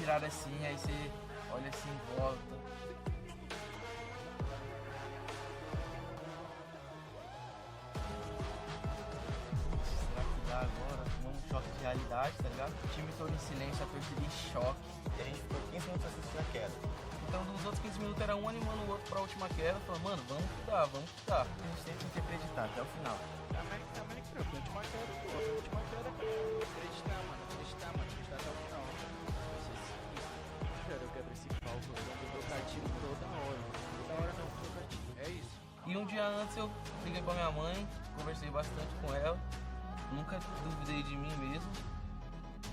tirada assim, aí você olha assim em volta. Será que dá agora? Um choque de realidade, tá ligado? O time todo em silêncio, a torcida em choque. E a gente ficou 15 minutos assistindo a queda. Então, nos outros 15 minutos era um animando o outro pra última queda. Falando, mano, vamos que dá, vamos que dá. A gente tem que acreditar até o final. A última queda, pô. A última queda, acreditar, mano. Acreditar até o final. Vai ser sinistro. Cara, eu quebro esse palco, eu vou trocar tiro toda hora. Toda hora não, vou trocar tiro. É isso. E um dia antes eu liguei pra minha mãe, conversei bastante com ela. Nunca duvidei de mim mesmo.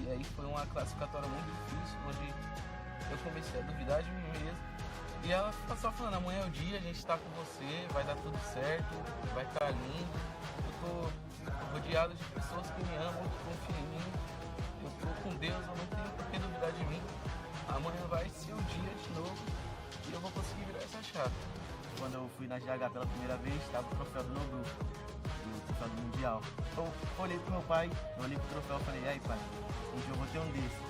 E aí foi uma classificatória muito difícil, onde eu comecei a duvidar de mim mesmo. E ela fica só falando, amanhã é o dia, a gente tá com você, vai dar tudo certo, vai ficar lindo. Eu tô rodeado de pessoas que me amam, que confiam em mim. Eu tô com Deus, eu não tenho por que duvidar de mim. Amanhã vai ser o dia de novo e eu vou conseguir virar essa chave. Quando eu fui na GH pela primeira vez, estava o troféu do meu grupo, o troféu do Mundial. Eu olhei pro meu pai, eu olhei pro troféu e falei, e aí pai, um dia eu vou ter um desse.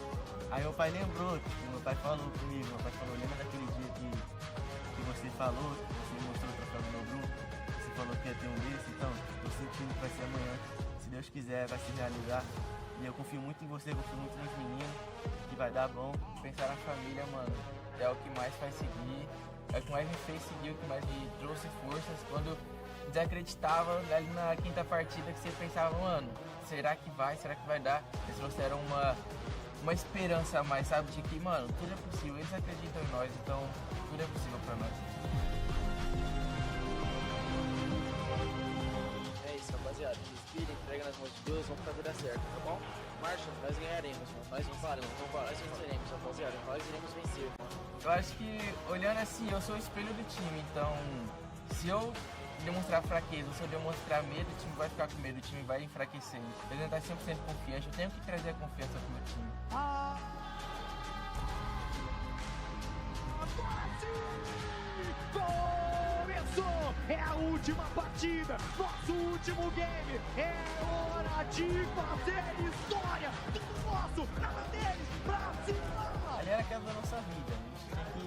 Aí meu pai lembrou, tipo, meu pai falou comigo, meu pai falou, lembra daquele dia que você falou, que você me mostrou o troféu do meu grupo, você falou que ia ter um desse, então tô sentindo que vai ser amanhã, se Deus quiser vai se realizar. E eu confio muito em você, confio muito nos meninos, que vai dar bom. Pensar na família, mano, é o que mais faz seguir, é o que mais me fez seguir, o que mais me trouxe forças. Quando desacreditava, ali na quinta partida, que você pensava, mano, será que vai dar? Eles trouxeram uma esperança a mais, sabe, de que, mano, tudo é possível, eles acreditam em nós, então tudo é possível pra nós. É isso, rapaziada. Respira, entrega nas mãos de Deus, vamos fazer dar certo, tá bom? Marcha, nós ganharemos, mano. Nós venceremos, rapaziada. Nós iremos vencer, mano. Eu acho que, olhando assim, eu sou o espelho do time, então se eu demonstrar fraqueza, se eu demonstrar medo, o time vai ficar com medo, o time vai enfraquecendo. Eu tenho que estar 100% confiante, eu tenho que trazer a confiança pro meu time. Começou! É a última partida, nosso último game. É hora de fazer história. Tudo nosso, nada deles, pra cima! Ali era a queda da nossa vida, a gente tinha que,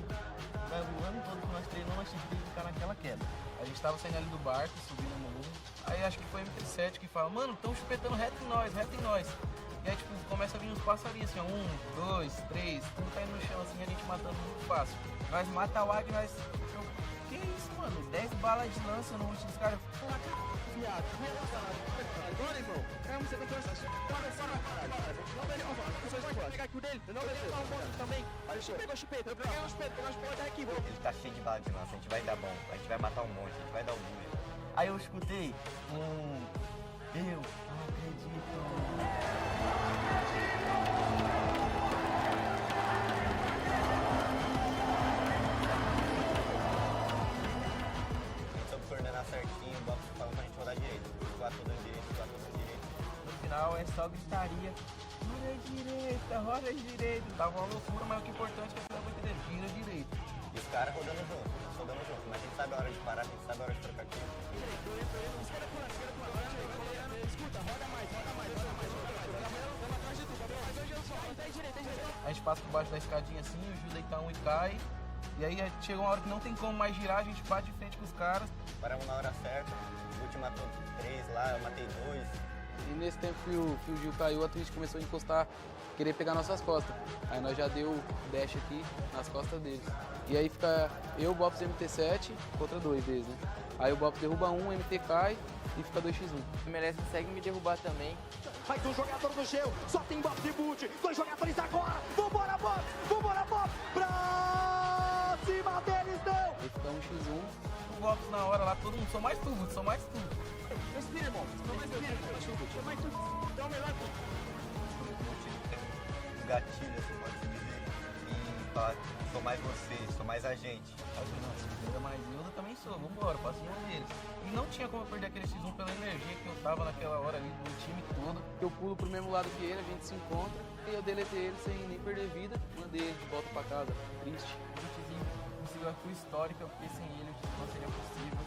o ano todo que nós treinamos, nós tínhamos que ficar naquela queda. A gente tava saindo ali do barco, subindo no morro. Aí acho que foi o MT7 que fala, mano, tão chupetando reto em nós. E aí tipo, começa a vir uns passarinhos assim, ó, 1, 2, 3, tudo caindo no chão assim, a gente matando muito fácil. Nós mata o águia, nós... Que isso, mano? 10 balas de lança no último dos caras. Viado, agora, irmão. Caramba, você tentou essa. Não vai levar, pegar aqui o dele. Não vai levar um monte também. Olha, pegou a chupeta. Eu peguei a chupeta, aqui, bro. Ele tá cheio de bala de lança, a gente vai dar bom, a gente vai matar um monte, a gente vai dar um número. Aí eu escutei eu não acredito. Coordenar certinho, o box falando pra gente rodar direito. Voar todo direito. No final é só gritaria. Roda direita. Tava uma loucura, mas o que é importante é que você vai entender. Gira direito. E os caras rodando junto. Mas a gente sabe a hora de parar, a gente sabe a hora de trocar tiro. Escuta, roda mais. Vamos atrás de tu, Gabriel. A gente passa por baixo da escadinha assim, o Ju deita um e cai. E aí chega uma hora que não tem como mais girar, a gente bate de frente com os caras. Paramos na hora certa, o último matou 3 lá, eu matei 2. E nesse tempo que o Gil caiu, a Twitch começou a encostar, querer pegar nossas costas. Aí nós já deu dash aqui nas costas deles. E aí fica eu, o Bops MT7 contra 2 deles, né? Aí o Bops derruba um, o MT cai e fica 2x1. O MLS consegue me derrubar também. Mais um jogador no gel, só tem Bops e Boot. 2 jogadores agora, vambora Bops, pra cima deles não! Aí fica 1x1. O Bops na hora lá, todo mundo, sou mais tudo. Respira, irmão. Só mais tudo. Então, melhor Um gatilho, assim, pode se dizer. E falar, sou mais você, sou mais a gente. Aí eu falei, não, se mais eu também sou, vambora, passo em um deles. E não tinha como eu perder aquele X1 pela energia que eu tava naquela hora ali, do time todo. Eu pulo pro mesmo lado que ele, a gente se encontra. E eu deletei ele sem nem perder vida. Mandei ele de volta pra casa, triste. A gente conseguiu a tua histórica, porque sem ele o título não seria possível.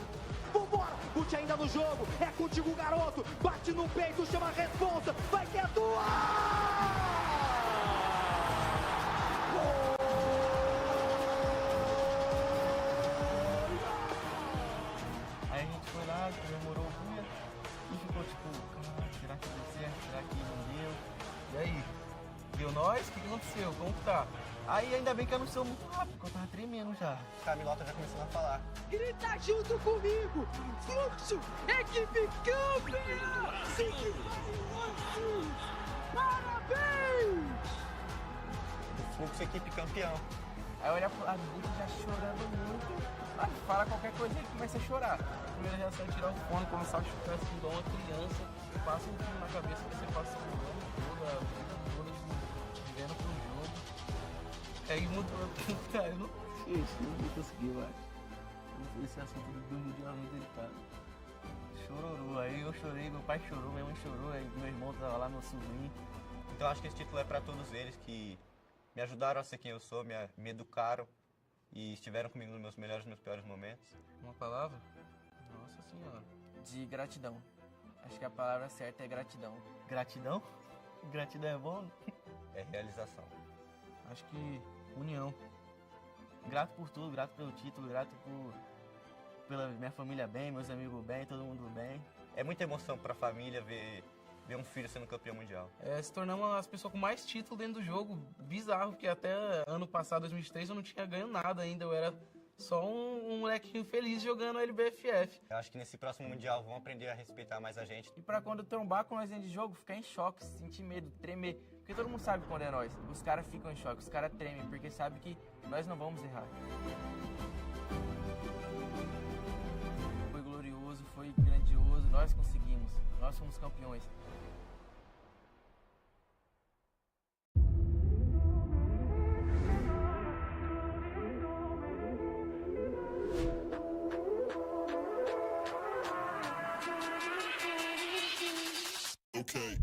Vambora, Boot ainda no jogo, é contigo garoto, bate no peito, chama a responsa, vai que é tua! nós, o que aconteceu? Como que tá? Aí ainda bem que eu não sou muito rápido, porque eu tava tremendo já. Camilota já começando a falar. Grita junto comigo! Fluxo, equipe campeã! Parabéns! Fluxo, equipe campeão. Aí olha pro lado dele já chorando muito. Aí fala qualquer coisa e ele começa a chorar. A primeira reação é tirar o fone, começar a chutar assim igual uma criança. Passa um filme na cabeça que você passa o ano todo, a vida toda, tipo, vivendo pro jogo. Aí mudou tudo, cara. Eu não consegui, vai. Esse assunto do Mundial é muito delicado. Chororô. Aí eu chorei, meu pai chorou, minha mãe chorou, aí meu irmão tava lá, meu sobrinho. Então acho que esse título é para todos eles que me ajudaram a ser quem eu sou, me educaram e estiveram comigo nos meus melhores e meus piores momentos. Uma palavra? Nossa senhora. De gratidão. Acho que a palavra certa é gratidão. Gratidão? Gratidão é bom? É realização. Acho que união. Grato por tudo, grato pelo título, grato pela minha família bem, meus amigos bem, todo mundo bem. É muita emoção para a família ver um filho sendo campeão mundial. Se tornamos as pessoas com mais título dentro do jogo. Bizarro, porque até ano passado, 2003, eu não tinha ganho nada ainda. Eu era só um molequinho feliz jogando LBFF. Eu acho que nesse próximo mundial vão aprender a respeitar mais a gente. E pra quando trombar com nós dentro de jogo, ficar em choque, sentir medo, tremer. Porque todo mundo sabe quando é nós. Os caras ficam em choque, os caras tremem, porque sabem que nós não vamos errar. Foi glorioso, foi grandioso, nós conseguimos. Nós somos campeões. Okay.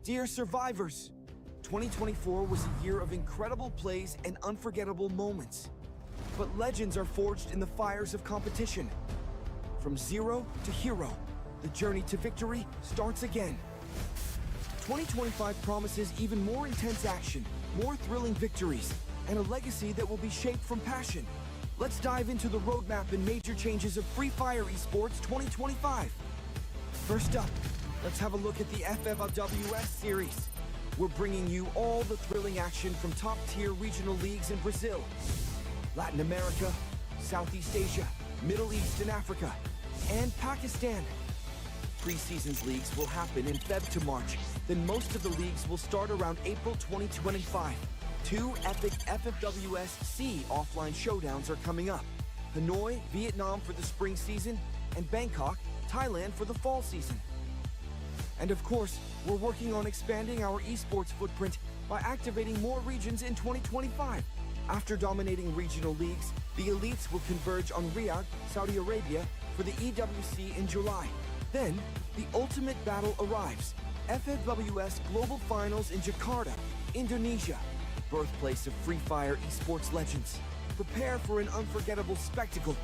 Dear survivors, 2024 was a year of incredible plays and unforgettable moments. But legends are forged in the fires of competition. From zero to hero, the journey to victory starts again. 2025 promises even more intense action, more thrilling victories, and a legacy that will be shaped from passion. Let's dive into the roadmap and major changes of Free Fire Esports 2025. First up, let's have a look at the FFWS Series. We're bringing you all the thrilling action from top-tier regional leagues in Brazil, Latin America, Southeast Asia, Middle East and Africa, and Pakistan. Pre-seasons leagues will happen in Feb to March, then most of the leagues will start around April 2025. 2 epic FFWS Sea offline showdowns are coming up. Hanoi, Vietnam for the spring season, and Bangkok, Thailand for the fall season. And of course, we're working on expanding our esports footprint by activating more regions in 2025. After dominating regional leagues, The elites will converge on Riyadh, Saudi Arabia, for the EWC in July. Then, the ultimate battle arrives. FFWS Global Finals in Jakarta, Indonesia, birthplace of Free Fire esports legends. Prepare for an unforgettable spectacle.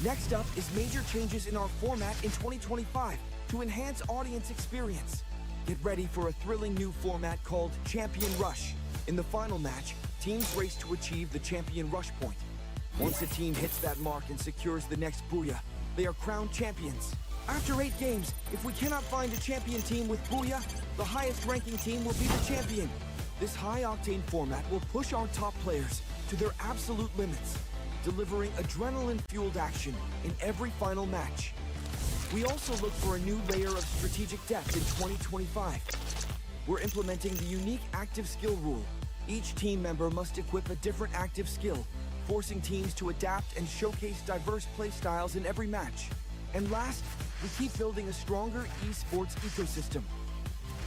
Next up is major changes in our format in 2025 to enhance audience experience. Get ready for a thrilling new format called Champion Rush. In the final match, teams race to achieve the Champion Rush point. Once a team hits that mark and secures the next Booyah, they are crowned champions. After 8 games, if we cannot find a champion team with Booyah, the highest ranking team will be the champion. This high-octane format will push our top players to their absolute limits, delivering adrenaline-fueled action in every final match. We also look for a new layer of strategic depth in 2025. We're implementing the unique active skill rule. Each team member must equip a different active skill, forcing teams to adapt and showcase diverse playstyles in every match. And last, we keep building a stronger esports ecosystem.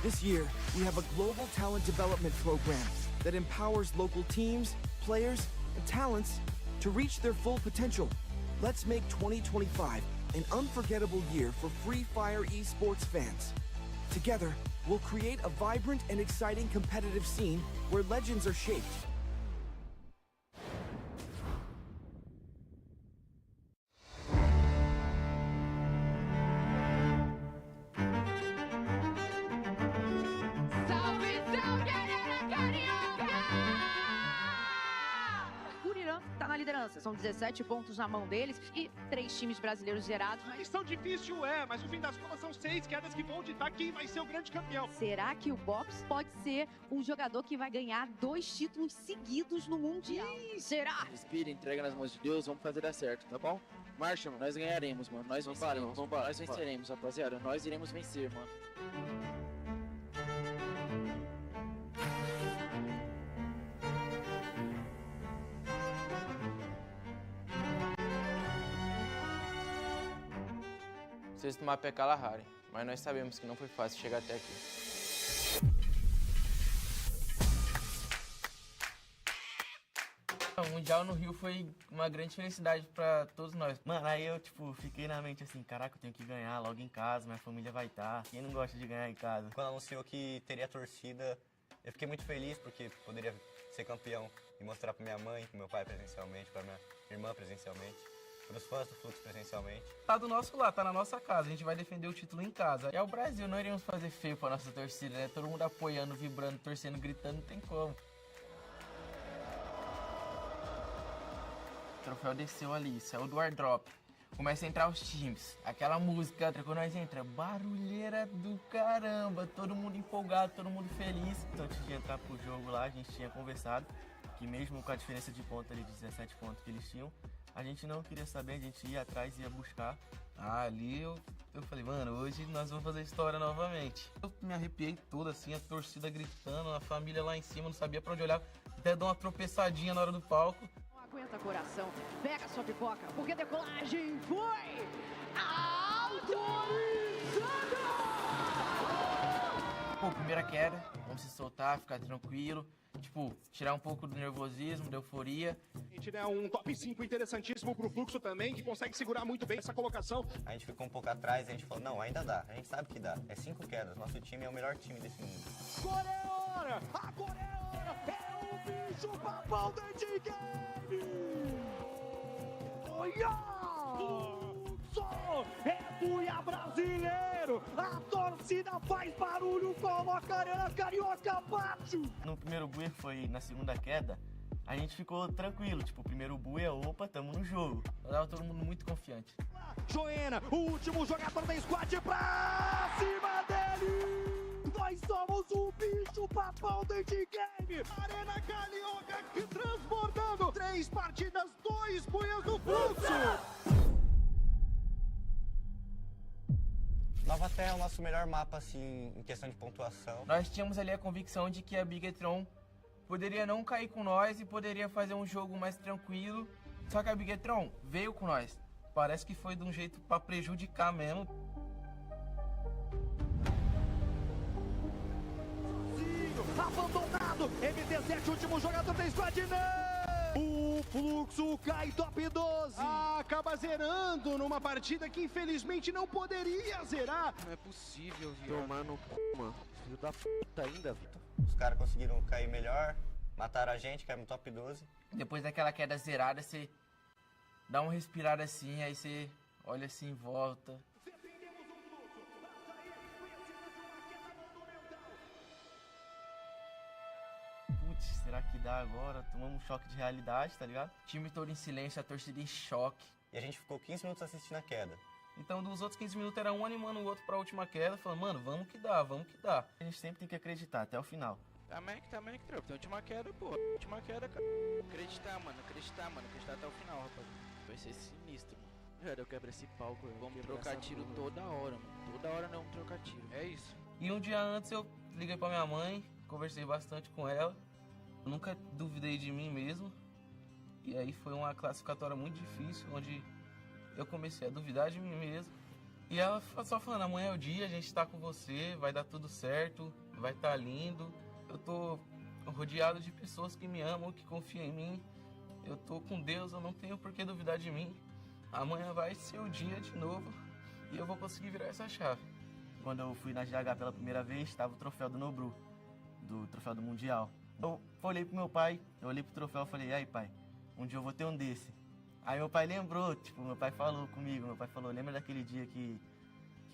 This year, we have a global talent development program that empowers local teams, players, and talents to reach their full potential. Let's make 2025 an unforgettable year for Free Fire esports fans. Together, we'll create a vibrant and exciting competitive scene where legends are shaped. São 17 pontos na mão deles e 3 times brasileiros zerados. A missão difícil mas no fim das contas são 6 quedas que vão ditar quem vai ser o grande campeão. Será que o Bops pode ser um jogador que vai ganhar 2 títulos seguidos no Mundial? Será? Respira, entrega nas mãos de Deus, vamos fazer dar certo, tá bom? Marcha, mano, nós ganharemos, mano. Nós venceremos, nós venceremos, rapaziada. Nós iremos vencer, mano. O sexto mapa é Kalahari, mas nós sabemos que não foi fácil chegar até aqui. O Mundial no Rio foi uma grande felicidade pra todos nós. Mano, aí eu, fiquei na mente assim, caraca, eu tenho que ganhar logo em casa, minha família vai estar. Quem não gosta de ganhar em casa? Quando anunciou que teria torcida, eu fiquei muito feliz porque poderia ser campeão e mostrar pra minha mãe, pro meu pai presencialmente, pra minha irmã presencialmente, pros fãs do Fluxo presencialmente. Tá do nosso lado, tá na nossa casa, a gente vai defender o título em casa. É o Brasil, não iríamos fazer feio pra nossa torcida, né? Todo mundo apoiando, vibrando, torcendo, gritando, não tem como. O troféu desceu ali, saiu do airdrop. Começa a entrar os times. Aquela música, quando nós entra, barulheira do caramba. Todo mundo empolgado, todo mundo feliz. Então, antes de entrar pro jogo lá, a gente tinha conversado que mesmo com a diferença de ponto ali, de 17 pontos que eles tinham, a gente não queria saber, a gente ia atrás, ia buscar. Ali eu falei, mano, hoje nós vamos fazer história novamente. Eu me arrepiei toda assim, a torcida gritando, a família lá em cima, não sabia pra onde olhar. Até deu uma tropeçadinha na hora do palco. Aguenta, coração, pega sua pipoca, porque a decolagem foi autorizada! Pô, primeira queda, vamos se soltar, ficar tranquilo, tirar um pouco do nervosismo, da euforia. A gente tem um top 5 interessantíssimo pro Fluxo também, que consegue segurar muito bem essa colocação. A gente ficou um pouco atrás e a gente falou, não, ainda dá, a gente sabe que dá. É 5 quedas, nosso time é o melhor time desse mundo. Agora é hora! Agora é hora! É o bicho papão da game! Olha! É Booyah brasileiro! A torcida faz barulho, coloca a arena carioca abaixo! No primeiro Booyah, foi na segunda queda, a gente ficou tranquilo, o primeiro Booyah, opa, tamo no jogo. Tava todo mundo muito confiante. Joena, o último jogador da squad pra cima dele! Nós somos o bicho papão desse game! Arena carioca que transbordando! 3 partidas, 2 Booyahs do Fluxo! Nova Terra é o nosso melhor mapa, assim, em questão de pontuação. Nós tínhamos ali a convicção de que a Bigetron poderia não cair com nós e poderia fazer um jogo mais tranquilo. Só que a Bigetron veio com nós. Parece que foi de um jeito pra prejudicar mesmo. Abandonado! MT7, último jogador da squad, não! O fluxo cai top 12. Acaba zerando numa partida que infelizmente não poderia zerar. Não é possível, viado. Tomar no c, mano. Filho da puta ainda, Vitor. Os caras conseguiram cair melhor, mataram a gente, caímos no top 12. Depois daquela queda zerada, você dá uma respirada assim, aí você olha assim em volta. Putz, será que dá agora? Tomamos um choque de realidade, tá ligado? O time todo em silêncio, a torcida em choque. E a gente ficou 15 minutos assistindo a queda. Então, dos outros 15 minutos, era um animando o outro pra última queda, falando, mano, vamos que dá, vamos que dá. A gente sempre tem que acreditar até o final. Tá Mac, tropa. Tem última queda, pô. Última queda, cara. Acreditar, mano. Acreditar até o final, rapaz. Vai ser sinistro, mano. Velho, eu quebro esse palco, velho. Vamos trocar tiro toda hora, mano. Toda hora não trocar tiro. É isso. E um dia antes eu liguei pra minha mãe, conversei bastante com ela. Nunca duvidei de mim mesmo. E aí foi uma classificatória muito difícil, onde eu comecei a duvidar de mim mesmo. E ela só falando, amanhã é o dia, a gente tá com você, vai dar tudo certo, vai tá lindo. Eu tô rodeado de pessoas que me amam, que confiam em mim. Eu tô com Deus, eu não tenho por que duvidar de mim. Amanhã vai ser o dia de novo e eu vou conseguir virar essa chave. Quando eu fui na GH pela primeira vez, estava o troféu do Nobru, do troféu do Mundial. Eu olhei pro meu pai, eu olhei pro troféu e falei, e aí pai, um dia eu vou ter um desse. Aí meu pai lembrou, tipo, meu pai falou comigo, meu pai falou, lembra daquele dia que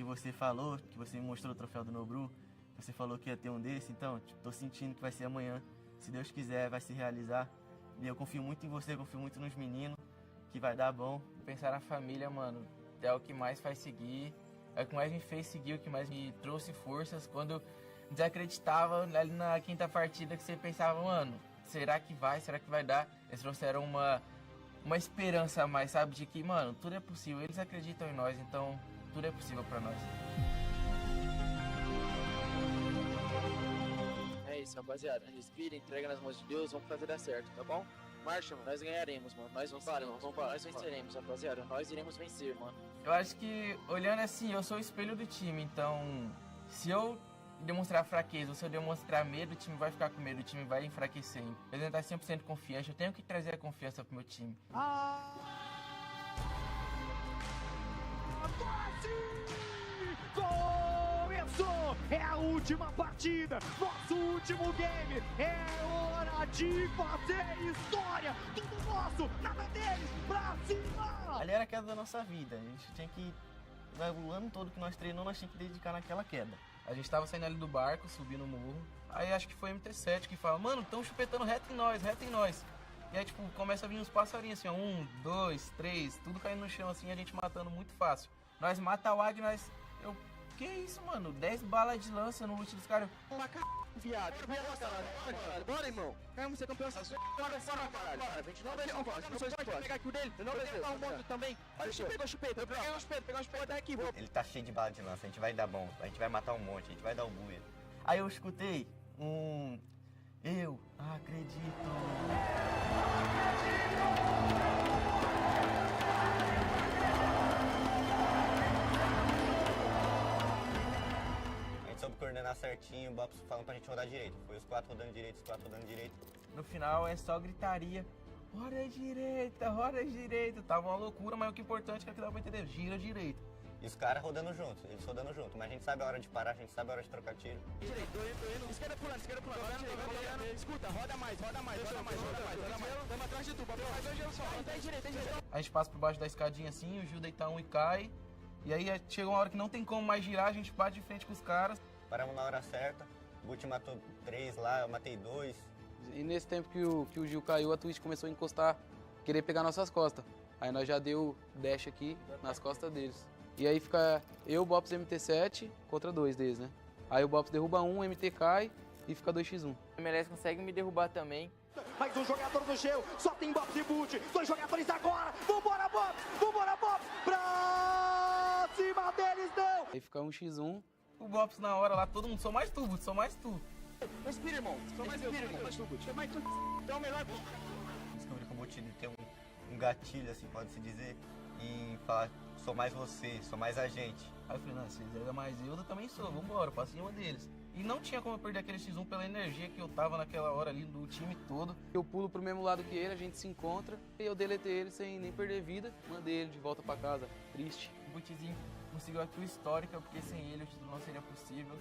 você falou, que você me mostrou o troféu do Nobru? Você falou que ia ter um desse, então, tipo, tô sentindo que vai ser amanhã. Se Deus quiser, vai se realizar. E eu confio muito em você, confio muito nos meninos, que vai dar bom. Pensar na família, mano, é o que mais faz seguir, é o que mais me fez seguir, o que mais me trouxe forças. Quando eu desacreditava, ali na quinta partida, que você pensava, mano, será que vai dar? Eles trouxeram uma esperança a mais, sabe, de que, mano, tudo é possível. Eles acreditam em nós, então tudo é possível pra nós. É isso, rapaziada. Respira, entrega nas mãos de Deus, vamos fazer dar certo, tá bom? Marcha, mano. Nós ganharemos, mano. Nós venceremos, rapaziada. Nós iremos vencer, mano. Eu acho que, olhando assim, eu sou o espelho do time, então se eu demonstrar fraqueza ou se eu demonstrar medo, o time vai ficar com medo, o time vai enfraquecer. Eu tenho que estar 100% confiante, eu tenho que trazer a confiança pro meu time. Começou! É a última partida, nosso último game. É hora de fazer história. Tudo nosso, nada deles, pra cima! Ali era a queda da nossa vida, a gente tinha que, o ano todo que nós treinamos, nós tínhamos que dedicar naquela queda. A gente tava saindo ali do barco, subindo o morro. Aí acho que foi o MT7 que fala, mano, tão chupetando reto em nós. E aí, tipo, começa a vir uns passarinhos assim, ó, 1, 2, 3, tudo caindo no chão assim, a gente matando muito fácil. Nós mata o águia, que isso, mano? 10 balas de lança no loot dos caras. Viado. Bora, irmão. Vamos ser campeão. Bora, caralho. Bora, 29 vezes não pode. Não pode pegar aqui o dele. Eu não pegar um monte também. Olha, pegou a chupeta. Eu peguei uma chupeta daqui. Ele tá cheio de bala de lança, a gente vai dar bom, a gente vai matar um monte, a gente vai dar um buia. Aí eu escutei eu acredito. A gente soube coordenar certinho, o Bobs falando pra gente rodar direito. Foi os 4 rodando direito, os 4 rodando direito. No final é só gritaria. Roda direita. Tava uma loucura, mas o que é importante é que dá pra entender. Gira direita. E os caras rodando juntos, eles rodando junto. Mas a gente sabe a hora de parar, a gente sabe a hora de trocar tiro. Direito, tô indo. Esquerda pulando. Escuta, roda mais. Tamo atrás de tu, papai. Faz dois giros só. Tem direito. A gente passa por baixo da escadinha assim, o Gil deita um e cai. E aí chega uma hora que não tem como mais girar, a gente bate de frente com os caras. Paramos na hora certa. O Guti matou 3 lá, eu matei 2. E nesse tempo que o Gil caiu, a Twitch começou a encostar, querer pegar nossas costas. Aí nós já deu dash aqui nas costas deles. E aí fica eu, o Bops MT7 contra 2 deles, né? Aí o Bops derruba um, o MT cai e fica 2x1. O MLS consegue me derrubar também. Mais um jogador do gelo, só tem Bobs e Boot. 2 jogadores agora, vambora Bobs, pra cima deles não. Aí fica 1x1. O Bops na hora lá, todo mundo, só mais tu. Respira, irmão. Só mais tu. Então melhor. Descobri que o Guti tem um gatilho, assim, pode-se dizer, e falar, sou mais você, sou mais a gente. Aí eu falei, não, vocês ainda mais eu também sou, vambora, pra cima deles. E não tinha como eu perder aquele X1 pela energia que eu tava naquela hora ali do time todo. Eu pulo pro mesmo lado que ele, a gente se encontra e eu deletei ele sem nem perder vida. Mandei ele de volta pra casa, triste. O Butzinho conseguiu a tua histórica, porque sem ele o título não seria possível.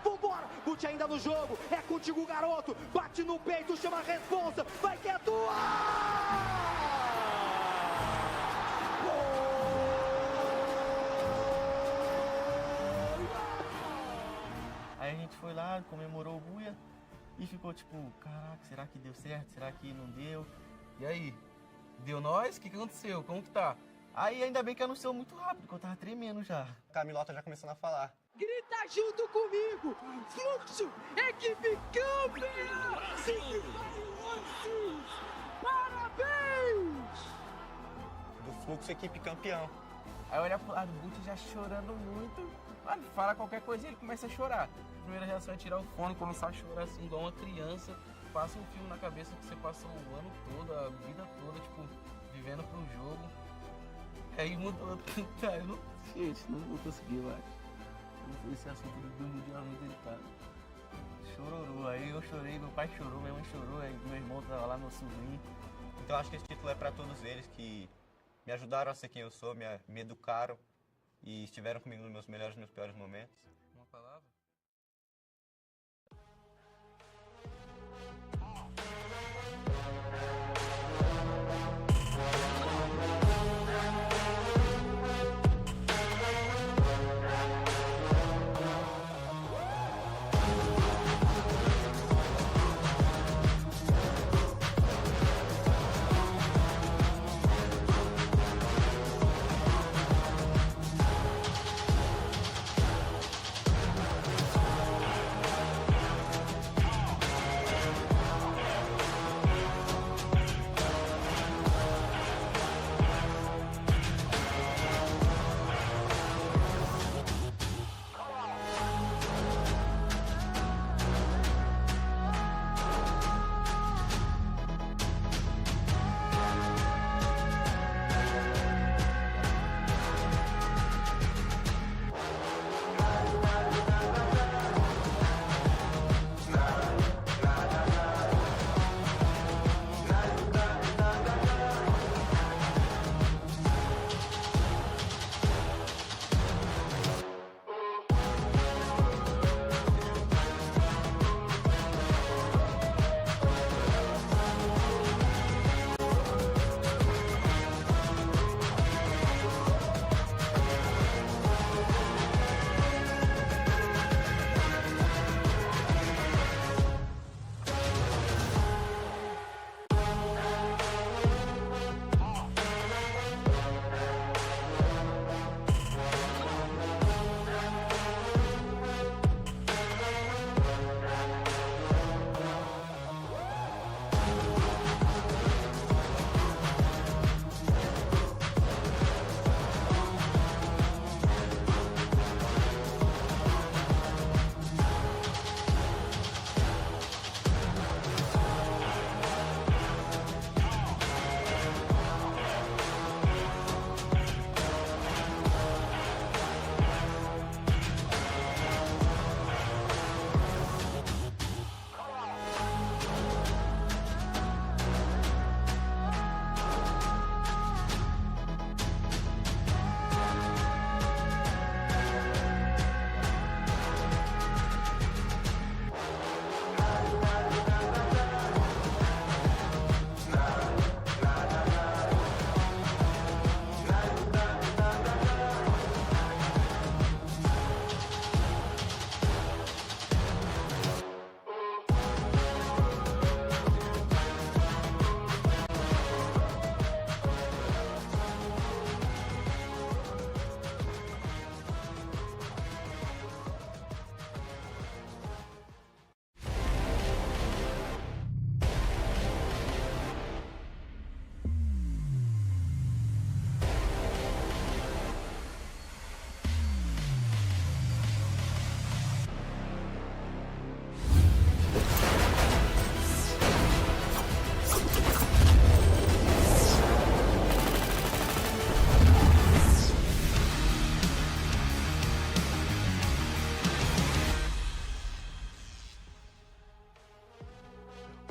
Vambora, Guti ainda no jogo, é contigo, garoto. Bate no peito, chama a responsa, vai que é tua! Aí a gente foi lá, comemorou o buia e ficou tipo, caraca, será que deu certo? Será que não deu? E aí? Deu nós? O que aconteceu? Como que tá? Aí ainda bem que anunciou muito rápido, porque eu tava tremendo já. Camilota já começando a falar. Grita junto comigo, Fluxo, equipe campeã! Parabéns! Do Fluxo, equipe campeão. Aí eu olho pro lado do Guti já chorando muito. Mano, fala qualquer coisa e ele começa a chorar. A primeira reação é tirar o fone, começar a chorar assim, igual uma criança. Passa um filme na cabeça que você passou o ano todo, a vida toda, tipo, vivendo pro jogo. Aí mudou. Cara, eu não... Gente, não vou conseguir, eu acho. Esse assunto do Mundial é muito delicado. Chororô, aí eu chorei, meu pai chorou, minha mãe chorou, aí meu irmão tava lá, meu sobrinho. Então acho que esse título é para todos eles que me ajudaram a ser quem eu sou, me educaram e estiveram comigo nos meus melhores e meus piores momentos. Uma palavra?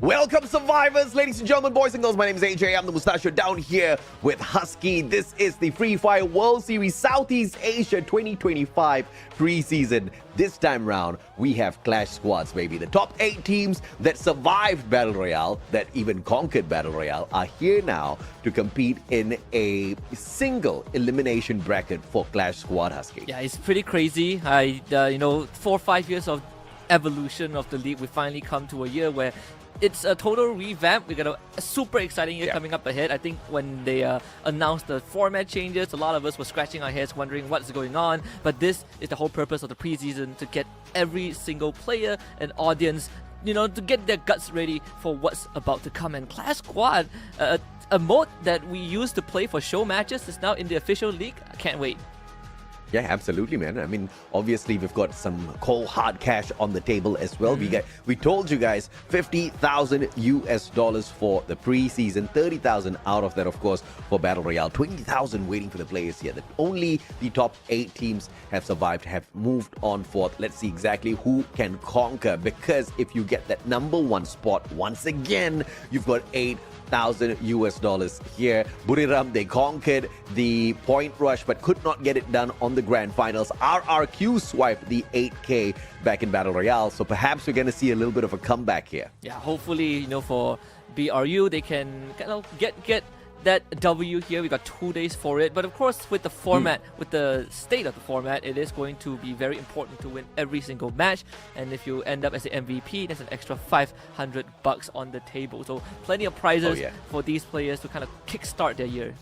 Welcome, survivors, ladies and gentlemen, boys and girls. My name is AJ. I'm the Mustachio down here with Husky. This is the Free Fire World Series Southeast Asia 2025 preseason. This time round, we have Clash Squads, baby. The top 8 teams that survived Battle Royale, that even conquered Battle Royale, are here now to compete in a single elimination bracket for Clash Squad, Husky. Yeah, it's pretty crazy. 4 or 5 years of evolution of the league, we finally come to a year where it's a total revamp. We got a super exciting year coming up ahead. I think when they announced the format changes, a lot of us were scratching our heads wondering what's going on. But this is the whole purpose of the preseason, to get every single player and audience, to get their guts ready for what's about to come. And Clash Squad, a mode that we used to play for show matches, is now in the official league. I can't wait. Yeah, absolutely, man. I mean, obviously, we've got some cold hard cash on the table as well. We told you guys $50,000 US for the preseason, 30,000 out of that, of course, for Battle Royale, 20,000 waiting for the players here. That only the top 8 teams have survived, have moved on forth. Let's see exactly who can conquer, because if you get that number 1 spot once again, you've got $8,000 US here. Buriram, they conquered the point rush but could not get it done on the grand finals. RRQ swiped the 8K back in Battle Royale, so perhaps we're going to see a little bit of a comeback here. Yeah, hopefully, for BRU, they can get that W here. We got 2 days for it, but of course, with the format, with the state of the format, it is going to be very important to win every single match. And if you end up as the MVP, there's an extra $500 on the table. So plenty of prizes for these players to kind of kickstart their year.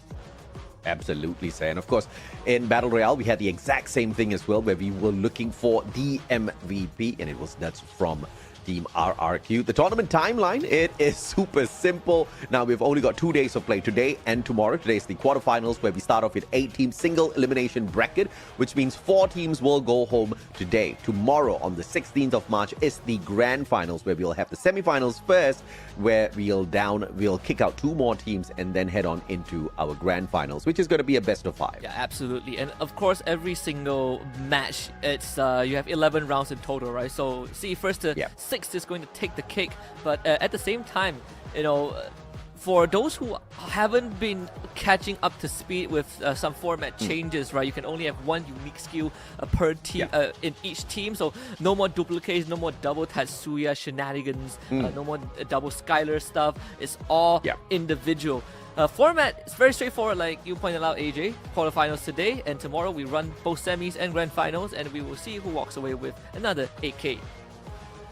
Absolutely, sir. And of course, in Battle Royale, we had the exact same thing as well, where we were looking for the MVP, and it was that's from Team RRQ. The tournament timeline, it is super simple. Now, we've only got 2 days of play, today and tomorrow. Today is the quarterfinals, where we start off with 8-team single elimination bracket, which means 4 teams will go home today. Tomorrow, on the 16th of March, is the grand finals, where we'll have the semifinals first, where we'll kick out 2 more teams and then head on into our grand finals, which is going to be a best of 5. Yeah, absolutely. And of course, every single match, it's you have 11 rounds in total, right? So see, first to 6 is going to take the cake, but at the same time, for those who haven't been catching up to speed with some format changes, right? You can only have 1 unique skill per team in each team, so no more duplicates, no more double Tatsuya shenanigans, no more double Skylar stuff. It's all individual. Format is very straightforward, like you pointed out, AJ. Quarterfinals today, and tomorrow we run both semis and grand finals, and we will see who walks away with another 8K.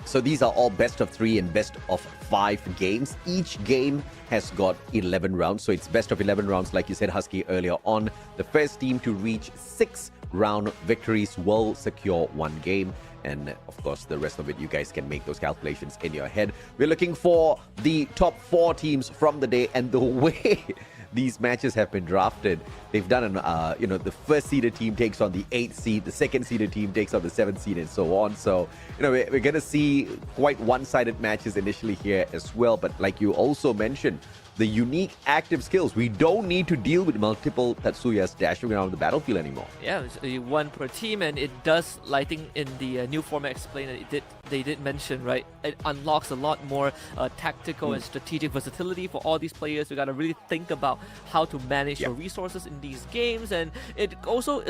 So these are all best of 3 and best of 5 games. Each game has got 11 rounds. So it's best of 11 rounds, like you said, Husky, earlier on. The first team to reach 6 round victories will secure 1 game. And of course, the rest of it, you guys can make those calculations in your head. We're looking for the top 4 teams from the day, and the way these matches have been drafted, they've done the first seeded team takes on the 8th seed, the second seeded team takes on the 7th seed, and so on. So we're going to see quite one-sided matches initially here as well. But like you also mentioned, the unique active skills, we don't need to deal with multiple Tatsuyas dashing around the battlefield anymore. Yeah, it's 1 per team, and it does, I think in the new format explained that they did mention, right, it unlocks a lot more tactical and strategic versatility for all these players. We got to really think about how to manage your resources in these games, and it also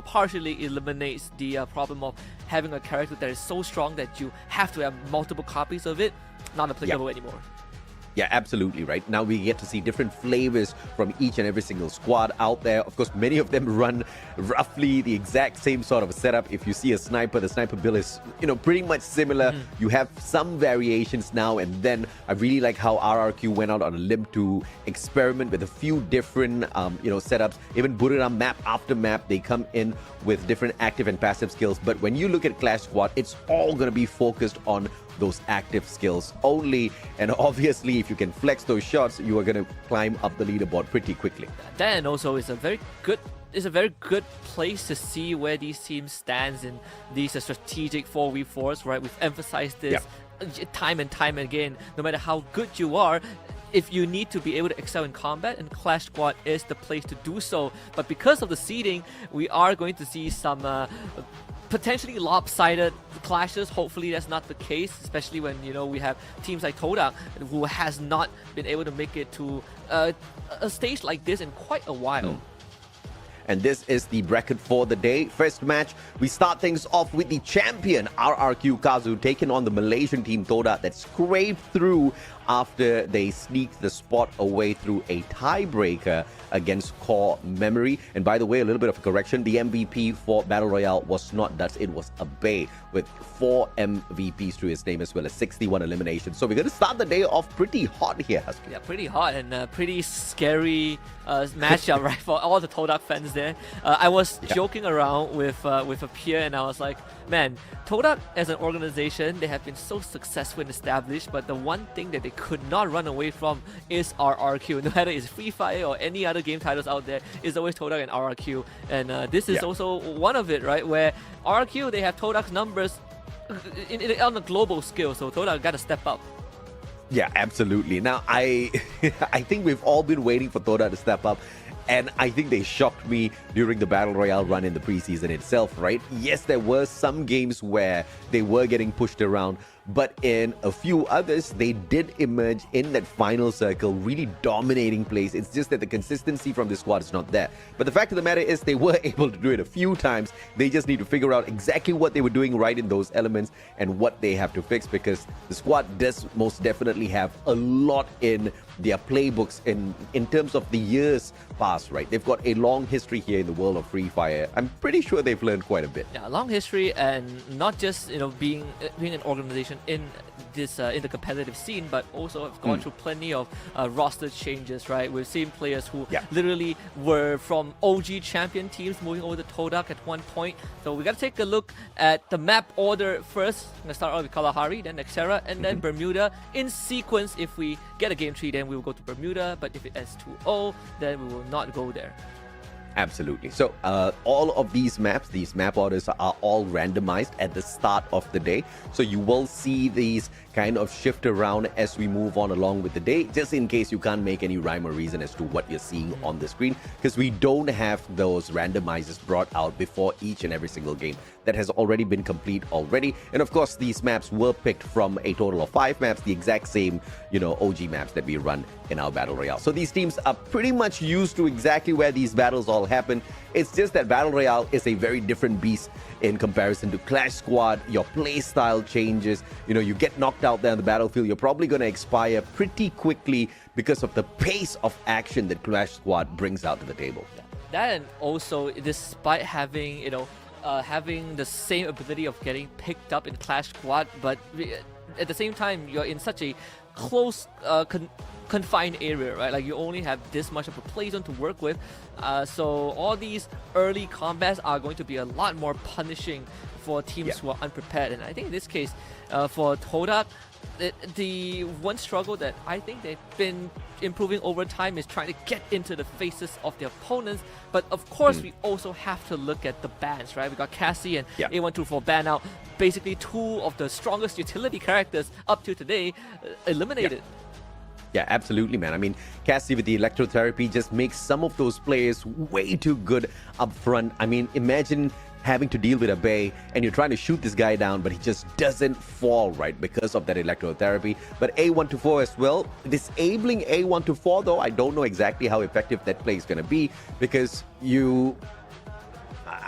partially eliminates the problem of having a character that is so strong that you have to have multiple copies of it. Not applicable anymore. Yeah, absolutely, right? Now we get to see different flavors from each and every single squad out there. Of course, many of them run roughly the exact same sort of a setup. If you see a sniper, the sniper build is, pretty much similar. You have some variations now and then. I really like how RRQ went out on a limb to experiment with a few different, setups. Even Buriram, map after map, they come in with different active and passive skills. But when you look at Clash Squad, it's all going to be focused on those active skills only, and obviously if you can flex those shots, you are going to climb up the leaderboard pretty quickly. Then also it's a very good place to see where these teams stands in these strategic 4v4s, right? We've emphasized this time and time again. No matter how good you are, if you need to be able to excel in combat, and Clash Squad is the place to do so. But because of the seeding, we are going to see some potentially lopsided clashes. Hopefully that's not the case, especially when we have teams like Todak who has not been able to make it to a stage like this in quite a while. And this is the bracket for the day. First match, we start things off with the champion, RRQ Kazu, taking on the Malaysian team Toda that scraped through after they sneaked the spot away through a tiebreaker against Core Memory. And by the way, a little bit of a correction, the MVP for Battle Royale was not Dutch, it was Abe with 4 MVPs to his name as well as 61 eliminations. So we're going to start the day off pretty hot here, Husky. Yeah, pretty hot and pretty scary matchup, right, for all the Todak fans there. I was joking around with a peer and I was like, man, Todak as an organization, they have been so successful and established, but the one thing that they could not run away from is RRQ. No matter it's Free Fire or any other game titles out there, it's always Todak and RRQ. And this is also one of it, right, where RRQ, they have Todak's numbers on a global scale, so Todak got to step up. Yeah, absolutely. Now, I think we've all been waiting for Toda to step up. And I think they shocked me during the Battle Royale run in the preseason itself, right? Yes, there were some games where they were getting pushed around, but in a few others, they did emerge in that final circle, really dominating plays. It's just that the consistency from the squad is not there. But the fact of the matter is they were able to do it a few times. They just need to figure out exactly what they were doing right in those elements and what they have to fix, because the squad does most definitely have a lot in their playbooks in terms of the years past, right? They've got a long history here in the world of Free Fire. I'm pretty sure they've learned quite a bit. Yeah, a long history, and not just being an organization in this in the competitive scene, but also have gone through plenty of roster changes, right? We've seen players who literally were from OG champion teams moving over to Todak at one point. So we got to take a look at the map order first. I'm going to start off with Kalahari, then Nexterra, and then Bermuda in sequence. If we get a game 3, then we will go to Bermuda, but if it is 2-0, then we will not go there. Absolutely. So all of these maps, these map orders are all randomized at the start of the day. So you will see these kind of shift around as we move on along with the day, just in case you can't make any rhyme or reason as to what you're seeing on the screen, because we don't have those randomizers brought out before each and every single game. That has already been complete already. And of course, these maps were picked from a total of 5 maps, the exact same, OG maps that we run in our Battle Royale. So these teams are pretty much used to exactly where these battles all happen. It's just that Battle Royale is a very different beast in comparison to Clash Squad. Your play style changes. You get knocked out there on the battlefield, you're probably going to expire pretty quickly because of the pace of action that Clash Squad brings out to the table. That, and also, despite having, having the same ability of getting picked up in Clash Squad, but at the same time, you're in such a close, confined area, right? Like, you only have this much of a play zone to work with. So all these early combats are going to be a lot more punishing for teams who are unprepared. And I think in this case, for Todak, the one struggle that I think they've been improving over time is trying to get into the faces of their opponents. But of course, we also have to look at the bans, right? We got Cassie and A124 ban out. Basically, 2 of the strongest utility characters up to today eliminated. Yeah, absolutely, man. I mean, Cassie with the electrotherapy just makes some of those players way too good up front. I mean, imagine having to deal with a Bay and you're trying to shoot this guy down, but he just doesn't fall, right, because of that electrotherapy. But A124 as well, disabling A124, though, I don't know exactly how effective that play is going to be, because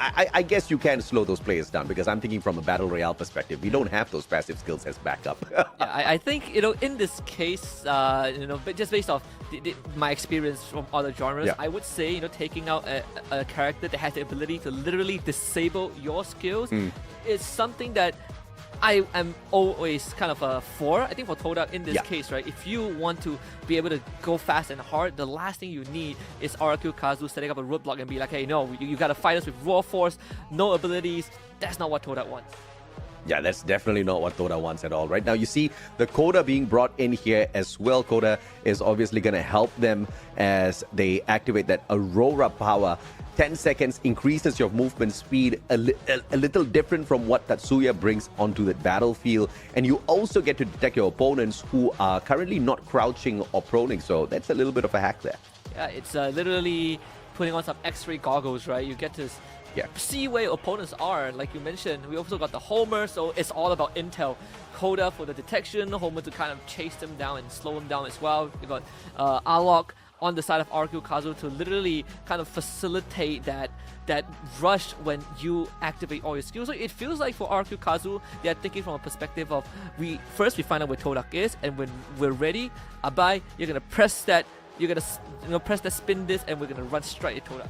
I guess you can slow those players down, because I'm thinking from a Battle Royale perspective, we don't have those passive skills as backup. I think, in this case, but just based off my experience from other genres, I would say, taking out a character that has the ability to literally disable your skills is something that I am always kind of for. I think for Todak in this case, right, if you want to be able to go fast and hard, the last thing you need is RRQ Kazu setting up a roadblock and be like, hey, no, you got to fight us with raw force, no abilities. That's not what Todak wants. Yeah, that's definitely not what Toda wants at all. Right now, you see the Coda being brought in here as well. Coda is obviously going to help them as they activate that Aurora power. 10 seconds increases your movement speed, a little different from what Tatsuya brings onto the battlefield. And you also get to detect your opponents who are currently not crouching or proning. So that's a little bit of a hack there. Yeah, it's literally putting on some X-ray goggles, right? You get to see where your opponents are. Like you mentioned, we also got the Homer, so it's all about intel. Coda for the detection, Homer to kind of chase them down and slow them down as well. You got Alok on the side of RQ Kazu to literally kind of facilitate that rush when you activate all your skills. So it feels like for RQ Kazu, they're thinking from a perspective of we find out where Todak is, and when we're ready, Abai, you're gonna press that, press that spin disc, and we're gonna run straight at Todak.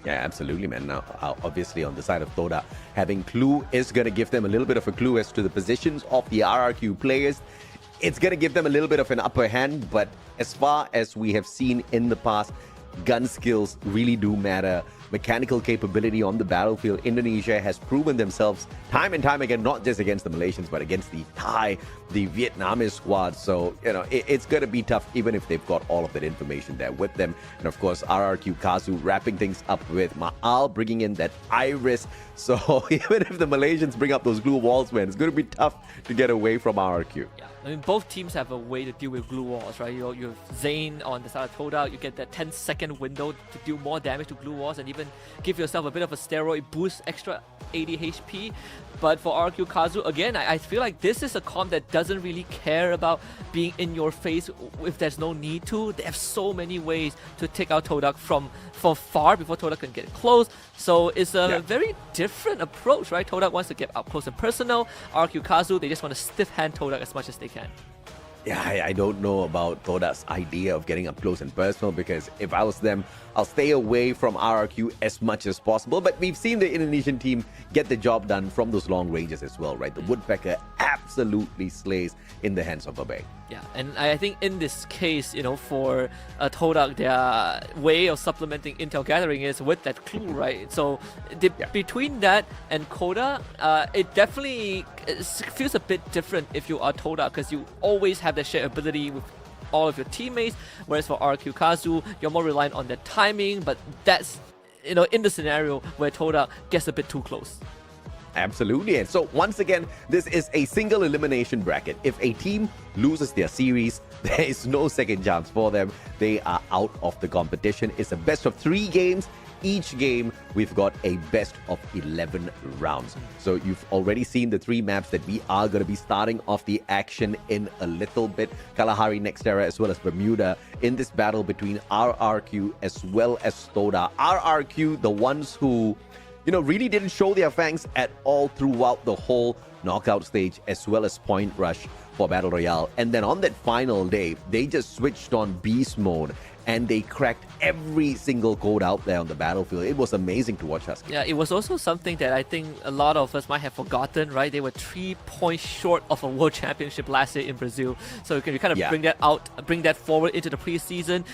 Yeah, absolutely, man. Now, obviously, on the side of Toda, having clue is going to give them a little bit of a clue as to the positions of the RRQ players. It's going to give them a little bit of an upper hand, but as far as we have seen in the past, gun skills really do matter. Mechanical capability on the battlefield. Indonesia has proven themselves time and time again, not just against the Malaysians, but against the Thai, the Vietnamese squad. So, it's going to be tough, even if they've got all of that information there with them. And of course, RRQ Kazu wrapping things up with Ma'al, bringing in that Iris. So even if the Malaysians bring up those glue walls, man, it's going to be tough to get away from RRQ. Yeah. I mean, both teams have a way to deal with glue walls, right? You have Zane on the side of Toda. You get that 10-second window to do more damage to glue walls and even give yourself a bit of a steroid boost, extra 80 HP. But for RQ Kazu, again, I feel like this is a comp that doesn't really care about being in your face if there's no need to. They have so many ways to take out Todak from far before Todak can get close. So it's a very different approach, right? Todak wants to get up close and personal. RQ Kazu, they just want to stiff hand Todak as much as they can. Yeah, I don't know about Toda's idea of getting up close and personal, because if I was them, I'll stay away from RRQ as much as possible. But we've seen the Indonesian team get the job done from those long ranges as well, right? The Woodpecker absolutely slays in the hands of Abai. Yeah, and I think in this case, for Todak, their way of supplementing intel gathering is with that clue, right? So between that and Coda, it definitely feels a bit different if you are Todak, because you always have that shared ability with all of your teammates, whereas for RQ Kazu, you're more reliant on the timing, but that's, in the scenario where Todak gets a bit too close. Absolutely. And so once again, this is a single elimination bracket. If a team loses their series, there is no second chance for them. They are out of the competition. It's a best of 3 games. Each game, we've got a best of 11 rounds. So you've already seen the 3 maps that we are going to be starting off the action in a little bit. Kalahari, Nexterra, as well as Bermuda in this battle between RRQ as well as Toda. RRQ, the ones who, really didn't show their fangs at all throughout the whole knockout stage, as well as point rush for Battle Royale. And then on that final day, they just switched on beast mode and they cracked every single code out there on the battlefield. It was amazing to watch, Husky. Yeah, it was also something that I think a lot of us might have forgotten, right? They were 3 points short of a world championship last year in Brazil. So you can kind of bring that forward into the preseason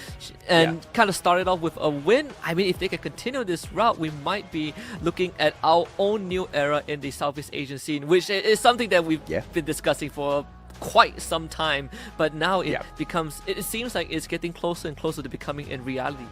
and kind of start it off with a win. I mean, if they can continue this route, we might be looking at our own new era in the Southeast Asian scene, which is something that we've been discussing for quite some time, but now it seems like it's getting closer and closer to becoming a reality.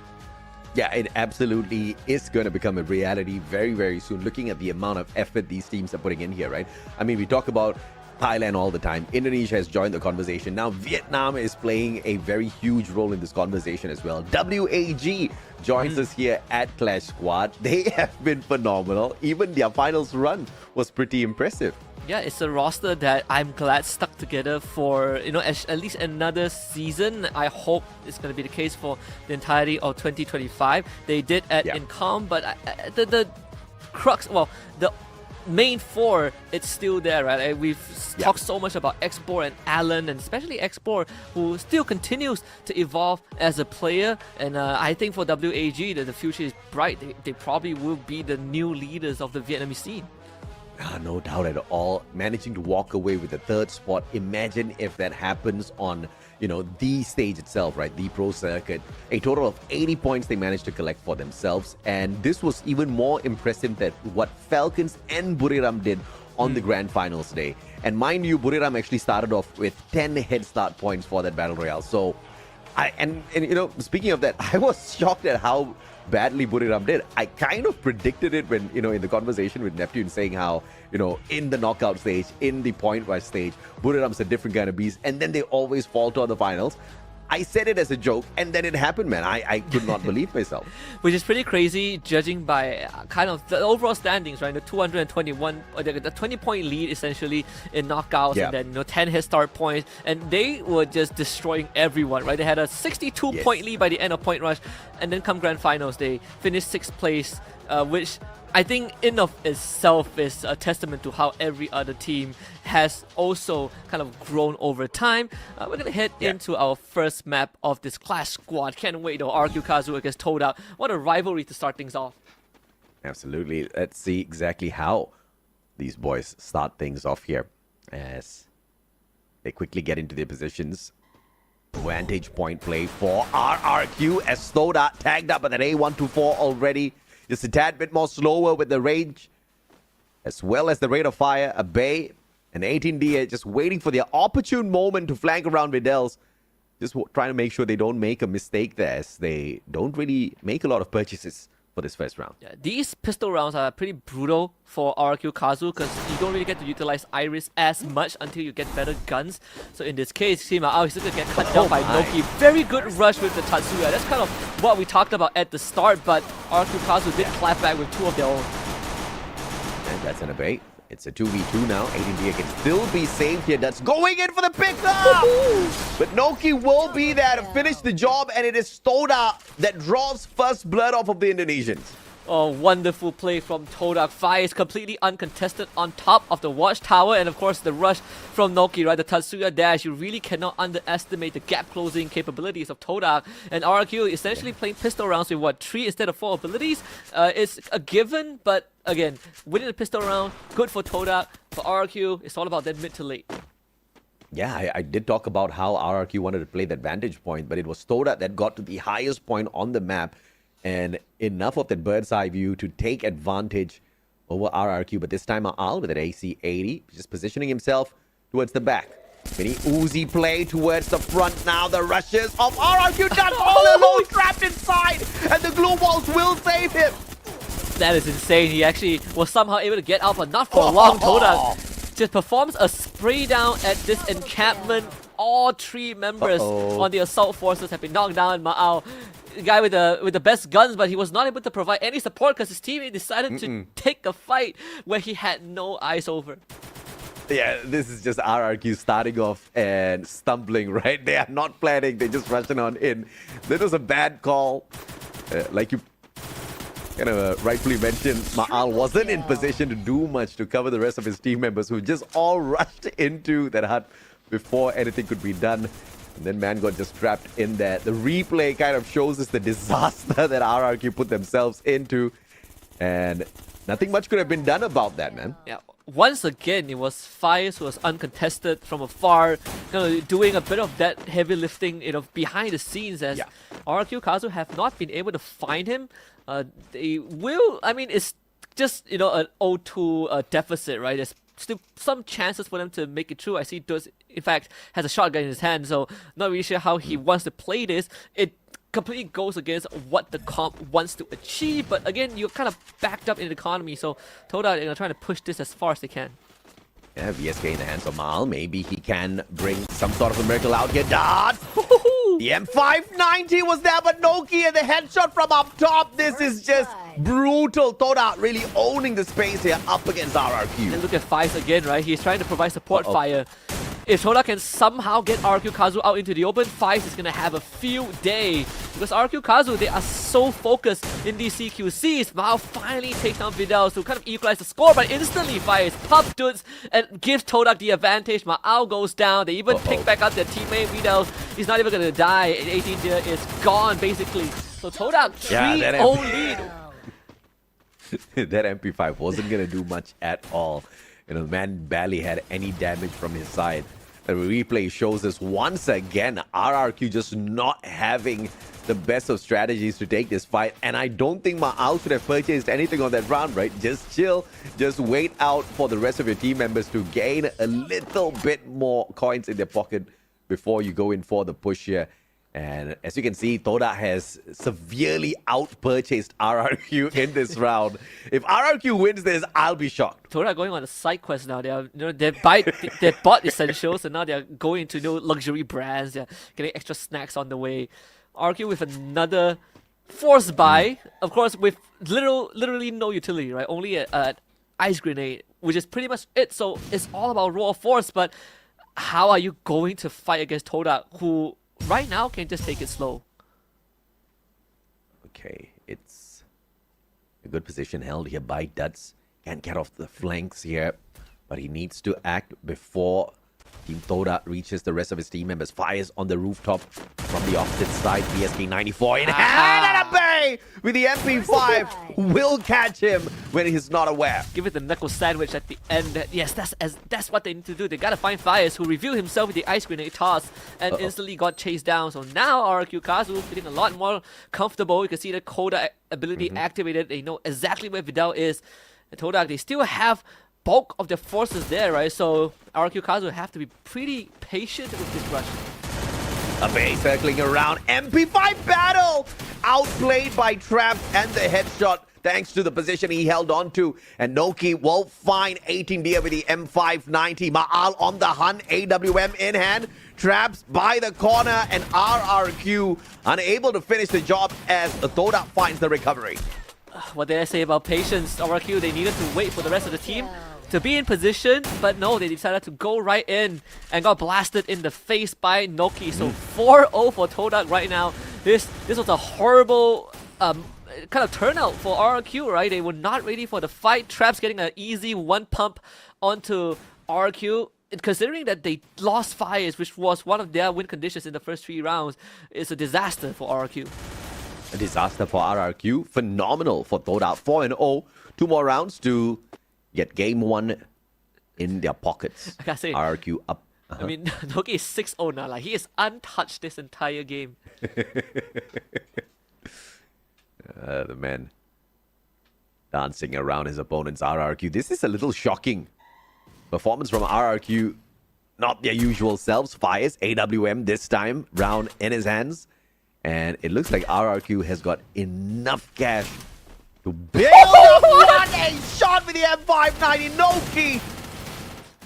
Yeah, it absolutely is going to become a reality very, very soon, looking at the amount of effort these teams are putting in here, right? I mean, we talk about Thailand all the time. Indonesia has joined the conversation. Now Vietnam is playing a very huge role in this conversation as well. WAG joins us here at Clash Squad. They have been phenomenal. Even their finals run was pretty impressive. Yeah, it's a roster that I'm glad stuck together for, at least another season. I hope it's going to be the case for the entirety of 2025. They did add Income, but the crux, the main 4, it's still there, right? We've talked so much about Xbor and Alan, and especially Xbor, who still continues to evolve as a player. And I think for WAG, the future is bright. They probably will be the new leaders of the Vietnamese scene. No doubt at all. Managing to walk away with the 3rd spot. Imagine if that happens on, the stage itself, right? The pro circuit. A total of 80 points they managed to collect for themselves. And this was even more impressive than what Falcons and Buriram did on the grand finals day. And mind you, Buriram actually started off with 10 head start points for that Battle Royale. So, speaking of that, I was shocked at how badly Buriram did. I kind of predicted it when, in the conversation with Neptune, saying how, in the knockout stage, in the point rush stage, Buriram's a different kind of beast, and then they always falter on the finals. I said it as a joke, and then it happened, man. I could not believe myself. Which is pretty crazy, judging by kind of the overall standings, right? The 221, the 20-point lead essentially in knockouts, and then 10 hit start points, and they were just destroying everyone, right? They had a 62-point lead by the end of Point Rush, and then come Grand Finals, they finished 6th place, which I think in of itself is a testament to how every other team has also kind of grown over time. We're going to head into our first map of this Clash Squad. Can't wait though. RQ Kazu against Todak. What a rivalry to start things off. Absolutely. Let's see exactly how these boys start things off here as they quickly get into their positions. Vantage point play for RRQ as Todak tagged up at an A124 already. Just a tad bit more slower with the range, as well as the rate of fire. A Bay and 18D just waiting for their opportune moment to flank around Videls. Just trying to make sure they don't make a mistake there, as they don't really make a lot of purchases for this first round. Yeah, these pistol rounds are pretty brutal for RQ Kazu because you don't really get to utilize Iris as much until you get better guns. So in this case, Sima Ao is going to get cut down by Noki. Very good rush with the Tatsuya. That's kind of what we talked about at the start, but RQ Kazu did clap back with 2 of their own. And that's an abate. It's a 2v2 now. 18D can still be saved here. That's going in for the pickup! But Noki will be there to finish the job, and it is Todak that draws first blood off of the Indonesians. Oh, wonderful play from Todak. Fire is completely uncontested on top of the watchtower, and of course the rush from Noki, right? The Tatsuya dash. You really cannot underestimate the gap closing capabilities of Todak. And RQ essentially playing pistol rounds with what, 3 instead of 4 abilities? It's a given, but again, winning the pistol round, good for Todak. For RQ, it's all about that mid to late. Yeah, I did talk about how RRQ wanted to play that vantage point, but it was Todak that got to the highest point on the map, and enough of that bird's eye view to take advantage over RRQ. But this time Al with an AC-80, just positioning himself towards the back. Mini Uzi play towards the front now. The rushes of RRQ done all alone, trapped inside, and the glue walls will save him. That is insane. He actually was somehow able to get out, but not for long. Todak just performs a spray down at this encampment. All 3 members on the assault forces have been knocked down. Ma'ao, the guy with the best guns, but he was not able to provide any support because his teammate decided to take a fight where he had no eyes over. Yeah, this is just RRQ starting off and stumbling, right? They are not planning, they're just rushing on in. That was a bad call. Like you kind of rightfully mentioned, Ma'al wasn't in position to do much to cover the rest of his team members who just all rushed into that hut before anything could be done. And then man got just trapped in there. The replay kind of shows us the disaster that RRQ put themselves into. And nothing much could have been done about that, man. Yeah. Once again, it was Fires who was uncontested from afar, doing a bit of that heavy lifting, behind the scenes, as RQ Kazu have not been able to find him. They will, it's just, an 0-2 deficit, right? There's still some chances for them to make it through. I see Duz, in fact, has a shotgun in his hand, so not really sure how he wants to play this. It completely goes against what the comp wants to achieve, but again, you're kind of backed up in the economy, so Todak trying to push this as far as they can. Yeah, VSK in the hands of Mal. Maybe he can bring some sort of a miracle out here. Dart! The M590 was there, but Noki and the headshot from up top. This is just brutal. Todak really owning the space here up against RRQ. And look at Fives again, right? He's trying to provide support fire. If Todak can somehow get RQ Kazu out into the open, Fives is going to have a field day. Because RQ Kazu, they are so focused in these CQCs. Mao finally takes down Videls to kind of equalize the score, but instantly Fives pop Dudes and gives Todak the advantage. Mao goes down. They even pick back up their teammate Videls. He's not even going to die. 18 there is gone, basically. So Todak 3-0 lead. That MP5 wasn't going to do much at all. The man barely had any damage from his side. The replay shows us once again RRQ just not having the best of strategies to take this fight. And I don't think Ma'al should have purchased anything on that round, right? Just chill. Just wait out for the rest of your team members to gain a little bit more coins in their pocket before you go in for the push here. And as you can see, Toda has severely outpurchased RRQ in this round. If RRQ wins this, I'll be shocked. Toda going on a side quest now. They are, they bought essentials and now they are going to luxury brands. They're getting extra snacks on the way. RRQ with another forced buy, of course, with literally no utility, right? Only an ice grenade, which is pretty much it. So it's all about raw force. But how are you going to fight against Toda, who right now can just take it slow? Okay, it's a good position held here by Duds. Can't get off the flanks here, but he needs to act before Team Toda reaches the rest of his team members. Fires on the rooftop from the opposite side. BSK 94 in hand, and a bay with the MP5 will catch him when he's not aware. Give it the knuckle sandwich at the end. Yes, that's what they need to do. They gotta find Fires, who revealed himself with the ice grenade toss and instantly got chased down. So now RRQ Kazu feeling a lot more comfortable. You can see the Coda ability activated. They know exactly where Vidal is. And Toda, they still have bulk of their forces there, right? So RRQ Kazu have to be pretty patient with this rush. A bay circling around. MP5 battle! Outplayed by Traps and the headshot thanks to the position he held on to. And Noki will find 18 Dia with the M590. Ma'al on the hunt. AWM in hand. Traps by the corner. And RRQ unable to finish the job as Toda finds the recovery. What did I say about patience? RRQ, they needed to wait for the rest of the team to be in position, but no, they decided to go right in and got blasted in the face by Noki. So 4-0 for Toda right now. This was a horrible kind of turnout for RRQ, right? They were not ready for the fight. Traps getting an easy one pump onto RRQ. Considering that they lost Fires, which was one of their win conditions in the first 3 rounds, it's a disaster for RRQ. A disaster for RRQ. Phenomenal for Toda. 4-0. 2 more rounds to get game 1 in their pockets. I gotta say, RRQ up. I mean, Noki is 6-0 now. Like, he is untouched this entire game. The man dancing around his opponent's RRQ. This is a little shocking. Performance from RRQ. Not their usual selves. Fires AWM this time. Round in his hands. And it looks like RRQ has got enough cash to build up one shot with the M590. Noki!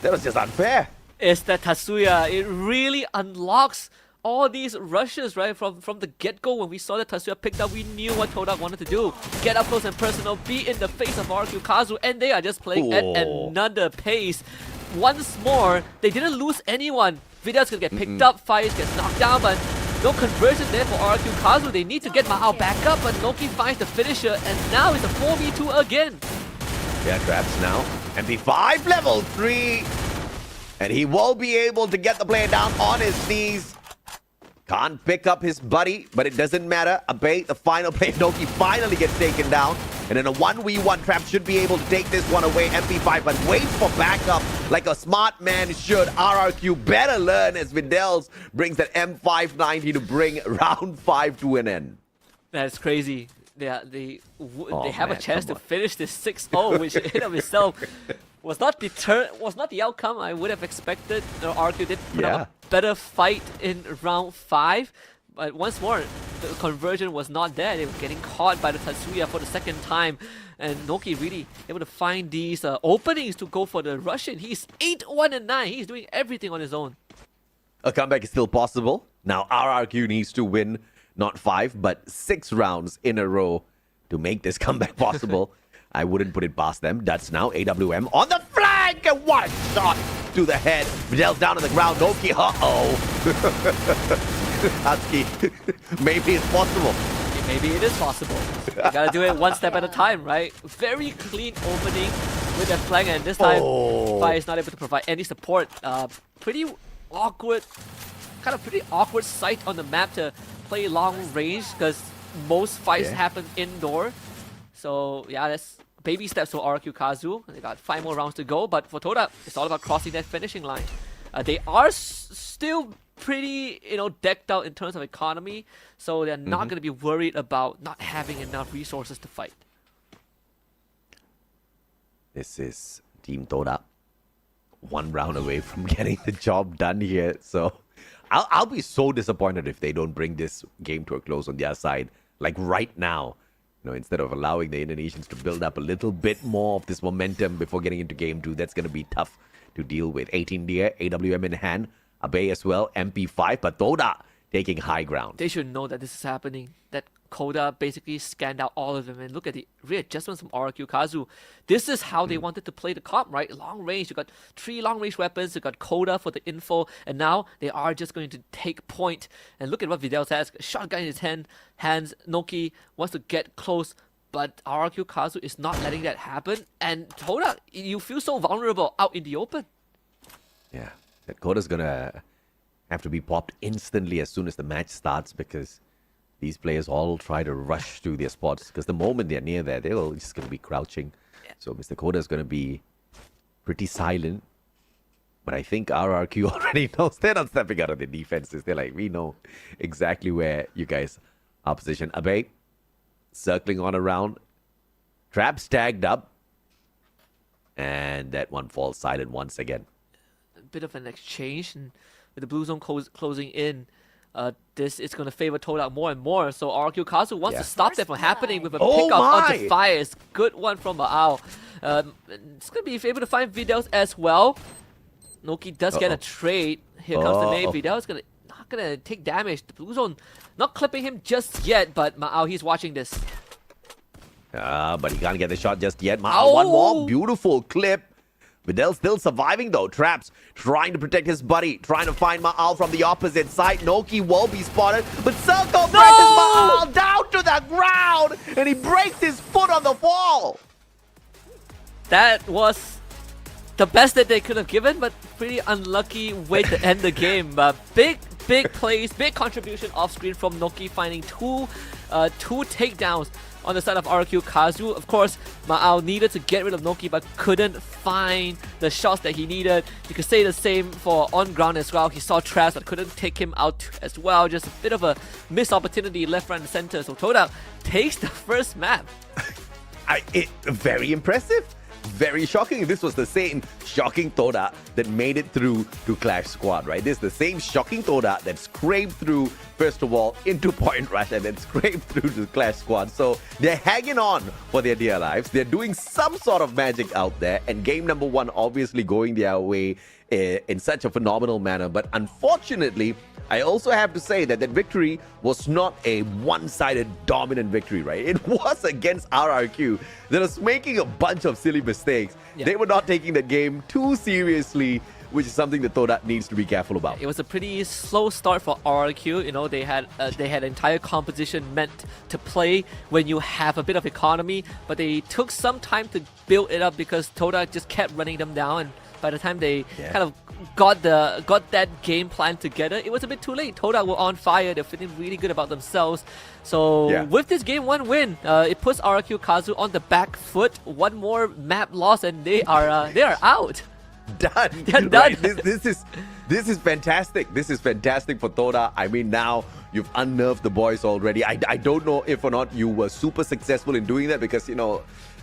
That was just unfair. It's that Tatsuya. It really unlocks all these rushes, right? From the get-go, when we saw that Tatsuya picked up, we knew what Toda wanted to do. Get up close and personal, be in the face of RRQ Kazu, and they are just playing at another pace. Once more, they didn't lose anyone. Vidal's gonna get picked up, Fires gets knocked down, but no conversion there for RRQ Kazu. They need to get Ma'al back up, but Noki finds the finisher, and now it's a 4v2 again. Yeah, Traps now. MP5 level 3. And he will be able to get the player down on his knees. Can't pick up his buddy, but it doesn't matter. Abe, the final player, Noki finally gets taken down. And in a 1v1, Trap should be able to take this one away. MP5, but waits for backup like a smart man should. RRQ better learn as Vidals brings that M590 to bring round 5 to an end. That's crazy. They have a chance to finish this 6-0, which in of itself was not the outcome I would have expected. RRQ did put up a better fight in round 5. But once more, the conversion was not there. They were getting caught by the Tatsuya for the second time. And Noki really able to find these openings to go for the Russian. He's 8-1-9. He's doing everything on his own. A comeback is still possible. Now RRQ needs to win not 5, but 6 rounds in a row to make this comeback possible. I wouldn't put it past them. That's now AWM on the flank. And what a shot to the head. Vidal's down on the ground. Noki, Husky, maybe it's possible. Maybe it is possible. You gotta do it one step at a time, right? Very clean opening with that flank, and this time Fire is not able to provide any support. Pretty awkward sight on the map to play long range, because most fights happen indoor. So yeah, that's baby steps for RRQ Kazu. They got 5 more rounds to go, but for Toda, it's all about crossing that finishing line. They are still pretty, decked out in terms of economy, so they're not going to be worried about not having enough resources to fight. This is Team Toda 1 round away from getting the job done here, so I'll be so disappointed if they don't bring this game to a close on their side, like right now. Instead of allowing the Indonesians to build up a little bit more of this momentum before getting into game 2, that's going to be tough to deal with. 18 Deer, AWM in hand, Abe as well, MP5, but Toda taking high ground. They should know that this is happening. That Koda basically scanned out all of them, and look at the readjustments from RRQ Kazu. This is how they wanted to play the comp, right? Long range. You got 3 long range weapons. You got Koda for the info, and now they are just going to take point. And look at what Vidal has. Shotgun in his hands. Noki wants to get close, but RRQ Kazu is not letting that happen. And Toda, you feel so vulnerable out in the open. Yeah, that Koda's gonna have to be popped instantly as soon as the match starts, because these players all try to rush to their spots, because the moment they're near there, they're all just going to be crouching. Yeah. So Mr. Koda is going to be pretty silent. But I think RRQ already knows. They're not stepping out of the defenses. They're like, we know exactly where you guys are positioned. Abe circling on around. Traps tagged up. And that one falls silent once again. A bit of an exchange, and with the blue zone closing in, this is going to favor Toda more and more. So RQ Kazu wants to stop that from happening with a pickup on the fires. Good one from Maao. It's going to be able to find Vidals as well. Noki does get a trade. Here comes the nade. Vidal is not going to take damage. The blue zone not clipping him just yet, but Maao, he's watching this. But he can't get the shot just yet. Maao, one more beautiful clip. Vidal still surviving though. Traps trying to protect his buddy, trying to find Maal from the opposite side. Noki will be spotted, but Circle presses Maal down to the ground, and he breaks his foot on the fall. That was the best that they could have given, but pretty unlucky way to end the game. Big plays, big contribution off screen from Noki, finding two takedowns on the side of RQ Kazu. Of course, Maao needed to get rid of Noki, but couldn't find the shots that he needed. You could say the same for on ground as well. He saw traps but couldn't take him out as well. Just a bit of a missed opportunity left, right, and center. So Toda takes the first map. Very impressive. Very shocking. This was the same shocking Toda that made it through to Clash Squad, right? This is the same shocking Toda that scraped through, first of all, into Point Rush and then scraped through to Clash Squad. So they're hanging on for their dear lives. They're doing some sort of magic out there, and game number 1 obviously going their way in such a phenomenal manner. But unfortunately, I also have to say that victory was not a one-sided dominant victory, right? It was against RRQ that was making a bunch of silly mistakes. Yeah. They were not taking the game too seriously, which is something that Toda needs to be careful about. It was a pretty slow start for RRQ. You know, they had entire composition meant to play when you have a bit of economy, but they took some time to build it up because Toda just kept running them down, and by the time they kind of got that game plan together, it was a bit too late. Toda were on fire. They're feeling really good about themselves. So with this game 1 win, it puts RRQ Kazu on the back foot. One more map loss and they are out. Done. They're done. Right. This is fantastic. This is fantastic for Toda. I mean, now you've unnerved the boys already. I don't know if or not you were super successful in doing that, because, you know,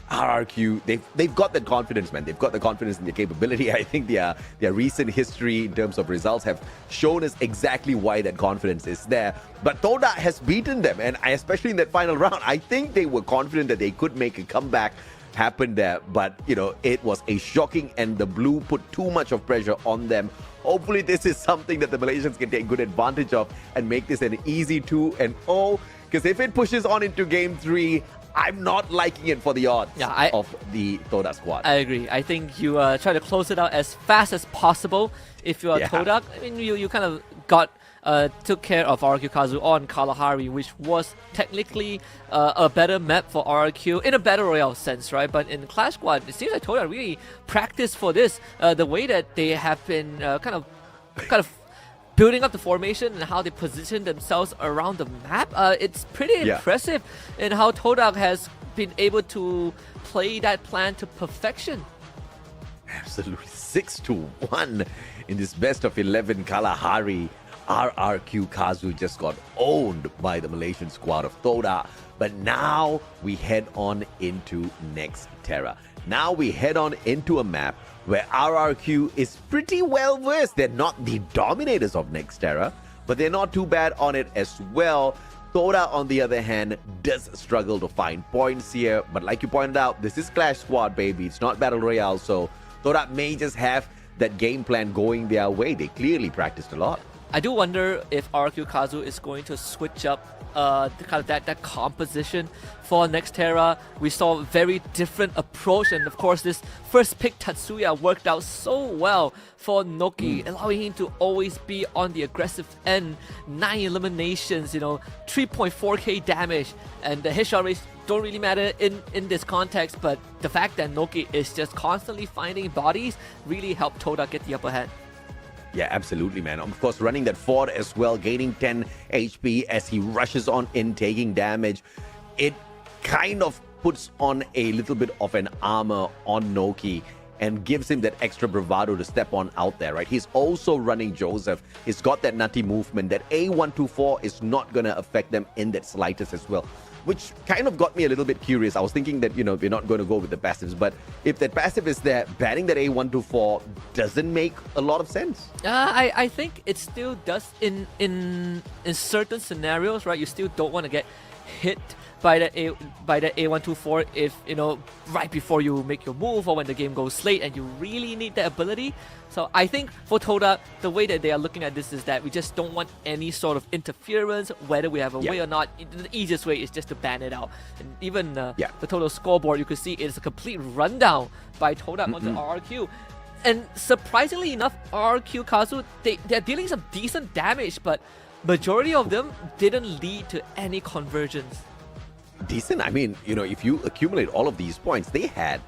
RRQ, they've got that confidence, man. They've got the confidence in their capability. I think their recent history in terms of results have shown us exactly why that confidence is there. But Toda has beaten them, and especially in that final round, I think they were confident that they could make a comeback happen there. But, you know, it was a shocking, and the blue put too much of pressure on them. Hopefully this is something that the Malaysians can take good advantage of and make this an easy 2-0, because if it pushes on into game 3, I'm not liking it for the odds of the Toda squad. I agree. I think you try to close it out as fast as possible. If you are Toda, I mean, you kind of took care of RRQ Kazu on Kalahari, which was technically a better map for RRQ in a Battle Royale sense, right? But in Clash Squad, it seems like Toda really practiced for this. The way that they have been kind of building up the formation and how they position themselves around the map, it's pretty impressive in how Toda has been able to play that plan to perfection. Absolutely. 6-1 in this best of 11 Kalahari. RRQ Kazu just got owned by the Malaysian squad of Toda. But now we head on into Nexterra. Now we head on into a map where RRQ is pretty well versed. They're not the dominators of Nexterra, but they're not too bad on it as well. Toda, on the other hand, does struggle to find points here. But like you pointed out, this is Clash Squad, baby. It's not Battle Royale, so Toda may just have that game plan going their way. They clearly practiced a lot. I do wonder if RQ Kazu is going to switch up kind of that composition for Nexterra. We saw a very different approach, and of course this first pick Tatsuya worked out so well for Noki, allowing him to always be on the aggressive end. 9 eliminations, 3.4k damage, and the headshot rates don't really matter in this context, but the fact that Noki is just constantly finding bodies really helped Toda get the upper hand. Yeah, absolutely, man. Of course, running that forward as well, gaining 10 HP as he rushes on in, taking damage. It kind of puts on a little bit of an armor on Noki and gives him that extra bravado to step on out there, right? He's also running Joseph. He's got that nutty movement. That A124 is not going to affect them in that slightest as well, which kind of got me a little bit curious. I was thinking that, we're not going to go with the passives, but if that passive is there, banning that A124 doesn't make a lot of sense. I think it still does in certain scenarios, right? You still don't want to get hit by the A124 if, right before you make your move or when the game goes late and you really need that ability. So I think for Toda, the way that they are looking at this is that we just don't want any sort of interference, whether we have a way or not. The easiest way is just to ban it out. And even the total scoreboard, you could see it's a complete rundown by Toda onto RRQ. And surprisingly enough, RRQ Kazu, they're dealing some decent damage, but majority of them didn't lead to any conversions. Decent? I mean, if you accumulate all of these points, they had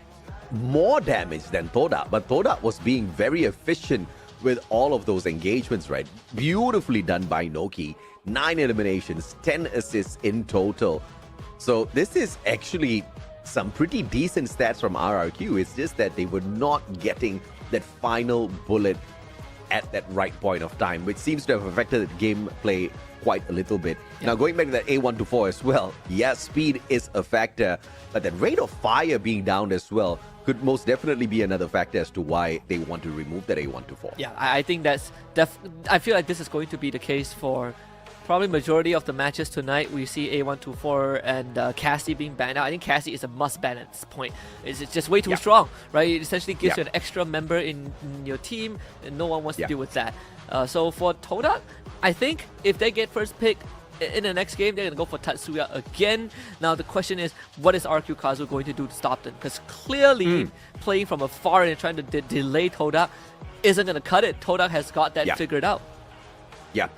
more damage than Toda, but Toda was being very efficient with all of those engagements, right? Beautifully done by Noki. 9 eliminations, 10 assists in total. So this is actually some pretty decent stats from RRQ. It's just that they were not getting that final bullet at that right point of time, which seems to have affected gameplay quite a little bit. Now, going back to that A124 as well, yes, speed is a factor, but that rate of fire being down as well could most definitely be another factor as to why they want to remove that A124. Yeah, I think that's I feel like this is going to be the case for probably majority of the matches tonight. We see A124 and Cassie being banned out. I think Cassie is a must ban at this point. It's just way too strong, right? It essentially gives you an extra member in your team, and no one wants to deal with that. So for Toda, I think if they get first pick in the next game, they're going to go for Tatsuya again. Now the question is, what is RQ Kazu going to do to stop them? Because clearly playing from afar and trying to delay Toda isn't going to cut it. Toda has got that figured out. Yeah,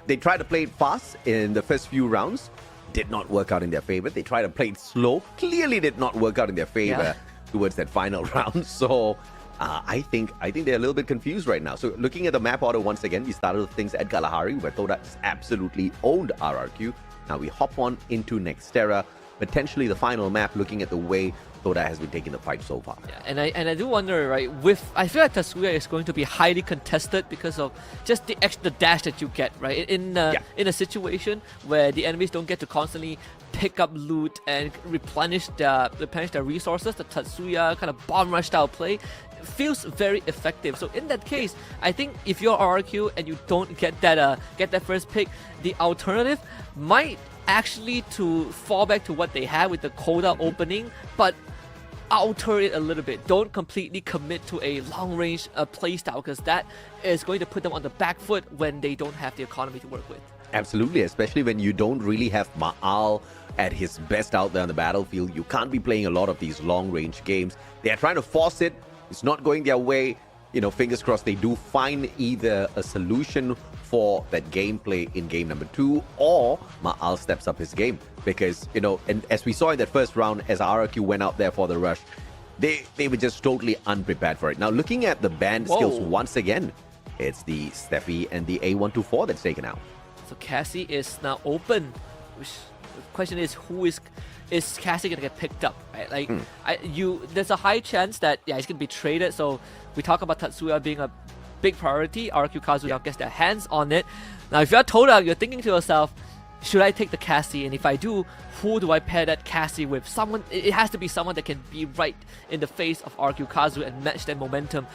they tried to play it fast in the first few rounds. Did not work out in their favor. They tried to play it slow. Clearly did not work out in their favor towards that final round. So I think they're a little bit confused right now. So looking at the map order once again, we started with things at Kalahari, where Toda absolutely owned RRQ. Now we hop on into Nexterra, potentially the final map, looking at the way Toda has been taking the fight so far. Yeah, and I do wonder, right, I feel like Tatsuya is going to be highly contested because of just the extra dash that you get, right? In a situation where the enemies don't get to constantly pick up loot and replenish their resources, the Tatsuya kind of bomb rush style play feels very effective. So in that case, I think if you're RRQ and you don't get that first pick, the alternative might actually to fall back to what they had with the Coda opening, but alter it a little bit. Don't completely commit to a long-range playstyle, because that is going to put them on the back foot when they don't have the economy to work with. Absolutely, especially when you don't really have Ma'al at his best out there on the battlefield. You can't be playing a lot of these long-range games. They are trying to force it. It's not going their way. Fingers crossed they do find either a solution for that gameplay in game number 2, or Ma'al steps up his game. Because, and as we saw in that first round, as RRQ went out there for the rush, they were just totally unprepared for it. Now, looking at the banned skills once again, it's the Steffi and the A124 that's taken out. So Cassie is now open. Which the question is, is Cassie gonna get picked up? Right? There's a high chance that he's gonna be traded. So we talk about Tatsuya being a big priority. RQ Kazu now gets their hands on it. Now, if you're Toda, you're thinking to yourself, should I take the Cassie? And if I do, who do I pair that Cassie with? Someone, it has to be someone that can be right in the face of RQ Kazu and match that momentum.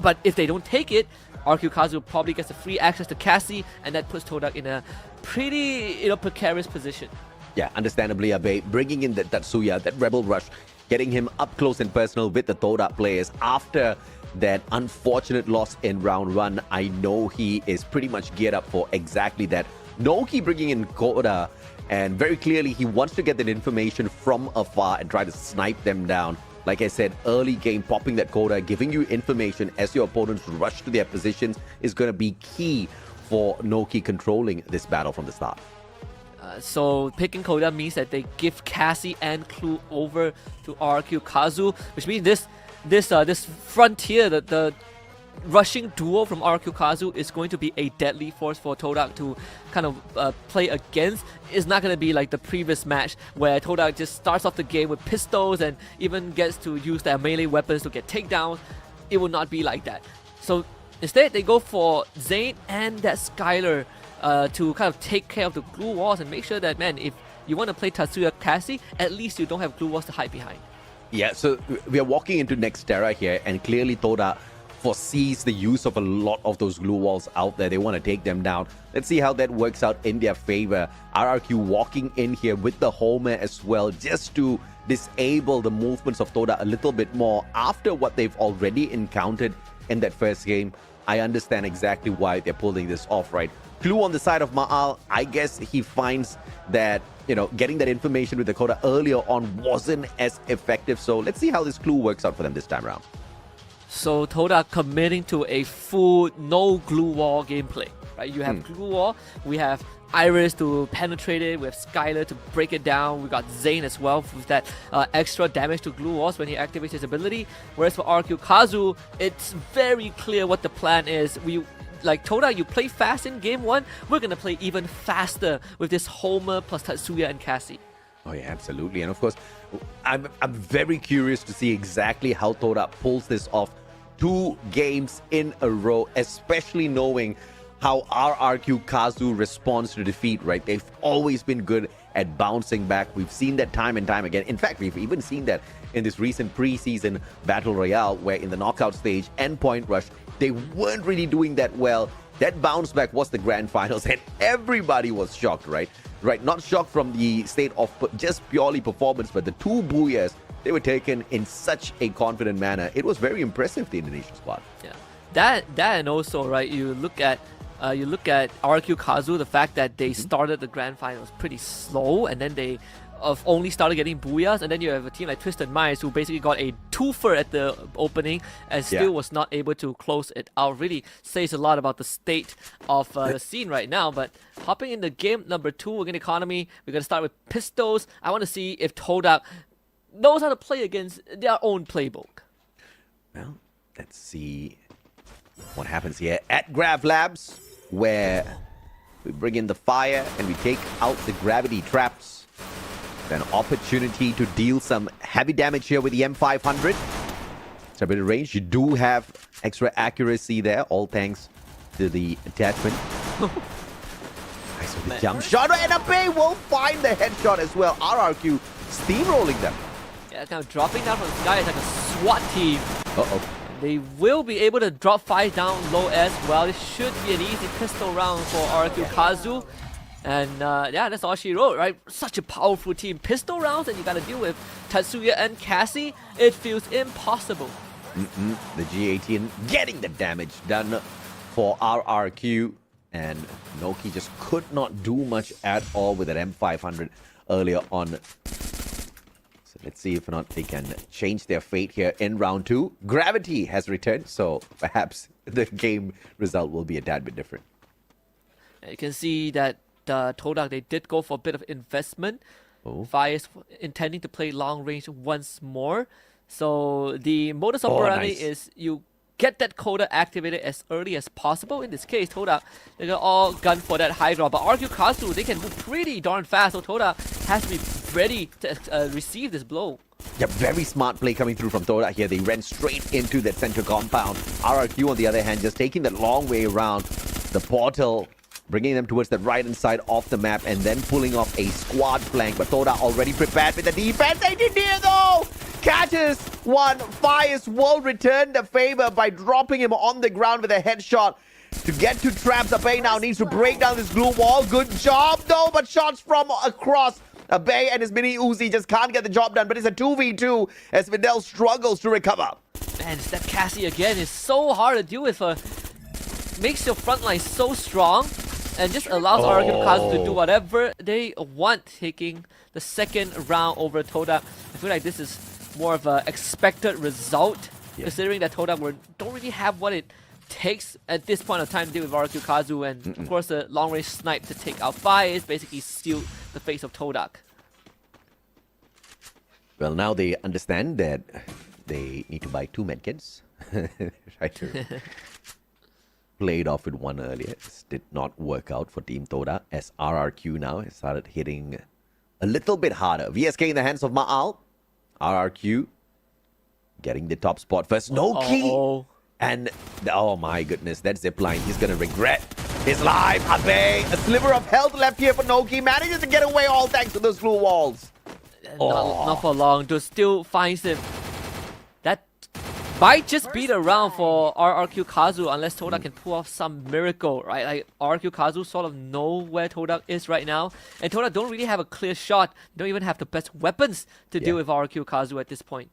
But if they don't take it, RQ Kazu probably gets a free access to Cassie, and that puts Todak in a pretty, precarious position. Yeah, understandably, Abe, bringing in that Tatsuya, that Rebel Rush, getting him up close and personal with the Todak players after that unfortunate loss in round 1. I know he is pretty much geared up for exactly that. Noki bringing in Koda, and very clearly he wants to get that information from afar and try to snipe them down. Like I said, early game, popping that Koda, giving you information as your opponents rush to their positions is going to be key for Noki controlling this battle from the start. So picking Koda means that they give Cassie and Clue over to RQ Kazu, which means this frontier, the rushing duo from RQ Kazu is going to be a deadly force for Todak to kind of play against. It's not going to be like the previous match where Todak just starts off the game with pistols and even gets to use their melee weapons to get takedowns. It will not be like that. So instead, they go for Zane and that Skylar to kind of take care of the glue walls and make sure that, man, if you want to play Tatsuya Cassie, at least you don't have glue walls to hide behind. Yeah, so we are walking into Nexterra here, and clearly Toda foresees the use of a lot of those glue walls out there. They want to take them down. Let's see how that works out in their favor. RRQ walking in here with the Homer as well, just to disable the movements of Toda a little bit more after what they've already encountered in that first game. I understand exactly why they're pulling this off, right? Clue on the side of Ma'al, I guess he finds that, getting that information with the Koda earlier on wasn't as effective. So let's see how this Clue works out for them this time around. So Toda committing to a full no glue wall gameplay, right? You have glue wall, we have Iris to penetrate it, we have Skylar to break it down, we got Zane as well with that extra damage to glue walls when he activates his ability. Whereas for RQ Kazu, it's very clear what the plan is. Like Toda, you play fast in game 1, we're gonna play even faster with this Homer plus Tatsuya and Cassie. Oh yeah, absolutely. And of course, I'm very curious to see exactly how Toda pulls this off 2 games in a row, especially knowing how RRQ Kazu responds to defeat, right? They've always been good at bouncing back. We've seen that time and time again. In fact, we've even seen that in this recent preseason Battle Royale, where in the knockout stage and Point Rush, they weren't really doing that well. That bounce back was the grand finals, and everybody was shocked, right? Right, not shocked from the state of just purely performance, but the 2 Booyahs, they were taken in such a confident manner. It was very impressive, the Indonesian squad. Yeah, that and also, right, you look at RQ Kazu, the fact that they started the grand finals pretty slow, and then they only started getting Booyahs, and then you have a team like Twisted Minds who basically got a twofer at the opening and still was not able to close it out. Really says a lot about the state of the scene right now. But hopping into game number 2 against Economy, we're going to start with pistols. I want to see if Todak knows how to play against their own playbook. Well, let's see what happens here at Grav Labs, where we bring in the fire and we take out the gravity traps. An opportunity to deal some heavy damage here with the M500. It's a bit of range. You do have extra accuracy there, all thanks to the attachment. Nice with the jump shot, and Abe will find the headshot as well. RRQ steamrolling them. Yeah, kind of dropping down from the sky. It's like a SWAT team. Uh-oh. They will be able to drop 5 down low as well. This should be an easy pistol round for RQ Kazu. And yeah, that's all she wrote, right? Such a powerful team. Pistol rounds, and you gotta deal with Tatsuya and Cassie. It feels impossible. The G18 getting the damage done for RRQ. And Noki just could not do much at all with that M500 earlier on. So let's see if or not they can change their fate here in round 2. Gravity has returned, so perhaps the game result will be a tad bit different. You can see that Todak, they did go for a bit of investment. Fire is intending to play long range once more. So the modus operandi is you get that Koda activated as early as possible. In this case, Todak, they're gonna all gun for that high draw. But RQ Kazu, they can move pretty darn fast. So Todak has to be ready to receive this blow. Yeah, very smart play coming through from Todak here. They ran straight into that center compound. RRQ, on the other hand, just taking that long way around. The portal bringing them towards the right-hand side of the map and then pulling off a squad flank. But Toda already prepared with the defense. 18 Deer though catches one. Fires will return the favor by dropping him on the ground with a headshot. To get to traps, Abe now needs to break down this glue wall. Good job though, but shots from across. Abe and his mini Uzi just can't get the job done, but it's a 2v2 as Vidal struggles to recover. Man, that Cassie again is so hard to deal with. Makes your front line so strong and just allows RRQ Kazu to do whatever they want, taking the second round over Toda. I feel like this is more of an expected result, considering that Toda don't really have what it takes at this point of time to deal with RRQ Kazu, and of course the long range snipe to take out Faiz basically steal the face of Todak. Well, now they understand that they need to buy 2 medkits. Right to play it off with one earlier. This did not work out for Team Toda as RRQ now has started hitting a little bit harder. VSK in the hands of Ma'al. RRQ getting the top spot first. No key. And oh my goodness, that zipline, he's gonna regret his life. Abe, a sliver of health left here for Noki, manages to get away all thanks to those blue walls. Not for long, to still finds him. That might just be the round for RRQ Kazu unless Toda can pull off some miracle, right? Like RRQ Kazu sort of know where Toda is right now, and Toda don't really have a clear shot. They don't even have the best weapons to deal with RRQ Kazu at this point.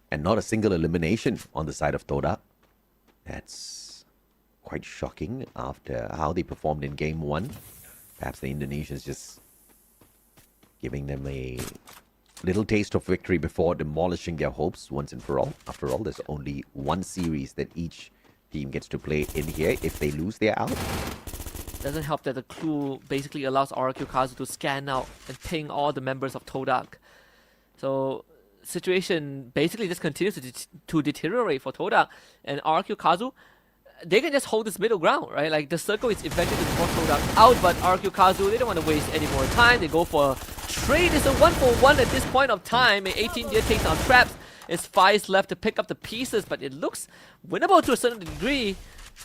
And not a single elimination on the side of Toda. That's quite shocking after how they performed in game 1. Perhaps the Indonesians just giving them a little taste of victory before demolishing their hopes once and for all. After all, there's only one series that each team gets to play in here. If they lose, they're out. Doesn't help that the clue basically allows RRQ Kazu to scan out and ping all the members of Todak. So situation basically just continues to deteriorate for Todak, and RRQ Kazu, they can just hold this middle ground, right? Like the circle is eventually to force Todak out, but RRQ Kazu, they don't want to waste any more time. They go for a trade. It's a 1-for-1 at this point of time. 18 Deer takes on traps. It's Faiz left to pick up the pieces, but it looks winnable to a certain degree.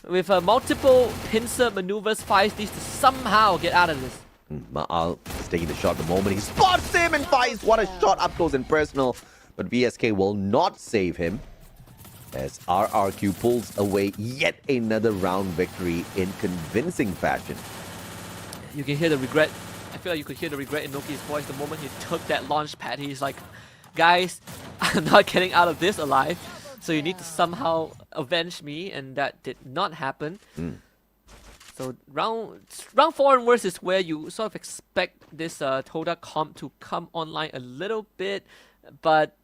With multiple pincer maneuvers, Faiz needs to somehow get out of this. Ma'al is taking the shot the moment he spots him, and Faiz, what a shot up close and personal. But VSK will not save him as RRQ pulls away yet another round victory in convincing fashion. You can hear the regret. I feel like you could hear the regret in Noki's voice the moment he took that launch pad. He's like, guys, I'm not getting out of this alive, so you need to somehow avenge me, and that did not happen. So round 4 onwards is where you sort of expect this Toda comp to come online a little bit, but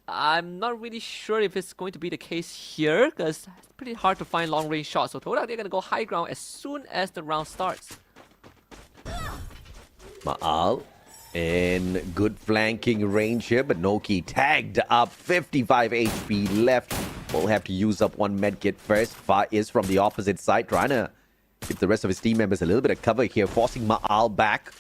I'm not really sure if it's going to be the case here, because it's pretty hard to find long range shots. So Toda, they're going to go high ground as soon as the round starts. Ma'al in good flanking range here, but Noki tagged up. 55 HP left. We'll have to use up one medkit first. Faiz from the opposite side, trying to give the rest of his team members a little bit of cover here, forcing Ma'al back.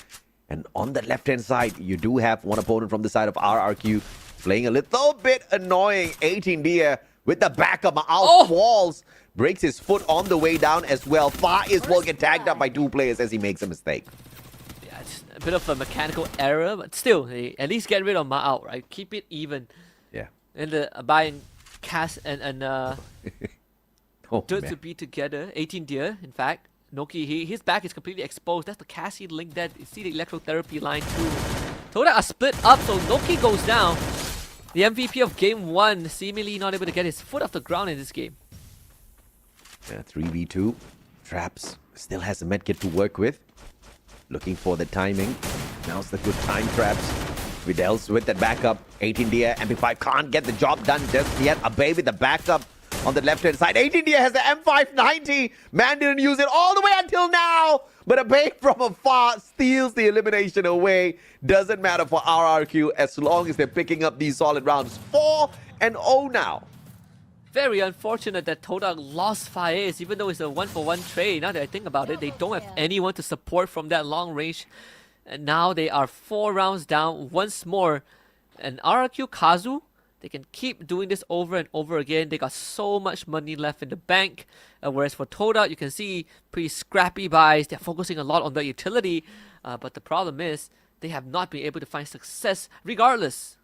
And on the left-hand side, you do have one opponent from the side of RRQ playing a little bit annoying. 18 Deer with the back of Ma'al's walls. Breaks his foot on the way down as well. Faiz will get tagged up by 2 players as he makes a mistake. Yeah, it's a bit of a mechanical error, but still, they at least get rid of Ma'al, right? Keep it even. Yeah. And the Abai, Cass, and to be together. 18 Deer, in fact. Noki, his back is completely exposed. That's the Cassie link that you see the electrotherapy line too. Toda are split up, so Noki goes down. The MVP of game 1 seemingly not able to get his foot off the ground in this game. Yeah, 3v2. Traps still has a medkit to work with. Looking for the timing. Now's the good time, Traps. Vidal's with that backup. 18 Deer, MP5 can't get the job done just yet. Abe with the backup on the left-hand side. 18 Deer has the M590. Man didn't use it all the way until now. But Abe from afar steals the elimination away. Doesn't matter for RRQ as long as they're picking up these solid rounds. 4-0 now. Very unfortunate that Toda lost Faiz, even though it's a 1-for-1 trade. Now that I think about it, they don't have anyone to support from that long range. And now they are 4 rounds down once more. And RRQ Kazu, They can keep doing this over and over again. They got so much money left in the bank. Whereas for Toda, you can see pretty scrappy buys. They're focusing a lot on their utility. But the problem is they have not been able to find success regardless.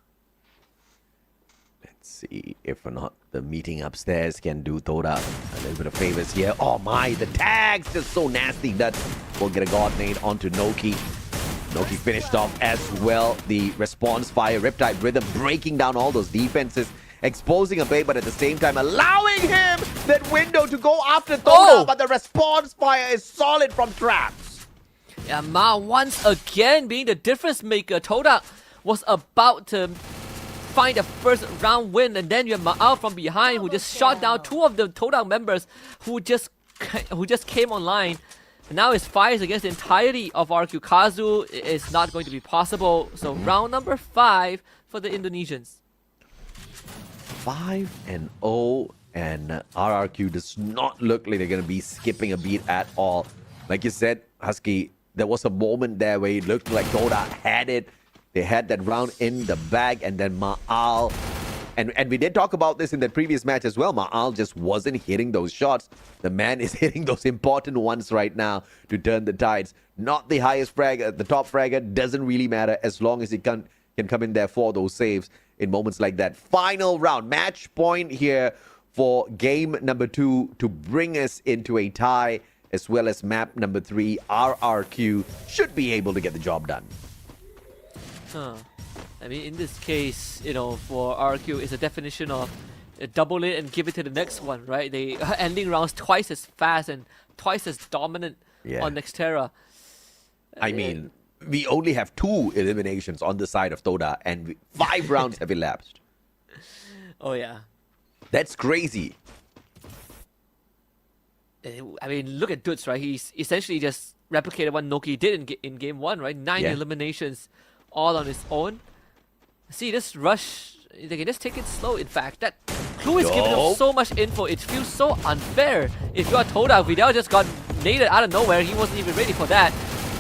Let's see if or not the meeting upstairs can do Toda a little bit of favors here. Oh my, the tags just so nasty. That will get a god nade onto Noki. Noki finished off as well. The response fire, Riptide Rhythm breaking down all those defenses, exposing Abe, but at the same time allowing him that window to go after Toda. But the response fire is solid from Traps. Yeah, Ma once again being the difference maker. Toda was about to find a first round win, and then you have Ma'al from behind who just shot down two of the Toda members who just came online. And now his fires against the entirety of RRQ. Kazu is not going to be possible. So round number 5 for the Indonesians. 5-0, and RRQ does not look like they're going to be skipping a beat at all. Like you said, Husky, there was a moment there where it looked like Toda had it. They had that round in the bag, and then Ma'al. And we did talk about this in the previous match as well. Ma'al just wasn't hitting those shots. The man is hitting those important ones right now to turn the tides. Not the highest fragger, the top fragger, doesn't really matter as long as he can come in there for those saves in moments like that. Final round, match point here for game number 2 to bring us into a tie, as well as map number 3. RRQ should be able to get the job done. I mean, in this case, you know, for RQ, it's a definition of double it and give it to the next one, right? They are ending rounds twice as fast and twice as dominant on Nexterra. I mean, we only have 2 eliminations on the side of Toda, and 5 rounds have elapsed. Oh, yeah. That's crazy. I mean, look at Dudes, right? He's essentially just replicated what Noki did in game 1, right? 9 eliminations all on his own. See, this rush, they can just take it slow. In fact, that clue is giving them so much info. It feels so unfair. If you are Toda, Vidal just got naded out of nowhere. He wasn't even ready for that.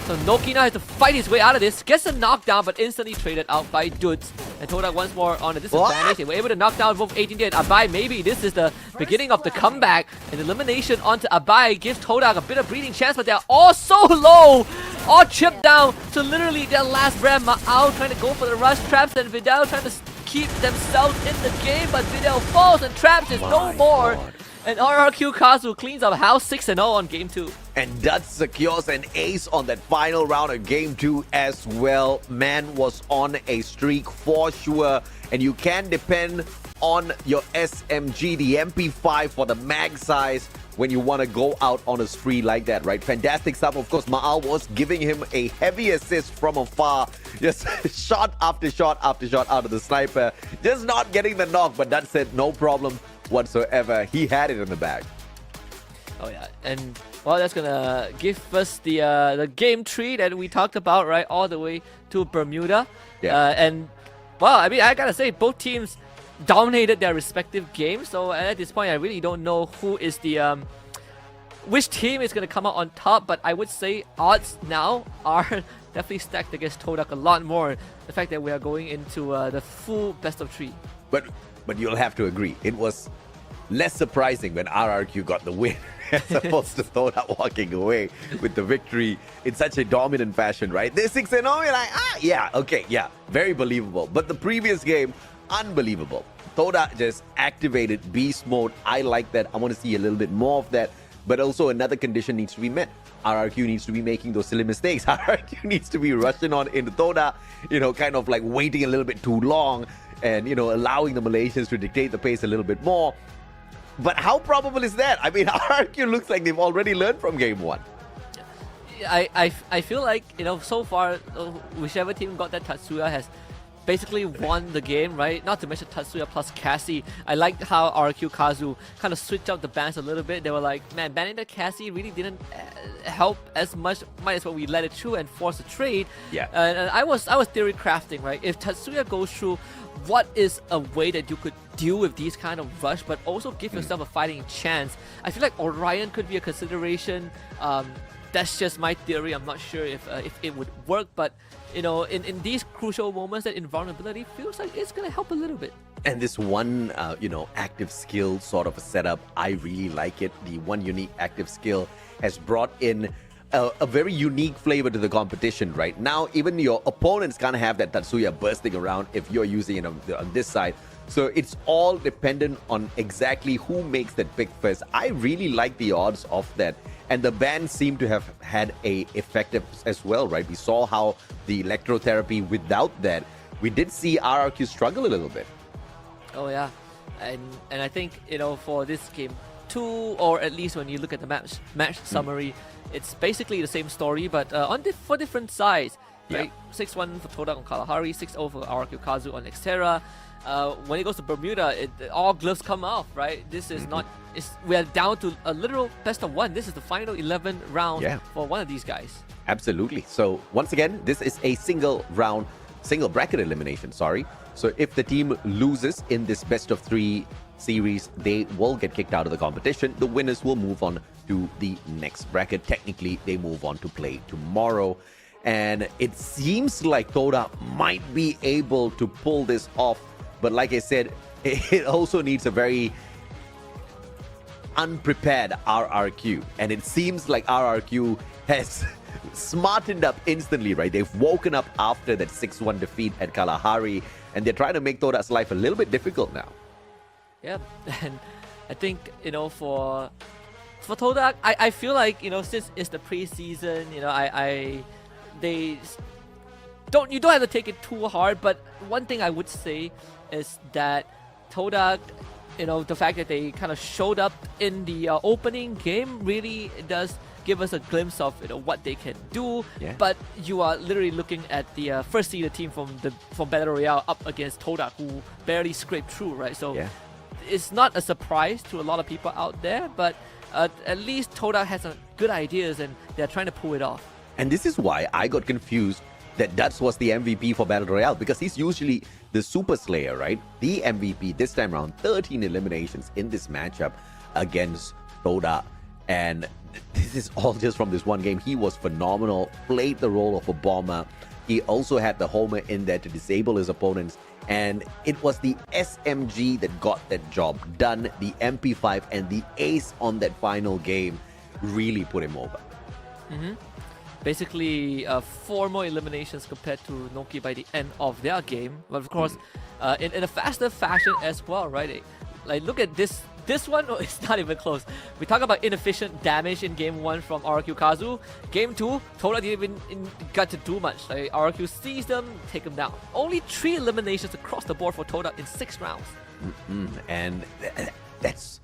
So Noki now has to fight his way out of this. Gets a knockdown, but instantly traded out by Dudes. And Toda once more on a disadvantage. They were able to knock down both 18D and Abai. Maybe this is the beginning of the comeback. And elimination onto Abai gives Toda a bit of breathing chance, but they're all so low. All chipped down to literally their last breath. Ma'al trying to go for the rush. Traps and Vidal trying to keep themselves in the game, but Vidal falls and Traps is no more. And RRQ Kazu cleans up house 6-0 on game 2. And Dutch secures an ace on that final round of game 2 as well. Man was on a streak for sure. And you can depend on your SMG, the MP5 for the mag size when you want to go out on a spree like that, right? Fantastic stuff. Of course, Ma'al was giving him a heavy assist from afar. Just shot after shot after shot out of the sniper. Just not getting the knock, but that said, no problem whatsoever. He had it in the bag. Oh yeah, and well, that's gonna give us the game 3 that we talked about, right, all the way to Bermuda. And well, I mean, I gotta say, both teams dominated their respective games. So at this point, I really don't know who is the which team is gonna come out on top. But I would say odds now are definitely stacked against Todak a lot more. The fact that we are going into the full best of 3. But you'll have to agree, it was less surprising when RRQ got the win as opposed to Toda walking away with the victory in such a dominant fashion, right? They're 6-0, you're like, yeah, okay, yeah, very believable. But the previous game, unbelievable. Toda just activated beast mode. I like that. I want to see a little bit more of that. But also another condition needs to be met. RRQ needs to be making those silly mistakes. RRQ needs to be rushing on into Toda, you know, kind of like waiting a little bit too long and, you know, allowing the Malaysians to dictate the pace a little bit more. But how probable is that? I mean, RRQ looks like they've already learned from game 1. I feel like, you know, so far, whichever team got that Tatsuya has basically won the game, right? Not to mention Tatsuya plus Cassie. I liked how RQ Kazu kind of switched out the bans a little bit. They were like, man, banning the Cassie really didn't help as much. Might as well we let it through and force a trade. Yeah. And I was theory crafting, right? If Tatsuya goes through, what is a way that you could deal with these kind of rush, but also give yourself a fighting chance? I feel like Orion could be a consideration. That's just my theory. I'm not sure if it would work, but you know, in these crucial moments, that invulnerability feels like it's gonna help a little bit. And this one, active skill sort of a setup, I really like it. The one unique active skill has brought in a very unique flavor to the competition right now. Even your opponents can't have that Tatsuya bursting around if you're using it on this side. So it's all dependent on exactly who makes that pick first. I really like the odds of that. And the ban seem to have had a effective as well, right? We saw how the electrotherapy without that, we did see RRQ struggle a little bit. Oh yeah, and I think for this game 2, or at least when you look at the match summary, it's basically the same story, but for different sides. Right? 6-1 for Todak on Kalahari, 6-0 for RRQ Kazu on Nexterra. When it goes to Bermuda, all gloves come off, right? This is not. We are down to a literal best of 1. This is the final 11 round for one of these guys. Absolutely. So once again, this is a single bracket elimination. Sorry. So if the team loses in this best of 3 series, they will get kicked out of the competition. The winners will move on to the next bracket. Technically, they move on to play tomorrow. And it seems like Toda might be able to pull this off. But like I said, it also needs a very unprepared RRQ. And it seems like RRQ has smartened up instantly, right? They've woken up after that 6-1 defeat at Kalahari. And they're trying to make Toda's life a little bit difficult now. Yeah, and I think, for Todak, I feel like, since it's the preseason, you don't have to take it too hard, but one thing I would say is that Todak, the fact that they kind of showed up in the opening game really does give us a glimpse of what they can do. But you are literally looking at the first seeded team from Battle Royale up against Todak, who barely scraped through, right? So it's not a surprise to a lot of people out there, but at least Todak has some good ideas and they're trying to pull it off. And this is why I got confused that Dutz was the MVP for Battle Royale, because he's usually the Super Slayer, right? The MVP this time around, 13 eliminations in this matchup against Toda. And this is all just from this one game. He was phenomenal, played the role of a bomber. He also had the homer in there to disable his opponents. And it was the SMG that got that job done. The MP5 and the ace on that final game really put him over. Basically, 4 more eliminations compared to Noki by the end of their game. But of course, in a faster fashion as well, right? Like, look at this. This one, it's not even close. We talk about inefficient damage in Game 1 from RRQ Kazu. Game 2, Toda didn't even got to do much. Like, RRQ sees them, take them down. Only 3 eliminations across the board for Toda in 6 rounds. And that's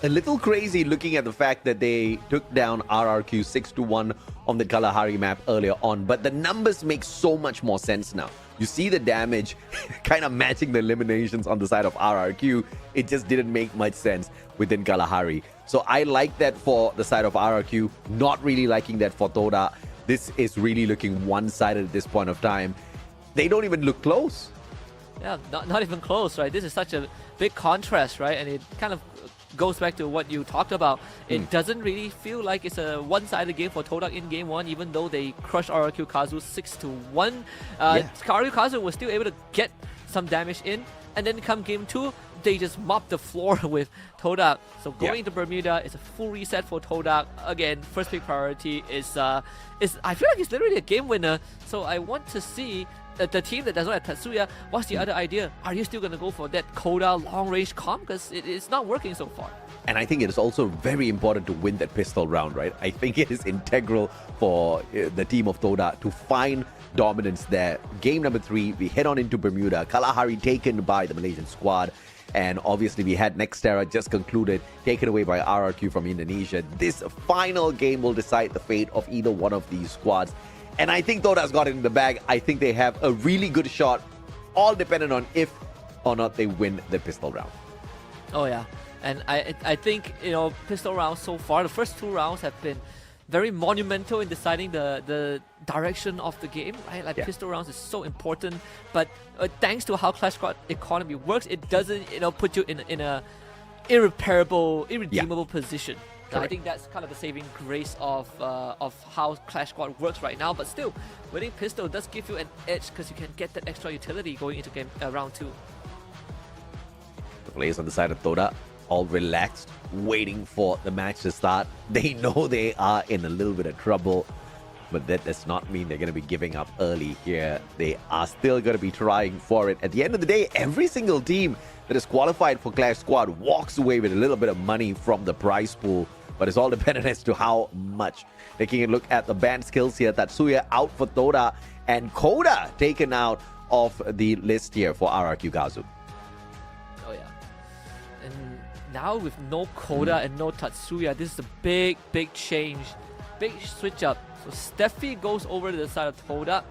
a little crazy looking at the fact that they took down RRQ 6-1 on the Kalahari map earlier on. But the numbers make so much more sense now. You see the damage kind of matching the eliminations on the side of RRQ. It just didn't make much sense within Kalahari. So I like that for the side of RRQ, not really liking that for Toda. This is really looking one-sided at this point of time. They don't even look close. Yeah, not even close, right? This is such a big contrast, right? And it kind of goes back to what you talked about. It doesn't really feel like it's a one-sided game for Todak in Game 1, even though they crushed RRQ Kazu 6-1. RRQ Kazu was still able to get some damage in, and then come Game 2, they just mopped the floor with Todak. So going to Bermuda is a full reset for Todak. Again, first pick priority is I feel like it's literally a game winner. So I want to see the team that does not have Tatsuya, what's the other idea? Are you still going to go for that Koda long-range comp? Because it's not working so far. And I think it is also very important to win that pistol round, right? I think it is integral for the team of Toda to find dominance there. Game number 3, we head on into Bermuda. Kalahari taken by the Malaysian squad. And obviously we had Nexterra just concluded, taken away by RRQ from Indonesia. This final game will decide the fate of either one of these squads. And I think Toda's got it in the bag. I think they have a really good shot, all dependent on if or not they win the pistol round. Oh yeah, and I think, pistol rounds so far, the first 2 rounds have been very monumental in deciding the direction of the game, right? Like pistol rounds is so important, but thanks to how Clash Squad economy works, it doesn't put you in a irredeemable position. I think that's kind of the saving grace of how Clash Squad works right now. But still, winning pistol does give you an edge because you can get that extra utility going into game round 2. Players on the side of Toda, all relaxed, waiting for the match to start. They know they are in a little bit of trouble, but that does not mean they're going to be giving up early here. They are still going to be trying for it. At the end of the day, every single team that is qualified for Clash Squad walks away with a little bit of money from the prize pool, but it's all dependent as to how much. Taking a look at the banned skills here, Tatsuya out for Toda, and Koda taken out of the list here for RRQ Kazu. Oh yeah. And now with no Koda and no Tatsuya, this is a big change. Big switch up. So Steffi goes over to the side of Toda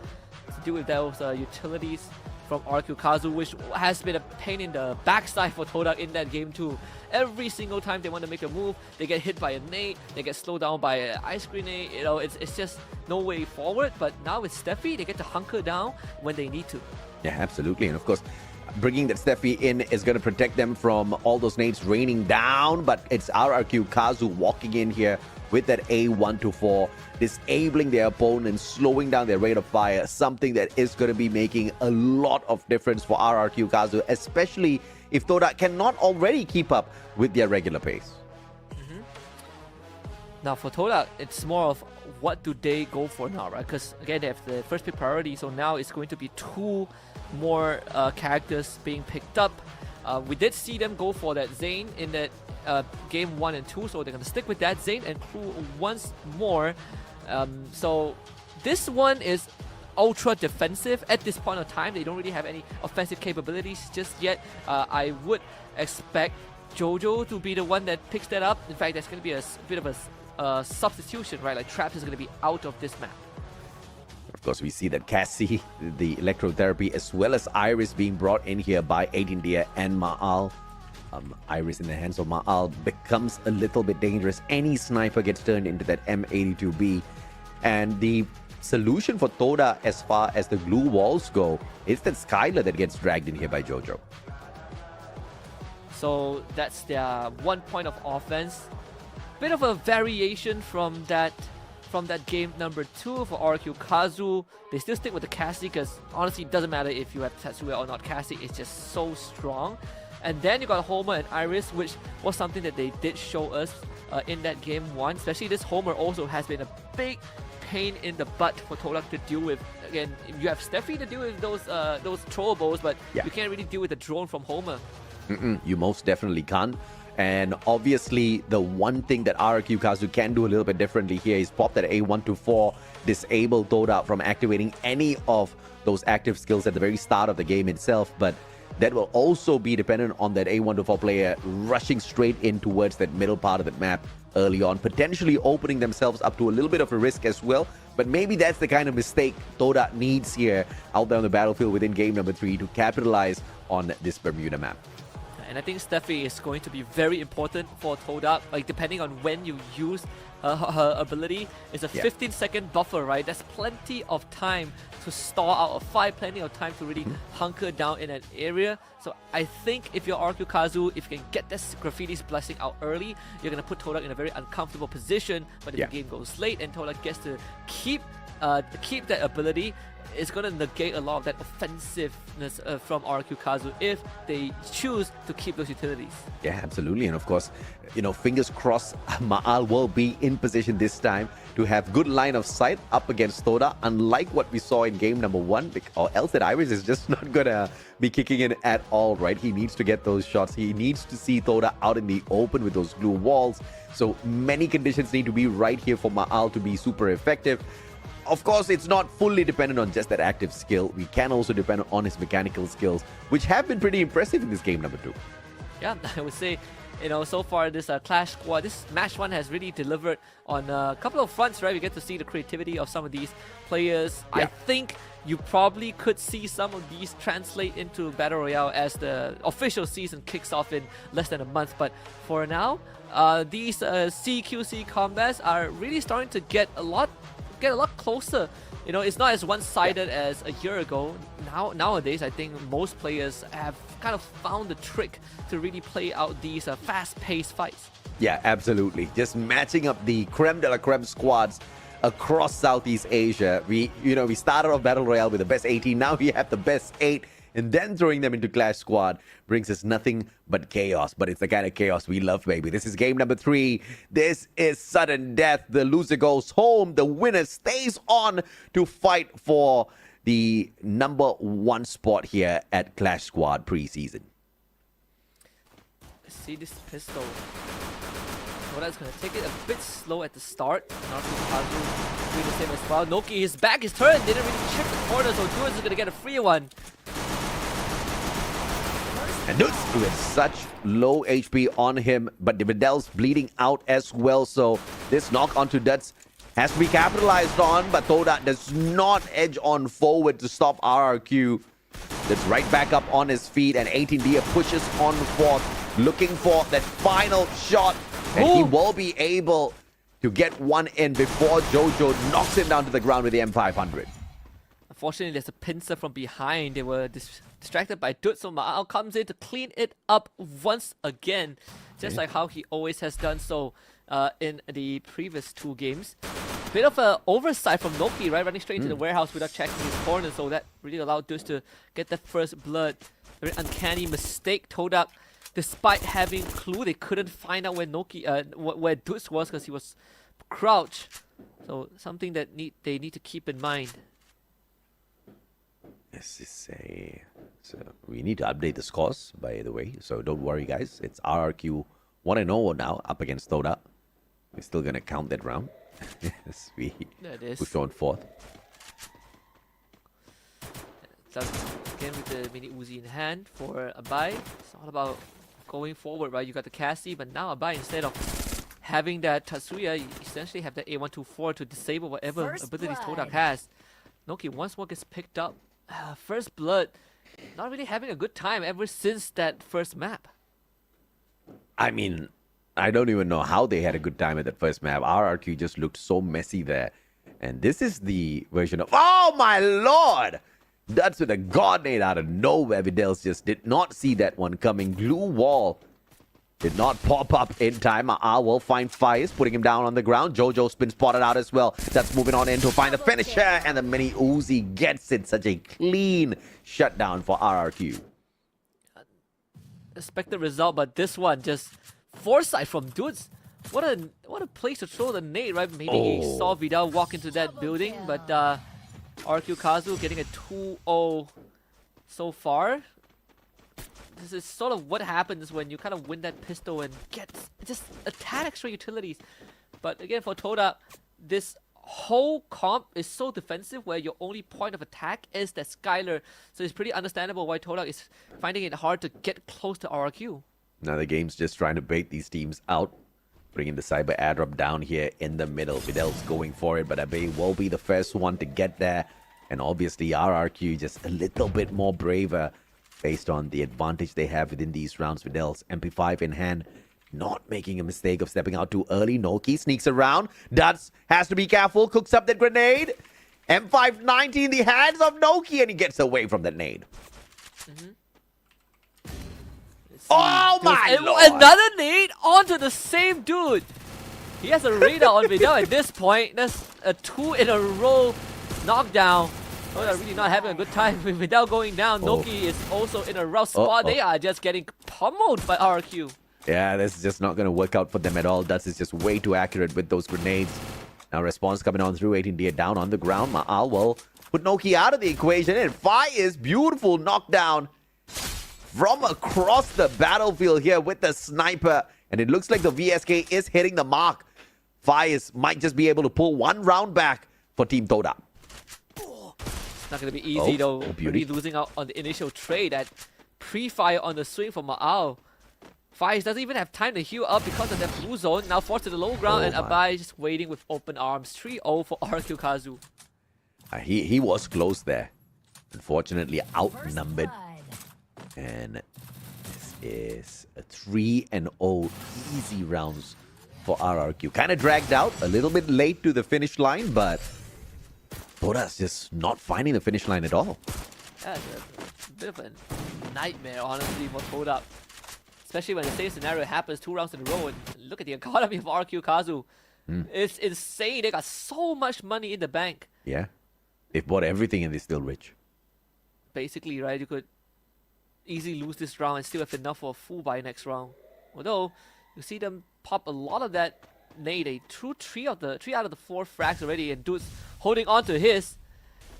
to deal with those utilities from RRQ Kazu, which has been a pain in the backside for Toda in that game too. Every single time they want to make a move, they get hit by a nade, they get slowed down by an ice grenade. You know, it's just no way forward. But now with Steffi, they get to hunker down when they need to. Yeah, absolutely. And of course, bringing that Steffi in is going to protect them from all those nades raining down. But it's RRQ Kazu walking in here with that A1-4, disabling their opponent, slowing down their rate of fire, something that is going to be making a lot of difference for RRQ Kazu, especially if Toda cannot already keep up with their regular pace. Now for Toda, it's more of what do they go for now, right? Because again, they have the first pick priority, so now it's going to be 2 more characters being picked up. We did see them go for that Zane in that game 1 and 2, so they're going to stick with that Zane and crew once more. So this one is ultra defensive at this point of time. They don't really have any offensive capabilities just yet. I would expect Jojo to be the one that picks that up. In fact, there's going to be a bit of a substitution, right? Like Traps is going to be out of this map. Of course, we see that Cassie, the electrotherapy, as well as Iris being brought in here by 18Dia and Ma'al. Iris in the hands of Ma'al becomes a little bit dangerous. Any sniper gets turned into that M82B. And the solution for Toda as far as the glue walls go is that Skylar that gets dragged in here by Jojo. So that's their 1 point of offense. Bit of a variation from that game number 2 for RRQ Kazu. They still stick with the Cassie because honestly it doesn't matter if you have Tatsuya or not. Cassie is just so strong. And then you got Homer and Iris, which was something that they did show us in that game 1. Especially this Homer also has been a big pain in the butt for Toda to deal with. Again, you have Steffi to deal with those throwables, but you can't really deal with the drone from Homer. You most definitely can't. And obviously, the one thing that RRQ Kazu can do a little bit differently here is pop that A1-4, disable Toda from activating any of those active skills at the very start of the game itself. But that will also be dependent on that A1-4 player rushing straight in towards that middle part of the map early on, potentially opening themselves up to a little bit of a risk as well. But maybe that's the kind of mistake Toda needs here out there on the battlefield within game number 3 to capitalize on this Bermuda map. And I think Steffi is going to be very important for Toda, like depending on when you use her ability. It's a 15-second buffer, right? That's plenty of time to stall out a fight, plenty of time to really hunker down in an area. So I think if you're RRQ Kazu, if you can get this Graffiti's blessing out early, you're going to put Toda in a very uncomfortable position. But if the game goes late and Toda gets to keep that ability, it's going to negate a lot of that offensiveness from RRQ Kazu if they choose to keep those utilities. Yeah, absolutely. And of course, you know, fingers crossed, Ma'al will be in position this time to have good line of sight up against Toda, unlike what we saw in game number 1, or else that Iris is just not going to be kicking in at all, right? He needs to get those shots. He needs to see Toda out in the open with those glue walls. So many conditions need to be right here for Ma'al to be super effective. Of course, it's not fully dependent on just that active skill. We can also depend on his mechanical skills, which have been pretty impressive in this game number 2. Yeah, I would say, you know, so far this Clash Squad, this match 1 has really delivered on a couple of fronts, right? We get to see the creativity of some of these players. I think you probably could see some of these translate into Battle Royale as the official season kicks off in less than a month. But for now, these CQC combats are really starting to get a lot closer. You know, it's not as one-sided as a year ago. Nowadays, I think most players have kind of found the trick to really play out these fast-paced fights. Yeah, absolutely. Just matching up the creme de la creme squads across Southeast Asia. We started off Battle Royale with the best 18. Now we have the best 8 and then throwing them into Clash Squad brings us nothing but chaos. But it's the kind of chaos we love, baby. This is game number 3. This is sudden death. The loser goes home. The winner stays on to fight for the number 1 spot here at Clash Squad preseason. See this pistol. Toda's gonna take it a bit slow at the start. Kazu doing the same as well. Noki is back, his turn didn't really check the corner, so Dudes is gonna get a free one. And Dudes with such low HP on him, but the Videl's bleeding out as well, so this knock onto Duds has to be capitalized on, but Toda does not edge on forward to stop RRQ. That's right back up on his feet, and 18D pushes on forth, looking for that final shot. And he will be able to get one in before Jojo knocks him down to the ground with the M500. Unfortunately, there's a pincer from behind. They were distracted by Dude, so Ma'ao comes in to clean it up once again, just like how he always has done so in the previous 2 games. Bit of an oversight from Noki, right? Running straight into the warehouse without checking his corner, so that really allowed Dude to get that first blood. Very uncanny mistake. Toda, despite having clue, they couldn't find out where where Dudes was because he was crouched. So something that they need to keep in mind. This is so we need to update the scores, by the way. So don't worry, guys. It's RRQ 1-0 now up against Toda. We're still gonna count that round. Yes, we push on forth. So again with the mini Uzi in hand for Abai. It's all about going forward, right? You got the Cassie, but now Abai, instead of having that Tatsuya, you essentially have that A124 to disable whatever abilities Todak has. Noki once more gets picked up. First blood, not really having a good time ever since that first map. I mean, I don't even know how they had a good time at that first map. RRQ just looked so messy there. And this is the version of... Oh my lord! That's with a god nade out of nowhere. Videls just did not see that one coming. Glue wall did not pop up in time. Will find Fires, putting him down on the ground. Jojo's been spotted out as well. That's moving on in to find the finisher. And the mini Uzi gets it. Such a clean shutdown for RRQ. Expect the result, but this one just foresight from Dudes. What a place to throw the nade, right? Maybe he saw Vidal walk into that building, but RQ Kazu getting a 2-0 so far. This is sort of what happens when you kind of win that pistol and get just a tad extra utilities. But again, for Toda, this whole comp is so defensive where your only point of attack is that Skylar. So it's pretty understandable why Toda is finding it hard to get close to RRQ. Now the game's just trying to bait these teams out. Bringing the cyber airdrop down here in the middle. Videl's going for it, but Abe will be the first one to get there. And obviously RRQ just a little bit more braver based on the advantage they have within these rounds. Videl's MP5 in hand, not making a mistake of stepping out too early. Noki sneaks around. Duds has to be careful, cooks up that grenade. M590 in the hands of Noki, and he gets away from the nade. Oh my lord! Another nade onto the same dude. He has a radar on Vidal at this point. That's a 2 in a row knockdown. Oh, they're really not having a good time with Vidal going down. Noki is also in a rough spot. They are just getting pummeled by RQ. Yeah, this is just not going to work out for them at all. Duds is just way too accurate with those grenades. Now response coming on through. 18D down on the ground. Ma'al will put Noki out of the equation. And Fires, beautiful knockdown from across the battlefield here with the sniper. And it looks like the VSK is hitting the mark. Fires might just be able to pull one round back for Team Toda. It's not going to be easy though. Really losing out on the initial trade. That pre-fire on the swing for Ma'al. Fires doesn't even have time to heal up because of that blue zone. Now forced to the low ground, and Abai just waiting with open arms. 3-0 for RQ Kazu. He was close there. Unfortunately outnumbered. And this is a 3-0 easy rounds for RRQ. Kind of dragged out, a little bit late to the finish line, but Toda's just not finding the finish line at all. Yeah, it's a bit of a nightmare, honestly, for Toda. Especially when the same scenario happens 2 rounds in a row. And look at the economy of RQ Kazu. It's insane. They got so much money in the bank. Yeah. They've bought everything and they're still rich. Basically, right? You could easily lose this round and still have enough for a full buy next round. Although, you see them pop a lot of that nade. They threw three out of the 4 frags already, and Dude's holding on to his,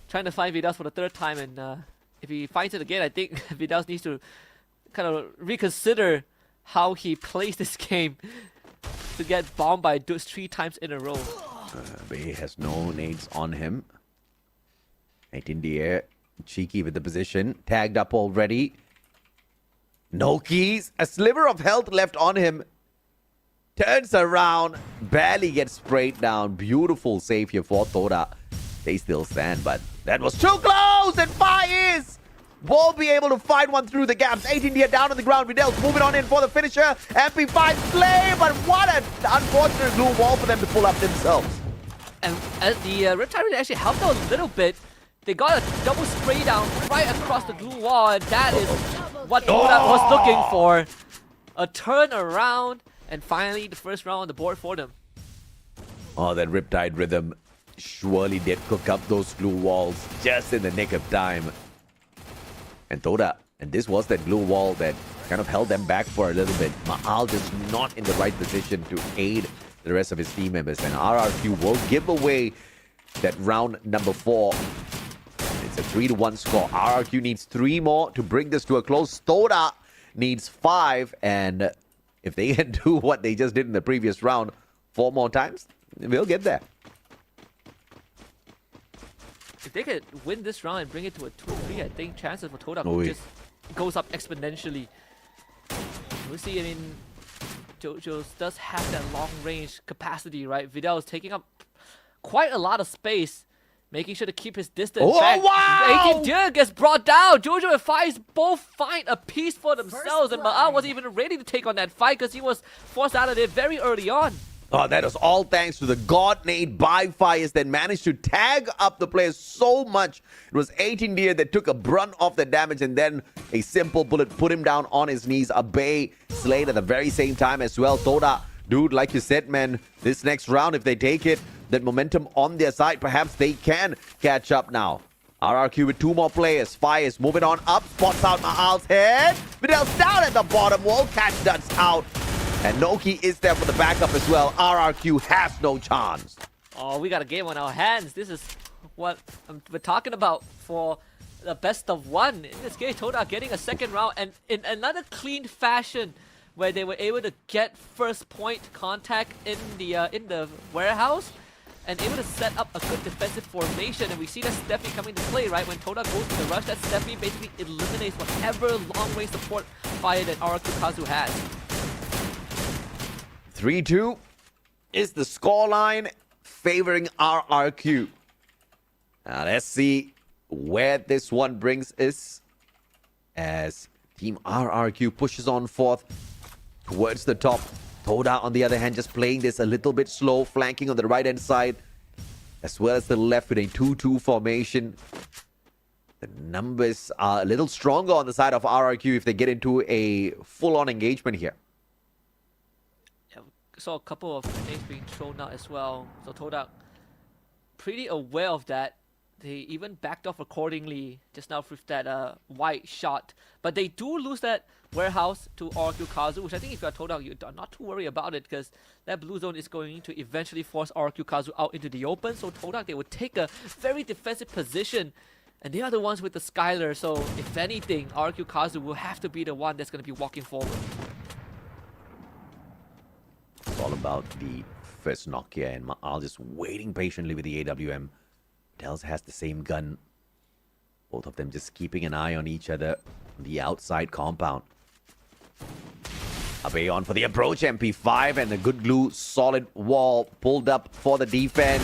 trying to find Vidals for the 3rd time, and if he finds it again, I think Vidals needs to kind of reconsider how he plays this game to get bombed by Dudes 3 times in a row. Bay has no nades on him. 8 in the air. Cheeky with the position. Tagged up already. No keys. A sliver of health left on him. Turns around. Barely gets sprayed down. Beautiful save here for Toda. They still stand, but that was too close. And Fires won't be able to find one through the gaps. 8 India down on the ground. Vidal's moving on in for the finisher. MP5 slay, but what an unfortunate blue wall for them to pull up themselves. And as the Riptide really actually helped out a little bit. They got a double spray down right across the blue wall, and that is what Toda was looking for. A turn around, and finally the first round on the board for them. Oh, that Riptide rhythm surely did cook up those blue walls just in the nick of time. And Toda, and this was that blue wall that kind of held them back for a little bit. Maal just not in the right position to aid the rest of his team members, and RRQ will give away that round number 4. It's a 3-1 score. RRQ needs 3 more to bring this to a close. Toda needs 5, and if they can do what they just did in the previous round 4 more times, we'll get there. If they could win this round and bring it to a 2-3, I think chances for Toda just goes up exponentially. We'll see. I mean, JoJo does have that long range capacity, right? Vidal is taking up quite a lot of space, making sure to keep his distance. Oh, wow! 18 Deer gets brought down. JoJo and Fires both find a piece for themselves, and Maal wasn't even ready to take on that fight because he was forced out of it very early on. Oh, that was all thanks to the God nade by Fires that managed to tag up the players so much. It was 18 Deer that took a brunt of the damage, and then a simple bullet put him down on his knees. A Bay slayed at the very same time as well. Toda, dude, like you said, man, this next round, if they take it, that momentum on their side, perhaps they can catch up now. RRQ with 2 more players. Fires moving on up, spots out Maal's head. Vidal's down at the bottom, won't catch Duds out. And Noki is there for the backup as well. RRQ has no chance. Oh, we got a game on our hands. This is what we're talking about for the best of 1. In this case, Toda getting a 2nd round, and in another clean fashion where they were able to get first point contact in the warehouse and able to set up a good defensive formation. And we see that Steffi coming to play, right? When Toda goes to the rush, that Steffi basically eliminates whatever long-range support fire that RRQ Kazu has. 3-2 is the scoreline favoring RRQ. Now let's see where this one brings us as Team RRQ pushes on forth towards the top. Toda, on the other hand, just playing this a little bit slow, flanking on the right-hand side as well as the left with a 2-2 formation. The numbers are a little stronger on the side of RRQ if they get into a full-on engagement here. Saw a couple of grenades being thrown out as well. So Toda pretty aware of that. They even backed off accordingly just now with that white shot. But they do lose that warehouse to RRQ Kazu, which I think if you're Toda, you're not too worried about it because that blue zone is going to eventually force RRQ Kazu out into the open. So Toda, they would take a very defensive position. And they are the ones with the Skylar. So if anything, RRQ Kazu will have to be the one that's going to be walking forward. It's all about the first knock here, and Maal just waiting patiently with the AWM. Dels has the same gun. Both of them just keeping an eye on each other on the outside compound. Abe on for the approach, MP5, and a good glue, solid wall pulled up for the defense.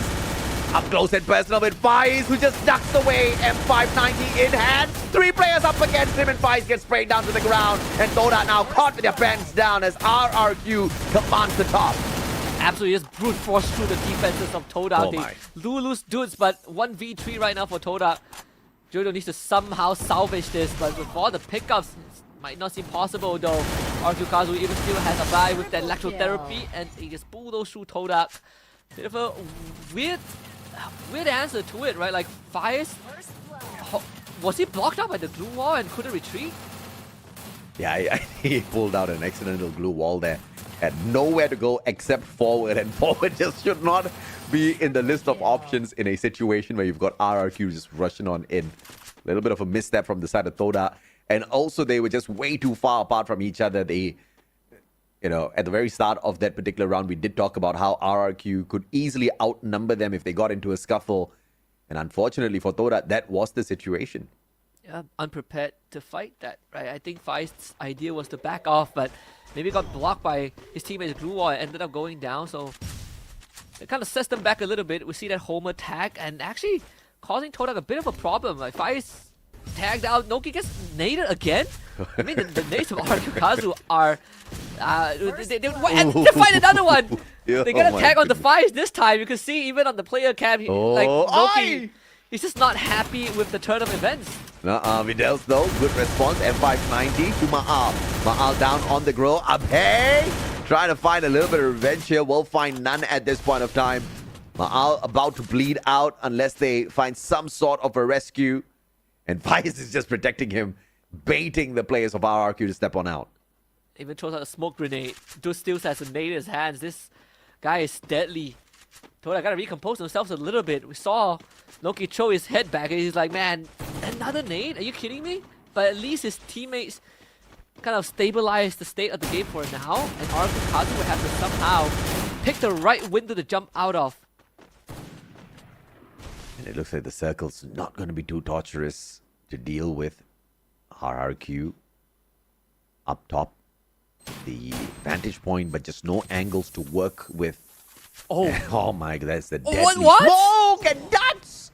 Up close and personal with Faiz, who just ducks away. M590 in hand. 3 players up against him, and Faiz gets sprayed down to the ground. And Toda now caught with their pants down as RRQ commands the top. Absolutely just brute force through the defenses of Toda. Oh they my. lose dudes, but 1v3 right now for Toda. JoJo needs to somehow salvage this, but with all the pickups, it might not seem possible though. RRQ Kazu even still has a buy with that electrotherapy, and he just bulldozed through Toda. Bit of a weird answer to it, right? Like, Fires, was he blocked out by the blue wall and couldn't retreat? Yeah, he pulled out an accidental glue wall there. Had nowhere to go except forward, and forward just should not be in the list of options in a situation where you've got RRQ just rushing on in. A little bit of a misstep from the side of Toda, and also they were just way too far apart from each other. They, you know, at the very start of that particular round, we did talk about how RRQ could easily outnumber them if they got into a scuffle, and unfortunately for Toda, that was the situation. Yeah, unprepared to fight that, right? I think Feist's idea was to back off, but maybe got blocked by his teammate's glue wall and ended up going down, so it kind of sets them back a little bit. We see that home attack and actually causing Todak a bit of a problem. Like Feist tagged out, Noki gets naded again. I mean, the nades of Arkukazu are... they find another one! They get a tag on the Feist this time. You can see even on the player cam, like Noki... He's just not happy with the turn of events. Videls though, good response. M590 to Ma'al. Ma'al down on the grow. Abhay trying to find a little bit of revenge here. We'll find none at this point of time. Ma'al about to bleed out unless they find some sort of a rescue. And Feist is just protecting him, baiting the players of RRQ to step on out. Even throws out a smoke grenade. Dude still has a nade in his hands. This guy is deadly. Toda gotta recompose themselves a little bit. We saw Loki throw his head back and he's like, man, another nade? Are you kidding me? But at least his teammates kind of stabilized the state of the game for now, and Arkukazu would have to somehow pick the right window to jump out of. And it looks like the circle's not going to be too torturous to deal with. RRQ up top. The vantage point, but just no angles to work with. Oh my god, that's the deadly smoke, and that's...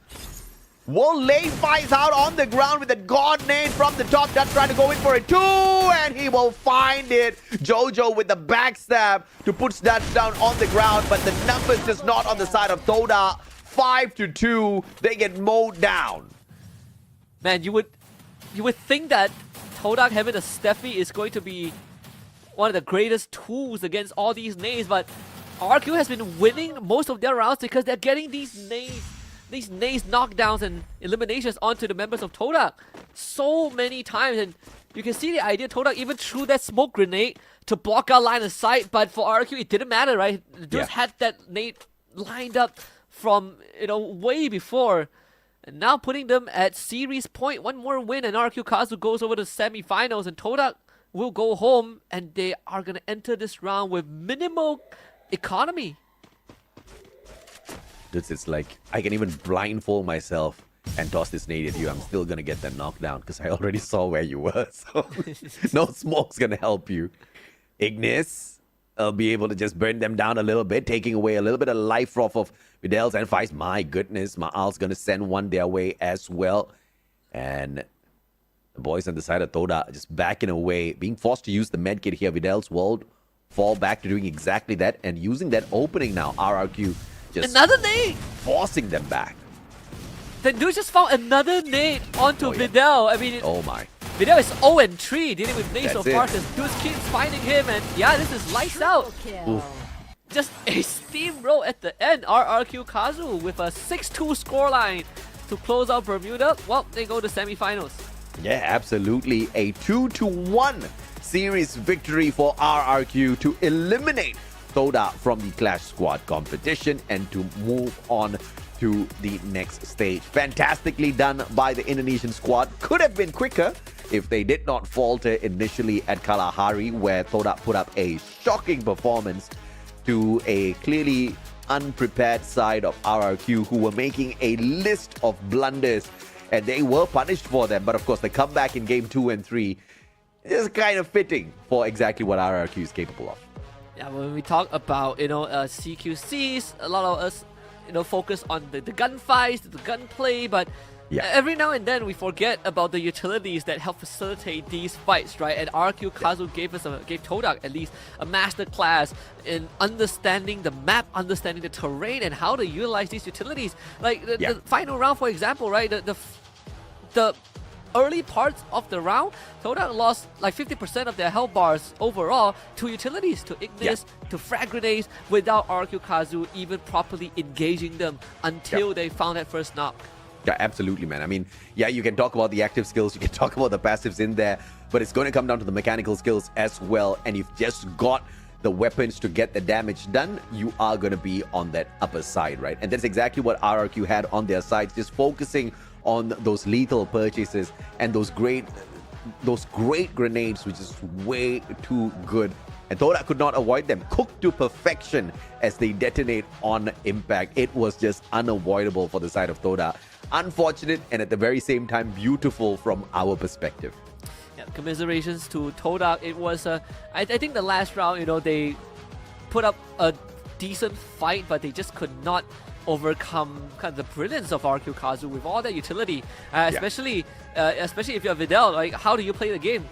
Will lay Feist out on the ground with a god nade from the top. That's trying to go in for it too, and he will find it. Jojo with the backstab to put that down on the ground, but the numbers just not on the side of Toda. 5-2, they get mowed down. Man, you would think that Todak having a Steffi is going to be one of the greatest tools against all these nades, but RQ has been winning most of their rounds because they're getting these nades knockdowns and eliminations onto the members of Todak so many times, and you can see the idea. Todak even threw that smoke grenade to block our line of sight, but for RQ it didn't matter, right? The dudes had that nade lined up from, you know, way before, and now putting them at series point. One more win and RQ Kazu goes over to semi-finals, and Todak will go home, and they are gonna enter this round with minimal economy. It's like, I can even blindfold myself and toss this nade at you. I'm still going to get that knockdown because I already saw where you were. So no smoke's going to help you. Ignis will be able to just burn them down a little bit, taking away a little bit of life off of Videls and Feist. My goodness, Ma'al's going to send one their way as well. And the boys on the side of Toda just backing away, being forced to use the medkit here. Videls will fall back to doing exactly that and using that opening now. RRQ just another nade, forcing them back. The dude just found another nade onto Videl. I mean, oh my. Videl is 0-3 dealing with nades so far because dudes keeps finding him, and yeah, this is lights out. Just a steamroll at the end. RRQ Kazu with a 6-2 scoreline to close out Bermuda. Well, they go to semi-finals. Yeah, absolutely. A 2-1 series victory for RRQ to eliminate Toda from the Clash Squad competition and to move on to the next stage. Fantastically done by the Indonesian squad. Could have been quicker if they did not falter initially at Kalahari, where Toda put up a shocking performance to a clearly unprepared side of RRQ, who were making a list of blunders, and they were punished for them. But of course, the comeback in game 2 and 3 is kind of fitting for exactly what RRQ is capable of. Yeah, when we talk about, CQCs, a lot of us, focus on the gunfights, the gunplay, but every now and then we forget about the utilities that help facilitate these fights, right? And RQ Kazu gave Todak at least a masterclass in understanding the map, understanding the terrain, and how to utilize these utilities. Like the final round, for example, right? The early parts of the round, Todak lost like 50% of their health bars overall to utilities, to Ignis, to frag grenades, without RQ Kazu even properly engaging them until they found that first knock. Yeah, absolutely, man. I mean, yeah, you can talk about the active skills, you can talk about the passives in there, but it's going to come down to the mechanical skills as well. And you've just got the weapons to get the damage done, you are going to be on that upper side, right? And that's exactly what RRQ had on their side, just focusing on those lethal purchases and those great grenades, which is way too good. And Thoda could not avoid them, cooked to perfection as they detonate on impact. It was just unavoidable for the side of Thoda. Unfortunate, and at the very same time beautiful from our perspective. Yeah, commiserations to Thoda. It was I think the last round, they put up a decent fight, but they just could not overcome kind of the brilliance of RQ Kazu with all that utility, especially if you're Videl. Like, how do you play the game?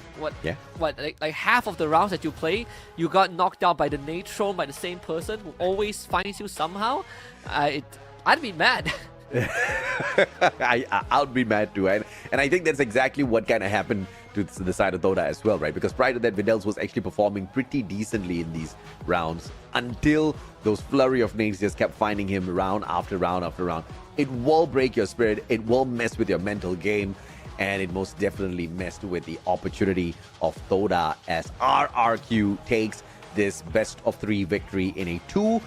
Like half of the rounds that you play, you got knocked out by the nade thrown by the same person who always finds you somehow. I'd be mad. I'll be mad too, and I think that's exactly what kind of happened to the side of Thoda as well, right? Because prior to that, Videls was actually performing pretty decently in these rounds until those flurry of nades just kept finding him round after round after round. It will break your spirit, it will mess with your mental game, and it most definitely messed with the opportunity of Thoda as RRQ takes this best of 3 victory in a 2-1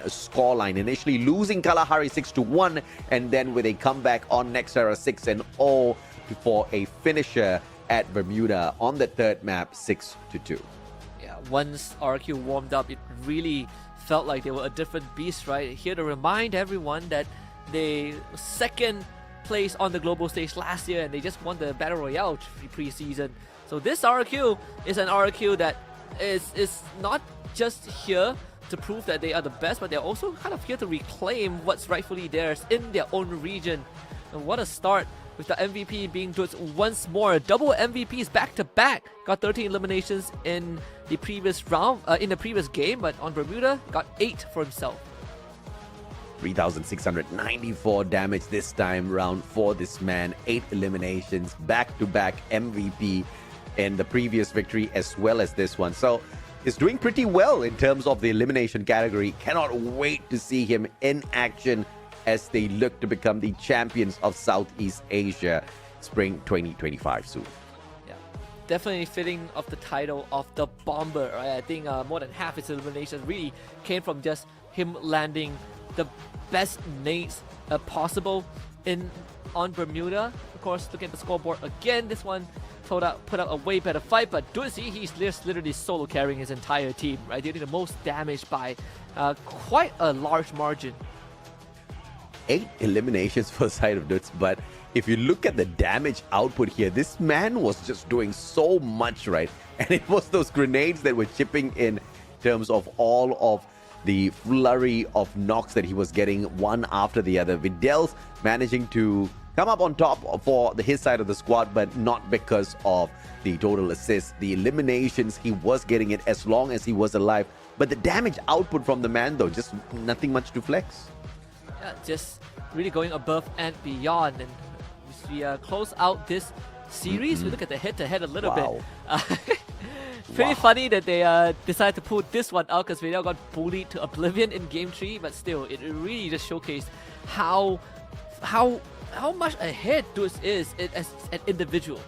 scoreline, initially losing Kalahari 6-1, and then with a comeback on Nexterra 6-0 for a finisher at Bermuda on the third map 6-2. Yeah, once RQ warmed up, it really felt like they were a different beast, right? Here to remind everyone that they second place on the global stage last year, and they just won the Battle Royale pre-season. So this RQ is an RQ that is not just here to prove that they are the best, but they're also kind of here to reclaim what's rightfully theirs in their own region. And what a start, with the MVP being Dutz once more. Double MVPs back-to-back. Got 13 eliminations in the previous round, in the previous game, but on Bermuda, got 8 for himself. 3,694 damage this time round for this man. 8 eliminations, back-to-back MVP in the previous victory as well as this one. So is doing pretty well in terms of the elimination category. Cannot wait to see him in action as they look to become the champions of Southeast Asia spring 2025 soon. Yeah, definitely fitting of the title of the Bomber, right? I think more than half his eliminations really came from just him landing the best nades possible on Bermuda. Of course, looking at the scoreboard again, this one put out a way better fight, but Dutzy, he's just literally solo carrying his entire team, right? Dealing the most damage by quite a large margin. 8 eliminations for the side of Dutz, but if you look at the damage output here, this man was just doing so much, right? And it was those grenades that were chipping in terms of all of the flurry of knocks that he was getting one after the other. Videls managing to come up on top for his side of the squad, but not because of the total assists. The eliminations, he was getting it as long as he was alive. But the damage output from the man, though, just nothing much to flex. Yeah, just really going above and beyond. And as we close out this series, we look at the head-to-head a little bit. Pretty funny that they decided to pull this one out because Videl got bullied to oblivion in Game 3, but still, it really just showcased how much ahead Dutz is as an individual.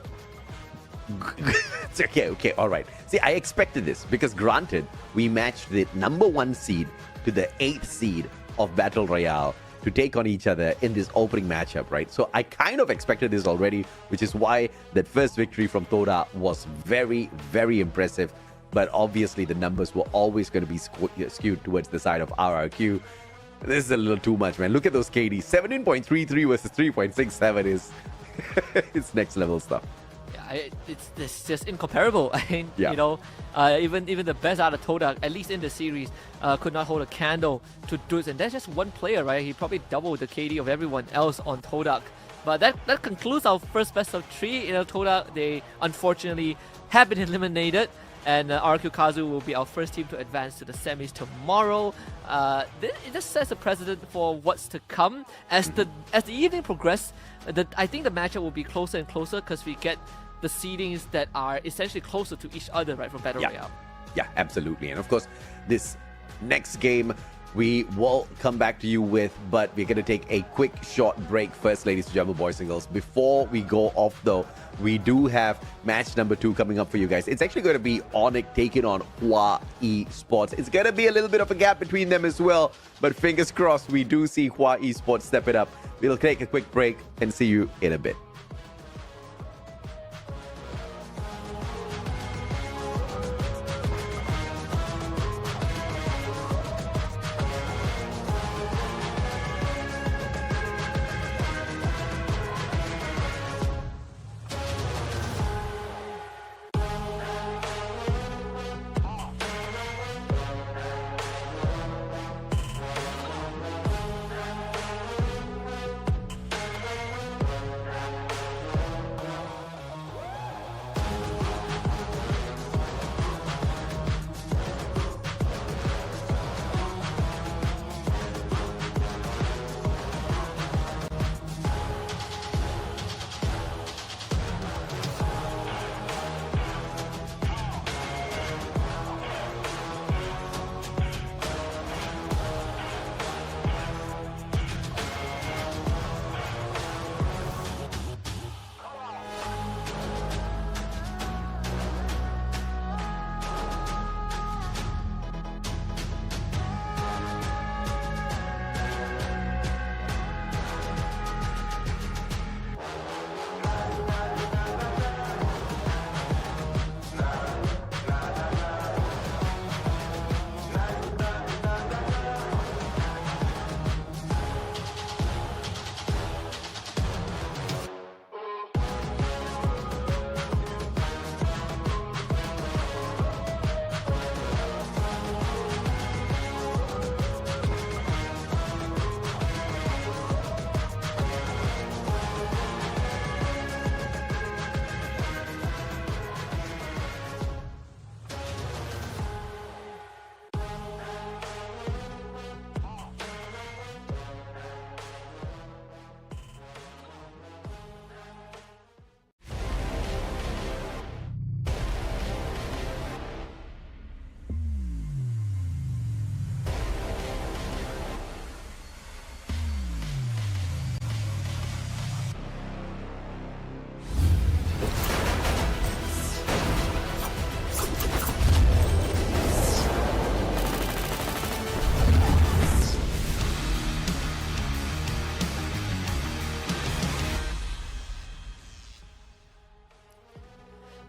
Okay, all right. See, I expected this because granted, we matched the #1 seed to the 8th seed of Battle Royale to take on each other in this opening matchup, right? So I kind of expected this already, which is why that first victory from Thoda was very, very impressive. But obviously the numbers were always going to be skewed towards the side of RRQ. This is a little too much, man. Look at those KDs. 17.33 versus 3.67 is it's next level stuff. Yeah, it's just incomparable. I mean, even the best out of Thoda, at least in the series, could not hold a candle to Dutz, and that's just one player, right? He probably doubled the KD of everyone else on Thoda. But that concludes our first best of 3. Thoda, they unfortunately have been eliminated, and RQ Kazu will be our first team to advance to the semis tomorrow. It just sets a precedent for what's to come as the evening progresses. I think the matchup will be closer and closer because we get the seedings that are essentially closer to each other, right, from Battle Royale. Yeah, absolutely. And of course, this next game we will come back to you with, but we're going to take a quick short break first, ladies and gentlemen, boys and girls. Before we go off, though, we do have match number 2 coming up for you guys. It's actually going to be Onyx taking on Hua Esports. It's going to be a little bit of a gap between them as well, but fingers crossed, we do see Hua Esports step it up. We'll take a quick break and see you in a bit.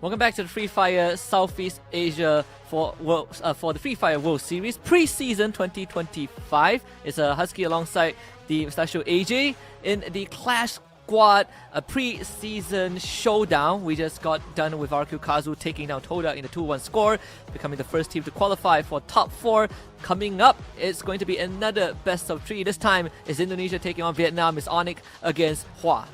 Welcome back to the Free Fire Southeast Asia for the Free Fire World Series Pre-Season 2025. It's a Husky alongside the Mustachio AJ in the Clash Squad pre-season showdown. We just got done with RQ Kazu taking down Toda in the 2-1 score, becoming the first team to qualify for top 4. Coming up, it's going to be another best of 3. This time, it's Indonesia taking on Vietnam. It's Onyx against Hua.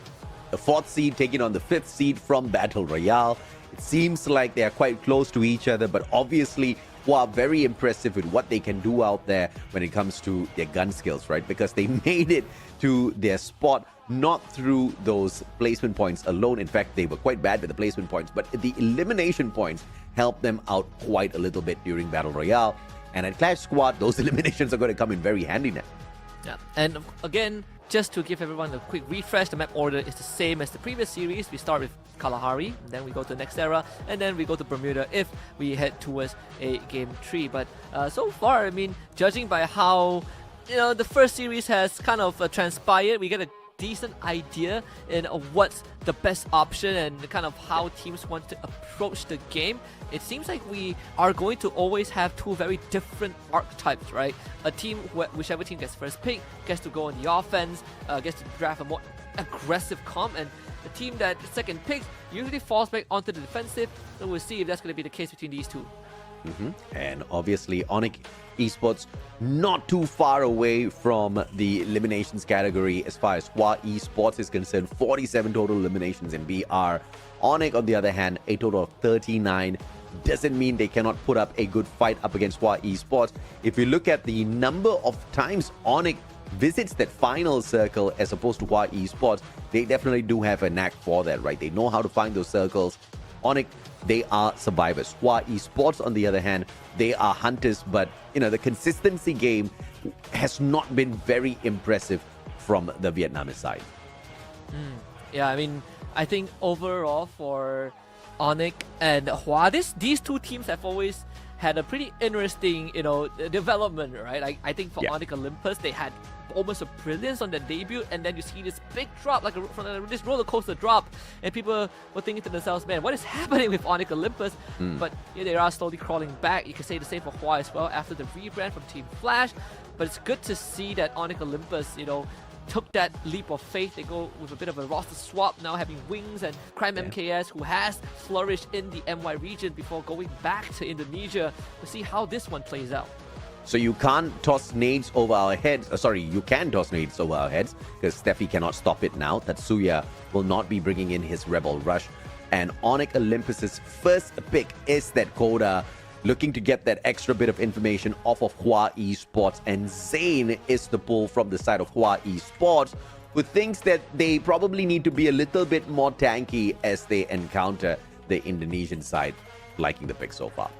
The 4th seed taking on the 5th seed from Battle Royale. It seems like they are quite close to each other, but obviously Hua very impressive with what they can do out there when it comes to their gun skills, right? Because they made it to their spot not through those placement points alone. In fact, they were quite bad with the placement points, but the elimination points helped them out quite a little bit during Battle Royale. And at Clash Squad, those eliminations are going to come in very handy now. Yeah, and again, just to give everyone a quick refresh, the map order is the same as the previous series. We start with Kalahari, then we go to Nexterra, and then we go to Bermuda if we head towards a game 3. But so far, I mean, judging by how the first series has kind of transpired, we get a decent idea in what's the best option and kind of how teams want to approach the game. It seems like we are going to always have 2 very different archetypes, right? A team, whichever team gets first pick, gets to go on the offense, gets to draft a more aggressive comp, and the team that second picks usually falls back onto the defensive. So we'll see if that's going to be the case between these 2. And obviously, Onyx Esports not too far away from the eliminations category as far as Hua Esports is concerned. 47 total eliminations in BR. Onyx, on the other hand, a total of 39. Doesn't mean they cannot put up a good fight up against Hua Esports. If you look at the number of times Onyx visits that final circle as opposed to Hua Esports, they definitely do have a knack for that, right? They know how to find those circles. Onyx they are survivors. Hua Esports, on the other hand, they are hunters, but the consistency game has not been very impressive from the Vietnamese side. Yeah, I mean, I think overall for Onyx and Hua, these two teams have always had a pretty interesting, development, right? I think for Onyx Olympus, they had almost a brilliance on their debut, and then you see this big drop, like this roller coaster drop, and people were thinking to themselves, man, what is happening with Onyx Olympus? But they are slowly crawling back. You can say the same for Hua as well after the rebrand from Team Flash. But it's good to see that Onyx Olympus, took that leap of faith. They go with a bit of a roster swap, now having Wings and Crime MKS, who has flourished in the MY region before going back to Indonesia. We'll see how this one plays out. So you can't toss nades over our heads. You can toss nades over our heads because Steffi cannot stop it now. Tatsuya will not be bringing in his Rebel Rush. And Onyx Olympus's first pick is that Coda, looking to get that extra bit of information off of Hua Esports. And Zane is the pull from the side of Hua Esports, who thinks that they probably need to be a little bit more tanky as they encounter the Indonesian side. Liking the pick so far.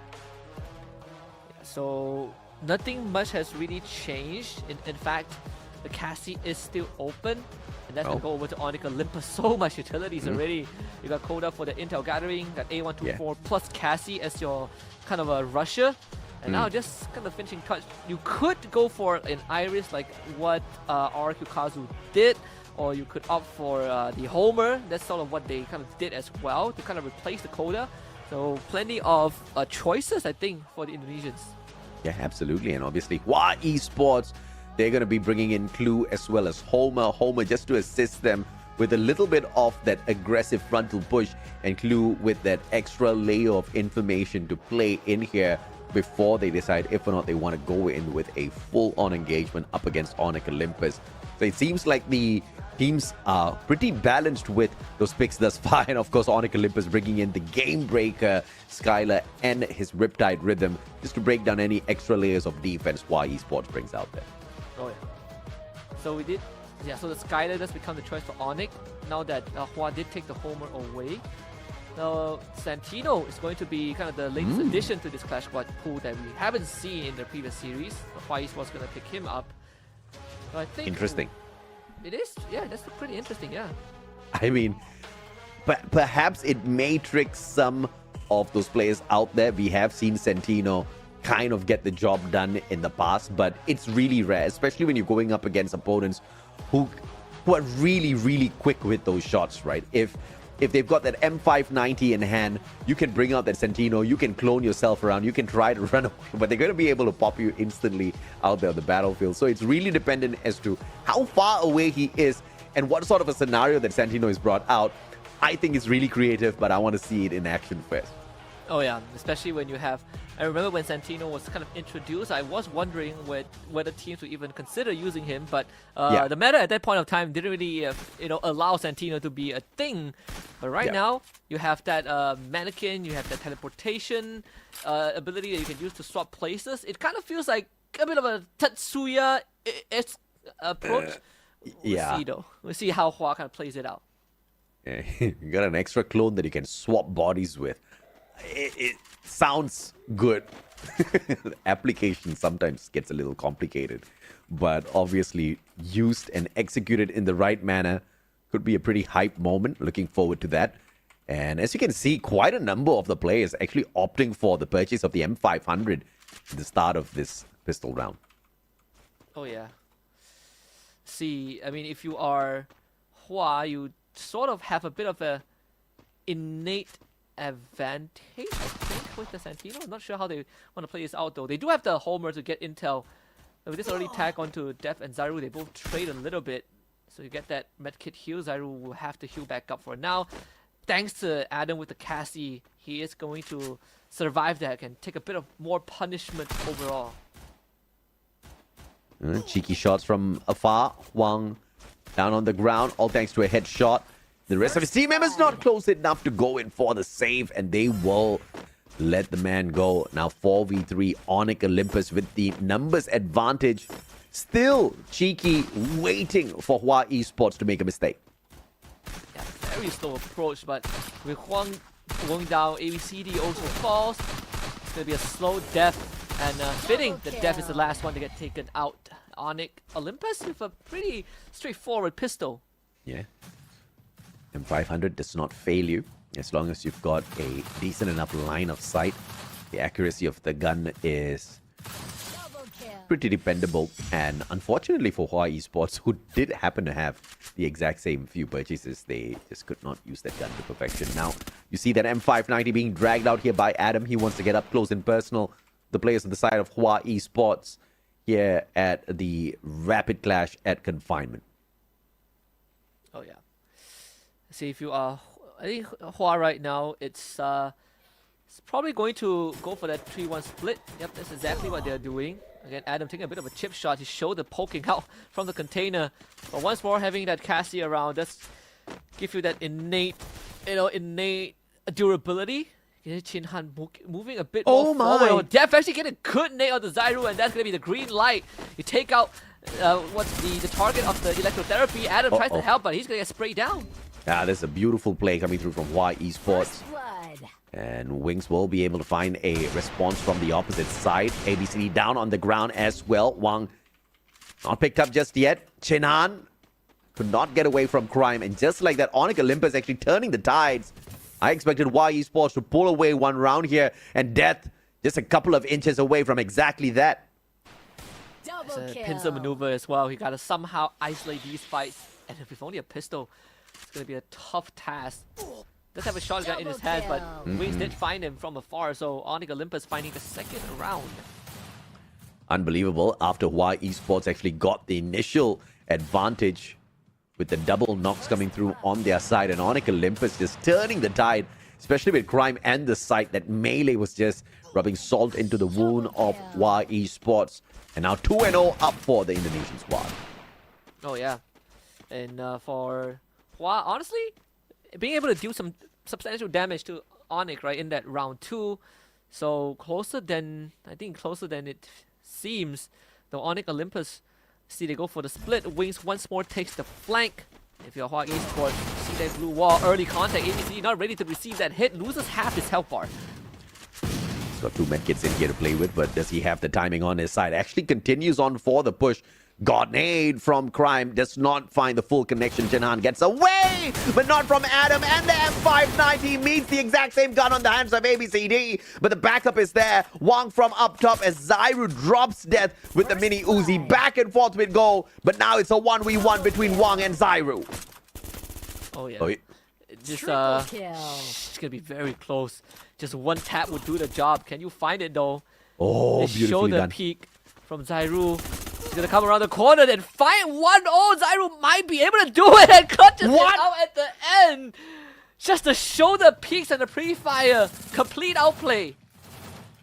So nothing much has really changed. In fact, the Cassie is still open. And that's going to go over to Onyx Olympus. So much utilities already. You got Coda for the Intel Gathering, got A124 plus Cassie as your kind of a rusher. And now just kind of finishing touch. You could go for an Iris like what RQ Kazu did, or you could opt for the Homer. That's sort of what they kind of did as well to kind of replace the Coda. So plenty of choices, I think, for the Indonesians. Yeah, absolutely. And obviously, Hua Esports, they're going to be bringing in Clue as well as Homer just to assist them with a little bit of that aggressive frontal push, and Clue with that extra layer of information to play in here before they decide if or not they want to go in with a full-on engagement up against Onyx Olympus. So it seems like the teams are pretty balanced with those picks thus far. And of course, Onyx Olympus bringing in the Game Breaker, Skylar, and his Riptide Rhythm just to break down any extra layers of defense Hua Esports brings out there. Oh yeah. So we did, so the Skylar does become the choice for Onyx now that Hua did take the Homer away. Now Santino is going to be kind of the latest addition to this Clash Squad pool that we haven't seen in the previous series. Hua Esports going to pick him up. So I think interesting. It is, that's pretty interesting, I mean, perhaps it may trick some of those players out there. We have seen Santino kind of get the job done in the past, but it's really rare, especially when you're going up against opponents who are really, really quick with those shots, right? If they've got that M590 in hand, you can bring out that Santino, you can clone yourself around, you can try to run away, but they're going to be able to pop you instantly out there on the battlefield. So it's really dependent as to how far away he is and what sort of a scenario that Santino is brought out. I think it's really creative, but I want to see it in action first. Oh yeah, especially when you have... I remember when Santino was kind of introduced, I was wondering whether teams would even consider using him, but the meta at that point of time didn't really allow Santino to be a thing. But right now, you have that mannequin, you have that teleportation ability that you can use to swap places. It kind of feels like a bit of a Tatsuya approach. We'll see though. We'll see how Hua kind of plays it out. Yeah, you got an extra clone that you can swap bodies with. It sounds good. The application sometimes gets a little complicated, but obviously used and executed in the right manner could be a pretty hype moment. Looking forward to that. And as you can see, quite a number of the players actually opting for the purchase of the M500 at the start of this pistol round. Oh yeah. See, I mean, if you are Hua, you sort of have a bit of a innate advantage, I think, with the Santino. I'm not sure how they want to play this out though. They do have the Homer to get intel. With this early tag onto Def and Zaru, they both trade a little bit. So you get that medkit heal. Zaru will have to heal back up for now. Thanks to Adam with the Cassie, he is going to survive that and take a bit of more punishment overall. Cheeky shots from afar. Huang down on the ground, all thanks to a headshot. The rest of his team members not close enough to go in for the save, and they will let the man go. Now 4v3 Onyx Olympus with the numbers advantage. Still Cheeky waiting for Hua Esports to make a mistake. Yeah, very slow approach, but with Huang going down. ABCD also falls. It's going to be a slow death. And fitting, the death is the last one to get taken out. Onyx Olympus with a pretty straightforward pistol. Yeah. M500 does not fail you as long as you've got a decent enough line of sight. The accuracy of the gun is pretty dependable, and unfortunately for Hua Esports, who did happen to have the exact same few purchases, they just could not use that gun to perfection. Now, you see that M590 being dragged out here by Adam. He wants to get up close and personal. The players on the side of Hua Esports here at the Rapid Clash at Confinement. Oh yeah. See, if you are, I think Hua right now, it's probably going to go for that 3-1 split. Yep, that's exactly what they're doing. Again, Adam taking a bit of a chip shot. He showed the poking out from the container. But once more, having that Cassie around does give you that innate durability. Chin Han moving a bit more forward. Oh, Def actually get a good nade on the Zyru, and that's going to be the green light. You take out what's the target of the electrotherapy. Adam tries to help, but he's going to get sprayed down. Yeah, there's a beautiful play coming through from Hua Esports. And Wings will be able to find a response from the opposite side. ABCD down on the ground as well. Wang not picked up just yet. Chin Han could not get away from crime. And just like that, Onyx Olympus actually turning the tides. I expected Hua Esports to pull away one round here. And Death just a couple of inches away from exactly that. It's a pincer maneuver as well. He got to somehow isolate these fights. And with only a pistol, it's going to be a tough task. Does have a shotgun in his hand, but Wings did find him from afar, so Onyx Olympus finding the second round. Unbelievable. After Hua Esports actually got the initial advantage with the double knocks coming through on their side, and Onyx Olympus just turning the tide, especially with crime and the sight. That melee was just rubbing salt into the wound of Hua Esports. And now 2-0 up for the Indonesian squad. Oh yeah. And for Hua, honestly, being able to do some substantial damage to Onyx right in that round 2, so closer than it seems. Though Onyx Olympus, see they go for the split. Wings once more takes the flank. If you're Hua Esports, see that blue wall, early contact. ABC not ready to receive that hit, loses half his health bar. He's got 2 medkits in here to play with, but does he have the timing on his side? Actually continues on for the push. Got nade from crime, does not find the full connection. Chin Han gets away, but not from Adam, and the M590 meets the exact same gun on the hands of ABCD, but the backup is there. Wang from up top as Zyru drops Death with the mini Uzi. Back and forth with go, but now it's a 1v1 between Wang and Zyru. Oh yeah. Just it's gonna be very close. Just one tap would do the job. Can you find it though? Oh, they beautifully show the done. peek from Zyru. He's gonna come around the corner and find 1-0. Zyru might be able to do it and clutches it out at the end. Just to show the peaks and the pre-fire. Complete outplay.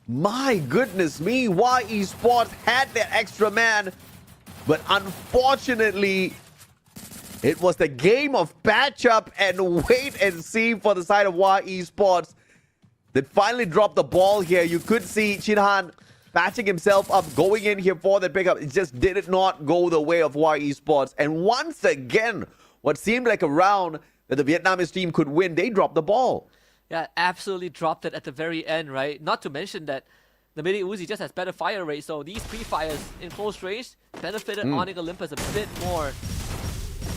My goodness me, Hua Esports had their extra man, but unfortunately, it was the game of patch up and wait and see for the side of Hua Esports that finally dropped the ball here. You could see Chin Han patching himself up, going in here for the pickup. It just did not go the way of Hua Esports. And once again, what seemed like a round that the Vietnamese team could win, they dropped the ball. Yeah, absolutely dropped it at the very end, right? Not to mention that the mini Uzi just has better fire rate, so these pre-fires in close range benefited Onyx Olympus a bit more.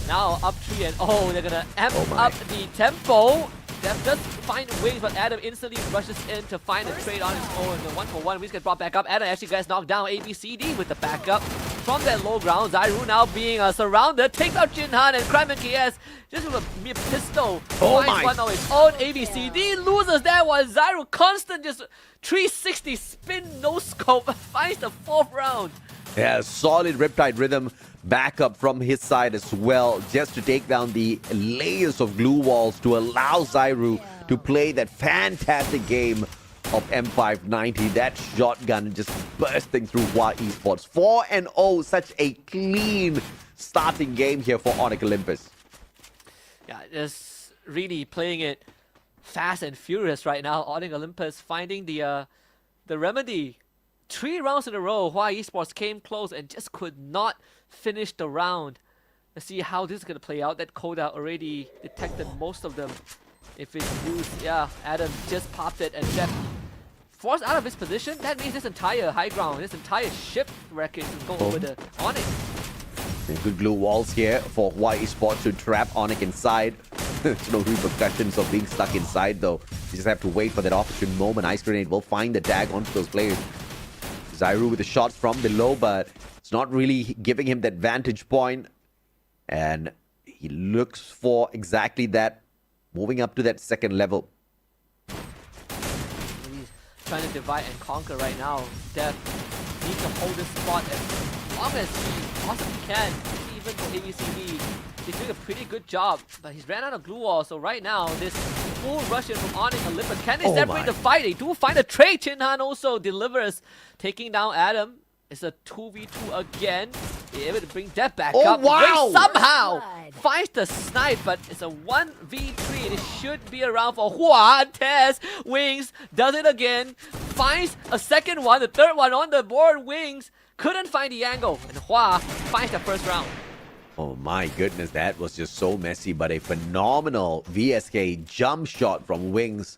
Now up 3-0, they're gonna amp up the tempo. Def does find Wings, but Adam instantly rushes in to find a trade on his own. The 1-for-1, Wings get brought back up. Adam actually gets knocked down. ABCD with the backup from that low ground. Zyru now being surrounded, takes out Jin Han and Crime and KS just with a mere pistol. Finds one on his own. ABCD loses that one. Zyru constant just 360 spin, no scope, finds the 4th round. Yeah, solid Riptide rhythm backup from his side as well, just to take down the layers of glue walls to allow Zyru to play that fantastic game of M590. That shotgun just bursting through Hua Esports. 4-0, such a clean starting game here for Onyx Olympus. Yeah, just really playing it fast and furious right now. Onyx Olympus finding the remedy. 3 rounds in a row, Hua Esports came close and just could not finish the round. Let's see how this is going to play out. That Koda already detected most of them. If it's used, yeah, Adam just popped it and Jeff forced out of his position. That means this entire high ground, this entire ship wreckage can go over the Onyx. Good glue walls here for Hawaii Esports to trap Onyx inside. There's no repercussions of being stuck inside though. You just have to wait for that opportune moment. Ice Grenade will find the tag onto those players. Zairu with the shots from below, but it's not really giving him that vantage point. And he looks for exactly that, moving up to that second level. He's trying to divide and conquer right now. Death needs to hold this spot as long as he possibly can. Even for ABCD, he's doing a pretty good job, but he's ran out of glue wall. So right now, this full rush in from Onyx and Olympus, can they separate the fight? They do find a trade. Chinhan also delivers, taking down Adam. It's a 2v2 again. They're able to bring that back up. Wow! Wait, somehow finds the snipe, but it's a 1v3. And it should be around for Hua. Tez Wings does it again. Finds a second one, the third one on the board. Wings couldn't find the angle, and Hua finds the first round. Oh my goodness, that was just so messy, but a phenomenal VSK jump shot from Wings.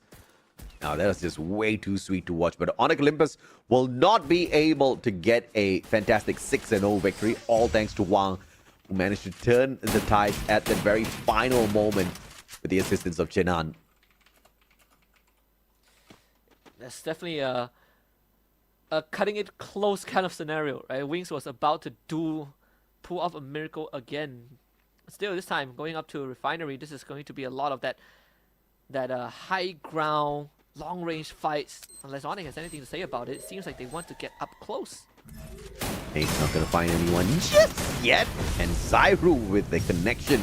Now that was just way too sweet to watch, but Onyx Olympus will not be able to get a fantastic 6-0 victory, all thanks to Wang, who managed to turn the tide at the very final moment with the assistance of Chenan. That's definitely a cutting it close kind of scenario, right? Wings was about to pull off a miracle again. Still, this time going up to Refinery, this is going to be a lot of that high ground, long range fights. Unless Onyx has anything to say about it, it seems like they want to get up close. He's not going to find anyone just yet. And Zairu with the connection.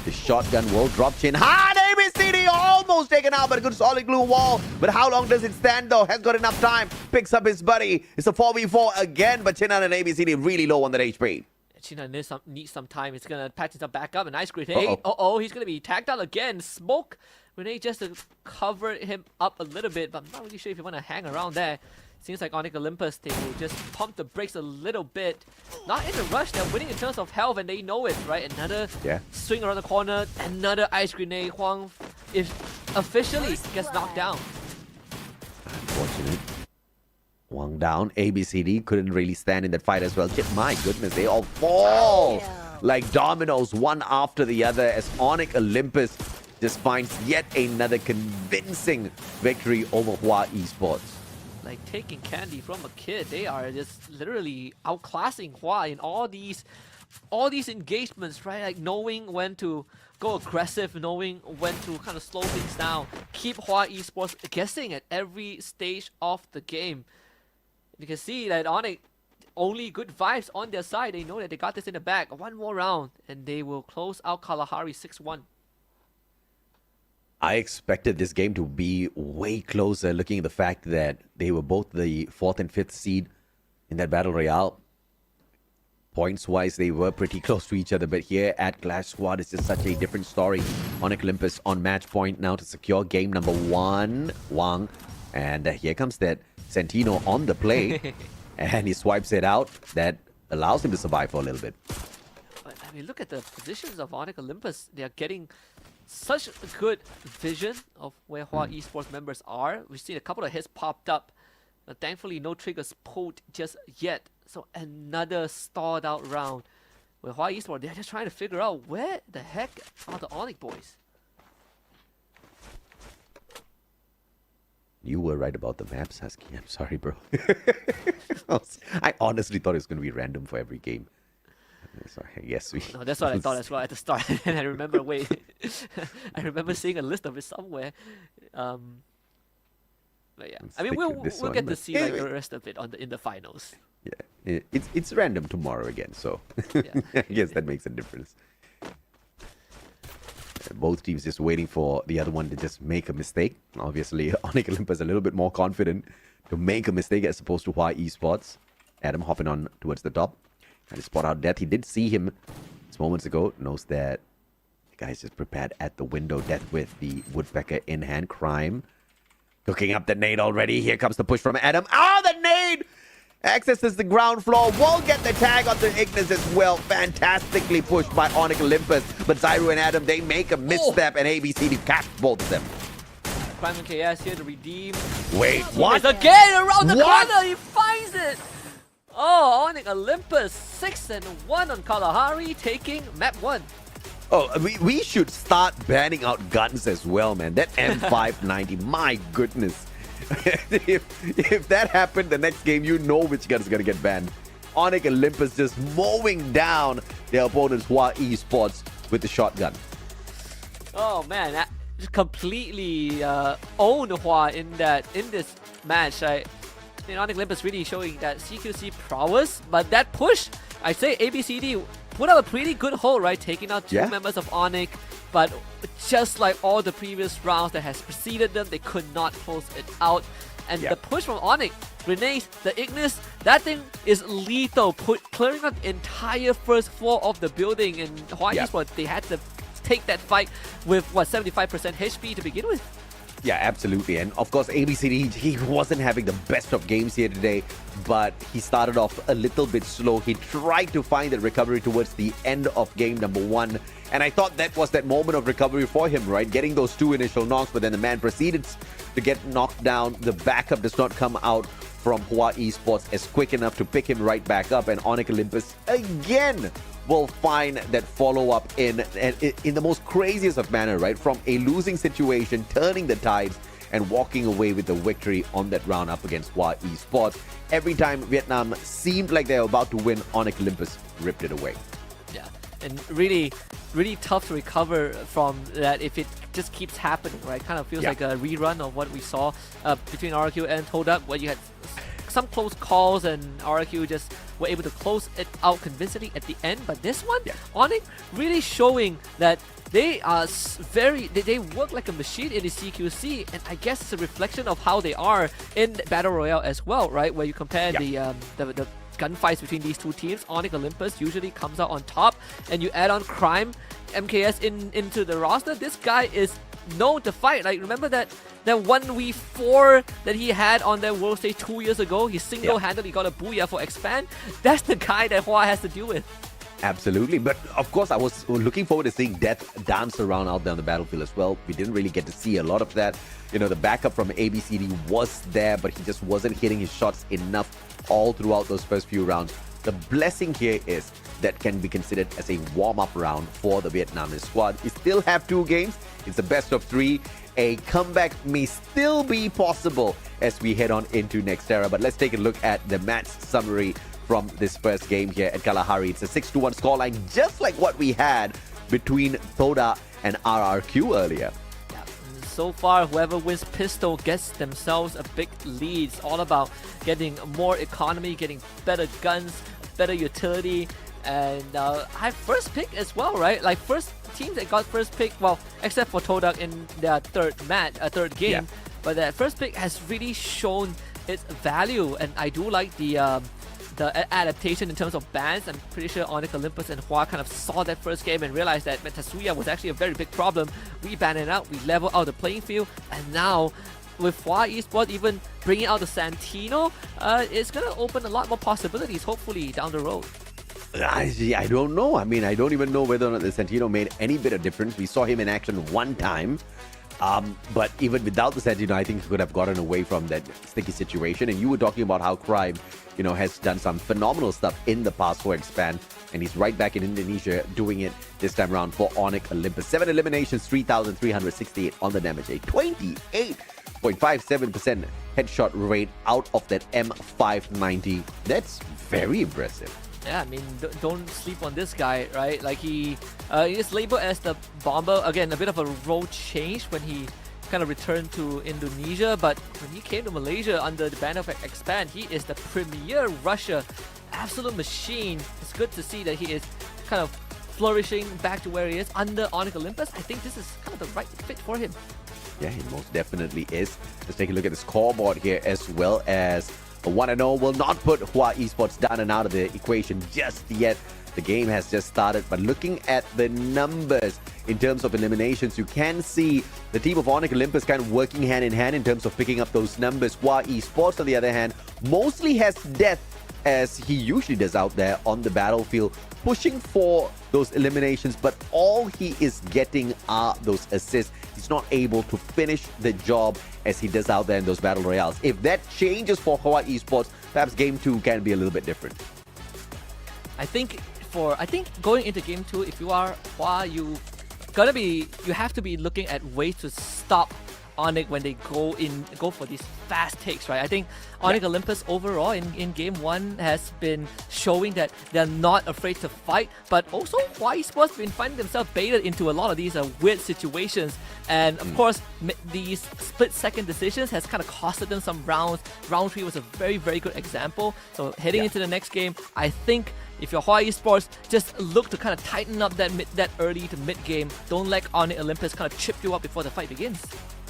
The shotgun will drop Chin. Hard ABCD almost taken out, but a good solid glue wall. But how long does it stand though? Has got enough time. Picks up his buddy. It's a 4v4 again, but Chin and ABCD really low on that HP. Chinhan needs some time. It's going to patch himself back up. A nice grenade. He's going to be tagged out again. Smoke grenade just to cover him up a little bit, but I'm not really sure if you want to hang around there. Seems like Onyx Olympus, they will just pump the brakes a little bit. Not in a rush, they're winning in terms of health and they know it, right? Another swing around the corner, another ice grenade. Huang officially gets knocked down. Unfortunate. Wang down. ABCD couldn't really stand in that fight as well. My goodness, they all fall like dominoes, one after the other, as Onyx Olympus just finds yet another convincing victory over Hua Esports. Like taking candy from a kid, they are just literally outclassing Hua in all these engagements, right? Like knowing when to go aggressive, knowing when to kind of slow things down, keep Hua Esports guessing at every stage of the game. You can see that Onyx, only good vibes on their side. They know that they got this in the bag. One more round, and they will close out Kalahari 6-1. I expected this game to be way closer, looking at the fact that they were both the 4th and 5th seed in that Battle Royale. Points-wise, they were pretty close to each other, but here at Clash Squad, it's just such a different story. Onyx Olympus on match point now to secure game number 1. Wang, and here comes that Santino on the play, and he swipes it out. That allows him to survive for a little bit. But I mean, look at the positions of Onyx Olympus. They are getting such a good vision of where Hua Esports members are. We've seen a couple of hits popped up, but thankfully no triggers pulled just yet. So another stalled out round where Hua Esports, they're just trying to figure out where the heck are the Onyx boys. You were right about the maps, Husky. I'm sorry, bro. I honestly thought it was going to be random for every game. Sorry, yes, we. No, that's what I thought as well at the start. And I remember, I remember seeing a list of it somewhere. But yeah, I mean, we'll get to see like the rest of it in the finals. Yeah, it's random tomorrow again, so I guess that makes a difference. Both teams just waiting for the other one to just make a mistake. Obviously, Onyx Olympus a little bit more confident to make a mistake as opposed to Hua Esports. Adam hopping on towards the top. Trying to spot out Death. He did see him just moments ago. Knows that the guy's just prepared at the window. Death with the Woodpecker in hand. Crime. Cooking up the nade already. Here comes the push from Adam. Oh, the nade! accesses the ground floor, will get the tag on the Ignis as well. Fantastically pushed by Onyx Olympus, but Zyro and Adam, they make a misstep, and ABCD catch both of them. Prime KS here to redeem. Wait, what? Again around the What? corner, he finds it. Oh, Onyx Olympus 6-1 on Kalahari, taking map 1. Oh, we should start banning out guns as well, man. That M590, my goodness. if that happened the next game, you know which gun is going to get banned. Onyx Olympus just mowing down their opponents, Hua Esports, with the shotgun. Oh man, that just completely owned Hua in this match. I think Onyx Olympus really showing that CQC prowess, but that push, I say ABCD put up a pretty good hold, right? Taking out two members of Onyx, but just like all the previous rounds that has preceded them, they could not close it out. And the push from Onyx, grenades, the Ignis, that thing is lethal, clearing out the entire first floor of the building. And Hua Esports, they had to take that fight with, what, 75% HP to begin with? Yeah, absolutely. And of course, ABCD, he wasn't having the best of games here today, but he started off a little bit slow. He tried to find the recovery towards the end of game number 1. And I thought that was that moment of recovery for him, right? Getting those 2 initial knocks, but then the man proceeded to get knocked down. The backup does not come out from Hua Esports as quick enough to pick him right back up. And Onyx Olympus again will find that follow-up in the most craziest of manner, right? From a losing situation, turning the tides and walking away with the victory on that round up against Hua Esports. Every time Vietnam seemed like they were about to win, Onyx Olympus ripped it away. Yeah, and really tough to recover from that if it just keeps happening, right? Kind of feels like a rerun of what we saw between RQ and Todak, where you had some close calls and RQ just were able to close it out convincingly at the end. But this one, Onyx really showing that they are they work like a machine in the CQC, and I guess it's a reflection of how they are in Battle Royale as well, right? Where you compare the gunfights between these two teams, Onyx Olympus usually comes out on top, and you add on Crime, MKS into the roster. This guy is known to fight. Like, remember that 1v4 that he had on that world stage 2 years ago? He single-handedly got a booyah for Expand. That's the guy that Hua has to deal with. Absolutely. But of course, I was looking forward to seeing Death dance around out there on the battlefield as well. We didn't really get to see a lot of that. You know, the backup from ABCD was there, but he just wasn't hitting his shots enough all throughout those first few rounds. The blessing here is that can be considered as a warm-up round for the Vietnamese squad. We still have 2 games. It's a best of 3. A comeback may still be possible as we head on into Nexterra. But let's take a look at the match summary from this first game here at Kalahari. It's a 6-1 scoreline, just like what we had between Toda and RRQ earlier. So far, whoever wins pistol gets themselves a big lead. It's all about getting more economy, getting better guns, better utility, and high first pick as well, right? Like, first teams that got first pick, well, except for Todak in their third game, but that first pick has really shown its value, and I do like the adaptation in terms of bans. I'm pretty sure Onyx Olympus and Hua kind of saw that first game and realized that Tatsuya was actually a very big problem. We ban it out, we level out the playing field, and now with Hua Esports even bringing out the Santino, it's going to open a lot more possibilities, hopefully, down the road. I don't know. I mean, I don't even know whether or not the Santino made any bit of difference. We saw him in action one time. But even without the Santino, I think he could have gotten away from that sticky situation. And you were talking about how Crime, you know, has done some phenomenal stuff in the past for Expand. And he's right back in Indonesia doing it this time around for Onyx Olympus. 7 eliminations, 3,368 on the damage. A 28.57% headshot rate out of that M590. That's very impressive. Yeah, I mean, don't sleep on this guy, right? Like, he is labeled as the bomber. Again, a bit of a role change when he kind of returned to Indonesia, but when he came to Malaysia under the banner of Expand, he is the premier rusher. Absolute machine. It's good to see that he is kind of flourishing back to where he is under Onyx Olympus. I think this is kind of the right fit for him. Yeah, he most definitely is. Let's take a look at the scoreboard here, as well as 1-0 will not put Hua Esports down and out of the equation just yet. The game has just started, but looking at the numbers in terms of eliminations, you can see the team of Onyx Olympus kind of working hand in hand in terms of picking up those numbers. Hua Esports, on the other hand, mostly has Death as he usually does out there on the battlefield, pushing for those eliminations, but all he is getting are those assists. He's not able to finish the job as he does out there in those battle royales. If that changes for Hawaii Esports, perhaps game 2 can be a little bit different. I think going into game 2, if you are Hua, you have to be looking at ways to stop Onyx when they go for these fast takes, right? I think Onyx Olympus overall in game 1 has been showing that they're not afraid to fight, but also Hawaii Esports been finding themselves baited into a lot of these weird situations, and of course these split-second decisions has kind of costed them some rounds. Round 3 was a very, very good example. So heading into the next game, I think if you're Hawaii Esports, just look to kind of tighten up that early to mid game. Don't let Onyx Olympus kind of chip you up before the fight begins.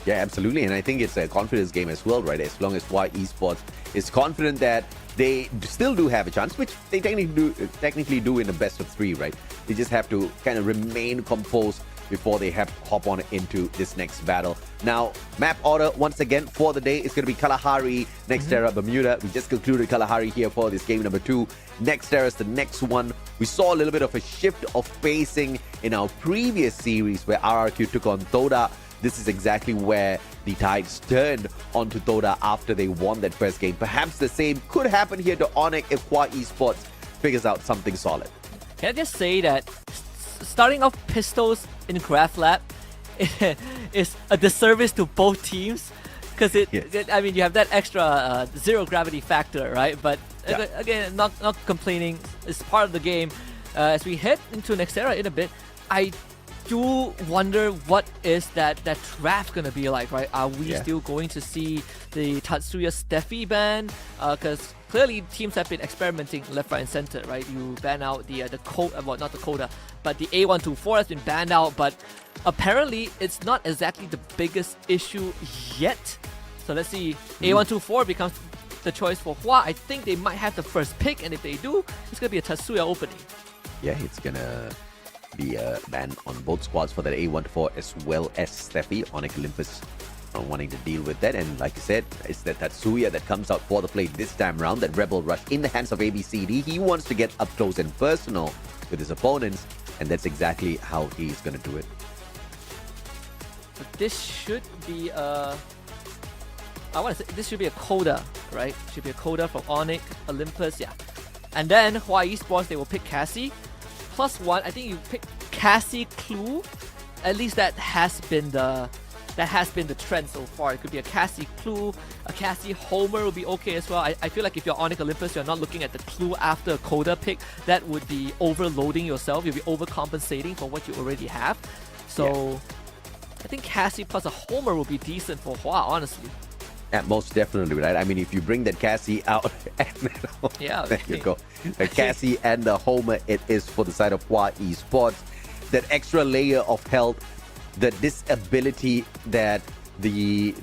Yeah, absolutely. And I think it's a confidence game as well, right? As long as Hawaii Esports is confident that they still do have a chance, which they technically do in the best of 3, right? They just have to kind of remain composed before they hop on into this next battle. Now, map order once again for the day is going to be Kalahari, Nexterra, Bermuda. We just concluded Kalahari here for this game number 2. Nexterra is the next one. We saw a little bit of a shift of pacing in our previous series where RRQ took on Toda. This is exactly where the Tides turned onto Toda after they won that first game. Perhaps the same could happen here to Onyx if Hawaii Esports figures out something solid. Can I just say that starting off pistols in Graph Lab is a disservice to both teams, because I mean, you have that extra zero gravity factor, right? But again, not complaining. It's part of the game. As we head into Nexterra in a bit, I do wonder what is that draft gonna be like, right? Are we still going to see the Tatsuya Steffi ban? Because clearly teams have been experimenting left, right, and center, right? You ban out the Coda, well, not the Coda, but the A124 has been banned out, but apparently it's not exactly the biggest issue yet. So let's see, A124 becomes the choice for Hua. I think they might have the first pick, and if they do, it's gonna be a Tatsuya opening. Yeah, it's gonna be a ban on both squads for that A14 as well as Steffi. Onyx Olympus wanting to deal with that, and like I said, it's the Tatsuya that comes out for the play this time round. That Rebel Rush in the hands of ABCD. He wants to get up close and personal with his opponents, and that's exactly how he's gonna do it. But this should be this should be a Coda, right? Should be a Coda from Onyx Olympus, yeah. And then Hawaii Esports, they will pick Cassie. +1, I think you pick Cassie Clue. At least that has been the trend so far. It could be a Cassie Clue, a Cassie Homer will be okay as well. I feel like if you're Onyx Olympus, you're not looking at the Clue after a Coda pick. That would be overloading yourself. You'll be overcompensating for what you already have. So I think Cassie plus a Homer will be decent for Hua, honestly. Yeah, most definitely, right? I mean, if you bring that Cassie out, there you go. The Cassie and the Homer, it is for the side of Hawaii Esports. That extra layer of health, the disability that the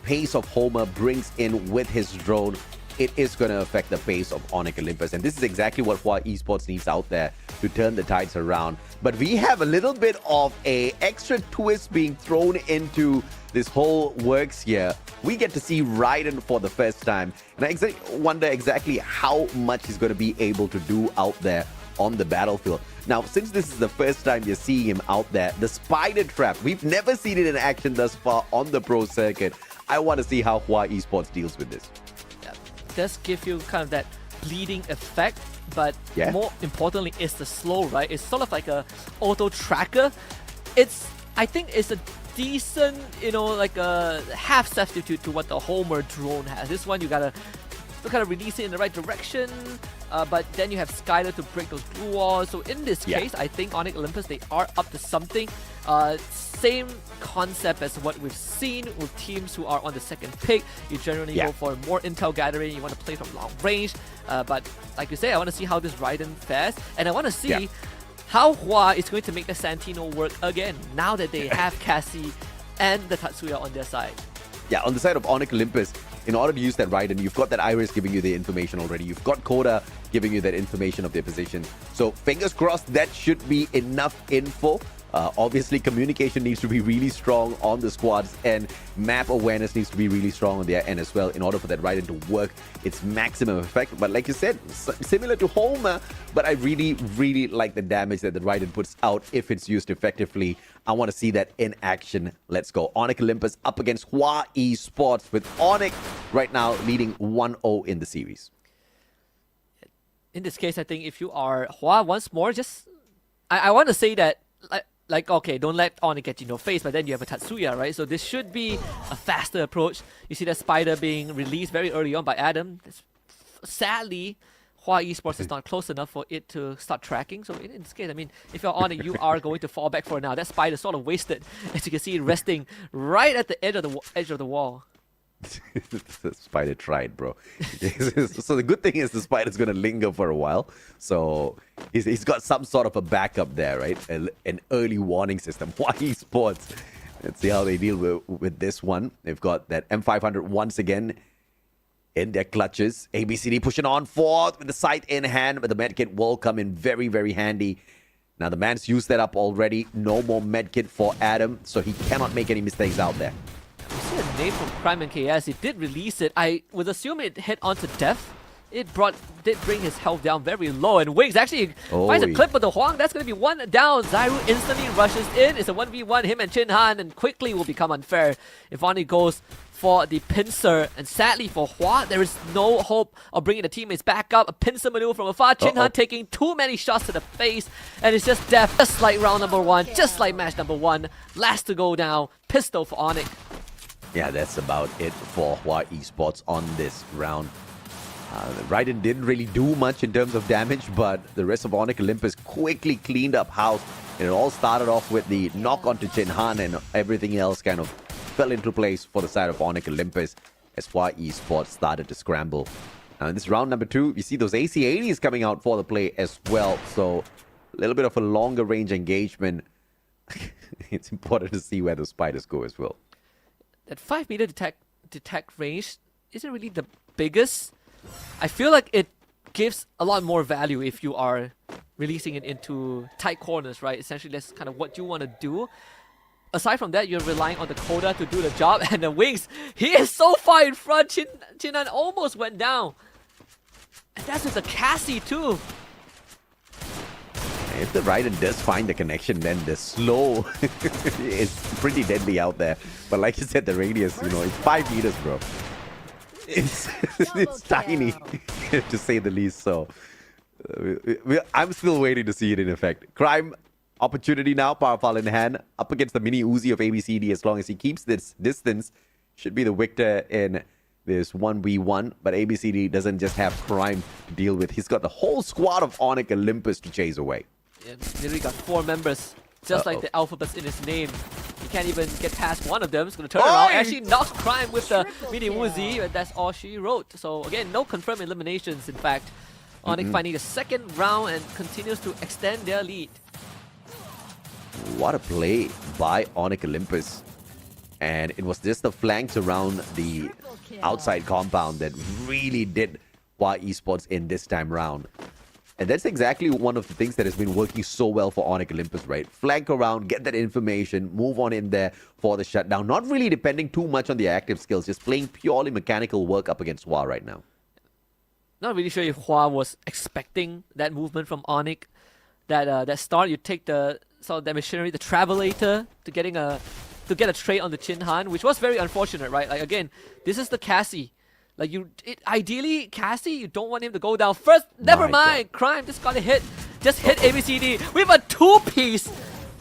pace of Homer brings in with his drone, it is going to affect the pace of Onyx Olympus. And this is exactly what Hawaii Esports needs out there to turn the tides around. But we have a little bit of a extra twist being thrown into this whole works here. We get to see Raiden for the first time, and I wonder exactly how much he's going to be able to do out there on the battlefield. Now, since this is the first time you're seeing him out there, the spider trap, we've never seen it in action thus far on the pro circuit. I want to see how Hawaii Esports deals with this. Yeah, it does give you kind of that bleeding effect, but more importantly, it's the slow, right? It's sort of like a auto tracker. I think it's a decent, like a half substitute to what the Homer drone has. This one, you gotta kind of release it in the right direction, but then you have Skylar to break those blue walls. So in this case, I think Onyx Olympus, they are up to something. Same concept as what we've seen with teams who are on the second pick. You generally go for more intel gathering. You want to play from long range, but like you say, I want to see how this Raiden fares, and I want to see how Hua is going to make the Santino work again now that they have Cassie and the Tatsuya on their side. Yeah, on the side of Onyx Olympus, in order to use that Raiden, you've got that Iris giving you the information already. You've got Coda giving you that information of their position. So fingers crossed, that should be enough info Obviously, communication needs to be really strong on the squads, and map awareness needs to be really strong on their end as well in order for that Raiden to work its maximum effect. But like you said, similar to Homer, but I really, really like the damage that the Raiden puts out if it's used effectively. I want to see that in action. Let's go. Onyx Olympus up against Hua Esports, with Onyx right now leading 1-0 in the series. In this case, I think if you are Hua once more, just I want to say that like okay, don't let Onyx get in your face, but then you have a Tatsuya, right? So this should be a faster approach. You see that spider being released very early on by Adam. Sadly, Hua Esports is not close enough for it to start tracking. So in this case, I mean, if you're Onyx, you are going to fall back for now. That spider sort of wasted, as you can see, resting right at the edge of the wall. The spider tried, bro. So the good thing is the spider's going to linger for a while. So he's got some sort of a backup there, right? An early warning system. Why Esports? Let's see how they deal with this one. They've got that M500 once again in their clutches. ABCD pushing on forth with the sight in hand, but the medkit will come in very, very handy. Now the man's used that up already. No more medkit for Adam, so he cannot make any mistakes out there. You see a nade from Crime and KS. He did release it. I would assume it hit onto Death. It did bring his health down very low. And Wiggs actually finds a clip of the Huang. That's going to be one down. Zyru instantly rushes in. It's a 1v1. Him and Chin Han, and quickly will become unfair if Ani goes for the pincer. And sadly for Hua, there is no hope of bringing the teammates back up. A pincer maneuver from afar. Chin Han taking too many shots to the face. And it's just death. Just like round number 1. Just like match number 1. Last to go down. Pistol for Onyx. Yeah, that's about it for Hua Esports on this round. Raiden didn't really do much in terms of damage, but the rest of Onyx Olympus quickly cleaned up house. And it all started off with the knock onto Chin Han, and everything else kind of fell into place for the side of Onyx Olympus as Hua Esports started to scramble. Now in this round number 2, you see those AC-80s coming out for the play as well. So a little bit of a longer range engagement. It's important to see where the spiders go as well. That 5 meter detect range isn't really the biggest. I feel like it gives a lot more value if you are releasing it into tight corners, right? Essentially, that's kind of what you want to do. Aside from that, you're relying on the Coda to do the job, and the Wings, he is so far in front. Chin Han almost went down. And that's with the Cassie too. If the Raiden does find the connection, then the slow is pretty deadly out there. But like you said, the radius, it's 5 meters, bro. It's tiny, to say the least. So I'm still waiting to see it in effect. Crime opportunity now, powerful in hand, up against the mini Uzi of ABCD. As long as he keeps this distance, should be the victor in this 1v1. But ABCD doesn't just have Crime to deal with. He's got the whole squad of Onyx Olympus to chase away. Yeah, literally got 4 members, just like the alphabets in his name. He can't even get past one of them. He's going to turn around. Actually knocks Crime with the mini Uzi, and that's all she wrote. So again, no confirmed eliminations, in fact. Onyx finding the second round and continues to extend their lead. What a play by Onyx Olympus. And it was just the flanks around the outside compound that really did Hua Esports in this time round. And that's exactly one of the things that has been working so well for Onyx Olympus, right? Flank around, get that information, move on in there for the shutdown. Not really depending too much on the active skills, just playing purely mechanical work up against Hua right now. Not really sure if Hua was expecting that movement from Onyx. That start, you take the machinery, the Travelator, to get a trade on the Chin Han, which was very unfortunate, right? Like again, this is the Cassie. Like ideally, Cassie, you don't want him to go down first. Never mind. Crime just got a hit. Just hit ABCD with a 2-piece.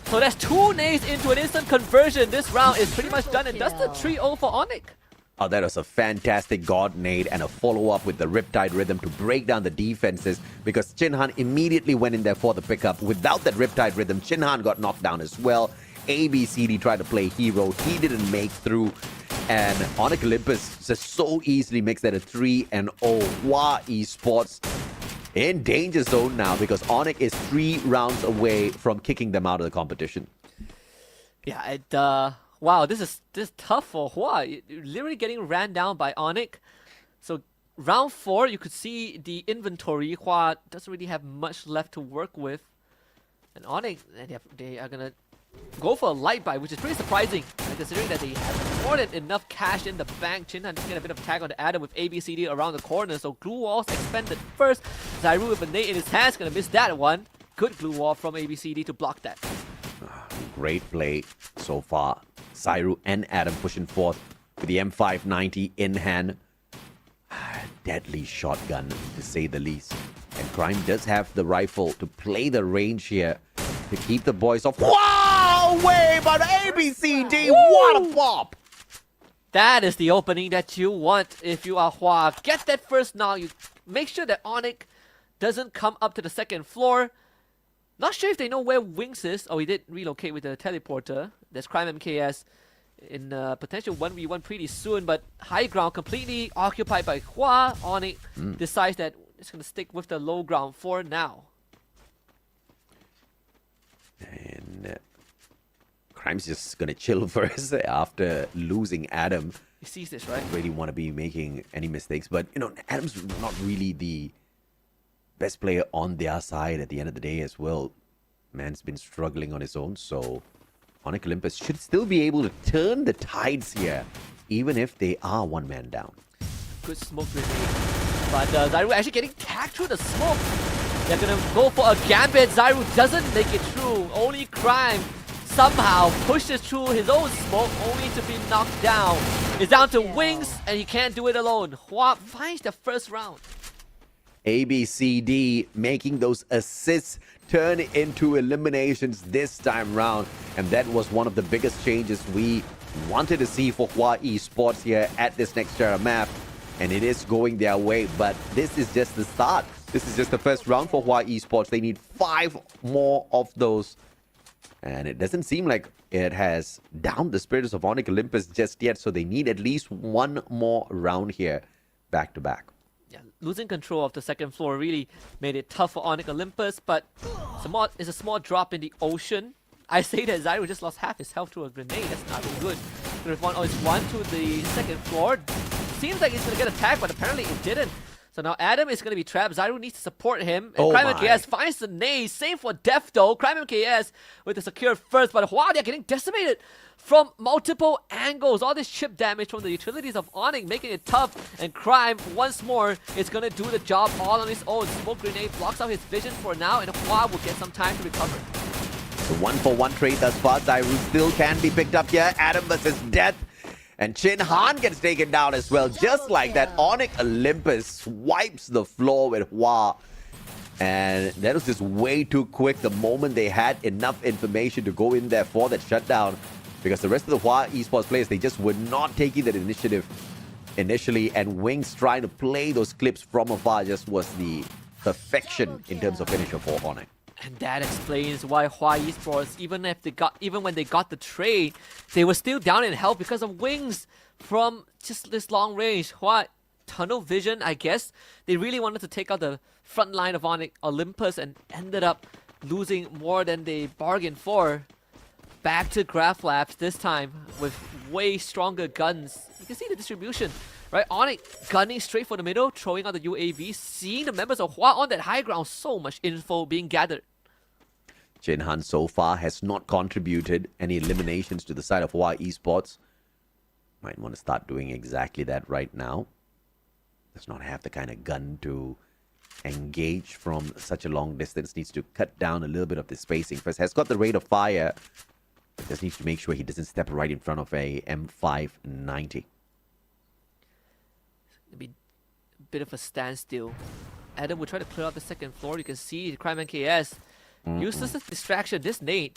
So that's 2 nades into an instant conversion. This round is pretty much done, and that's the 3-0 for Onyx. Oh, that was a fantastic God nade and a follow-up with the Riptide Rhythm to break down the defenses, because Chin Han immediately went in there for the pickup. Without that Riptide Rhythm, Chin Han got knocked down as well. ABCD tried to play hero. He didn't make through. And Onyx Olympus just so easily makes that a 3-0. Hua Esports in danger zone now, because Onyx is 3 rounds away from kicking them out of the competition. Yeah, wow, this is tough for Hua. You're literally getting ran down by Onyx. So round 4, you could see the inventory. Hua doesn't really have much left to work with. And Onyx, they are gonna go for a light buy, which is pretty surprising, considering that they have more than enough cash in the bank. Chinhan just get a bit of tag on the Adam with ABCD around the corner, so glue walls expended first. Zyru with a nade in his hands, gonna miss that one. Good glue wall from ABCD to block that. Great play so far. Zyru and Adam pushing forth with the M590 in hand. Deadly shotgun, to say the least. And Crime does have the rifle to play the range here to keep the boys off. Wow! Way, but ABCD, what a pop! That is the opening that you want if you are Hua. Get that first now. You make sure that Onyx doesn't come up to the second floor. Not sure if they know where Wings is. Oh, he did relocate with the teleporter. There's Crime MKS in potential 1v1 pretty soon, but high ground completely occupied by Hua. Onyx decides that it's going to stick with the low ground for now. And Crime's just going to chill first after losing Adam. He sees this, right? Really want to be making any mistakes, but you know, Adam's not really the best player on their side at the end of the day as well. Man's been struggling on his own, so Onyx Olympus should still be able to turn the tides here, even if they are one man down. Good smoke grenade. But Zyru actually getting tagged through the smoke. They're gonna go for a gambit. Zyru doesn't make it through. Only Crime somehow pushes through his own smoke, only to be knocked down. It's down to Wings, and he can't do it alone. Hua finds the first round. ABCD making those assists turn into eliminations this time round, and that was one of the biggest changes we wanted to see for Hua Esports here at this Nexterra map, and it is going their way, but this is just the start. This is just the first round for Hua Esports. They need 5 more of those, and it doesn't seem like it has downed the spirits of Onyx Olympus just yet, so they need at least 1 more round here back to back. Yeah, losing control of the second floor really made it tough for Onyx Olympus, but it's a small drop in the ocean. I say that Zyru just lost half his health to a grenade. That's not really good. It's 1 to the second floor. Seems like he's going to get attacked, but apparently it didn't. So now Adam is going to be trapped. Zyru needs to support him. And Crime MKS finds the nade. Same for Def though. Crime MKS with the secure first, but wow, they're getting decimated from multiple angles. All this chip damage from the utilities of Onyx making it tough. And Crime, once more, is going to do the job all on his own. Smoke grenade blocks out his vision for now, and Hua will get some time to recover. The 1-for-1 trade thus far. Zyru still can be picked up here. Adam versus Death. And Chinhan gets taken down as well. Just like that, Onyx Olympus wipes the floor with Hua. And that was just way too quick the moment they had enough information to go in there for that shutdown. Because the rest of the Hua Esports players, they just were not taking that initiative initially. And Wings trying to play those clips from afar just was the perfection in terms of finisher for Onyx. And that explains why Hua Esports, even when they got the trade, they were still down in health because of Wings from just this long range. Hua tunnel vision, I guess. They really wanted to take out the front line of Onyx Olympus and ended up losing more than they bargained for. Back to Graph Labs this time with way stronger guns. You can see the distribution, right? Onyx gunning straight for the middle, throwing out the UAV, seeing the members of Hua on that high ground. So much info being gathered. Chinhan so far has not contributed any eliminations to the side of Hua Esports. Might want to start doing exactly that right now. Does not have the kind of gun to engage from such a long distance. Needs to cut down a little bit of the spacing. First, has got the rate of fire. Just needs to make sure he doesn't step right in front of a M590. It'll be a bit of a standstill. Adam will try to clear out the second floor. You can see Crime NKS uses this distraction. This nade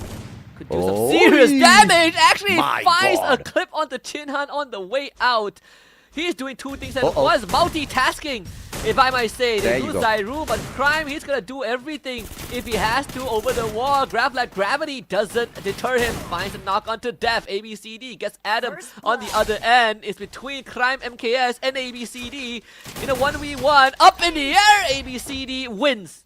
could do some serious damage. Actually, it finds a clip onto Chinhan on the way out. He's doing 2 things at once, multitasking, if I might say. They lose Zyru, but Crime, he's gonna do everything if he has to over the wall. Grab like gravity doesn't deter him. Finds a knock onto Def. ABCD gets Adam on the other end. It's between Crime MKS and ABCD in a 1v1. Up in the air, ABCD wins.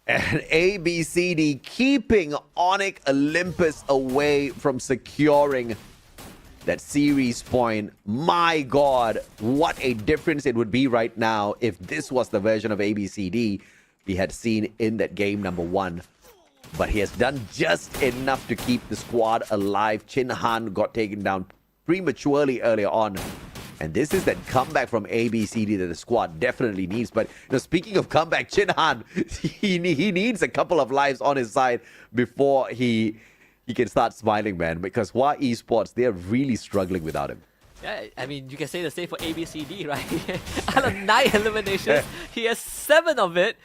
And ABCD keeping Onyx Olympus away from securing that series point. My God, what a difference it would be right now if this was the version of ABCD we had seen in that game number 1. but he has done just enough to keep the squad alive. Chin Han got taken down prematurely earlier on. And this is that comeback from ABCD that the squad definitely needs. But speaking of comeback, Chin Han, he needs a couple of lives on his side before he can start smiling, man. Because Hua Esports, they're really struggling without him. Yeah, I mean, you can say the same for ABCD, right? Out of 9 eliminations, he has 7 of it.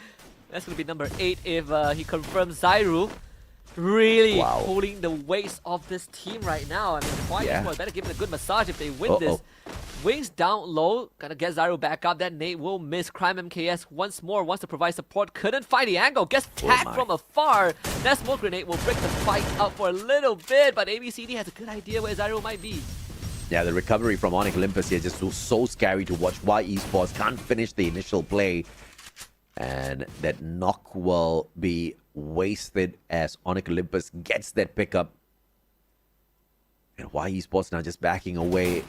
That's going to be number 8 if he confirms Zairu. Really holding the weight of this team right now. I mean, Hua Esports better give it a good massage if they win this. Wings down low, gonna get Zairu back up. That nade will miss. Crime MKS once more wants to provide support. Couldn't find the angle. Gets tagged from afar. That smoke grenade will break the fight up for a little bit, but ABCD has a good idea where Zairu might be. Yeah, the recovery from Onyx Olympus here just so scary to watch. Hua Esports can't finish the initial play. And that knock will be wasted as Onyx Olympus gets that pickup. And Hua Esports now just backing away.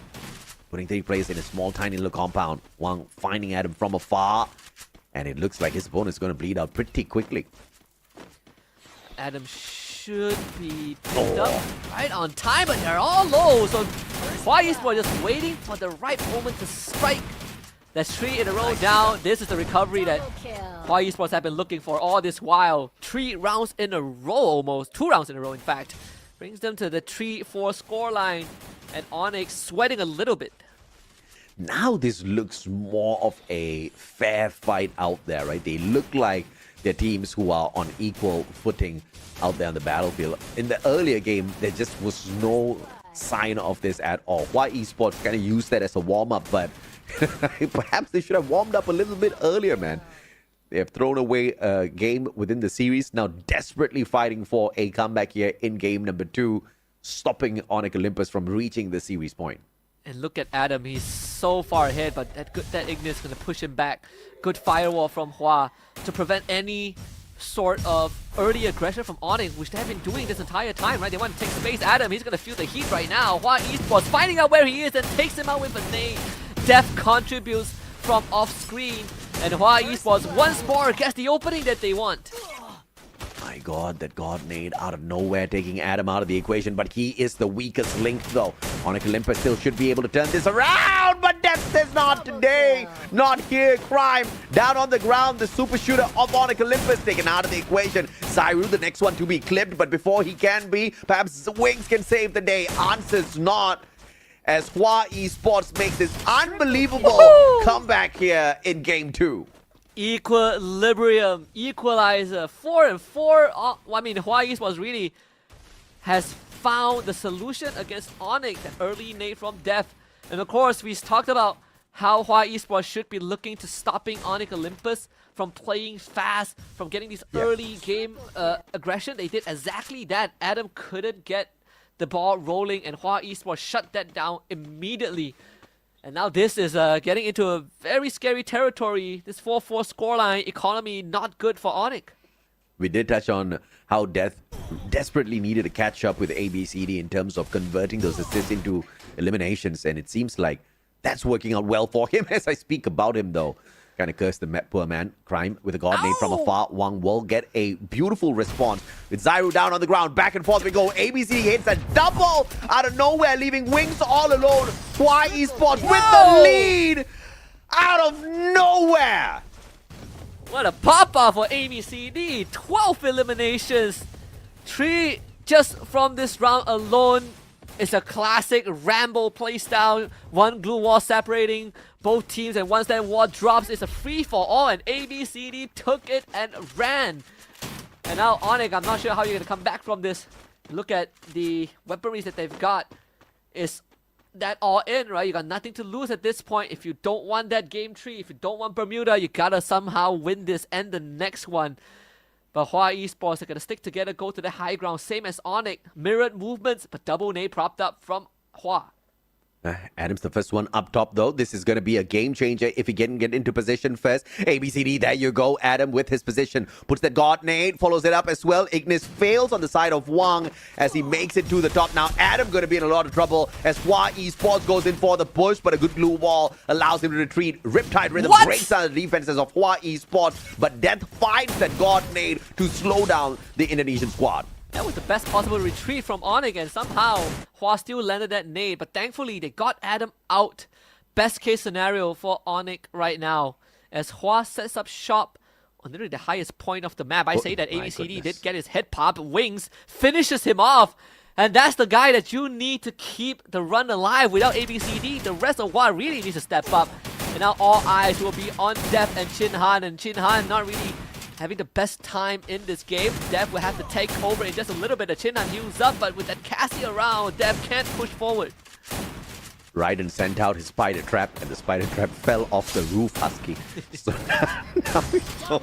Putting 3 players in a small, tiny little compound. Wang finding Adam from afar. And it looks like his opponent is going to bleed out pretty quickly. Adam should be picked up right on time, but they're all low. So Hua Esports just waiting for the right moment to strike. That's 3 in a row down. This is the recovery that Hua Esports have been looking for all this while. 3 rounds in a row almost. 2 rounds in a row, in fact. Brings them to the 3-4 scoreline. And Onyx sweating a little bit. Now this looks more of a fair fight out there, right? They look like they're teams who are on equal footing out there on the battlefield. In the earlier game, there just was no sign of this at all. Hua Esports kind of used that as a warm-up, but perhaps they should have warmed up a little bit earlier, man. They have thrown away a game within the series, now desperately fighting for a comeback here in game number 2, stopping Onyx Olympus from reaching the series point. And look at Adam, he's so far ahead, but that Ignis is going to push him back. Good firewall from Hua to prevent any sort of early aggression from Onyx, which they have been doing this entire time, right? They want to take space. Adam, he's going to feel the heat right now. Hua Esports finding out where he is and takes him out with a nade. Def contributes from off-screen, and Hua Esports once more gets the opening that they want. My God, that God nade out of nowhere, taking Adam out of the equation, but he is the weakest link, though. Onyx Olympus still should be able to turn this around, but Def says not today. Not here. Crime down on the ground. The super shooter of Onyx Olympus taken out of the equation. Zairu, the next one to be clipped, but before he can be, perhaps Wings can save the day. Answers not, as Hua Esports makes this unbelievable comeback here in game 2. Equilibrium, equalizer, 4-4. I mean, Hua Esports really has found the solution against Onyx. That early nade from Def. And of course, we talked about how Hua Esports should be looking to stopping Onyx Olympus from playing fast, from getting this early game aggression. They did exactly that. Adam couldn't get the ball rolling, and Hua Esports shut that down immediately. And now this is getting into a very scary territory. This 4-4 scoreline economy not good for Onyx. We did touch on how Death desperately needed to catch up with ABCD in terms of converting those assists into eliminations. And it seems like that's working out well for him as I speak about him, though. Kind of cursed the poor man. Crime with a god nade from afar. Wang will get a beautiful response with Zairu down on the ground. Back and forth we go. ABCD hits a double out of nowhere, leaving Wings all alone. Hua Esports with the lead out of nowhere. What a pop-off for ABCD. 12 eliminations. 3 just from this round alone. It's a classic Rambo playstyle. 1 glue wall separating both teams, and once that wall drops, it's a free-for-all, and ABCD took it and ran. And now Onyx, I'm not sure how you're going to come back from this. Look at the weaponries that they've got. Is that all in, right? You got nothing to lose at this point. If you don't want that game 3, if you don't want Bermuda, you gotta somehow win this and the next one. But Hua Esports are going to stick together, go to the high ground, same as Onyx. Mirrored movements, but double nade propped up from Hua. Adam's the first one up top, though. This is going to be a game changer if he can get into position first. ABCD, there you go. Adam with his position. Puts the God nade, follows it up as well. Ignis fails on the side of Wang as he makes it to the top. Now, Adam going to be in a lot of trouble as Hua Esports goes in for the push, but a good glue wall allows him to retreat. Riptide Rhythm breaks out the defenses of Hua Esports, but Death finds that God nade to slow down the Indonesian squad. That was the best possible retreat from Onyx, and somehow Hua still landed that nade, but thankfully they got Adam out. Best case scenario for Onyx right now, as Hua sets up shop on literally the highest point of the map. I say that ABCD did get his head popped. Wings finishes him off, and that's the guy that you need to keep the run alive. Without ABCD, the rest of Hua really needs to step up. And now all eyes will be on Def and Chinhan, and Chinhan not really having the best time in this game. Dev will have to take over in just a little bit. The Chinhan heals up, but with that Cassie around, Dev can't push forward. Raiden sent out his spider trap, and the spider trap fell off the roof, Husky. So now we know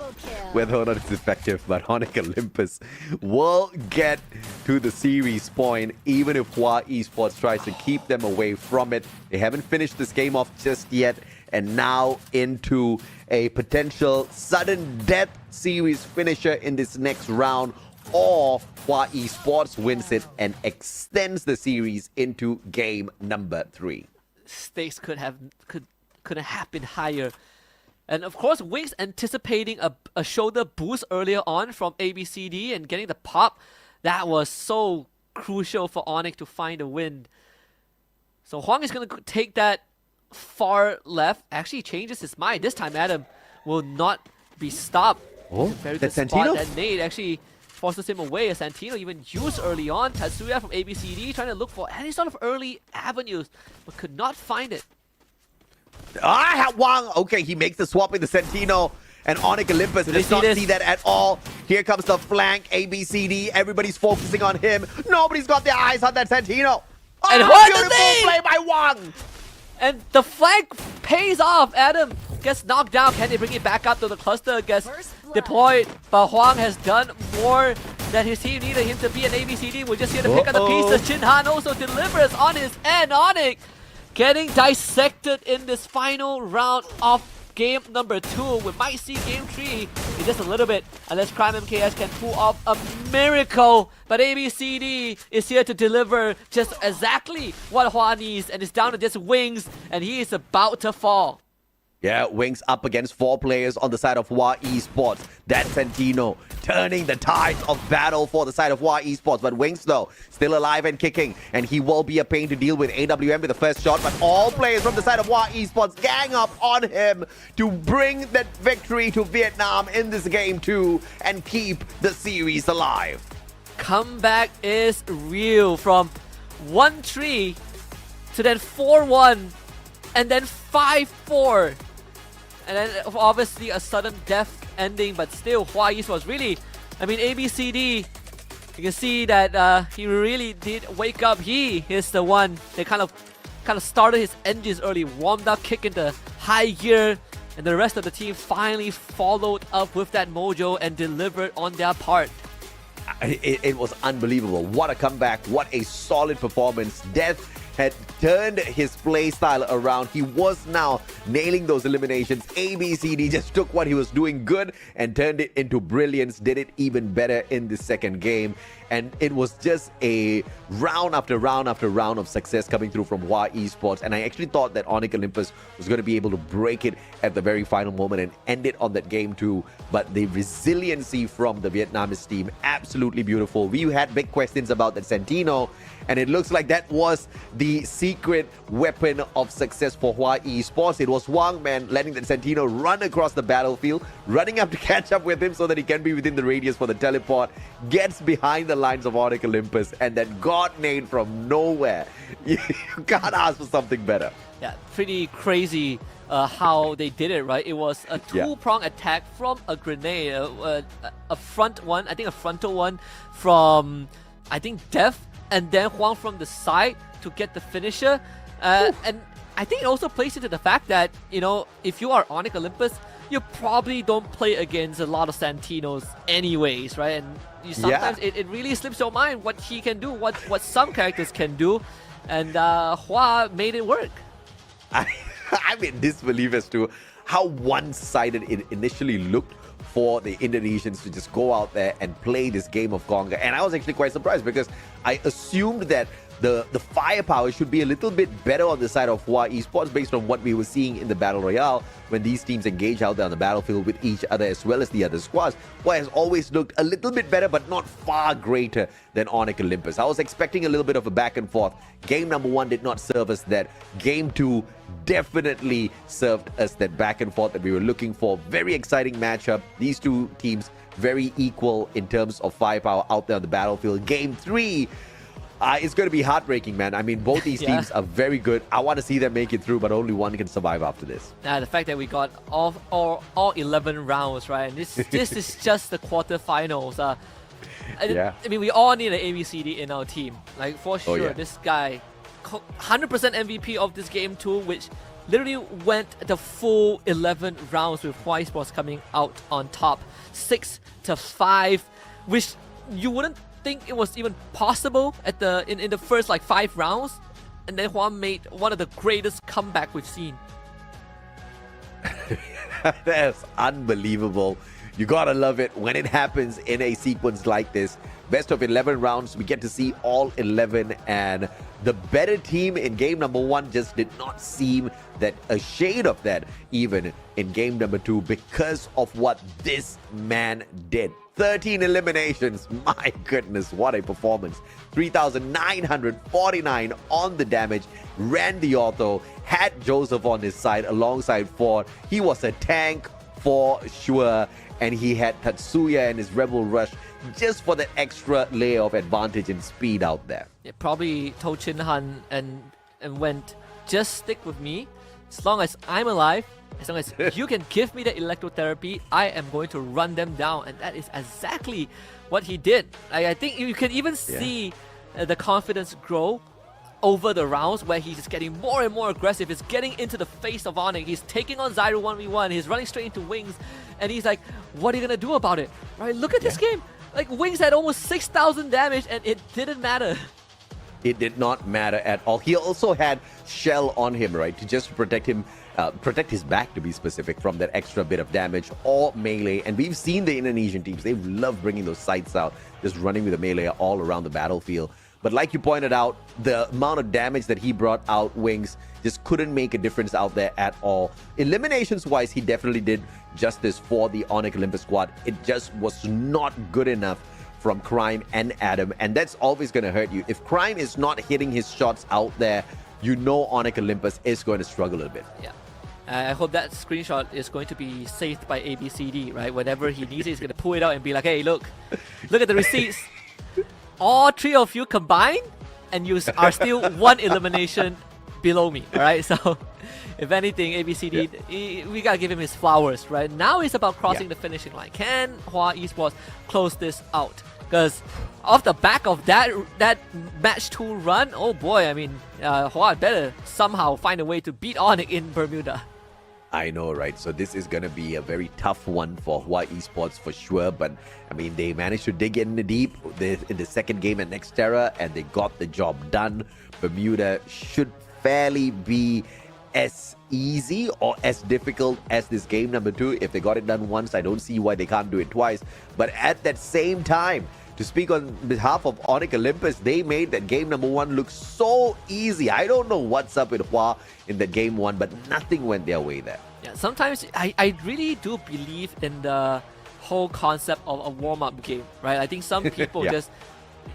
whether or not it's effective, but Onyx Olympus will get to the series point, even if Hua Esports tries to keep them away from it. They haven't finished this game off just yet, and now into a potential sudden death series finisher in this next round, or Hua Esports wins it and extends the series into game number 3. Stakes couldn't have been higher. And of course, Wings anticipating a shoulder boost earlier on from ABCD and getting the pop. That was so crucial for Onyx to find a win. So Huang is going to take that far left. Actually changes his mind. This time Adam will not be stopped. Oh, very that's good spot. Santino? That nade actually forces him away. As Santino even used early on. Tatsuya from ABCD trying to look for any sort of early avenues, but could not find it. Wang! Okay, he makes the swap with the Santino. And Onyx Olympus does not see that at all. Here comes the flank, ABCD. Everybody's focusing on him. Nobody's got their eyes on that Santino. And beautiful play by Wang! And the flank pays off. Adam gets knocked down. Can they bring it back up to the cluster? Gets deployed. But Huang has done more than his team needed him to be. An ABCD. We're just here to pick up the pieces. Chinhan also delivers on his end. Onyx getting dissected in this final round of game number 2. We might see game 3 in just a little bit, unless Crime MKS can pull off a miracle. But ABCD is here to deliver just exactly what Hua needs, and it's down to just Wings, and he is about to fall. Yeah, Wings up against 4 players on the side of Hua Esports. That's Santino turning the tides of battle for the side of Hua Esports. But Wings, though, still alive and kicking. And he will be a pain to deal with. AWM with the first shot. But all players from the side of Hua Esports gang up on him to bring that victory to Vietnam in this game 2 and keep the series alive. Comeback is real, from 1-3 to then 4-1 and then 5-4. And then obviously a sudden death ending, but still Hua Esports really, I mean, ABCD, you can see that he really did wake up. He is the one that kind of started his engines early, warmed up, kick into high gear, and the rest of the team finally followed up with that mojo and delivered on their part. It was unbelievable. What a comeback. What a solid performance. Death had turned his play style around. He was now nailing those eliminations. ABCD just took what he was doing good and turned it into brilliance. Did it even better in the second game. And it was just a round after round after round of success coming through from Hua Esports. And I actually thought that Onyx Olympus was going to be able to break it at the very final moment and end it on that game too. But the resiliency from the Vietnamese team, absolutely beautiful. We had big questions about that Santino, and it looks like that was the secret weapon of success for Hua Esports. It was Wang, man, letting the Santino run across the battlefield, running up to catch up with him so that he can be within the radius for the teleport, gets behind the lines of Onyx Olympus, and then God nade from nowhere. You can't ask for something better. Yeah, pretty crazy how they did it, right? It was a two-prong attack from a grenade, a front one, I think a frontal one from, I think, Def, and then Huang from the side to get the finisher. And I think it also plays into the fact that, you know, if you are Onyx Olympus, you probably don't play against a lot of Santinos anyways, right? And you sometimes it really slips your mind what he can do, what some characters can do. and Hua made it work. I'm in disbelief as to how one-sided it initially looked for the Indonesians to just go out there and play this game of Conga. And I was actually quite surprised because I assumed that the firepower should be a little bit better on the side of Hua Esports based on what we were seeing in the Battle Royale when these teams engage out there on the battlefield with each other as well as the other squads. Hua has always looked a little bit better but not far greater than Onyx Olympus. I was expecting a little bit of a back and forth. Game number 1 did not serve us that. Game 2 definitely served us that back and forth that we were looking for. Very exciting matchup. These two teams very equal in terms of firepower out there on the battlefield. Game 3, it's going to be heartbreaking, man. I mean, both these teams are very good. I want to see them make it through, but only one can survive after this. The fact that we got all 11 rounds, right? And this is just the quarterfinals. I mean, we all need an ABCD in our team. Like, for sure, this guy, 100% MVP of this game too, which literally went the full 11 rounds with Hua Esports coming out on top, 6-5, which you wouldn't think it was even possible at in the first like 5 rounds, and then Hua made one of the greatest comeback we've seen. That's unbelievable. You gotta love it when it happens in a sequence like this. Best of 11 rounds, we get to see all 11, and the better team in game number 1 just did not seem that a shade of that even in game number 2 because of what this man did. 13 eliminations. My goodness, what a performance. 3,949 on the damage. Ran the auto. Had Joseph on his side alongside Ford. He was a tank for sure. And he had Tatsuya and his Rebel Rush just for that extra layer of advantage and speed out there. It probably told Chin Han and went, just stick with me. As long as I'm alive, as long as you can give me the electrotherapy, I am going to run them down. And that is exactly what he did. I think you can even see the confidence grow over the rounds where he's getting more and more aggressive. He's getting into the face of Onyx. He's taking on Zyro 1v1. He's running straight into Wings. And he's like, what are you going to do about it? Right? Look at this game. Like, Wings had almost 6,000 damage and it didn't matter. It did not matter at all. He also had Shell on him, right? To just protect him, protect his back to be specific from that extra bit of damage or melee. And we've seen the Indonesian teams. They love bringing those sights out, just running with the melee all around the battlefield. But like you pointed out, the amount of damage that he brought out, Wings, just couldn't make a difference out there at all. Eliminations-wise, he definitely did justice for the Onyx Olympus squad. It just was not good enough from Crime and Adam, and that's always going to hurt you. If Crime is not hitting his shots out there, you know Onyx Olympus is going to struggle a bit. Yeah. I hope that screenshot is going to be saved by ABCD, right? Whenever he needs it, he's going to pull it out and be like, hey, look at the receipts. All 3 of you combined, and you are still 1 elimination below me, alright? So, if anything, ABCD, we gotta give him his flowers, right? Now it's about crossing the finishing line. Can Hua Esports close this out? Because off the back of that match 2 run, oh boy, I mean, Hua better somehow find a way to beat Onyx in Bermuda. I know, right? So this is going to be a very tough one for Hua Esports for sure. But, I mean, they managed to dig in the deep in the second game at Nexterra, and they got the job done. Bermuda should fairly be as easy or as difficult as this game number 2. If they got it done once, I don't see why they can't do it twice. But at that same time, to speak on behalf of Onyx Olympus, they made that game number 1 look so easy. I don't know what's up with Hua in that game 1, but nothing went their way there. Yeah, sometimes I really do believe in the whole concept of a warm-up game, right? I think some people just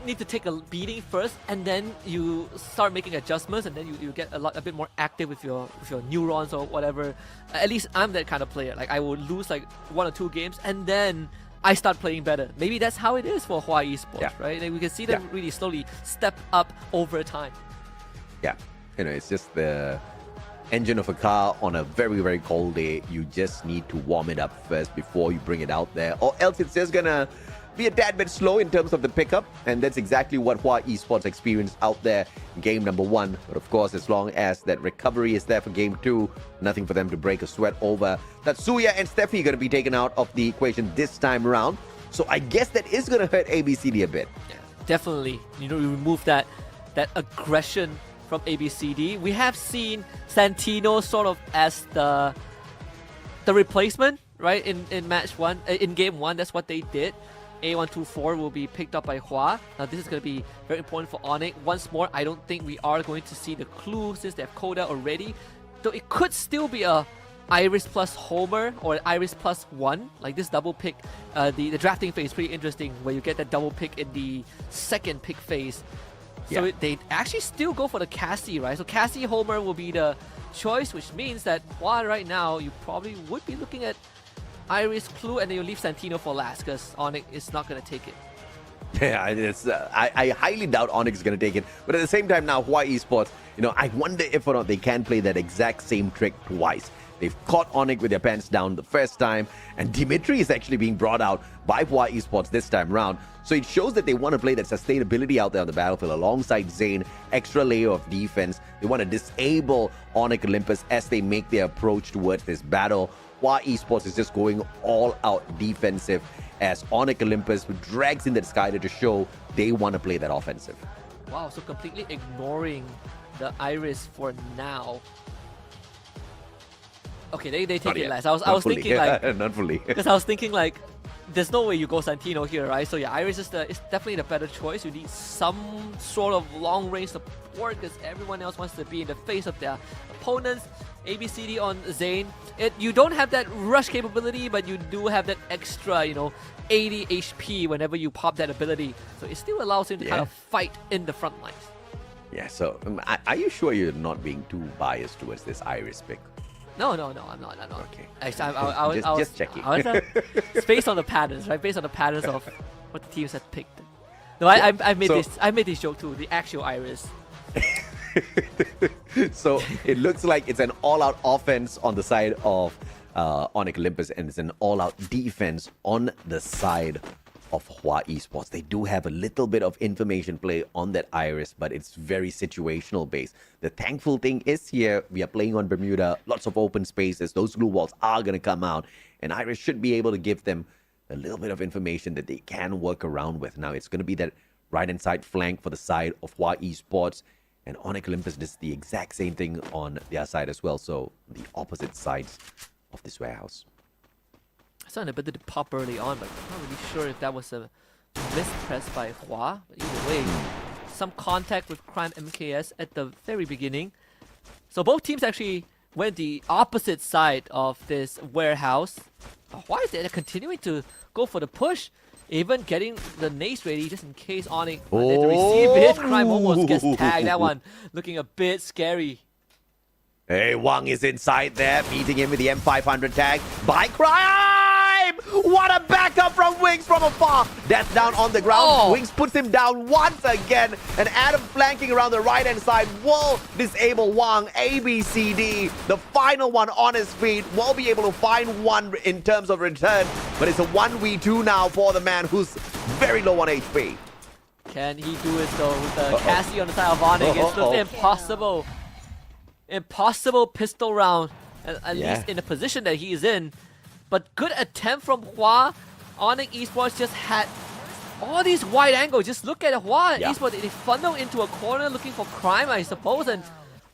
need to take a beating first, and then you start making adjustments, and then you get a bit more active with your neurons or whatever. At least I'm that kind of player. Like, I will lose like 1 or 2 games, and then I start playing better. Maybe that's how it is for Hua Esports, right? Like, we can see them really slowly step up over time. Yeah, it's just the engine of a car on a very, very cold day. You just need to warm it up first before you bring it out there, or else it's just gonna be a tad bit slow in terms of the pickup, and that's exactly what Hua Esports experienced out there in game number 1. But of course, as long as that recovery is there for game 2, nothing for them to break a sweat over. Tatsuya and Steffi going to be taken out of the equation this time around, so I guess that is going to hurt ABCD a bit. Yeah, definitely. You remove that aggression from ABCD. We have seen Santino sort of as the replacement, right? In match 1, in game 1, that's what they did. A124 will be picked up by Hua. Now this is going to be very important for Onyx. Once more, I don't think we are going to see the clue since they have Coda already. Though it could still be a Iris plus Homer or Iris plus 1. Like this double pick, the drafting phase is pretty interesting where you get that double pick in the second pick phase. So they actually still go for the Cassie, right? So Cassie Homer will be the choice, which means that Hua right now, you probably would be looking at Iris Clue, and then you leave Santino for last because Onyx is not going to take it. Yeah, it's, I highly doubt Onyx is going to take it. But at the same time now, Hua Esports, I wonder if or not they can play that exact same trick twice. They've caught Onyx with their pants down the first time, and Dimitri is actually being brought out by Hua Esports this time round. So it shows that they want to play that sustainability out there on the battlefield alongside Zane, extra layer of defense. They want to disable Onyx Olympus as they make their approach towards this battle. Hua Esports is just going all out defensive as Onyx Olympus drags in that Skyler to show they want to play that offensive. Wow, so completely ignoring the Iris for now. Okay, they take it last. I was thinking like not fully. Because I was thinking like there's no way you go Santino here, right? So yeah, Iris is definitely the better choice. You need some sort of long range support because everyone else wants to be in the face of their opponents. ABCD on Zane. You don't have that rush capability, but you do have that extra, 80 HP whenever you pop that ability. So it still allows him to kind of fight in the front lines. Yeah, so are you sure you're not being too biased towards this Iris pick? No, I'm not. Okay. I was just checking. It's based on the patterns, right? Based on the patterns of what the teams have picked. No, I made this joke too. The actual Iris. So it looks like it's an all-out offense on the side of Onyx Olympus, and it's an all-out defense on the side of Hua Esports. They do have a little bit of information play on that Iris, but it's very situational based. The thankful thing is here, we are playing on Bermuda, lots of open spaces. Those glue walls are going to come out, and Iris should be able to give them a little bit of information that they can work around with. Now, it's going to be that right-hand side flank for the side of Hua Esports, and Onyx Olympus does the exact same thing on their side as well. So, the opposite sides of this warehouse. I saw an ability to pop early on, but I'm not really sure if that was a mispress by Hua. But either way, some contact with Crime MKS at the very beginning. So both teams actually went the opposite side of this warehouse. Why is they continuing to go for the push? Even getting the nades ready just in case Onyx wanted to receive it. Crime almost gets tagged. That one looking a bit scary. Hey, Wang is inside there, meeting him with the M500 tag by Crime! What a backup from Wings from afar! That's down on the ground. Wings puts him down once again, and Adam flanking around the right-hand side will disable Wang. ABCD, the final one on his feet, will be able to find one in terms of return, but it's a 1v2 now for the man who's very low on HP. Can he do it though with the Cassie on the side of Onyx? It's just impossible. Impossible pistol round, at least in the position that he is in. But good attempt from Hua. Onyx Esports just had all these wide angles. Just look at Hua Esports. They funnel into a corner looking for Crime, I suppose. And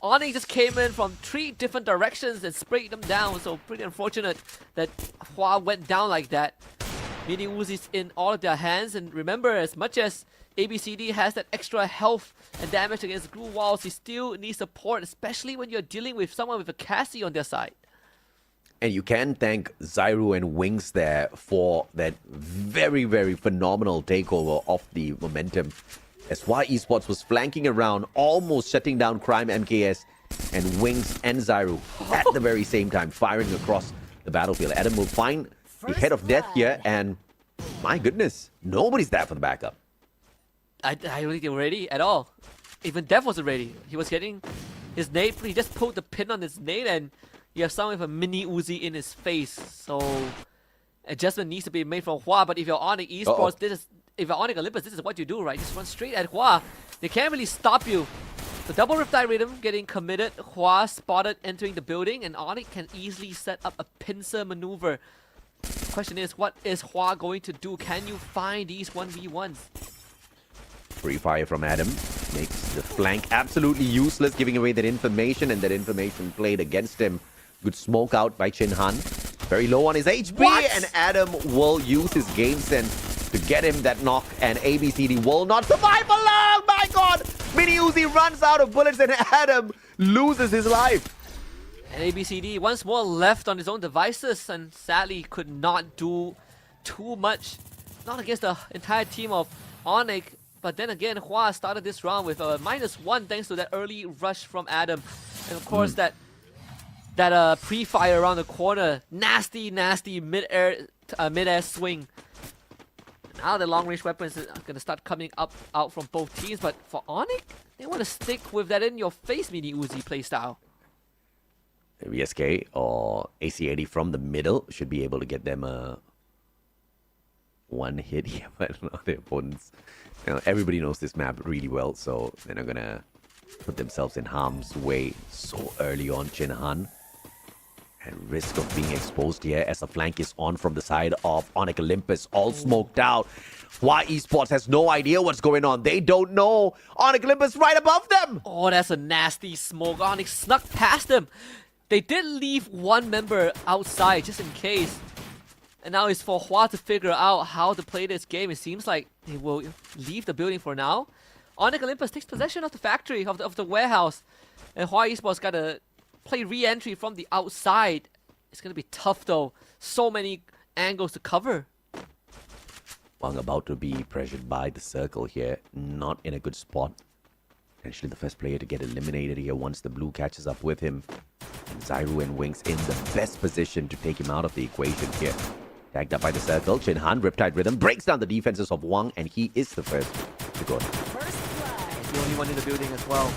Onyx just came in from 3 different directions and sprayed them down. So pretty unfortunate that Hua went down like that. Mini Uzis in all of their hands. And remember, as much as ABCD has that extra health and damage against glue walls, he still needs support, especially when you're dealing with someone with a Cassie on their side. And you can thank Zyru and Wings there for that very, very phenomenal takeover of the momentum. As Hua Esports was flanking around, almost shutting down Crime MKS, and Wings and Zyru at the very same time firing across the battlefield. Adam will find the head of death here, and my goodness, nobody's there for the backup. I don't think they were ready at all. Even Dev wasn't ready. He was getting his nade, he just pulled the pin on his nade, and you have someone with a mini Uzi in his face. So adjustment needs to be made from Hua. But if you're Onyx Esports, if you're Onyx Olympus, this is what you do, right? Just run straight at Hua. They can't really stop you. The double Riptide Rhythm getting committed. Hua spotted entering the building, and Onyx can easily set up a pincer maneuver. The question is, what is Hua going to do? Can you find these 1v1s? Free fire from Adam makes The flank absolutely useless, giving away that information, and that information played against him. Good smoke out by Chin Han. Very low on his HP, and Adam will use his game sense to get him that knock, and ABCD will not survive for long! My god! Mini Uzi runs out of bullets, and Adam loses his life. And ABCD once more left on his own devices, and sadly could not do too much. Not against the entire team of Onyx, but then again, Hua started this round with a -1 thanks to that early rush from Adam. And of course, that pre-fire around the corner, nasty mid-air swing. Now the long-range weapons are going to start coming out from both teams, but for Onyx, they want to stick with that in-your-face Mini Uzi playstyle. VSK or AC80 from the middle should be able to get them a one hit here, but not the opponents. You know, everybody knows this map really well, so they're not gonna put themselves in harm's way so early on. Chin Han at risk of being exposed here as the flank is on from the side of Onyx Olympus, all smoked out. Why Esports has no idea what's going on. They don't know. Onyx Olympus right above them. Oh, that's a nasty smoke. Onyx snuck past them. They did leave one member outside just in case. And now it's for Hua to figure out how to play this game. It seems like they will leave the building for now. Onyx Olympus takes possession of the factory, of the warehouse. And Hua Esports got to play re-entry from the outside. It's going to be tough though. So many angles to cover. Wang about to be pressured by the circle here. Not in a good spot. Potentially the first player to get eliminated here once the blue catches up with him. And Zyru and Wings in the best position to take him out of the equation here. Tagged up by the circle. Chin Han, Riptide Rhythm, breaks down the defenses of Wang, and he is the first to go. He's the only one in the building as well.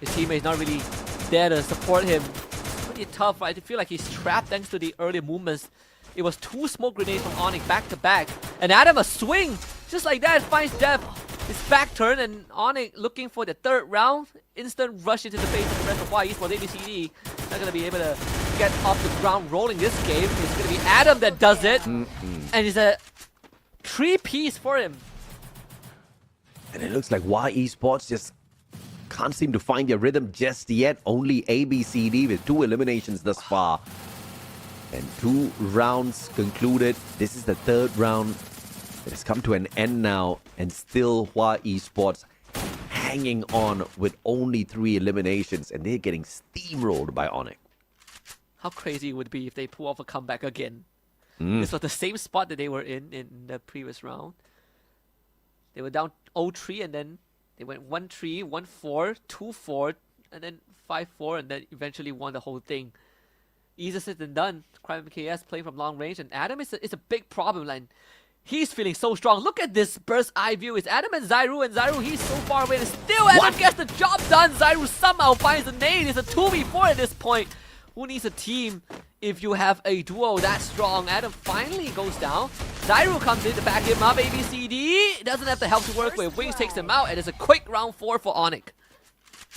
His teammate's not really there to support him. It's pretty tough, right? I feel like he's trapped thanks to the early movements. It was 2 smoke grenades from Onyx back to back. And Adam, a swing! Just like that, finds Dev. His back turn, and Onyx looking for the 3rd round. Instant rush into the face of the rest of YE for ABCD. Not going to be able to get off the ground rolling this game. It's going to be Adam that does it. And it's a 3-piece for him. And it looks like YE Sports just can't seem to find their rhythm just yet. Only ABCD with 2 eliminations thus far. And 2 rounds concluded. This is the 3rd round. It has come to an end now, and still Hua Esports hanging on with only 3 eliminations, and they're getting steamrolled by Onyx. How crazy it would be if they pull off a comeback again. This was the same spot that they were in the previous round. They were down 0-3, and then they went 1-3, 1-4, 2-4, and then 5-4, and then eventually won the whole thing. Easier said than done. Crime KS playing from long range, and Adam is a big problem line. He's feeling so strong. Look at this bird's eye view. It's Adam and Zyru, he's so far away, and still Adam gets the job done. Zyru somehow finds the nade. It's a 2v4 at this point. Who needs a team if you have a duo that strong? Adam finally goes down. Zyru comes in to back him up. ABCD doesn't have the help to work with. Wings takes him out, and it's a quick round 4 for Onyx.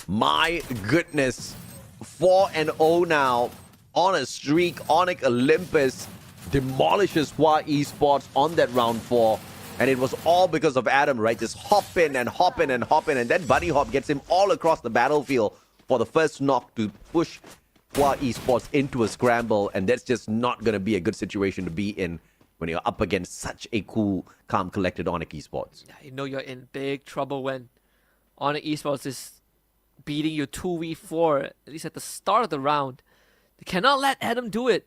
My goodness. 4-0 now. On a streak, Onyx Olympus demolishes Hua Esports on that round 4. And it was all because of Adam, right? Just hop in and hop in and hop in. And then Bunny Hop gets him all across the battlefield for the first knock to push Hua Esports into a scramble. And that's just not going to be a good situation to be in when you're up against such a cool, calm, collected Onyx Esports. Yeah, you know you're in big trouble when Onyx Esports is beating you 2v4, at least at the start of the round. They cannot let Adam do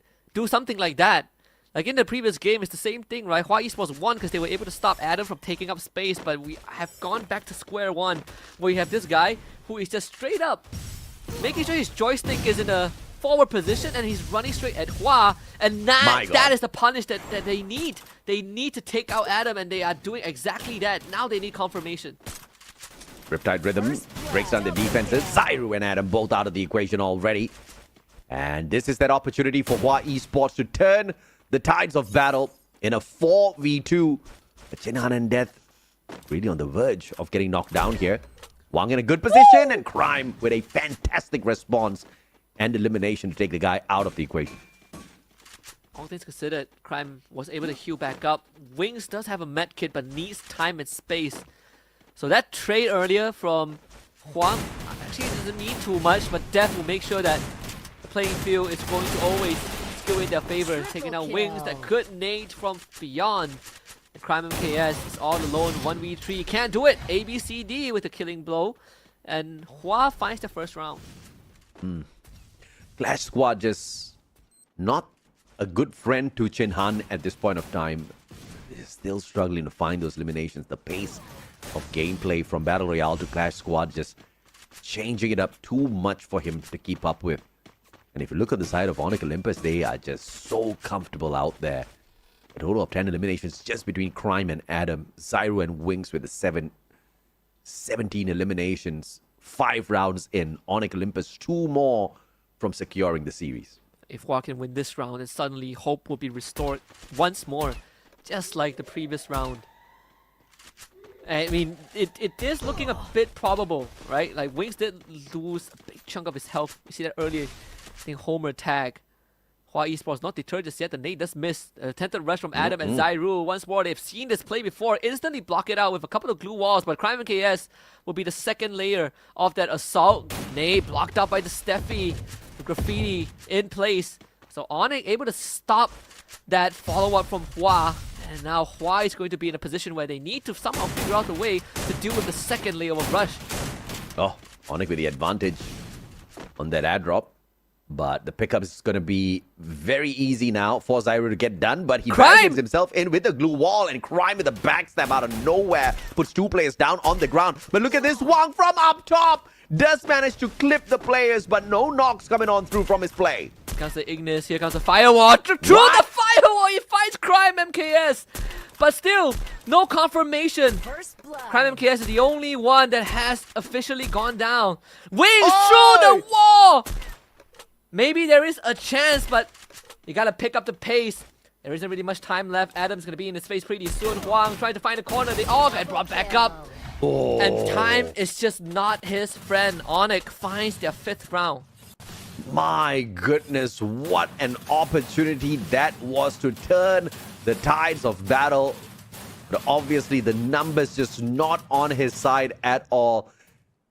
something like that. Like in the previous game, it's the same thing, right? Hua Esports won because they were able to stop Adam from taking up space, but we have gone back to square one, where you have this guy who is just straight up making sure his joystick is in a forward position, and he's running straight at Hua, and that is the punish that they need. They need to take out Adam, and they are doing exactly that. Now they need confirmation. Riptide Rhythm breaks down the defenses. Zyru and Adam both out of the equation already. And this is that opportunity for Hua Esports to turn the tides of battle in a 4v2. But Chin Han and Death really on the verge of getting knocked down here. Wang in a good position, and Crime with a fantastic response and elimination to take the guy out of the equation. All things considered, Crime was able to heal back up. Wings does have a med kit, but needs time and space. So that trade earlier from Huang actually doesn't need too much, but Def will make sure that the playing field is going to always go in their favor, taking out Wings that could nade from beyond. And Crime MKS is all alone, 1v3, can't do it. ABCD with a killing blow, and Hua finds the first round. Clash Squad just not a good friend to Chin Han at this point of time. They're still struggling to find those eliminations. The pace of gameplay from Battle Royale to Clash Squad just changing it up too much for him to keep up with. And if you look at the side of Onyx Olympus, they are just so comfortable out there. A total of 10 eliminations just between Crime and Adam. Zyro and Wings with the 17 eliminations. 5 rounds in. Onyx Olympus 2 more from securing the series. If Hua can win this round, then suddenly hope will be restored once more, just like the previous round. I mean, it is looking a bit probable, right? Like, Wings did lose a big chunk of his health. You see that earlier, I think, Homer tag. Hua Esports not deterred just yet. The nade does miss. Attempted rush from Adam and Zyru. Once more, they've seen this play before. Instantly block it out with a couple of glue walls. But Crime MKS will be the second layer of that assault. Nade blocked out by the Steffi. The graffiti in place. So Onyx able to stop that follow-up from Hua. And now Hua is going to be in a position where they need to somehow figure out the way to deal with the second layer of rush. Oh, Onyx with the advantage on that ad drop. But the pickup is going to be very easy now for Zyro to get done. But he barricades himself in with the glue wall. And Crime with a backstab out of nowhere puts 2 players down on the ground. But look at this, Wang from up top does manage to clip the players. But no knocks coming on through from his play. Here comes the Ignis, here comes the Firewall. Through the Firewall, he finds Crime MKS. But still, no confirmation. Crime MKS is the only one that has officially gone down. Wings through the wall! Maybe there is a chance, but you gotta pick up the pace. There isn't really much time left. Adam's gonna be in his face pretty soon. Huang trying to find a corner. They all get brought back up. And time is just not his friend. Onyx finds their 5th round. My goodness, what an opportunity that was to turn the tides of battle. But obviously, the numbers just not on his side at all.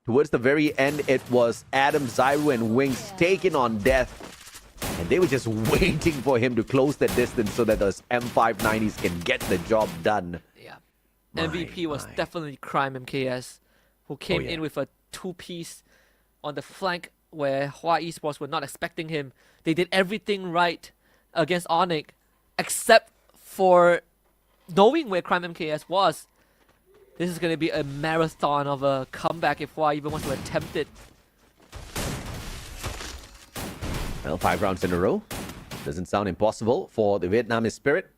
Towards the very end, it was Adam, Zyro, and Wings taking on Death. And they were just waiting for him to close the distance so that those M590s can get the job done. Yeah. MVP was definitely Crime MKS, who came in with a 2-piece on the flank where Hua Esports were not expecting him. They did everything right against Onyx, except for knowing where Crime MKS was. This is going to be a marathon of a comeback if Hua even wants to attempt it. Well, 5 rounds in a row. Doesn't sound impossible for the Vietnamese spirit.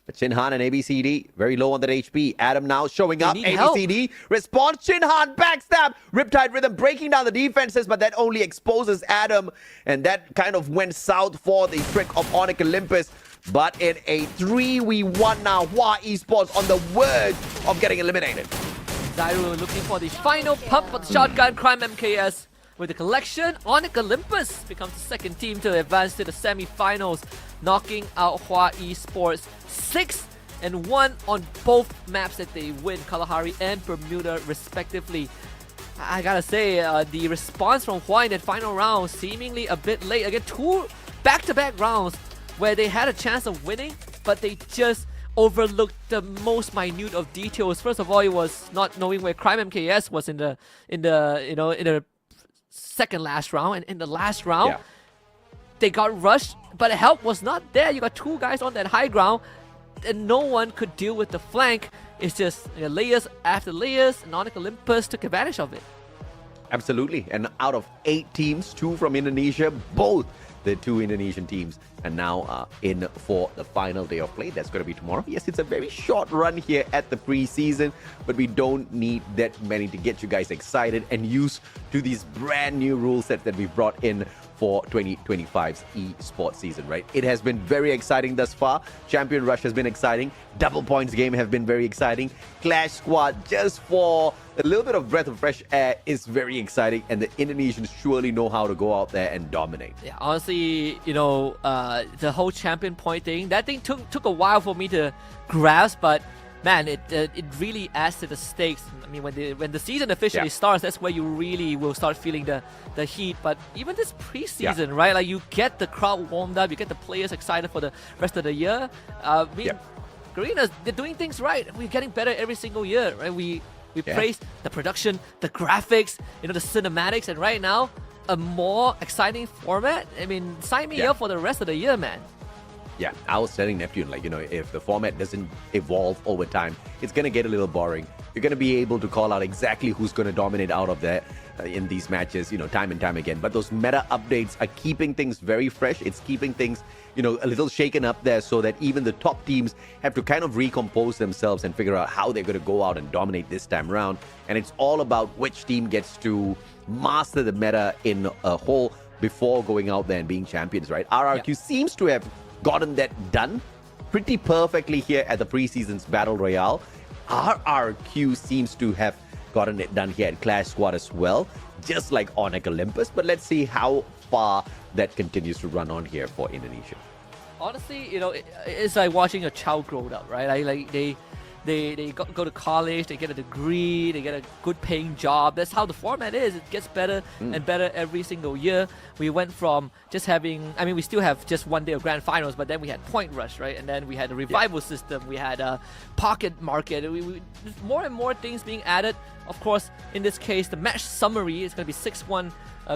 But Chin Han and ABCD very low on that HP. Adam now showing up. ABCD response. Chin Han backstab. Riptide Rhythm breaking down the defenses, but that only exposes Adam. And that kind of went south for the trick of Onyx Olympus. But in a 3v1 now, Hua Esports on the verge of getting eliminated. Zyro looking for the final pump for the shotgun. Crime MKS with the collection. Onyx Olympus becomes the second team to advance to the semi-finals, knocking out Hua Esports 6-1 on both maps that they win, Kalahari and Bermuda respectively. I gotta say, the response from Hua in that final round seemingly a bit late. Again, 2 back-to-back rounds where they had a chance of winning, but they just overlooked the most minute of details. First of all, it was not knowing where Crime MKS was in the second last round, and in the last round, they got rushed, but help was not there. You got 2 guys on that high ground, and no one could deal with the flank. It's just layers after layers, and Onyx Olympus took advantage of it. Absolutely, and out of 8 teams, 2 from Indonesia, both the 2 Indonesian teams and now in for the final day of play. That's going to be tomorrow. Yes, it's a very short run here at the preseason, but we don't need that many to get you guys excited and used to these brand new rule sets that we've brought in for 2025's esports season, right? It has been very exciting thus far. Champion Rush has been exciting. Double points game have been very exciting. Clash Squad, just for a little bit of breath of fresh air, is very exciting. And the Indonesians surely know how to go out there and dominate. Yeah, honestly, the whole champion point thing, that thing took a while for me to grasp, but man, it really adds to the stakes. I mean, when the season officially starts, that's where you really will start feeling the heat. But even this preseason, right? Like you get the crowd warmed up, you get the players excited for the rest of the year. Garena, they're doing things right. We're getting better every single year, right? We praise the production, the graphics, the cinematics, and right now, a more exciting format. I mean, sign me up for the rest of the year, man. Yeah, I was telling Neptune, like, if the format doesn't evolve over time, it's going to get a little boring. You're going to be able to call out exactly who's going to dominate out of there in these matches, time and time again. But those meta updates are keeping things very fresh. It's keeping things, a little shaken up there so that even the top teams have to kind of recompose themselves and figure out how they're going to go out and dominate this time around. And it's all about which team gets to master the meta in a whole before going out there and being champions, right? RRQ seems to have gotten that done pretty perfectly here at the preseason's Battle Royale. RRQ seems to have gotten it done here at Clash Squad as well, just like Onyx Olympus. But let's see how far that continues to run on here for Indonesia. Honestly, it's like watching a child grow up, right? Like they go to college, they get a degree, they get a good paying job. That's how the format is. It gets better and better every single year. We went from just having, we still have just one day of grand finals, but then we had Point Rush, right? And then we had a revival system. We had a pocket market. There's more and more things being added. Of course, in this case, the match summary is going to be 6-1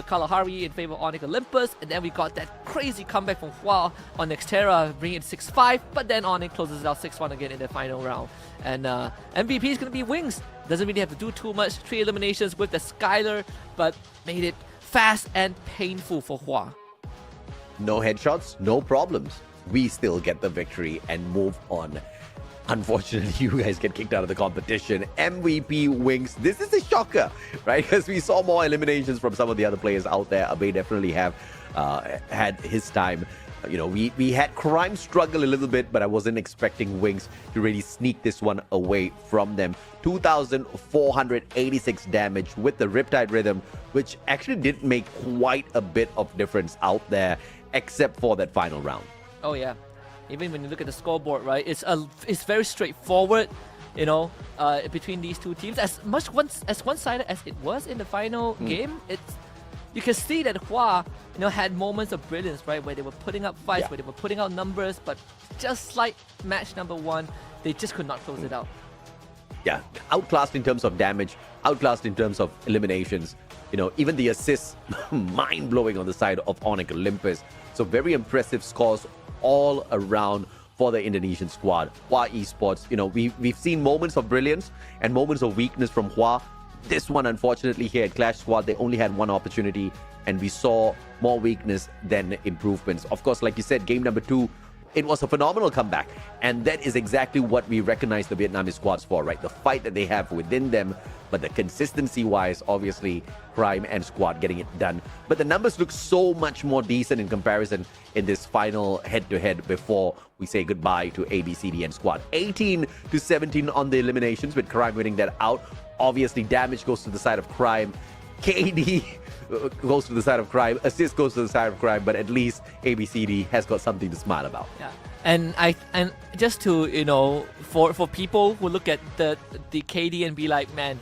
Kalahari in favor of Onyx Olympus, and then we got that crazy comeback from Hua on Nexterra, bringing it 6-5, but then Onyx closes it out 6-1 again in the final round. And MVP is going to be Wings. Doesn't really have to do too much. 3 eliminations with the Skylar, but made it fast and painful for Hua. No headshots, no problems. We still get the victory and move on. Unfortunately, you guys get kicked out of the competition. MVP Wings. This is a shocker, right? Because we saw more eliminations from some of the other players out there. Abe definitely have had his time. We had Crime struggle a little bit, but I wasn't expecting Wings to really sneak this one away from them. 2,486 damage with the Riptide Rhythm, which actually did make quite a bit of difference out there, except for that final round. Oh, yeah. Even when you look at the scoreboard, right, it's very straightforward, between these two teams. As one-sided as it was in the final game, you can see that Hua, had moments of brilliance, right, where they were putting up fights, where they were putting out numbers, but just like match number 1, they just could not close it out. Yeah, outclassed in terms of damage, outclassed in terms of eliminations. Even the assists, mind-blowing on the side of Onyx Olympus. So very impressive scores all around for the Indonesian squad. Hua Esports, we've seen moments of brilliance and moments of weakness from Hua. This one, unfortunately, here at Clash Squad, they only had one opportunity, and we saw more weakness than improvements. Of course, like you said, game number 2, it was a phenomenal comeback, and that is exactly what we recognize the Vietnamese squads for, right? The fight that they have within them, but the consistency-wise, obviously, Crime and Squad getting it done. But the numbers look so much more decent in comparison in this final head-to-head before we say goodbye to ABCD and Squad. 18-17 on the eliminations, with Crime winning that out. Obviously, damage goes to the side of Crime. KD goes to the side of Crime. Assist goes to the side of Crime, but at least ABCD has got something to smile about. Yeah. And just to, for people who look at the KD and be like, man,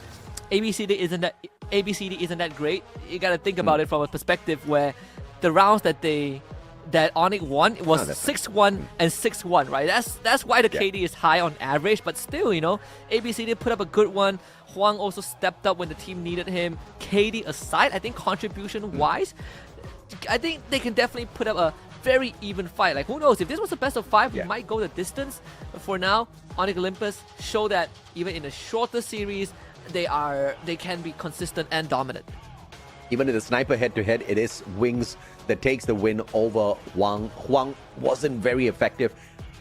ABCD isn't that great. You got to think about it from a perspective where the rounds that Onyx won, it was 6-1 and 6-1, right? That's why the KD is high on average, but still, ABCD put up a good one. Huang also stepped up when the team needed him. KD aside, I think contribution-wise, I think they can definitely put up a very even fight. Like, who knows? If this was a best of 5, we might go the distance. But for now, Onyx Olympus show that even in a shorter series, they can be consistent and dominant. Even in the sniper head-to-head, it is Wings that takes the win over Huang. Huang wasn't very effective.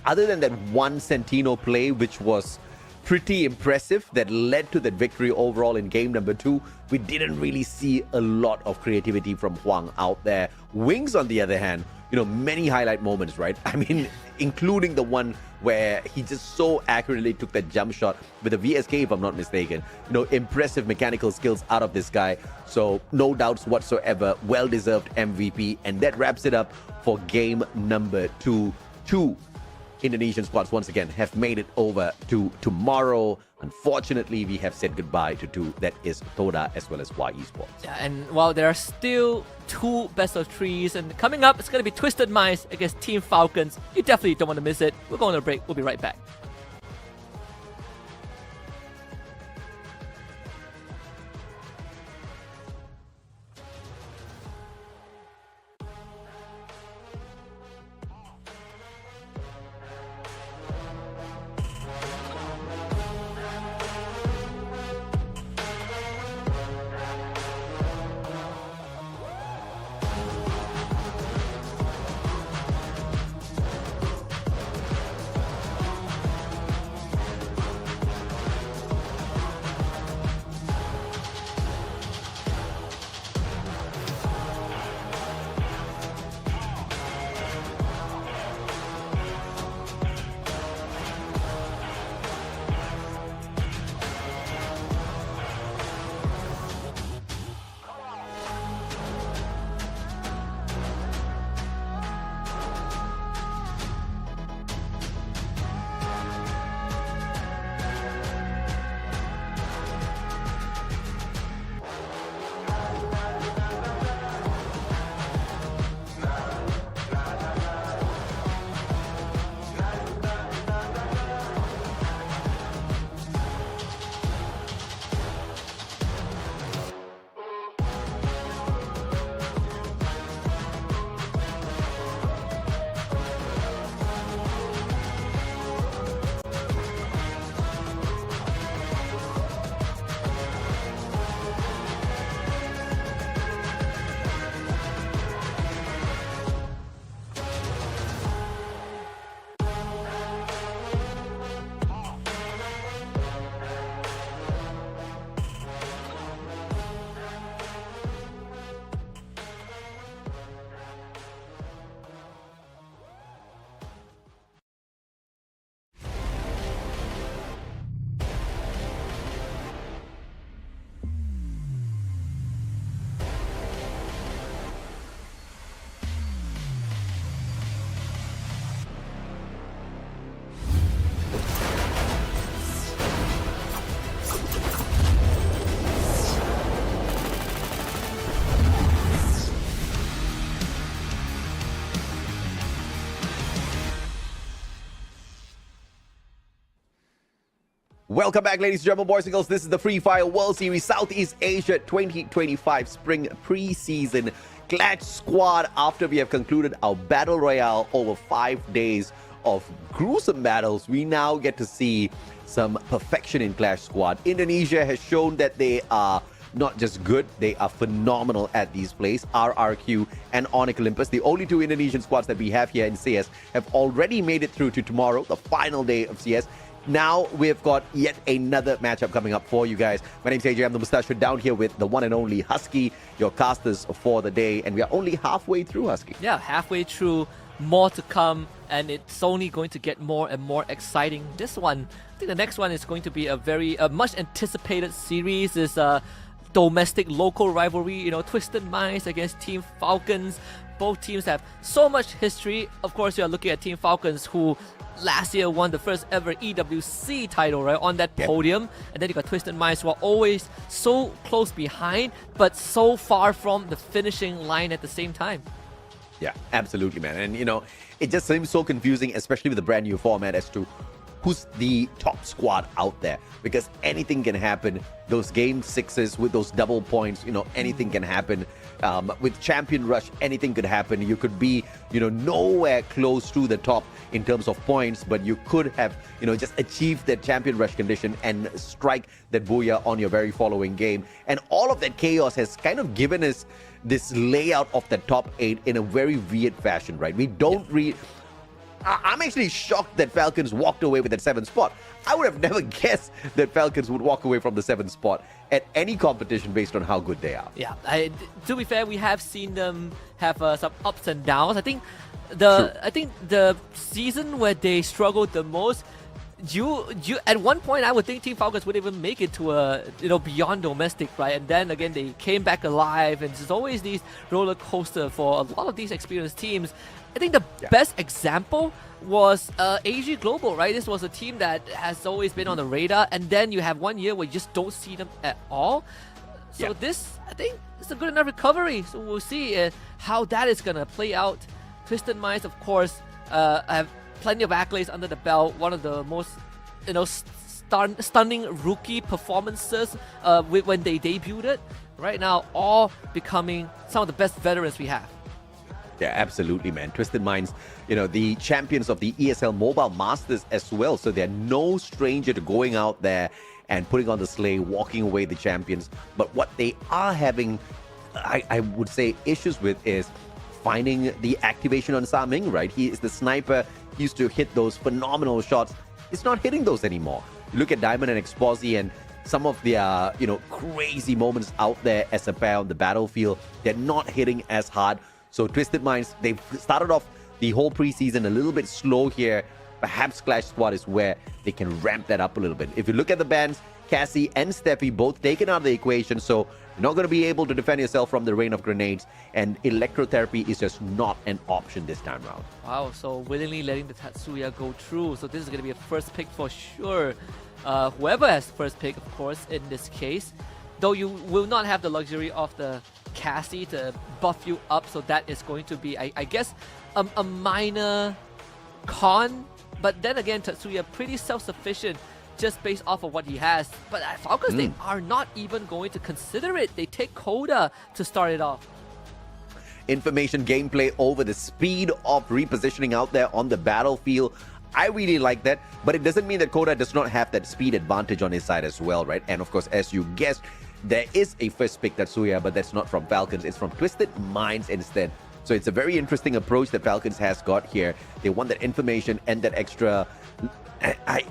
Other than that one Sentino play, which was pretty impressive, that led to that victory overall in game number 2, we didn't really see a lot of creativity from Huang out there. Wings, on the other hand, many highlight moments, right? I mean, including the one where he just so accurately took that jump shot with a VSK, if I'm not mistaken. Impressive mechanical skills out of this guy. So no doubts whatsoever, well-deserved MVP. And that wraps it up for game number 2. 2 Indonesian squads once again have made it over to tomorrow. Unfortunately, we have said goodbye to two. That is Toda as well as Y Esports. Yeah, and while there are still 2 best of 3s, and coming up, it's going to be Twisted Minds against Team Falcons. You definitely don't want to miss it. We're going to break. We'll be right back. Welcome back, ladies and gentlemen, boys and girls. This is the Free Fire World Series Southeast Asia 2025 Spring Preseason Clash Squad. After we have concluded our Battle Royale over 5 days of gruesome battles, we now get to see some perfection in Clash Squad. Indonesia has shown that they are not just good, they are phenomenal at these plays. RRQ and Onyx Olympus, the only 2 Indonesian squads that we have here in CS, have already made it through to tomorrow, the final day of CS. Now we've got yet another matchup coming up for you guys. My name's AJ, I'm the Mustache, down here with the one and only Husky, your casters for the day. And we are only halfway through, Husky. Yeah, halfway through, more to come, and it's only going to get more and more exciting. This one, I think the next one is going to be a very much anticipated series. Is domestic local rivalry, you know, Twisted Minds against Team Falcons. Both teams have so much history. Of course, you are looking at Team Falcons, who last year won the first ever EWC title, right, on that podium. And then you got Twisted Minds, who are always so close behind, but so far from the finishing line at the same time. Yeah, absolutely, man. And, you know, it just seems so confusing, especially with the brand new format, as to who's the top squad out there, because anything can happen. Those game 6s with those double points, you know, anything can happen. With Champion Rush, anything could happen. You could be, you know, nowhere close to the top in terms of points, but you could have, you know, just achieved that Champion Rush condition and strike that booyah on your very following game. And all of that chaos has kind of given us this layout of the top 8 in a very weird fashion, right? We don't read. I'm actually shocked that Falcons walked away with that 7th spot. I would have never guessed that Falcons would walk away from the 7th spot at any competition based on how good they are. Yeah, to be fair, we have seen them have some ups and downs. I think the season where they struggled the most, you at one point I would think Team Falcons would even make it to a beyond domestic, right? And then again they came back alive, and there's always these roller coaster for a lot of these experienced teams. I think the best example was AG Global, right? This was a team that has always been on the radar, and then you have 1 year where you just don't see them at all. So this, I think, is a good enough recovery. So we'll see how that is gonna play out. Twisted Minds, of course, have plenty of accolades under the belt. One of the most, stunning rookie performances when they debuted. Right now, all becoming some of the best veterans we have. Yeah, absolutely, man. Twisted Minds, the champions of the ESL Mobile Masters as well. So they're no stranger to going out there and putting on the sleigh, walking away the champions. But what they are having, I would say, issues with is finding the activation on Sa Ming, right? He is the sniper, he used to hit those phenomenal shots. He's not hitting those anymore. You look at Diamond and Exposi and some of their, crazy moments out there as a pair on the battlefield, they're not hitting as hard. So Twisted Minds, they've started off the whole preseason a little bit slow here. Perhaps Clash Squad is where they can ramp that up a little bit. If you look at the bans, Cassie and Steffi both taken out of the equation, so you're not going to be able to defend yourself from the rain of grenades, and electrotherapy is just not an option this time around. Wow, so willingly letting the Tatsuya go through. So this is going to be a first pick for sure. Whoever has first pick, of course, in this case. Though you will not have the luxury of the Cassie to buff you up, so that is going to be, I guess, a minor con. But then again, Tatsuya pretty self-sufficient just based off of what he has. But at Falcons, they are not even going to consider it. They take Coda to start it off. Information gameplay over the speed of repositioning out there on the battlefield. I really like that, but it doesn't mean that Coda does not have that speed advantage on his side as well, right? And of course, as you guessed, there is a first pick Tatsuya, but that's not from Falcons. It's from Twisted Minds instead. So it's a very interesting approach that Falcons has got here. They want that information and that extra...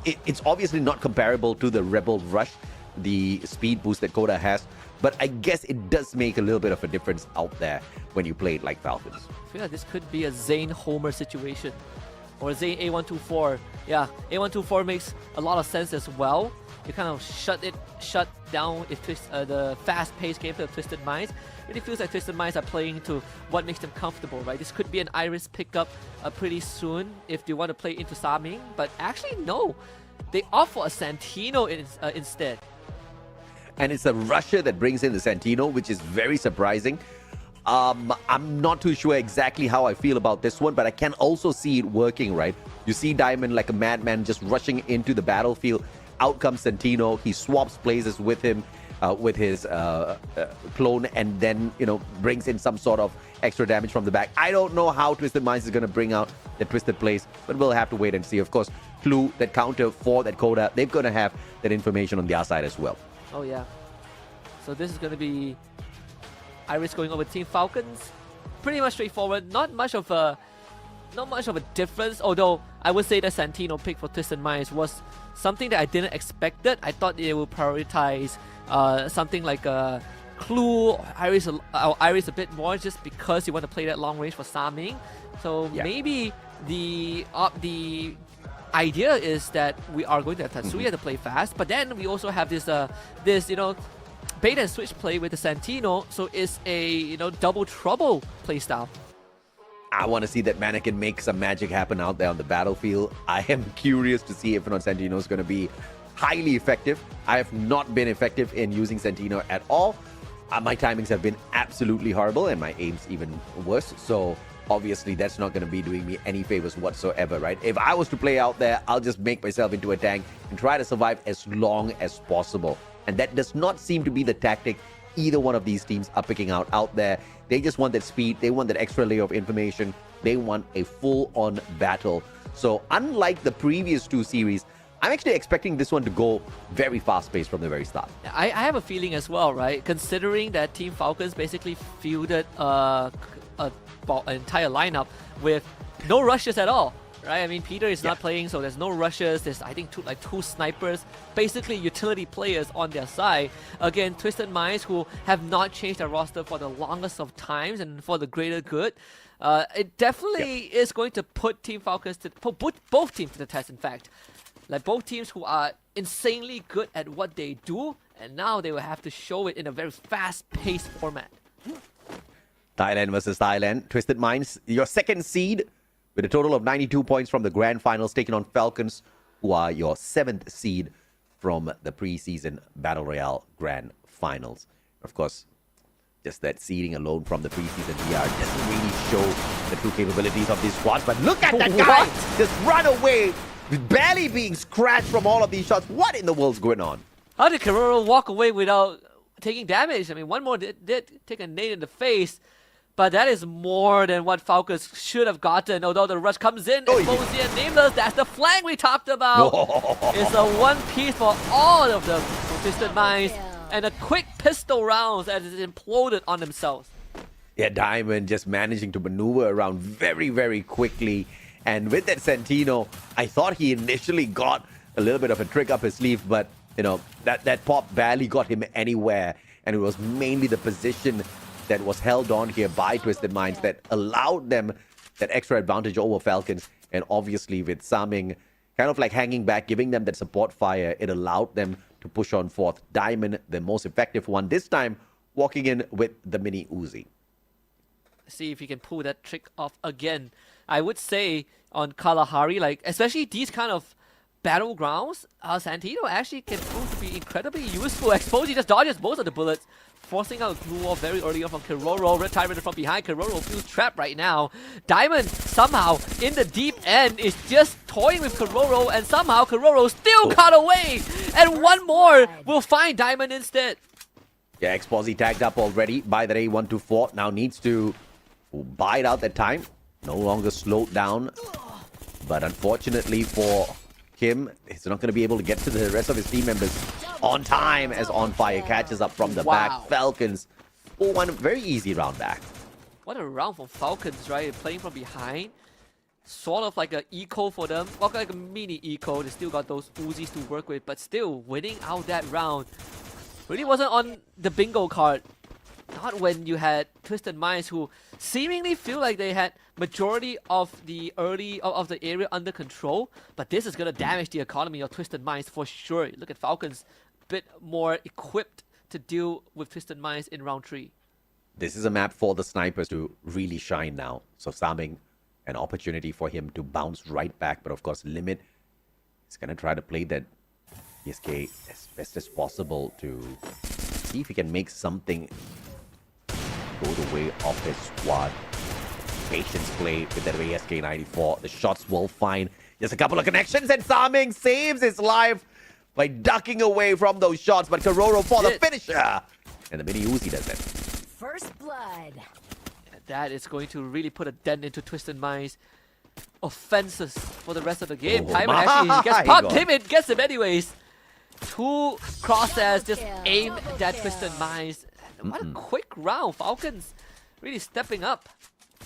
It's obviously not comparable to the Rebel Rush, the speed boost that Coda has, but I guess it does make a little bit of a difference out there when you play it like Falcons. I feel like this could be a Zane Homer situation. Or Zane A124. Yeah, A124 makes a lot of sense as well. You kind of shut down the fast-paced gameplay of Twisted Minds. It really feels like Twisted Minds are playing to what makes them comfortable, right? This could be an Iris pickup pretty soon if they want to play into Sa Ming, but actually no. They opt for a Santino instead. And it's a rusher that brings in the Santino, which is very surprising. I'm not too sure exactly how I feel about this one, but I can also see it working, right? You see Diamond like a madman just rushing into the battlefield. Out comes Santino. He swaps places with him, with his clone, and then, brings in some sort of extra damage from the back. I don't know how Twisted Minds is going to bring out the Twisted plays, but we'll have to wait and see. Of course, Clue, that counter for that Coda, they're going to have that information on their side as well. Oh, yeah. So this is going to be Iris going over Team Falcons. Pretty much straightforward. Not much of a difference, although I would say that Santino pick for Twisted Minds was something that I didn't expect. I thought they would prioritize something like a Clue or Iris a bit more, just because you want to play that long range for Sa Ming. So maybe the idea is that we are going to have Tatsuya to play fast, but then we also have this bait and switch play with the Santino, so it's a double trouble playstyle. I want to see that Mannequin make some magic happen out there on the battlefield. I am curious to see if Santino is going to be highly effective. I have not been effective in using Santino at all. My timings have been absolutely horrible, and my aim's even worse. So obviously that's not going to be doing me any favors whatsoever, right? If I was to play out there, I'll just make myself into a tank and try to survive as long as possible. And that does not seem to be the tactic either one of these teams are picking out there. They just want that speed. They want that extra layer of information. They want a full-on battle. So unlike the previous two series, I'm actually expecting this one to go very fast-paced from the very start. I have a feeling as well, right? Considering that Team Falcons basically fielded an entire lineup with no rushes at all. Right, I mean, Peter is not playing, so there's no rushes. There's, I think, two snipers, basically utility players on their side. Again, Twisted Minds, who have not changed their roster for the longest of times and for the greater good. It definitely is going to put Team Falcons put both teams to the test, in fact. Like both teams who are insanely good at what they do, and now they will have to show it in a very fast-paced format. Thailand versus Thailand. Twisted Minds, your second seed with a total of 92 points from the grand finals, taking on Falcons, who are your 7th seed from the preseason Battle Royale grand finals. Of course, just that seeding alone from the preseason VR doesn't really show the true capabilities of these squads. But look at that guy just run away, barely being scratched from all of these shots. What in the world's going on? How did Karoro walk away without taking damage? I mean, one more did take a nade in the face, but that is more than what Falcons should have gotten. Although the rush comes in, Exposy and Nameless, that's the flank we talked about. It's a one piece for all of them from Twisted Minds, and a quick pistol rounds as it imploded on themselves. Yeah, Diamond just managing to maneuver around very, very quickly. And with that Santino, I thought he initially got a little bit of a trick up his sleeve, but you know, that pop barely got him anywhere. And it was mainly the position that was held on here by Twisted Minds that allowed them that extra advantage over Falcons. And obviously with Saming kind of like hanging back, giving them that support fire, it allowed them to push on forth. Diamond, the most effective one, this time walking in with the mini Uzi. See if he can pull that trick off again. I would say on Kalahari, like especially these kind of battlegrounds, Santino actually can prove to be incredibly useful. Exposy just dodges most of the bullets, forcing out a glue wall very early on from Karoro. Red Tyrant from behind. Karoro feels trapped right now. Diamond somehow in the deep end is just toying with Karoro, and somehow Karoro still caught away. And one more will find Diamond instead. Yeah, Exposy tagged up already by the A124. Now needs to bide out that time. No longer slowed down. But unfortunately for him, he's not going to be able to get to the rest of his team members on time as On Fire catches up from the back. Falcons 4-1, very easy round back. What a round for Falcons, right? Playing from behind. Sort of like an eco for them. Well, like a mini eco. They still got those Uzis to work with, but still winning out that round. Really wasn't on the bingo card. Not when you had Twisted Minds, who seemingly feel like they had majority of the of the area under control, but this is gonna damage the economy of Twisted Minds for sure. Look at Falcons, a bit more equipped to deal with Twisted Minds in round 3. This is a map for the snipers to really shine now. So Saming, an opportunity for him to bounce right back, but of course Limit is gonna try to play that ESK as best as possible to see if he can make something go the way of his squad. Patience play with that ASK 94. The shots will find just a couple of connections, and Saming saves his life by ducking away from those shots. But Karoro for the finisher, and the mini Uzi does it. First blood. That is going to really put a dent into Twisted Minds' offenses for the rest of the game. Timer actually gets popped. Limit gets him anyways. 2 crosshairs just aimed at Twisted Minds. What a quick round. Falcons really stepping up.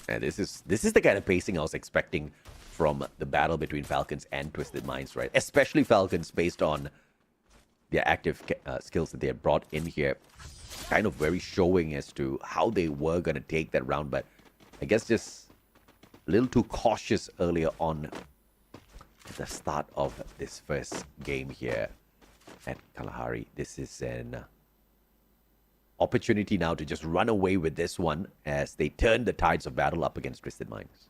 And this is the kind of pacing I was expecting from the battle between Falcons and Twisted Minds, right? Especially Falcons, based on their active skills that they have brought in here. Kind of very showing as to how they were going to take that round, but I guess just a little too cautious earlier on at the start of this first game here at Kalahari. This is an opportunity now to just run away with this one as they turn the tides of battle up against Twisted Minds.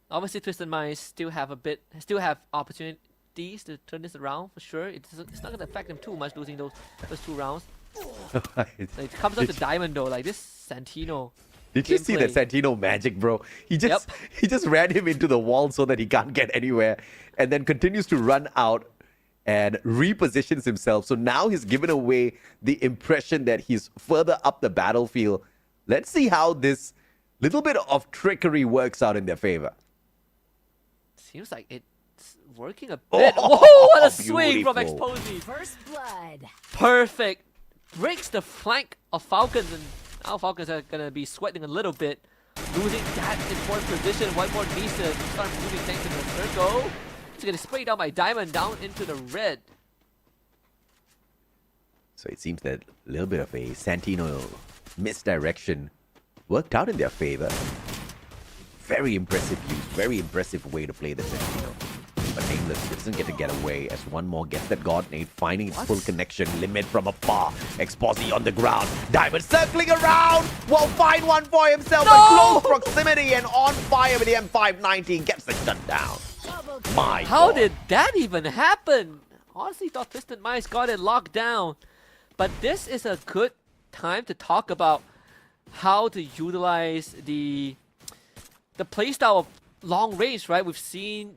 Obviously, Twisted Minds still have opportunities to turn this around for sure. It's not going to affect them too much losing those first 2 rounds. It comes down to Diamond though, like this Santino. Did you see that Santino magic, bro? He just ran him into the wall so that he can't get anywhere, and then continues to run out and repositions himself. So now he's given away the impression that he's further up the battlefield. Let's see how this little bit of trickery works out in their favor. Seems like it's working a bit. Whoa, what a swing from Exposy. First blood. Perfect. Breaks the flank of Falcons, and now Falcons are going to be sweating a little bit. Losing that important position. One more needs to start moving things in the circle. It's going to spray down by Diamond down into the red. So it seems that a little bit of a Santino misdirection worked out in their favor. Very impressive use, very impressive way to play the Santino. But Nameless doesn't get away as one more gets that God Nade, finding its full connection. Limit from afar. Exposi on the ground. Diamond circling around. Will find one for himself. In close proximity and on fire with the M590. Gets the shutdown. How did that even happen? Honestly thought Twisted Minds got it locked down. But this is a good time to talk about how to utilize the playstyle of long range, right? We've seen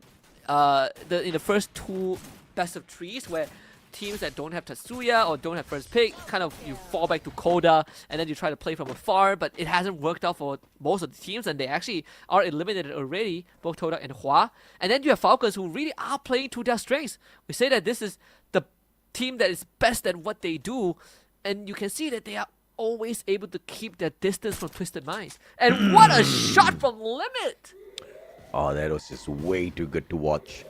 in the first 2 best of 3s where teams that don't have Tatsuya or don't have first pick, kind of you fall back to Koda and then you try to play from afar, but it hasn't worked out for most of the teams and they actually are eliminated already, both Toda and Hua. And then you have Falcons who really are playing to their strengths. We say that this is the team that is best at what they do, and you can see that they are always able to keep their distance from Twisted Minds. And what a shot from Limit! Oh, that was just way too good to watch.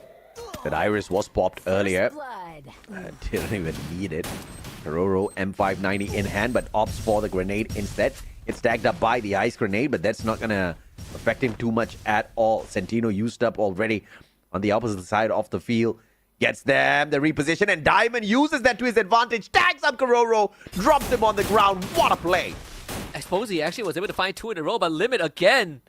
That Iris was popped earlier. Didn't even need it. Kororo M590 in hand, but opts for the grenade instead. It's tagged up by the ice grenade, but that's not going to affect him too much at all. Sentino used up already on the opposite side of the field. Gets them the reposition, and Diamond uses that to his advantage. Tags up Kororo, drops him on the ground. What a play! Exposi actually was able to find 2 in a row, but Limit again.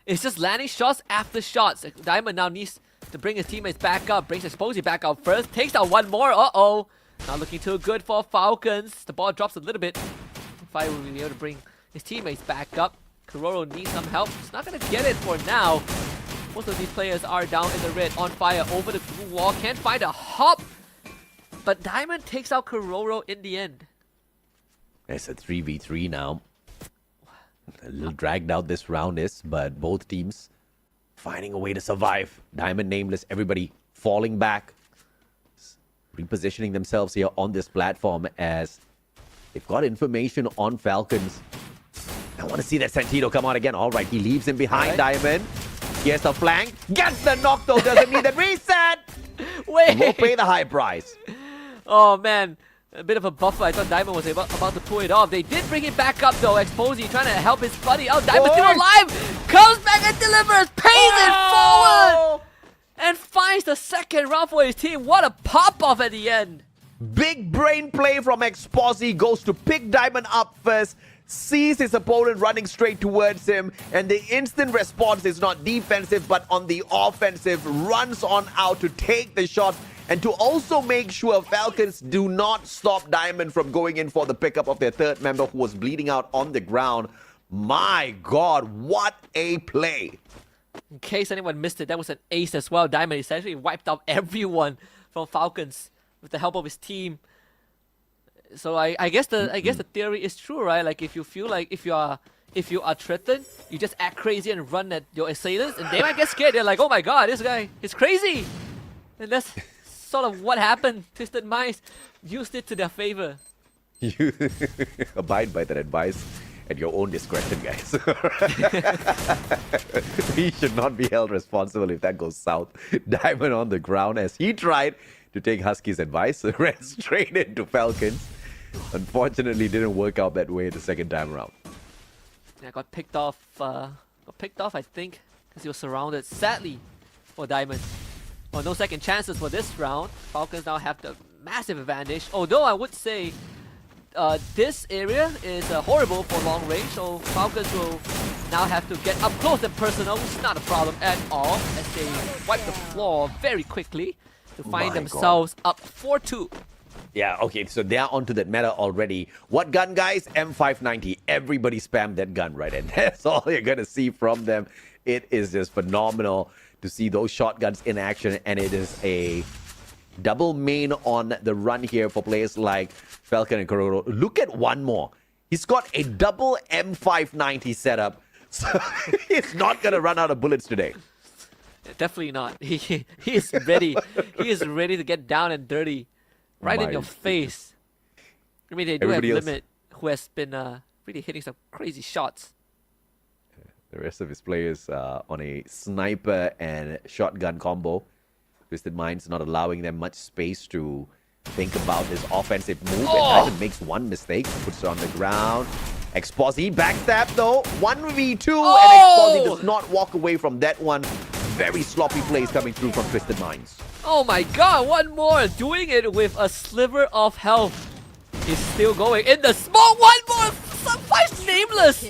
It's just landing shots after shots. Diamond now needs to bring his teammates back up. Brings Exposi back out first. Takes out one more. Uh-oh. Not looking too good for Falcons. The ball drops a little bit. Fire will be able to bring his teammates back up. Kororo needs some help. He's not going to get it for now. Most of these players are down in the red. On fire over the blue wall. Can't find a hop. But Diamond takes out Kororo in the end. It's a 3v3 now. A little dragged out this round is, but both teams finding a way to survive. Diamond Nameless, everybody falling back. Repositioning themselves here on this platform as they've got information on Falcons. I want to see that Santino come on again. All right, he leaves him behind, Diamond. Here's the flank. Gets the knock though. Doesn't need the reset. Wait. We'll pay the high price. Oh, man. A bit of a buffer. I thought Diamond was about to pull it off. They did bring it back up though. Exposi trying to help his buddy out. Diamond still alive. Comes back and delivers. Pays it forward. And finds the second round for his team. What a pop-off at the end. Big brain play from Exposi. Goes to pick Diamond up first. Sees his opponent running straight towards him. And the instant response is not defensive but on the offensive. Runs on out to take the shot. And to also make sure Falcons do not stop Diamond from going in for the pickup of their third member who was bleeding out on the ground. My God, what a play. In case anyone missed it, that was an ace as well. Diamond essentially wiped out everyone from Falcons with the help of his team. So I guess the theory is true, right? Like if you feel like if you are threatened, you just act crazy and run at your assailants, and they might get scared. They're like, oh my God, this guy is crazy. And that's sort of what happened. Twisted Minds used it to their favor. You abide by that advice at your own discretion, guys. He should not be held responsible if that goes south. Diamond on the ground as he tried to take Husky's advice, ran straight into Falcons. Unfortunately, didn't work out that way the second time around. Yeah, got picked off. I think, because he was surrounded. Sadly, for Diamond. Well, no second chances for this round. Falcons now have the massive advantage. Although I would say this area is horrible for long range, so Falcons will now have to get up close and personal, which is not a problem at all, as they wipe the floor very quickly to find themselves up 4-2. Yeah, okay, so they're onto that meta already. What gun, guys? M590. Everybody spam that gun, right? And that's all you're going to see from them. It is just phenomenal to see those shotguns in action, and it is a double main on the run here for players like Falcon and Kororo. Look at one more. He's got a double M590 setup, so he's not going to run out of bullets today. Definitely not. He is ready. He is ready to get down and dirty. Right in your face. I mean, they do have Limit, who has been really hitting some crazy shots. The rest of his players on a sniper and shotgun combo. Twisted Minds not allowing them much space to think about his offensive move. And Diamond makes one mistake, puts it on the ground. Exposi backstab though, 1v2, and Exposi does not walk away from that one. very sloppy plays coming through from Twisted Minds. Oh my god, one more! Doing it with a sliver of health. Is still going in the smoke. One more! Five nameless!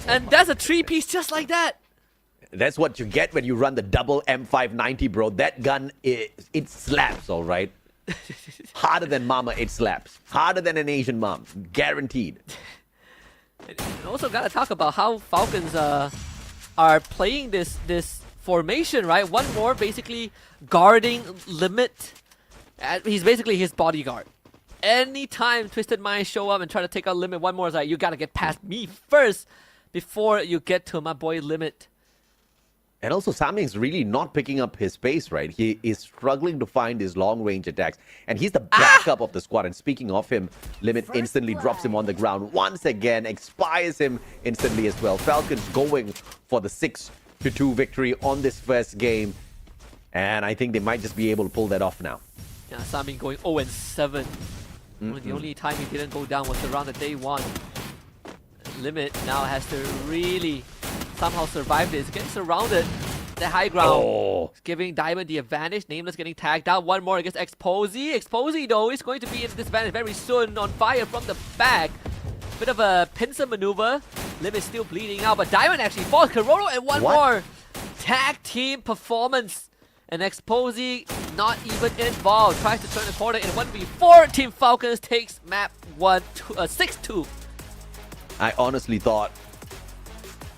And that's a 3-piece just like that. That's what you get when you run the double M590, bro. That gun, it slaps, all right? Harder than Mama, it slaps. Harder than an Asian mom. Guaranteed. And also gotta talk about how Falcons are playing this formation, right? One more basically guarding Limit. He's basically his bodyguard. Anytime Twisted Minds show up and try to take out Limit, one more is like, you gotta get past me first before you get to my boy Limit. And also, Samyang's really not picking up his pace, right? He is struggling to find his long-range attacks. And he's the backup of the squad. And speaking of him, Limit instantly drops him on the ground once again, expires him instantly as well. Falcons going for the 6-2 victory on this first game. And I think they might just be able to pull that off now. Yeah, Samyang going 0-7. The only time he didn't go down was around the day 1. Limit now has to really somehow survive this. Getting surrounded. The high ground. Giving Diamond the advantage. Nameless getting tagged out. One more against Exposy. Exposy though is going to be in disadvantage very soon. On fire from the back. Bit of a pincer maneuver. Limit still bleeding out. But Diamond actually falls. Cororo and one more. Tag team performance. And Exposy not even involved. Tries to turn the corner in 1v4. Team Falcons takes map 6-2. I honestly thought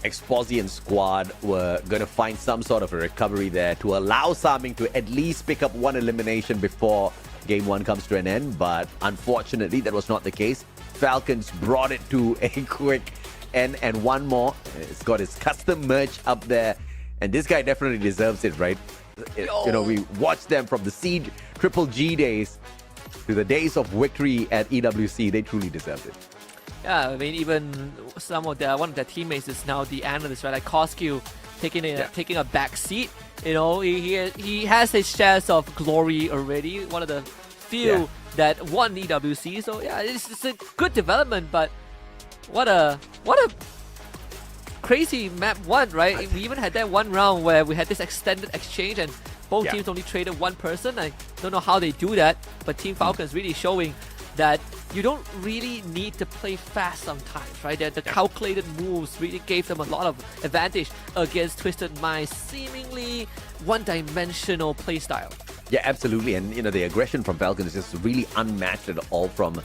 Exposy and squad were going to find some sort of a recovery there to allow Samyang to at least pick up one elimination before game 1 comes to an end. But unfortunately, that was not the case. Falcons brought it to a quick end. And one more. It's got his custom merch up there. And this guy definitely deserves it, right? You know, we watched them from the Siege Triple G days to the days of victory at EWC. They truly deserved it. Yeah, I mean, even one of their teammates is now the analyst, right? Like Koskyu taking a back seat. You know, he has his shares of glory already. One of the few that won EWC. So yeah, it's a good development. But what a crazy map 1, right? We even had that one round where we had this extended exchange and both teams only traded one person. I don't know how they do that, but Team Falcons really showing that you don't really need to play fast sometimes, right? The calculated moves really gave them a lot of advantage against Twisted Minds' seemingly one-dimensional playstyle. Yeah, absolutely. And, you know, the aggression from Falcons is just really unmatched at all from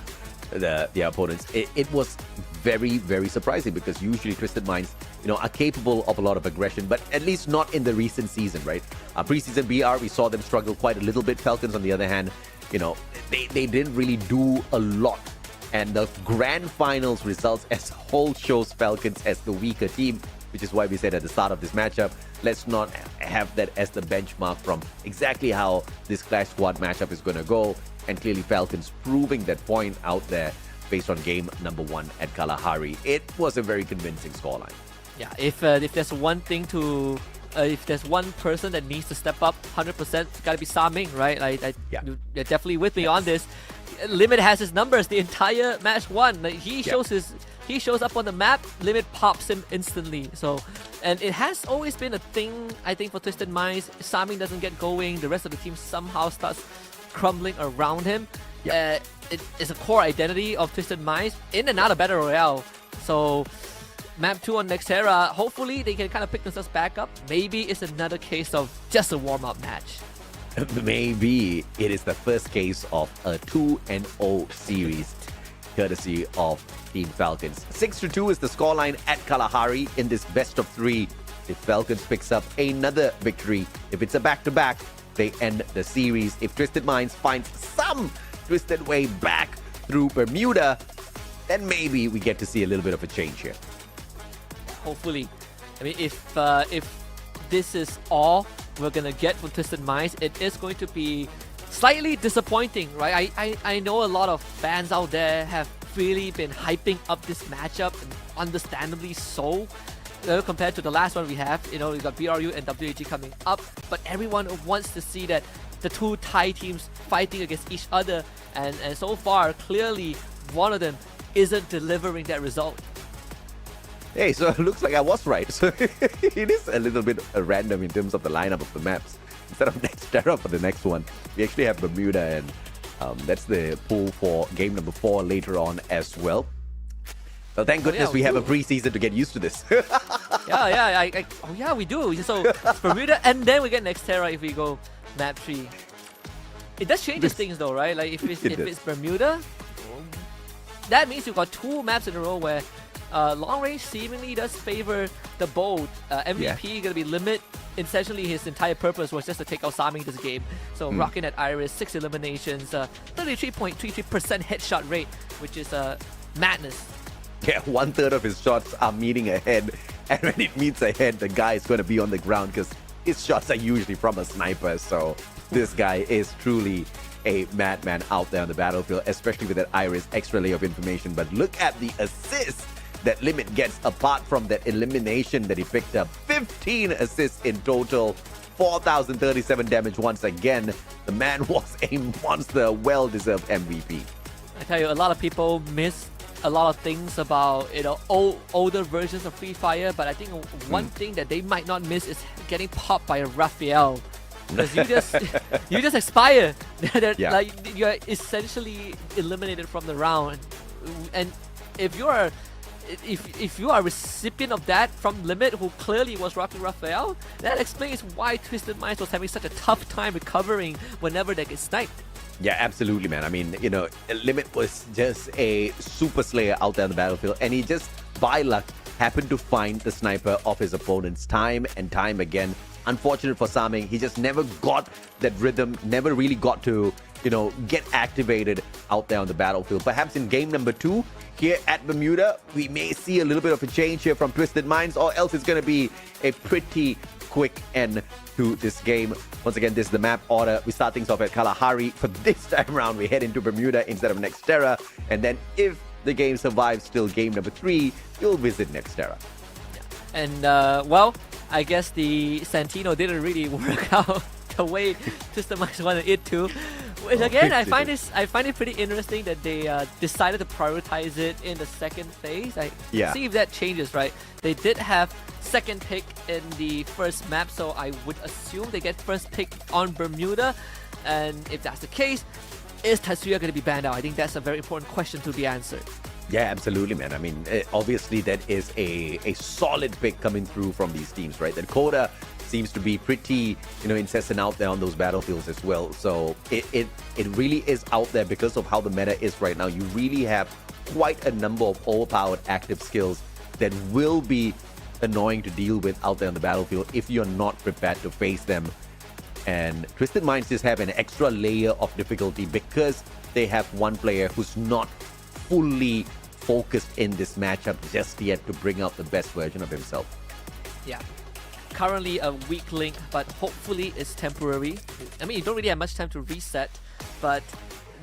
the opponents. It was very, very surprising because usually Twisted Minds, you know, are capable of a lot of aggression, but at least not in the recent season, right? Preseason BR, we saw them struggle quite a little bit. Falcons, on the other hand, you know, they didn't really do a lot. And the grand finals results as whole shows Falcons as the weaker team, which is why we said at the start of this matchup, let's not have that as the benchmark from exactly how this Clash Squad matchup is going to go. And clearly Falcons proving that point out there based on game number 1 at Kalahari. It was a very convincing scoreline. Yeah, if there's one thing to... if there's one person that needs to step up 100%, it's gotta be Samyang, right? You're definitely with me on this. Limit has his numbers the entire match 1. Like, he shows up on the map, Limit pops him instantly. So, and it has always been a thing, I think, for Twisted Minds. Samyang doesn't get going, the rest of the team somehow starts crumbling around him. It is a core identity of Twisted Minds in and out of Battle Royale. So map 2 on Nexterra, hopefully they can kind of pick themselves back up. Maybe it's another case of just a warm-up match. Maybe it is the first case of a 2-0 series courtesy of Team Falcons. 6-2 is the scoreline at Kalahari in this best of 3. If Falcons picks up another victory, if it's a back-to-back, they end the series. If Twisted Minds finds some twisted way back through Bermuda, then maybe we get to see a little bit of a change here. Hopefully. I mean, if this is all we're gonna get from Twisted Minds, it is going to be slightly disappointing, right? I know a lot of fans out there have really been hyping up this matchup, and understandably so. Compared to the last one we have, you know, we got BRU and WAG coming up, but everyone wants to see that the two Thai teams fighting against each other, and so far, clearly, one of them isn't delivering that result. Hey, so it looks like I was right. So it is a little bit random in terms of the lineup of the maps. Instead of Nexterra for the next one, we actually have Bermuda, and that's the pool for game number 4 later on as well. So thank goodness we have a preseason to get used to this. We do. So it's Bermuda, and then we get Nexterra if we go map 3. It does change things though, right? Like if it's Bermuda, that means you've got 2 maps in a row where long range seemingly does favor the bold. MVP gonna be limit. Essentially, his entire purpose was just to take out Saming this game. So rocking at Iris, 6 eliminations, 33.33% headshot rate, which is madness. Yeah, 1/3 of his shots are meeting a head, and when it meets a head, the guy is going to be on the ground because his shots are usually from a sniper. So this guy is truly a madman out there on the battlefield, especially with that Iris extra layer of information. But look at the assists that Limit gets apart from that elimination that he picked up. 15 assists in total, 4,037 damage once again. The man was a monster, well-deserved MVP. I tell you, a lot of people miss a lot of things about older versions of Free Fire, but I think one thing that they might not miss is getting popped by a Raphael. Because you just expire. Like you're essentially eliminated from the round. And if you are a recipient of that from Limit, who clearly was rocking Raphael, that explains why Twisted Minds was having such a tough time recovering whenever they get sniped. Yeah, absolutely, man. I mean, Limit was just a super slayer out there on the battlefield, and he just, by luck, happened to find the sniper of his opponents time and time again. Unfortunate for Saming, he just never got that rhythm, never really got to, get activated out there on the battlefield. Perhaps in game number 2, here at Bermuda, we may see a little bit of a change here from Twisted Minds, or else it's going to be a pretty quick end to this game. Once again, this is the map order. We start things off at Kalahari. For this time around, we head into Bermuda instead of Nexterra. And then if the game survives till game number 3, you'll visit Nexterra. And, I guess the Santino didn't really work out the way Twisted Minds wanted it to. Which again, I find it pretty interesting that they decided to prioritize it in the second phase. See if that changes, right? They did have second pick in the first map, so I would assume they get first pick on Bermuda. And if that's the case, is Tatsuya going to be banned out? I think that's a very important question to be answered. Yeah, absolutely, man. I mean, obviously that is a solid pick coming through from these teams, right? That Coda seems to be pretty, incessant out there on those battlefields as well. So it really is out there because of how the meta is right now. You really have quite a number of overpowered active skills that will be annoying to deal with out there on the battlefield if you're not prepared to face them. And Twisted Minds just have an extra layer of difficulty because they have one player who's not fully focused in this matchup just yet to bring out the best version of himself. Yeah. Currently a weak link, but hopefully it's temporary. I mean, you don't really have much time to reset, but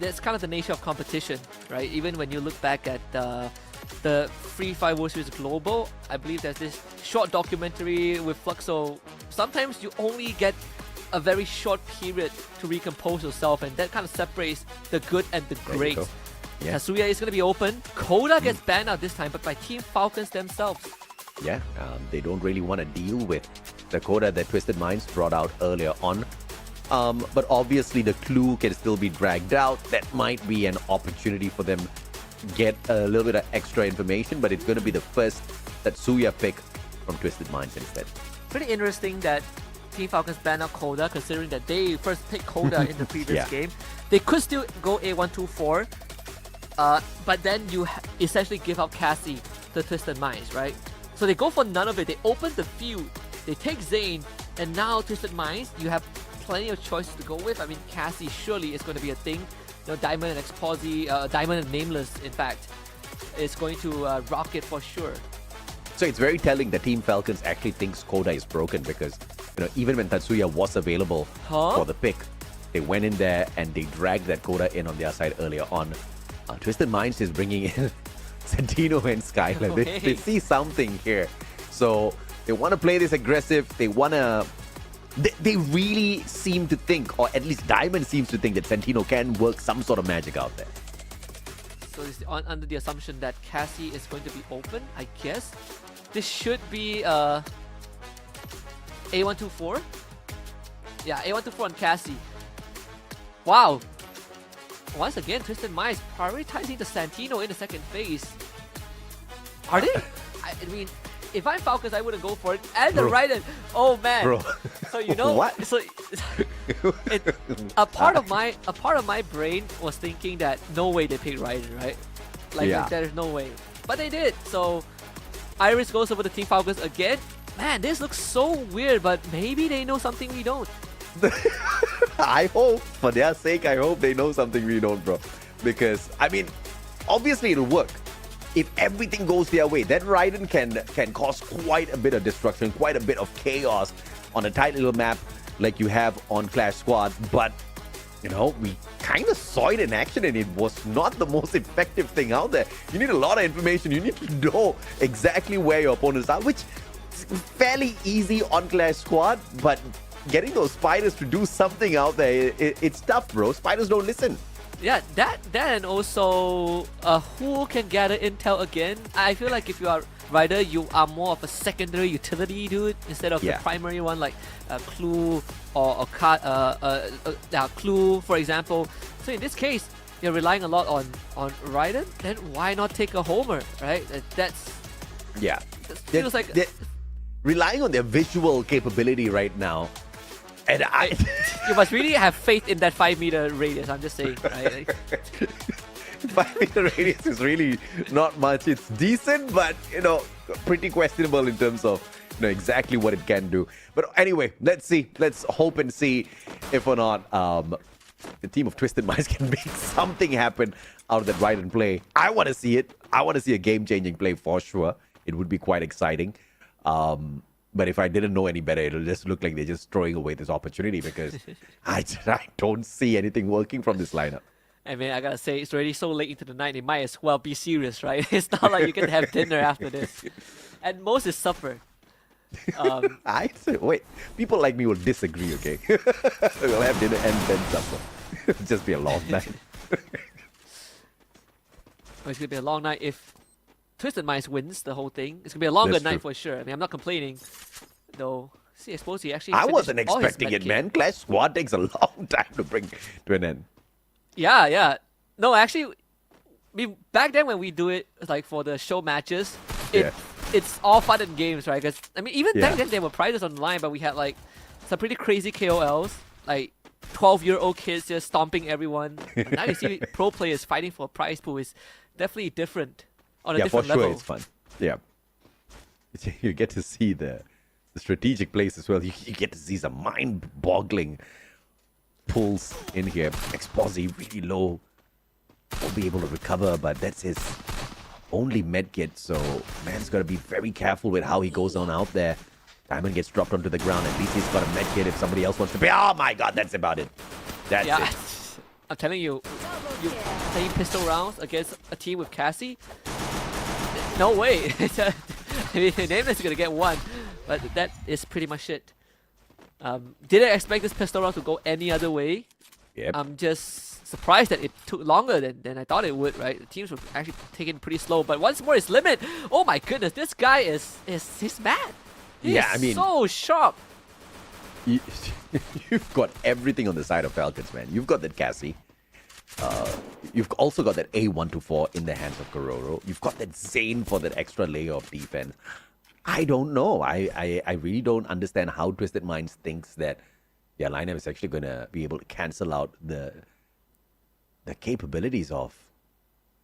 that's kind of the nature of competition, right? Even when you look back at the Free Fire World Series Global, I believe there's this short documentary with Fluxo. Sometimes you only get a very short period to recompose yourself, and that kind of separates the good and the great. Yeah. Tatsuya is going to be open. Coda gets banned out this time, but by Team Falcons themselves. Yeah, they don't really want to deal with the Coda that Twisted Minds brought out earlier on. But obviously the clue can still be dragged out. That might be an opportunity for them to get a little bit of extra information, but it's going to be the first Tatsuya pick from Twisted Minds instead. Pretty interesting that Team Falcons ban out Coda, considering that they first picked Coda in the previous game. They could still go A124, but then you essentially give out Cassie to Twisted Minds, right? So they go for none of it. They open the feud, they take Zane, and now Twisted Minds, you have plenty of choices to go with. I mean, Cassie surely is going to be a thing. Diamond and Exposy, Diamond and Nameless, in fact, is going to rock it for sure. So it's very telling that Team Falcons actually thinks Coda is broken because, even when Tatsuya was available for the pick, they went in there and they dragged that Coda in on their side earlier on. Twisted Minds is bringing in Santino and Skylar. They see something here. So they want to play this aggressive. They want to... They really seem to think, or at least Diamond seems to think, that Santino can work some sort of magic out there. So it's under the assumption that Cassie is going to be open, I guess. this should be A124. Yeah, A124 on Cassie. Wow. Once again, Twisted Minds prioritizing the Santino in the second phase. Are they? I mean, if I'm Falcons, I wouldn't go for it. And the Raiden. Oh man. Bro. So you know What? So a part of my brain was thinking that no way they picked Raiden, right? Like there's no way. But they did. So Iris goes over to Team Falcons again. Man, this looks so weird, but maybe they know something we don't. I hope, for their sake, I hope they know something we don't, bro. Because, I mean, obviously it'll work. If everything goes their way, then Raiden can cause quite a bit of destruction, quite a bit of chaos on a tight little map like you have on Clash Squad. But, you know, we kind of saw it in action and it was not the most effective thing out there. You need a lot of information. You need to know exactly where your opponents are, which is fairly easy on Clash Squad, but getting those spiders to do something out there, it's tough, bro. Spiders don't listen. Yeah, that and also who can gather intel again. I feel like if you are Rider, you are more of a secondary utility dude instead of the primary one like Clue or Clue, for example. So in this case, you're relying a lot on Raiden. Then why not take a homer, right? That's feels like relying on their visual capability right now. And you must really have faith in that 5-meter radius. I'm just saying, right? 5-meter radius is really not much. It's decent, but you know, pretty questionable in terms of exactly what it can do. But anyway, let's see. Let's hope and see if or not the team of Twisted Minds can make something happen out of that Raiden play. I want to see it. I want to see a game-changing play for sure. It would be quite exciting. But if I didn't know any better, it'll just look like they're just throwing away this opportunity because I don't see anything working from this lineup. I mean, I gotta say, it's already so late into the night, it might as well be serious, right? It's not like you can have dinner after this. At most, it's supper. I say, wait, people like me will disagree, okay? We'll have dinner and then supper. It'll just be a long night. It's gonna be a long night if Twisted Minds wins the whole thing. It's gonna be a longer night for sure. I mean, I'm not complaining, though. See, I suppose he actually. I wasn't expecting it, man. Clash Squad takes a long time to bring to an end. Yeah. No, actually, I mean, back then when we do it like for the show matches, it's all fun and games, right? Because I mean, even back then there were prizes on the line, but we had like some pretty crazy KOLs, like 12-year-old kids just stomping everyone. But now you see pro players fighting for a prize pool is definitely different. On a different level. For sure, it's fun. Yeah, you get to see the strategic plays as well. You get to see some mind-boggling pulls in here. Exposi really low, won't be able to recover, but that's his only medkit. So man's got to be very careful with how he goes on out there. Diamond gets dropped onto the ground. At least he's got a medkit if somebody else wants to pay. Oh my God, that's about it. That's it. I'm telling you, you playing pistol rounds against a team with Cassie. No way. I mean, Nameless is going to get one, but that is pretty much it. Didn't expect this pistol round to go any other way. Yep. I'm just surprised that it took longer than I thought it would, right? The teams were actually taking it pretty slow, but once more, it's Limit. Oh my goodness, this guy he's mad. He's so sharp. You've got everything on the side of Falcons, man. You've got that Cassie. You've also got that A124 in the hands of Kororo. You've got that Zane for that extra layer of defense. I don't know. I really don't understand how Twisted Minds thinks that their lineup is actually going to be able to cancel out the capabilities of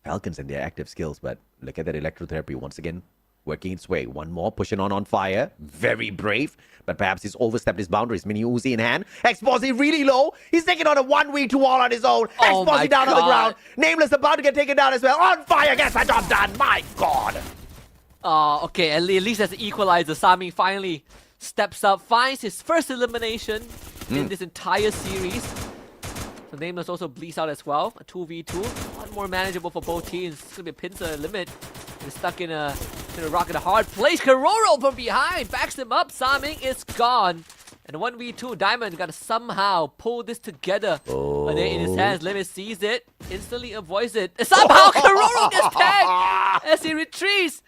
Falcons and their active skills. But look at that electrotherapy once again. Working its way. One more, pushing on fire. Very brave, but perhaps he's overstepped his boundaries. Mini Uzi in hand. Exposi really low. He's taking on a 1v2 all on his own. Exposi down on the ground. Nameless about to get taken down as well. On fire, gets the job done. My God. Okay, at least as an equalizer, Sami finally steps up, finds his first elimination in this entire series. So Nameless also bleeds out as well. A 2v2. A lot more manageable for both teams. It's going to be a pincer limit. He's stuck in a rock in a hard place. Kororo from behind backs him up. Saming is gone. And 1v2, Diamond got to somehow pull this together. But then in his hands, Limit sees it, instantly avoids it. And somehow Kororo gets tagged as he retreats.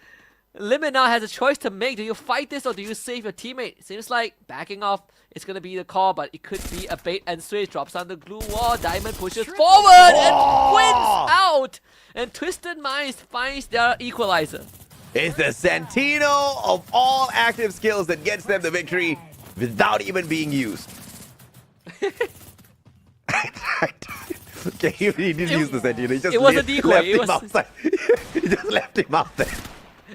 Limit now has a choice to make. Do you fight this or do you save your teammate? Seems like backing off is going to be the call, but it could be a bait and switch. Drops on the glue wall. Diamond pushes forward and wins out. And Twisted Minds finds their equalizer. It's the Santino of all active skills that gets them the victory without even being used. Okay, he didn't use the Santino. He just it was a decoy. Left him outside. He just left him out there.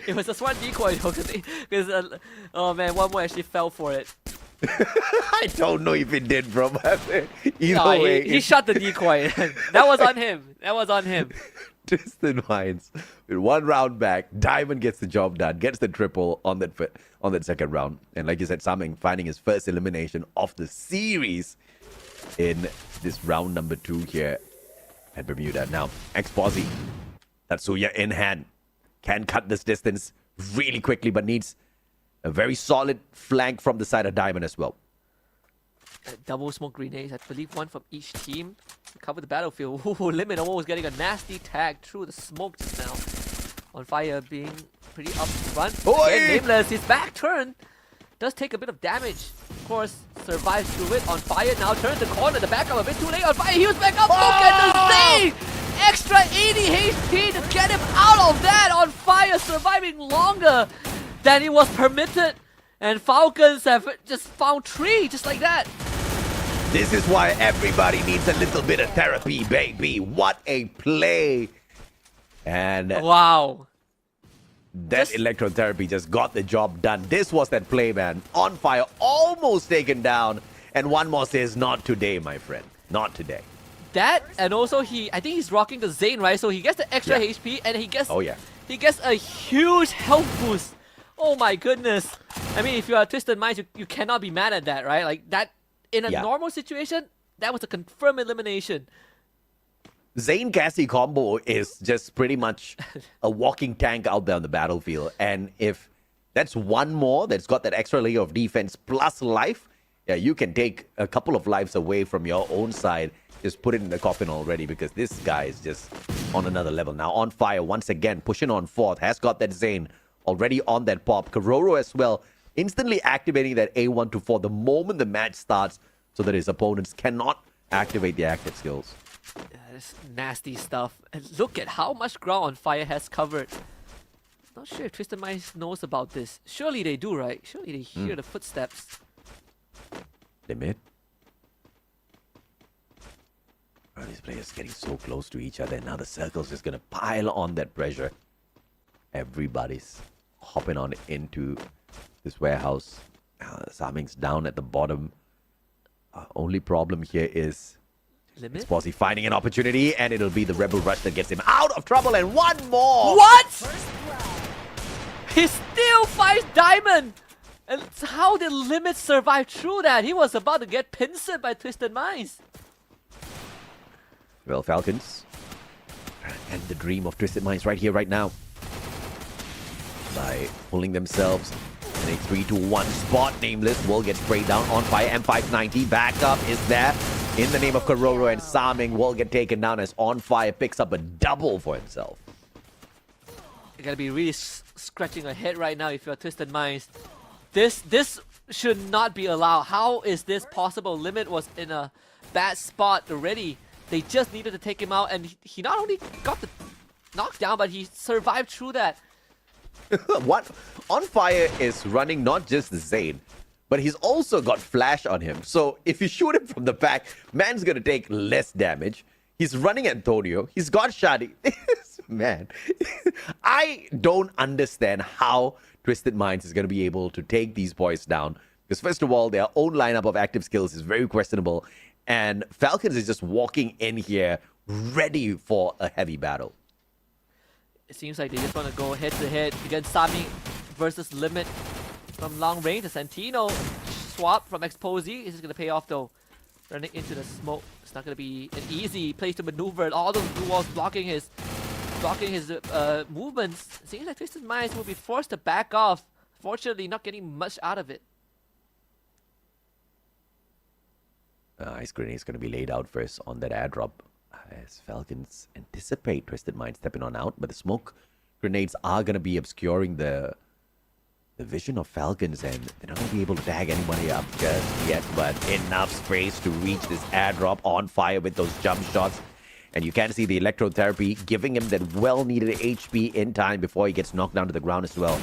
It was a smart decoy though, because oh man, one more actually fell for it. I don't know if he did, bro. Either way, he shot the decoy. That was on him. That was on him. Twisted Minds with 1 round back. Diamond gets the job done, gets the triple on that second round, and like you said, Saming finding his first elimination of the series in this round number 2 here at Bermuda. Now, Exposy, Tatsuya in hand, can cut this distance really quickly, but needs a very solid flank from the side of Diamond as well. Double smoke grenades, I believe one from each team to cover the battlefield. Ooh, Limit almost getting a nasty tag through the smoke just now. On Fire being pretty up front. Again, Nameless, his back turn does take a bit of damage. Of course, survives through it. On Fire now turns the corner, the backup a bit too late. On Fire, he was back up. Look at the save! Extra 80 HP to get him out of that. On Fire, surviving longer than it was permitted. And Falcons have just found 3 just like that. This is why everybody needs a little bit of therapy, baby. What a play. And wow. That electrotherapy just got the job done. This was that play, man. On Fire, almost taken down. And one more says, not today, my friend. Not today. That, and also I think he's rocking the Zane, right? So he gets the extra HP and he gets he gets a huge health boost. Oh my goodness. I mean, if you are Twisted Minds, you cannot be mad at that, right? Like that, in a normal situation, that was a confirmed elimination. Zane Cassie combo is just pretty much a walking tank out there on the battlefield. And if that's one more that's got that extra layer of defense plus life, yeah, you can take a couple of lives away from your own side. Just put it in the coffin already, because this guy is just on another level. Now On Fire once again, pushing on fourth, has got that Zane already on that pop. Kororo as well, instantly activating that A1 to 4 the moment the match starts, so that his opponents cannot activate the active skills. This nasty stuff. And look at how much ground On Fire has covered. Not sure if Twisted Minds knows about this. Surely they do, right? Surely they hear the footsteps. Limit. Oh, these players getting so close to each other, and now the circle's just gonna pile on that pressure. Everybody's hopping on into this warehouse. Saming's down at the bottom. Only problem here is Exposy finding an opportunity, and it'll be the Rebel Rush that gets him out of trouble, and one more! What?! He still fights Diamond! And how did Limit survive through that? He was about to get pincered by Twisted Minds. Well, Falcons, and the dream of Twisted Minds right here, right now. By pulling themselves in a 3-2-1 spot. Nameless will get sprayed down. On Fire, M590. Backup is there in the name of Kororo, and Saming will get taken down as On Fire picks up a double for himself. You gotta be really scratching your head right now if you're Twisted Minds. This should not be allowed. How is this possible? Limit was in a bad spot already. They just needed to take him out, and he not only got the knockdown, but he survived through that. What? On Fire is running not just the Zane, but he's also got Flash on him. So if you shoot him from the back, man's gonna take less damage. He's running Antonio. He's got Shadi. Man, I don't understand how Twisted Minds is gonna be able to take these boys down. Because first of all, their own lineup of active skills is very questionable. And Falcons is just walking in here ready for a heavy battle. It seems like they just want to go head-to-head against Saming versus Limit from long range. The Santino swap from Exposy. This is going to pay off though. Running into the smoke. It's not going to be an easy place to maneuver. All those blue walls blocking his movements. It seems like Twisted Minds will be forced to back off. Fortunately, not getting much out of it. Ice Grenade is going to be laid out first on that airdrop as Falcons anticipate Twisted Minds stepping on out, but the smoke grenades are going to be obscuring the vision of Falcons, and they're not going to be able to tag anybody up just yet, but enough space to reach this airdrop. On fire with those jump shots. And you can see the electrotherapy giving him that well-needed HP in time before he gets knocked down to the ground as well.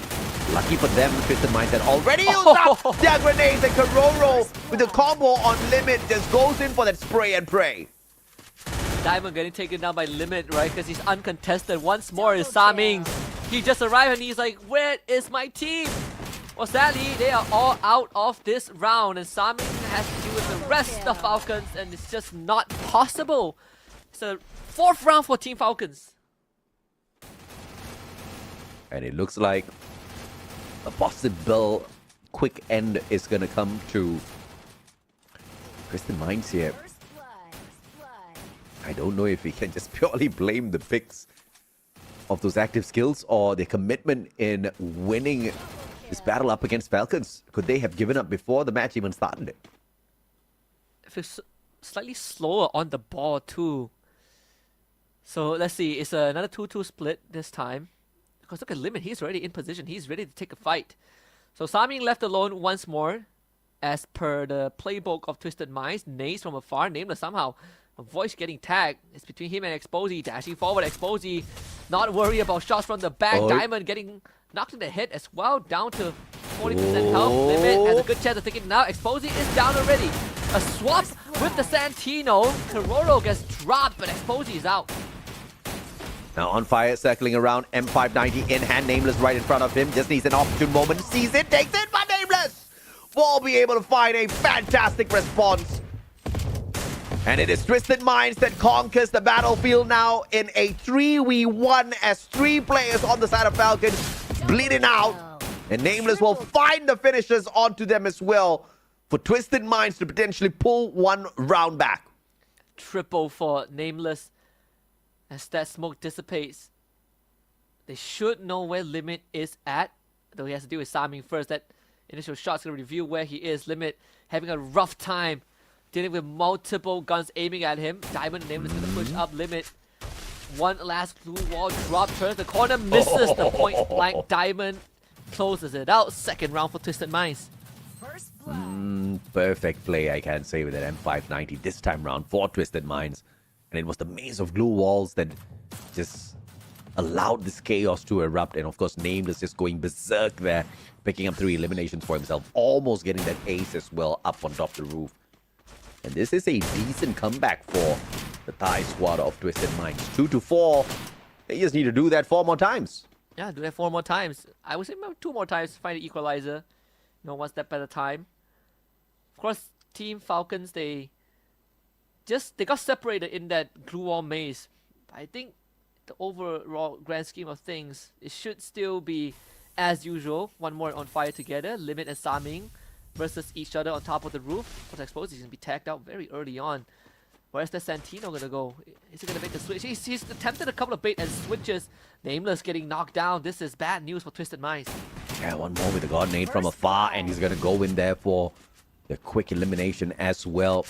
Lucky for them, Twisted Minds had already used up their grenades, and Karoro with the combo on Limit just goes in for that spray and pray. Diamond getting taken down by Limit, right? Because he's uncontested. Once more is Saming. He just arrived and he's like, where is my team? Well, sadly, they are all out of this round, and Saming has to deal with the rest of Falcons, and it's just not possible. It's a 4th round for Team Falcons. And it looks like a possible quick end is going to come to Twisted Minds here. I don't know if we can just purely blame the picks of those active skills or the commitment in winning this battle up against Falcons. Could they have given up before the match even started? If it's slightly slower on the ball too. So let's see, it's another 2-2 split this time. Because look at Limit, he's already in position. He's ready to take a fight. So Saming left alone once more. As per the playbook of Twisted Minds, nades from afar, Nameless somehow. A voice getting tagged. It's between him and Exposy. Dashing forward, Exposy not worried about shots from the back. Diamond getting knocked in the head as well. Down to 40% health. Limit has a good chance of taking it now. Exposy is down already. A swap with the Santino. Karoro gets dropped, but Exposy is out. Now on fire, circling around, M590 in hand, Nameless right in front of him. Just needs an opportune moment, sees it, takes it, but Nameless will be able to find a fantastic response. And it is Twisted Minds that conquers the battlefield now in a 3v1 as 3 players on the side of Falcons bleeding out. And Nameless will find the finishers onto them as well for Twisted Minds to potentially pull 1 round back. Triple for Nameless. As that smoke dissipates, they should know where Limit is at. Though he has to deal with Saming first. That initial shot's going to reveal where he is. Limit having a rough time dealing with multiple guns aiming at him. Diamond and Nameless going to push up Limit. One last blue wall drop, turns the corner, misses the point blank. Diamond closes it out. 2nd round for Twisted Minds. Perfect play, I can say, with that M590 this time round for Twisted Minds. And it was the maze of glue walls that just allowed this chaos to erupt. And of course, Nameless just going berserk there, picking up 3 eliminations for himself, almost getting that ace as well up on top of the roof. And this is a decent comeback for the Thai squad of Twisted Minds. 2-4. They just need to do that 4 more times. Yeah, do that 4 more times. I would say 2 more times to find the equalizer. You know, 1 step at a time. Of course, Team Falcons, they got separated in that glue wall maze. I think the overall grand scheme of things, it should still be as usual. 1 more on fire together. Limit and Saming versus each other on top of the roof. But I suppose he's going to be tagged out very early on. Where's the Santino going to go? Is he going to make the switch? He's attempted a couple of bait and switches. Nameless getting knocked down. This is bad news for Twisted Minds. Yeah, 1 more with the God Nade from afar, and he's going to go in there for the quick elimination as well.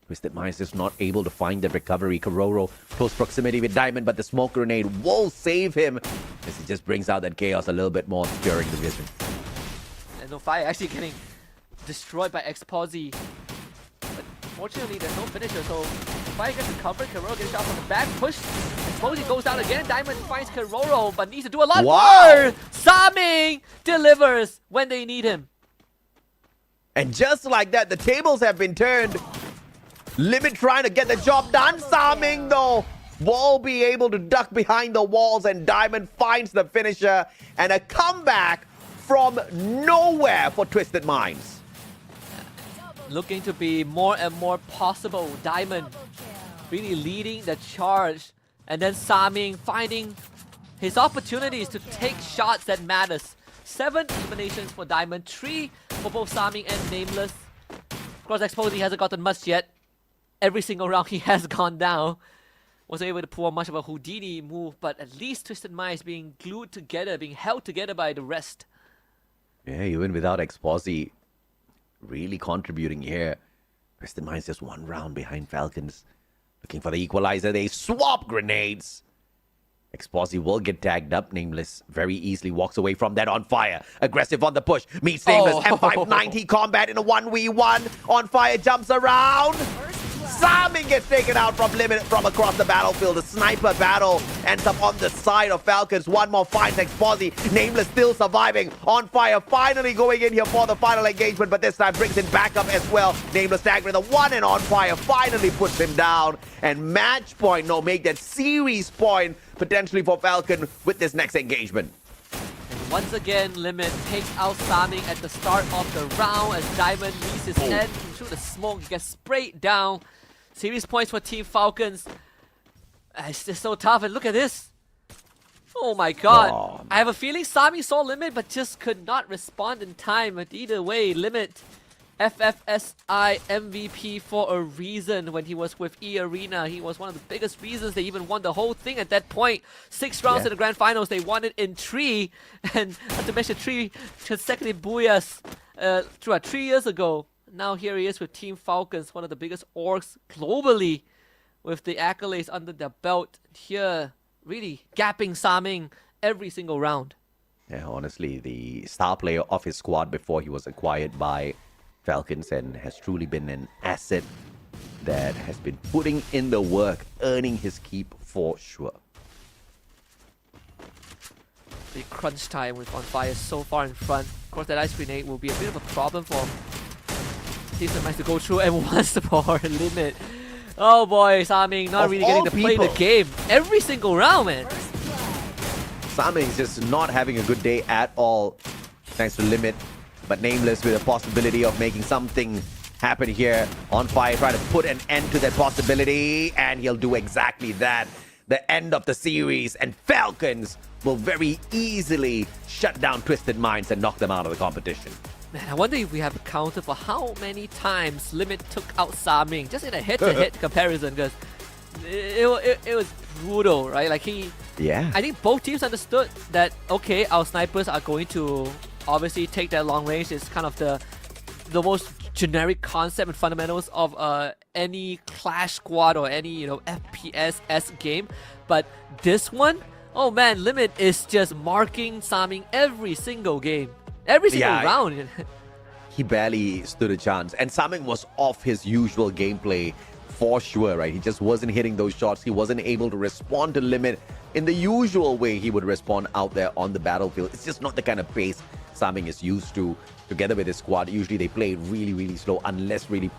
Twisted Minds is not able to find the recovery. Karoro, close proximity with Diamond, but the smoke grenade will save him as he just brings out that chaos a little bit more, obscuring the vision. And no fire actually getting destroyed by Exposy. But fortunately, there's no finisher, so fire gets recovered. Karoro gets shot from the back, push. Exposy goes down again. Diamond finds Karoro, but needs to do a lot more. Saming delivers when they need him. And just like that, the tables have been turned. Limit trying to get the job done. Saming, though, will be able to duck behind the walls, and Diamond finds the finisher. And a comeback from nowhere for Twisted Minds. Looking to be more and more possible. Diamond really leading the charge. And then Saming finding his opportunities to take shots that matters. 7 eliminations for Diamond, 3 for both Saming and Nameless. Of course, Exposy hasn't gotten much yet. Every single round he has gone down. Wasn't able to pull much of a Houdini move, but at least Twisted Minds being glued together, being held together by the rest. Yeah, even without Exposy really contributing here. Twisted Minds just 1 round behind Falcons. Looking for the equalizer. They swap grenades. Exposi will get tagged up. Nameless very easily walks away from that. On fire. Aggressive on the push. Meets Nameless. M590 combat in a 1v1. On fire jumps around. Saming gets taken out from Limit from across the battlefield. The sniper battle ends up on the side of Falcons. One more finds Exposi. Nameless still surviving. On fire finally going in here for the final engagement, but this time brings in backup as well. Nameless tagged with a 1 and On fire finally puts him down. And match point, no, make that series point potentially for Falcon with this next engagement. And once again, Limit takes out Saming at the start of the round as Diamond leaves his head through the smoke. He gets sprayed down. Series points for Team Falcons. It's just so tough, and look at this. Oh my god. I have a feeling Saming saw Limit but just could not respond in time. But either way, Limit, FFSI MVP for a reason. When he was with E Arena, he was one of the biggest reasons they even won the whole thing at that point. 6 rounds in the grand finals, they won it in 3. And not to mention 3 consecutive booyahs 3 years ago. Now here he is with Team Falcons, one of the biggest orgs globally, with the accolades under their belt. Here, really gapping Saming every single round. Yeah, honestly, the star player of his squad before he was acquired by Falcons, and has truly been an asset that has been putting in the work, earning his keep for sure. The crunch time with On Fire so far in front. Of course, that ice grenade will be a bit of a problem for Team Sunrise to go through, and once more Limit. Oh boy, Saming not really getting to play the game every single round, man. Saming is just not having a good day at all, thanks to Limit. But Nameless with a possibility of making something happen here. On Fire trying to put an end to that possibility, and he'll do exactly that. The end of the series, and Falcons will very easily shut down Twisted Minds and knock them out of the competition. Man, I wonder if we have a counter for how many times Limit took out Saming, just in a head-to-head comparison, because it was brutal, right? Like I think both teams understood that, okay, our snipers are going to obviously take that long range. It's kind of the most generic concept and fundamentals of any Clash Squad or any, FPS-esque game. But this one, oh man, Limit is just marking Saming every single game. Every single round. He barely stood a chance. And Saming was off his usual gameplay for sure, right? He just wasn't hitting those shots. He wasn't able to respond to Limit in the usual way he would respond out there on the battlefield. It's just not the kind of pace Saming is used to. Together with his squad, usually they play really, really slow unless really,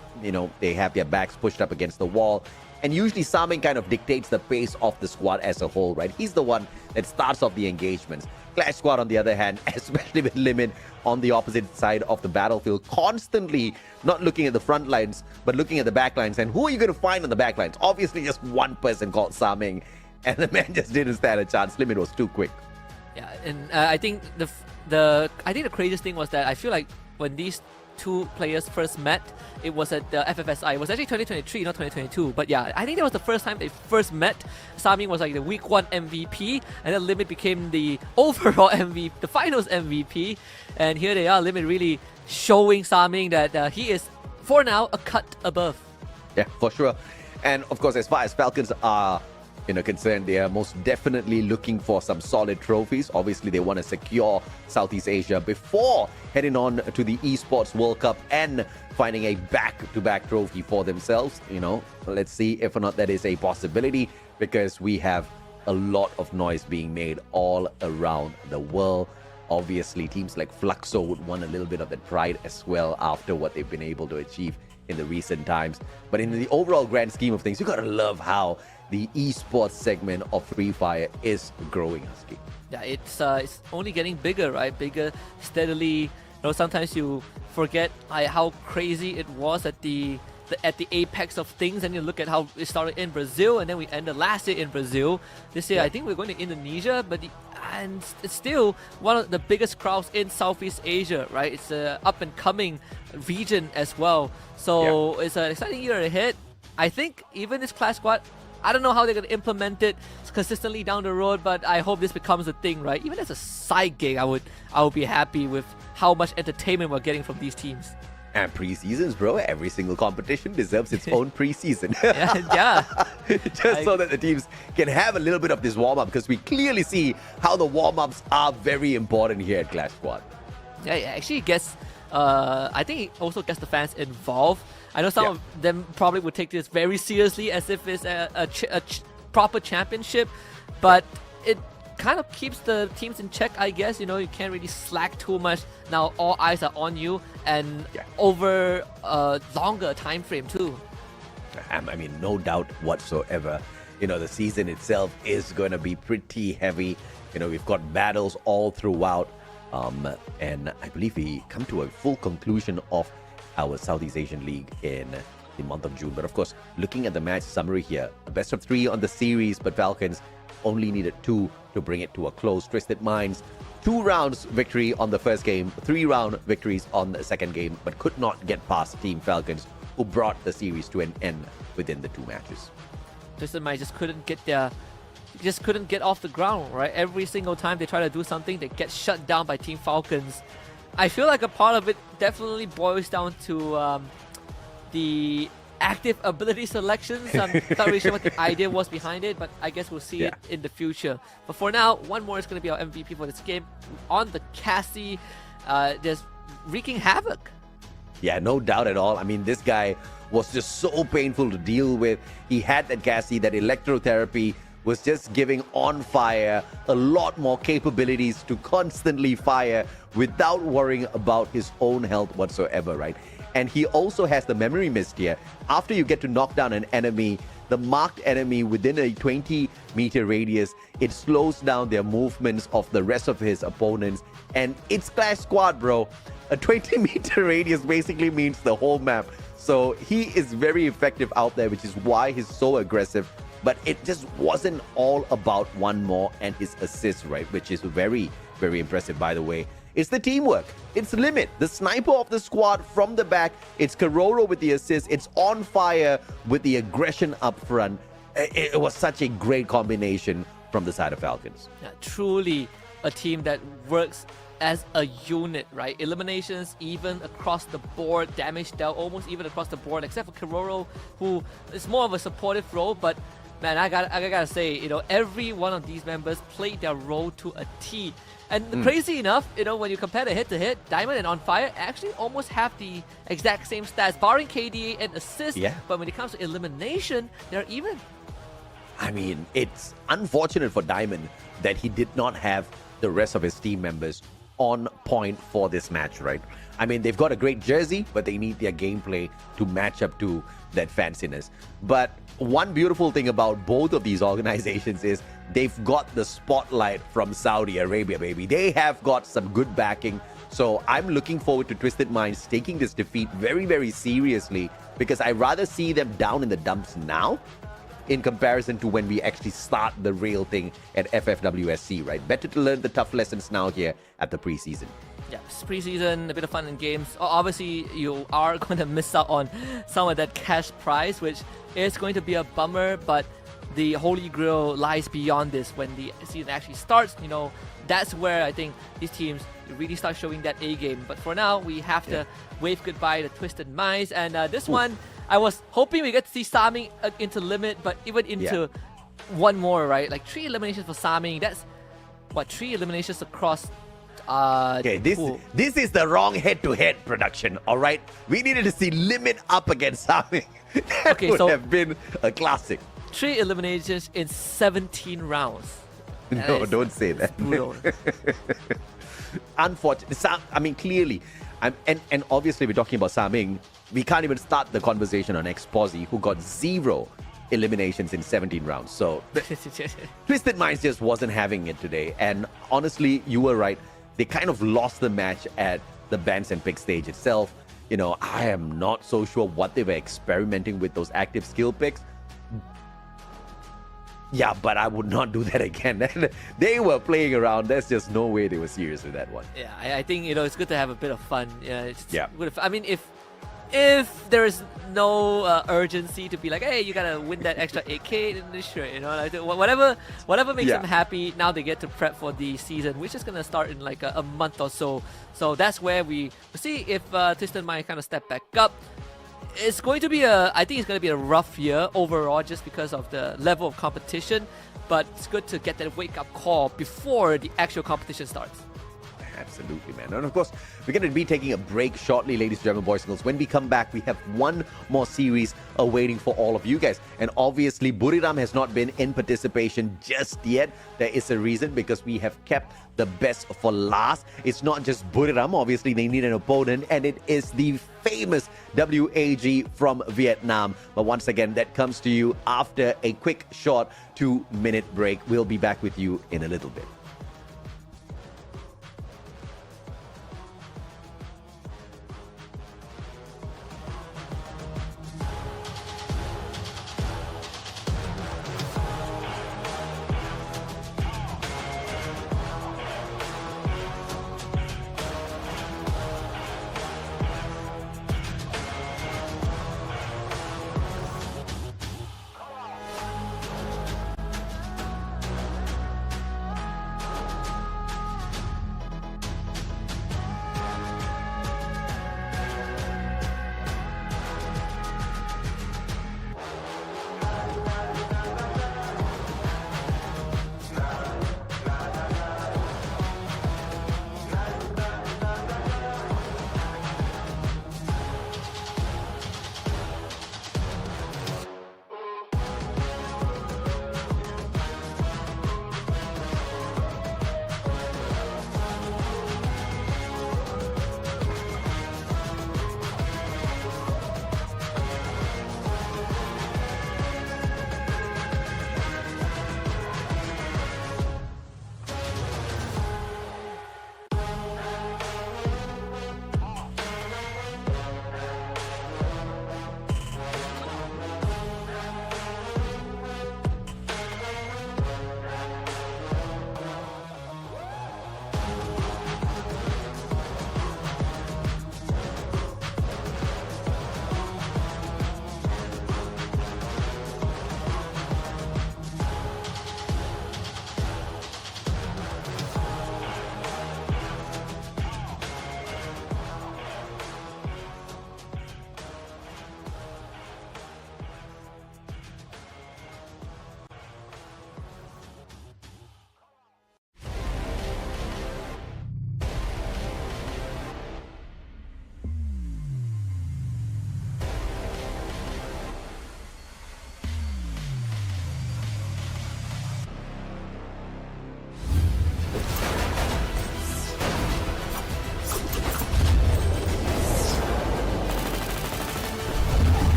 they have their backs pushed up against the wall. And usually Saming kind of dictates the pace of the squad as a whole, right? He's the one that starts off the engagements. Clash Squad, on the other hand, especially with Limit on the opposite side of the battlefield, constantly not looking at the front lines, but looking at the back lines. And who are you going to find on the back lines? Obviously, just one person called Saming, and the man just didn't stand a chance. Limit was too quick. Yeah, and I think the craziest thing was that I feel like when these two players first met, it was at the FFSI. It was actually 2023, not 2022. But yeah, I think that was the first time they first met. Saming was like the week 1 MVP, and then Limit became the overall MVP, the finals MVP. And here they are, Limit really showing Saming that he is, for now, a cut above. Yeah, for sure. And of course, as far as Falcons are concerned, they are most definitely looking for some solid trophies. Obviously, they want to secure Southeast Asia before heading on to the Esports World Cup and finding a back-to-back trophy for themselves. Let's see if or not that is a possibility, because we have a lot of noise being made all around the world. Obviously, teams like Fluxo would want a little bit of that pride as well after what they've been able to achieve in the recent times. But in the overall grand scheme of things, you gotta love how the esports segment of Free Fire is growing, Husky. Yeah, it's only getting bigger, right? Bigger steadily. Sometimes you forget how crazy it was at the apex of things, and you look at how it started in Brazil, and then we ended last year in Brazil. This year, I think we're going to Indonesia, and it's still one of the biggest crowds in Southeast Asia, right? It's an up-and-coming region as well. So it's an exciting year ahead. I think even this Clash Squad, I don't know how they're going to implement it consistently down the road, but I hope this becomes a thing, right? Even as a side gig, I would be happy with how much entertainment we're getting from these teams. And preseasons, bro, every single competition deserves its own preseason. Yeah. Just so that the teams can have a little bit of this warm-up, because we clearly see how the warm-ups are very important here at Clash Squad. Yeah, it actually gets, I think it also gets the fans involved. I know some of them probably would take this very seriously as if it's a proper championship, but it kind of keeps the teams in check, I guess. You know, you can't really slack too much. Now all eyes are on you, and over a longer time frame too. I mean, no doubt whatsoever. You know, the season itself is going to be pretty heavy. You know, we've got battles all throughout. And I believe we come to a full conclusion of our Southeast Asian League in the month of June. But of course, looking at the match summary here, a best of 3 on the series, but Falcons only needed 2 to bring it to a close. Twisted Minds, 2 rounds victory on the first game, 3-round victories on the second game, but could not get past Team Falcons, who brought the series to an end within the 2 matches. Twisted Minds just couldn't get off the ground, right? Every single time they try to do something, they get shut down by Team Falcons. I feel like a part of it definitely boils down to the active ability selections. I'm not really sure what the idea was behind it, but I guess we'll see it in the future. But for now, one more is going to be our MVP for this game. On the Cassie, just wreaking havoc. Yeah, no doubt at all. I mean, this guy was just so painful to deal with. He had that Cassie, that electrotherapy was just giving on fire, a lot more capabilities to constantly fire without worrying about his own health whatsoever, right? And he also has the memory mist here. After you get to knock down an enemy, the marked enemy within a 20-meter radius, it slows down their movements of the rest of his opponents. And it's Clash Squad, bro. A 20-meter radius basically means the whole map. So he is very effective out there, which is why he's so aggressive. But it just wasn't all about one more and his assist, right? Which is very, very impressive, by the way. It's the teamwork. It's Limit, the sniper of the squad from the back. It's Karoro with the assist. It's On Fire with the aggression up front. It was such a great combination from the side of Falcons. Yeah, truly a team that works as a unit, right? Eliminations even across the board, damage dealt almost even across the board, except for Karoro, who is more of a supportive role, but man, I gotta say, you know, every one of these members played their role to a T. And crazy enough, you know, when you compare the hit-to-hit, Diamond and On Fire actually almost have the exact same stats, barring KDA and assist. Yeah. But when it comes to elimination, they're even. I mean, it's unfortunate for Diamond that he did not have the rest of his team members on point for this match, right? I mean, they've got a great jersey, but they need their gameplay to match up to that fanciness. But one beautiful thing about both of these organizations is they've got the spotlight from Saudi Arabia, baby. They have got some good backing. So I'm looking forward to Twisted Minds taking this defeat very, very seriously, because I rather see them down in the dumps now in comparison to when we actually start the real thing at FFWS Sea, right? Better to learn the tough lessons now here at the preseason. Yeah, it's preseason, a bit of fun in games. Obviously, you are going to miss out on some of that cash prize, which is going to be a bummer, but the holy grail lies beyond this. When the season actually starts, you know, that's where I think these teams really start showing that A game. But for now, we have to wave goodbye to Twisted Minds. And this one, I was hoping we get to see Saming into Limit, but even into one more, right? Like 3 eliminations for Saming. That's, what, 3 eliminations across... okay, this is the wrong head-to-head production, all right? We needed to see Limit up against Saming. That would have been a classic. 3 eliminations in 17 rounds. No, don't say that. Unfortunately, I mean, clearly, and obviously we're talking about Saming. We can't even start the conversation on Exposi, who got 0 eliminations in 17 rounds. So Twisted Minds just wasn't having it today. And honestly, you were right. They kind of lost the match at the Bans and Pick stage itself. You know, I am not so sure what they were experimenting with those active skill picks. Yeah, but I would not do that again. They were playing around. There's just no way they were serious with that one. Yeah, I think, you know, it's good to have a bit of fun. Good. I mean, if if there is no urgency to be like, hey, you gotta win that extra 8K, then sure, you know, like whatever makes them happy. Now they get to prep for the season, which is gonna start in like a month or so. So that's where we see if Tristan might kind of step back up. It's going to be I think it's going to be a rough year overall just because of the level of competition, but it's good to get that wake-up call before the actual competition starts. Absolutely, man. And of course, we're going to be taking a break shortly, ladies and gentlemen, boys and girls. When we come back, we have one more series awaiting for all of you guys. And obviously, Buriram has not been in participation just yet. There is a reason, because we have kept the best for last. It's not just Buriram. Obviously, they need an opponent, and it is the famous WAG from Vietnam. But once again, that comes to you after a quick, short 2-minute break. We'll be back with you in a little bit.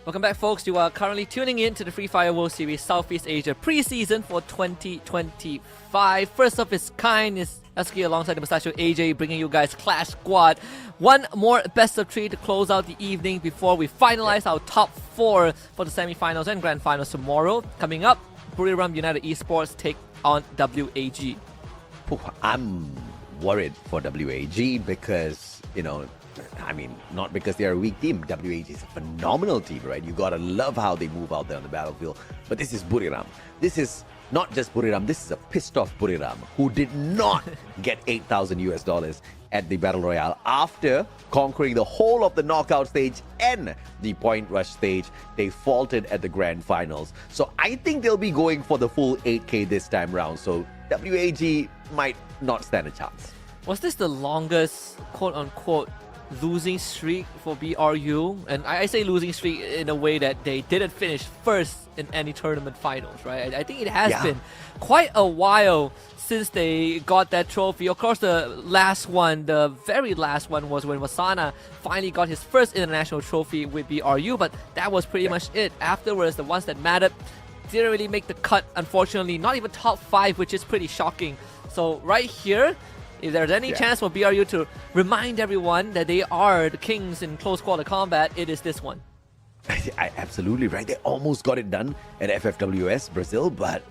Welcome back, folks. You are currently tuning in to the Free Fire World Series Southeast Asia preseason for 2025. First of its kind is Husky alongside the Mustachio AJ, bringing you guys Clash Squad. One more best of 3 to close out the evening before we finalize our top 4 for the semi-finals and grand finals tomorrow. Coming up, Buriram United Esports take on WAG. I'm worried for WAG because, you know, I mean, not because they're a weak team. WAG is a phenomenal team, right? You gotta love how they move out there on the battlefield. But this is Buriram. This is not just Buriram. This is a pissed off Buriram who did not get $8,000 at the Battle Royale after conquering the whole of the knockout stage and the point rush stage. They faltered at the grand finals. So I think they'll be going for the full 8K this time round. So WAG might not stand a chance. Was this the longest quote-unquote losing streak for BRU? And I say losing streak in a way that they didn't finish first in any tournament finals, right? I think it has been quite a while since they got that trophy. Of course, the last one, the very last one, was when Wasana finally got his first international trophy with BRU, but that was pretty much it. Afterwards, the ones that mattered didn't really make the cut, unfortunately. Not even top 5, which is pretty shocking. So right here, if there's any chance for BRU to remind everyone that they are the kings in close quarter combat, it is this one. Absolutely right. They almost got it done at FFWS Brazil, but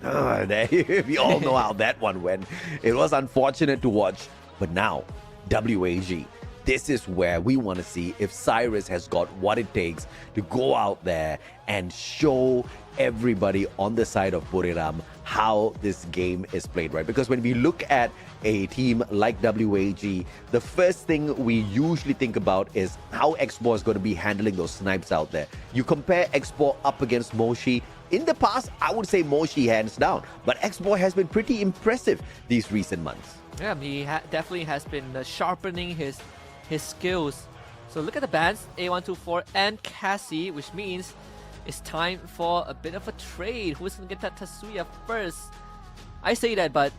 we all know how that one went. It was unfortunate to watch, but now WAG. This is where we want to see if Cyrus has got what it takes to go out there and show everybody on the side of Buriram how this game is played, right? Because when we look at a team like WAG, the first thing we usually think about is how Xbor is going to be handling those snipes out there. You compare Xbor up against Moshi. In the past, I would say Moshi hands down, but Xbor has been pretty impressive these recent months. Yeah, he definitely has been sharpening his skills. So look at the bans, A124 and Cassie, which means it's time for a bit of a trade. Who's going to get that Tatsuya first? I say that, but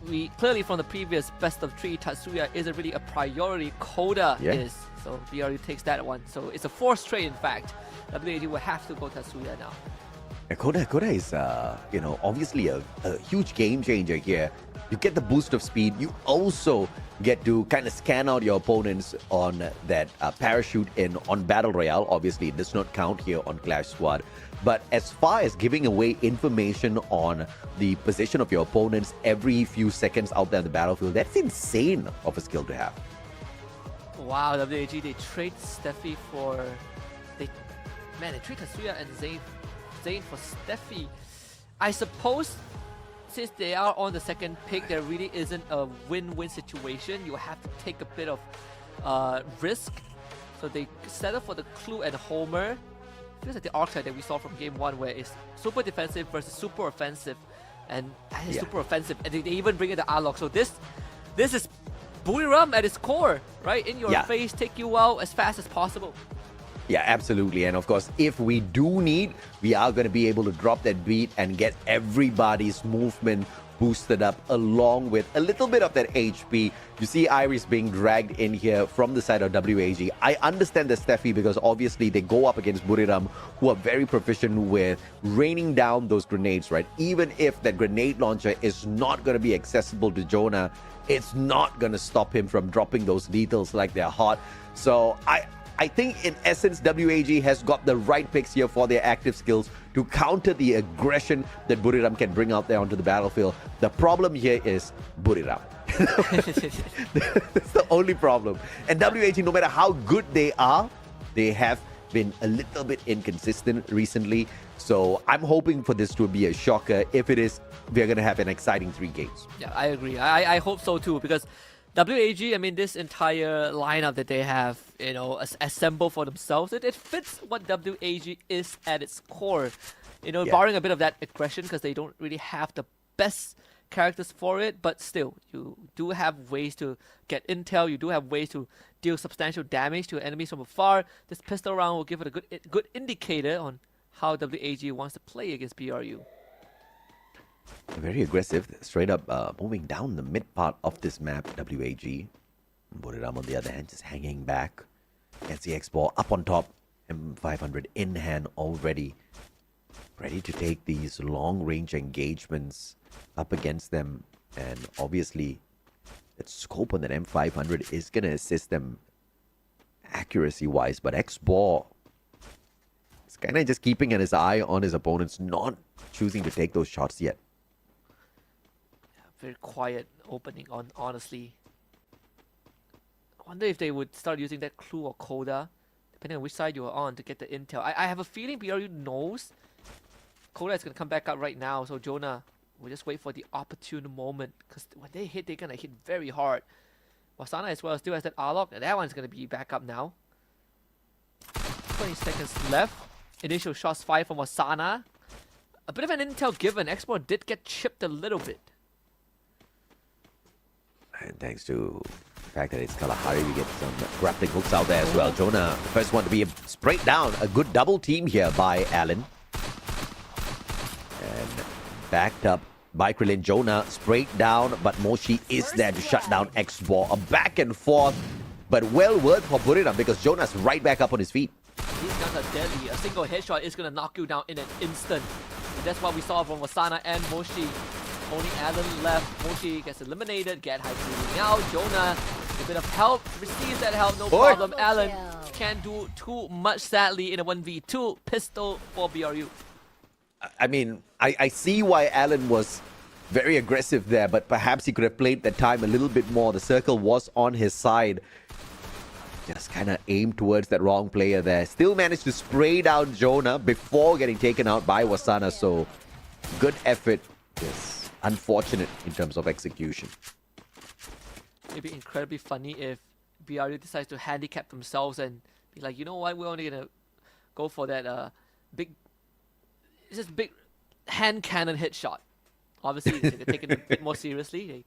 we clearly from the previous best of 3, Tatsuya isn't really a priority. Koda is. So BRU takes that one. So it's a forced trade, in fact. WAG will have to go Tatsuya now. Koda is, obviously a huge game changer here. You get the boost of speed. You also get to kind of scan out your opponents on that parachute on Battle Royale. Obviously, it does not count here on Clash Squad. But as far as giving away information on the position of your opponents every few seconds out there on the battlefield, that's insane of a skill to have. Wow, WAG, they trade Steffi for... They trade Tatsuya and Zane for Steffi. I suppose since they are on the second pick, there really isn't a win-win situation. You have to take a bit of risk. So they settle for the Clue and Homer. Feels like the archetype that we saw from game 1, where it's super defensive versus super offensive. And super offensive. And they even bring in the Alok. So this is Buriram at its core, right? In your face, take you out as fast as possible. Yeah, absolutely. And of course, if we do need, we are going to be able to drop that beat and get everybody's movement boosted up along with a little bit of that HP. You see Iris being dragged in here from the side of WAG. I understand the Steffi because obviously they go up against Buriram, who are very proficient with raining down those grenades, right? Even if that grenade launcher is not going to be accessible to Jonah, it's not going to stop him from dropping those lethals like they're hot. So I think in essence, WAG has got the right picks here for their active skills to counter the aggression that Buriram can bring out there onto the battlefield. The problem here is Buriram. That's the only problem. And WAG, no matter how good they are, they have been a little bit inconsistent recently. So I'm hoping for this to be a shocker. If it is, we're going to have an exciting 3 games. Yeah, I agree. I hope so too, because WAG, I mean, this entire lineup that they have, assembled for themselves, it fits what WAG is at its core. Barring a bit of that aggression, because they don't really have the best characters for it, but still, you do have ways to get intel, you do have ways to deal substantial damage to enemies from afar. This pistol round will give it a good indicator on how WAG wants to play against BRU. Very aggressive, straight up moving down the mid part of this map, WAG. Buriram on the other hand, just hanging back. Gets the X-Ball up on top. M500 in hand already. Ready to take these long-range engagements up against them. And obviously, that scope on that M500 is going to assist them accuracy-wise. But X-Ball is kind of just keeping his eye on his opponents, not choosing to take those shots yet. Very quiet opening, honestly. I wonder if they would start using that Clue or Koda, depending on which side you're on, to get the intel. I have a feeling BRU knows Koda is going to come back up right now, so Jonah will just wait for the opportune moment, because when they hit, they're going to hit very hard. Wasana as well still has that Alok, and that one's going to be back up now. 20 seconds left. Initial shots fired from Wasana. A bit of an intel given. Export did get chipped a little bit. And thanks to the fact that it's Kalahari, we get some grappling hooks out there as well. Jonah, the first one to be sprayed down. A good double team here by Allen. And backed up by Krillin. Jonah sprayed down, but Moshi is there to shut down X-Ball. A back and forth, but well worth for Buriram because Jonah's right back up on his feet. These guns are deadly. A single headshot is going to knock you down in an instant. And that's what we saw from Wasana and Moshi. Only Allen left. Moshi gets eliminated. Get high out. Jonah, a bit of help. Receives that help, no problem. Allen can't do too much, sadly, in a 1v2 pistol for BRU. I mean, I see why Alan was very aggressive there, but perhaps he could have played that time a little bit more. The circle was on his side. Just kind of aimed towards that wrong player there. Still managed to spray down Jonah before getting taken out by Wasana. So, good effort. Just unfortunate in terms of execution. It'd be incredibly funny if BRU decides to handicap themselves and be like, you know what, we're only gonna go for that big hand cannon hit shot. Obviously, they're taking it a bit more seriously. They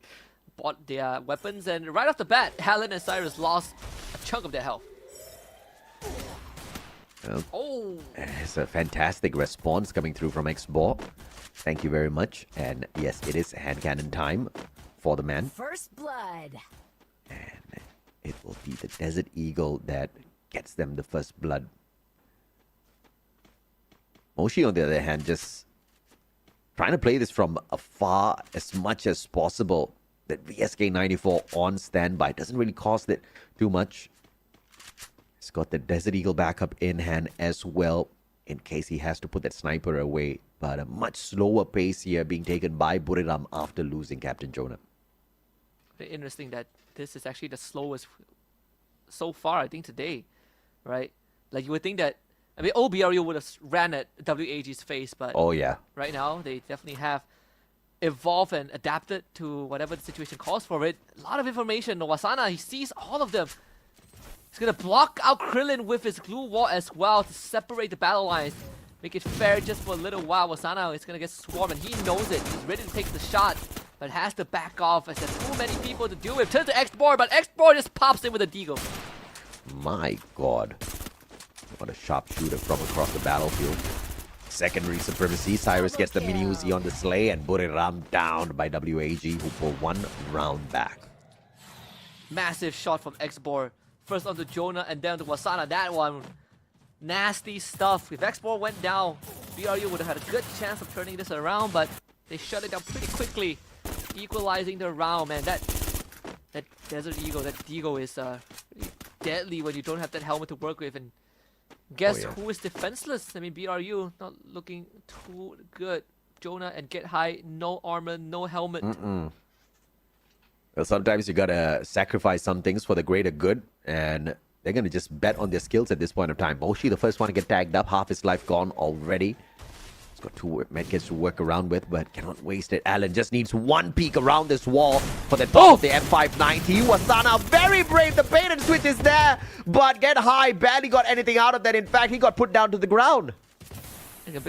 bought their weapons, and right off the bat, Helen and Cyrus lost a chunk of their health. Well, it's a fantastic response coming through from Xbor. Thank you very much. And yes, it is hand cannon time for the man. First blood. And it will be the Desert Eagle that gets them the first blood. Moshi, on the other hand, just trying to play this from afar as much as possible. That VSK-94 on standby doesn't really cost it too much. He's got the Desert Eagle backup in hand as well, in case he has to put that sniper away. But a much slower pace here being taken by Buriram after losing Captain Jonah. Very interesting that this is actually the slowest so far, I think, today, right? Like, you would think that, I mean, OBRU would have ran at WAG's face, but oh yeah, right now they definitely have evolved and adapted to whatever the situation calls for it. A lot of information. Wasana, he sees all of them. He's gonna block out Krillin with his glue wall as well to separate the battle lines. Make it fair just for a little while. Wasana is gonna get swarmed and he knows it. He's ready to take the shot, but has to back off as there's too many people to deal with. Turns to Xbor, but Xbor just pops in with a deagle. My god. What a sharpshooter from across the battlefield. Secondary supremacy. Cyrus gets the mini Uzi on the sleigh, and Buriram down by WAG, who pull one round back. Massive shot from Xbor. First onto Jonah and then to Wasana. That one, nasty stuff. If Xbor went down, BRU would have had a good chance of turning this around, but they shut it down pretty quickly, equalizing the round. Man, that Desert Eagle, that Deagle is really deadly when you don't have that helmet to work with. And guess who is defenseless? I mean, BRU not looking too good. Jonah and Get High, no armor, no helmet. Well, sometimes you gotta sacrifice some things for the greater good, and they're gonna just bet on their skills at this point of time. Moshi, the first one to get tagged up, half his life gone already. He's got 2 medkits to work around with, but cannot waste it. Alan just needs one peek around this wall for the top of the M590. Wasana, very brave. The bait and switch is there, but Get High barely got anything out of that. In fact, he got put down to the ground. A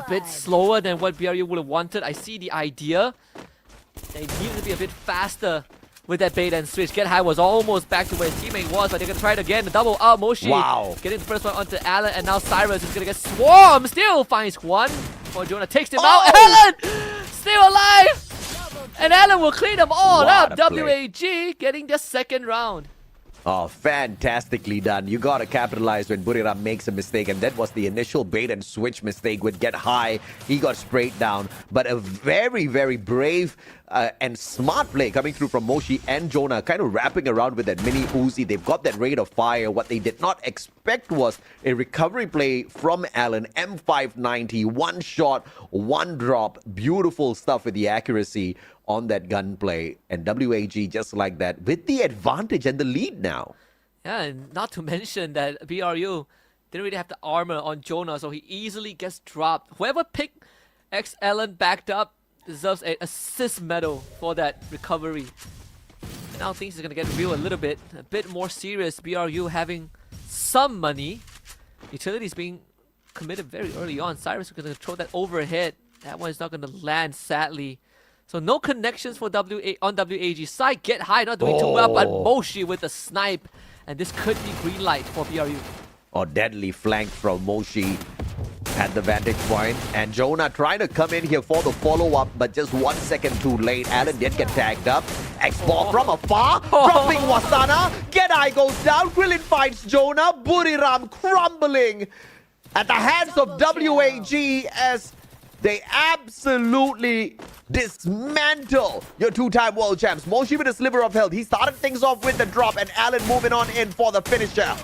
bit slower than what BRU would have wanted. I see the idea. They need to be a bit faster with that bait and switch. Get High was almost back to where his teammate was, but they're gonna try it again. The double up. Moshi getting the first one onto Alan, and now Cyrus is gonna get swarmed. Still finds one before Jonah takes him out. Alan still alive, and Alan will clean them all up. WAG getting the second round. Oh, fantastically done. You gotta capitalize when Buriram makes a mistake, and that was the initial bait and switch mistake with Get High. He got sprayed down, but a very, very brave and smart play coming through from Moshi and Jonah, kind of wrapping around with that mini Uzi. They've got that rate of fire. What they did not expect was a recovery play from Alan. M590, one shot, one drop. Beautiful stuff with the accuracy on that gunplay, and WAG just like that with the advantage and the lead now. Yeah, and not to mention that BRU didn't really have the armor on Jonah, so he easily gets dropped. Whoever picked X Allen backed up deserves an assist medal for that recovery. And now things are gonna get real a bit more serious. BRU having some money. Utilities being committed very early on. Cyrus is gonna throw that overhead. That one is not gonna land, sadly. So no connections for on WAG's side. Get High not doing too well, but Moshi with a snipe. And this could be green light for BRU. Deadly flank from Moshi at the vantage point. And Jonah trying to come in here for the follow-up, but just 1 second too late. Alan did get tagged up. X-Ball from afar, dropping Wasana. Get High goes down. Krillin finds Jonah. Buriram crumbling at the hands of WAG as they absolutely dismantle your 2-time world champs. Moshi with a sliver of health. He started things off with the drop, and Alan moving on in for the finisher.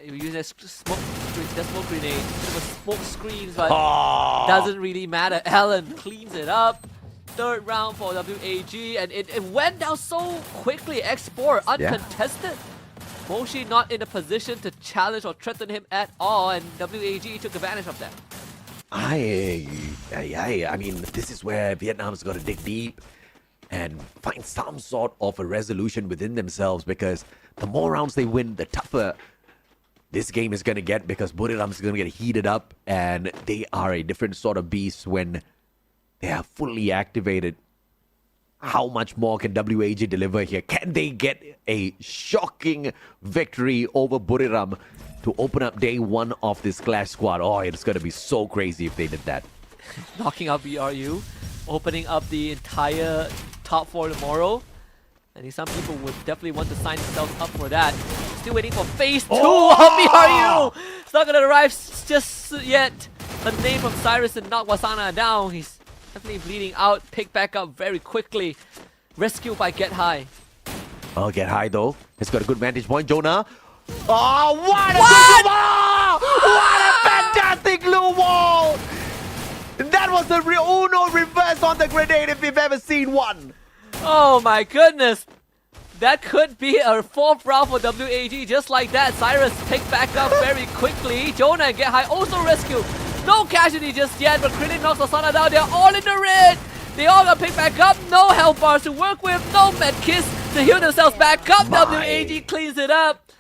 He was using that smoke grenade. It was smoke screens, but Oh. doesn't really matter. Allen cleans it up. Third round for WAG, and it went down so quickly. Export uncontested. Moshi not in a position to challenge or threaten him at all, and WAG took advantage of that. I mean, this is where Vietnam's got to dig deep and find some sort of a resolution within themselves, because the more rounds they win, the tougher this game is going to get, because Buriram's going to get heated up, and they are a different sort of beast when they are fully activated. How much more can WAG deliver here? Can they get a shocking victory over Buriram to open up day one of this Clash squad? Oh, it's going to be so crazy if they did that. Knocking out BRU, opening up the entire top 4 tomorrow. I think some people would definitely want to sign themselves up for that. Still waiting for phase 2 of BRU. It's not going to arrive just yet. A name from Cyrus and knock Wasana down. He's definitely bleeding out. Picked back up very quickly. Rescued by Get High. Oh, Get High though. It's got a good vantage point. Jonah. Oh, what a what a fantastic glue wall! That was the Uno reverse on the grenade if you've ever seen one. Oh my goodness. That could be a 4th round for WAG just like that. Cyrus picked back up very quickly. Jonah and Get High also rescued. No casualty just yet, but Critic knocks Asana down. They're all in the red. They all got picked back up. No health bars to work with. No medkits to heal themselves back up. WAG cleans it up.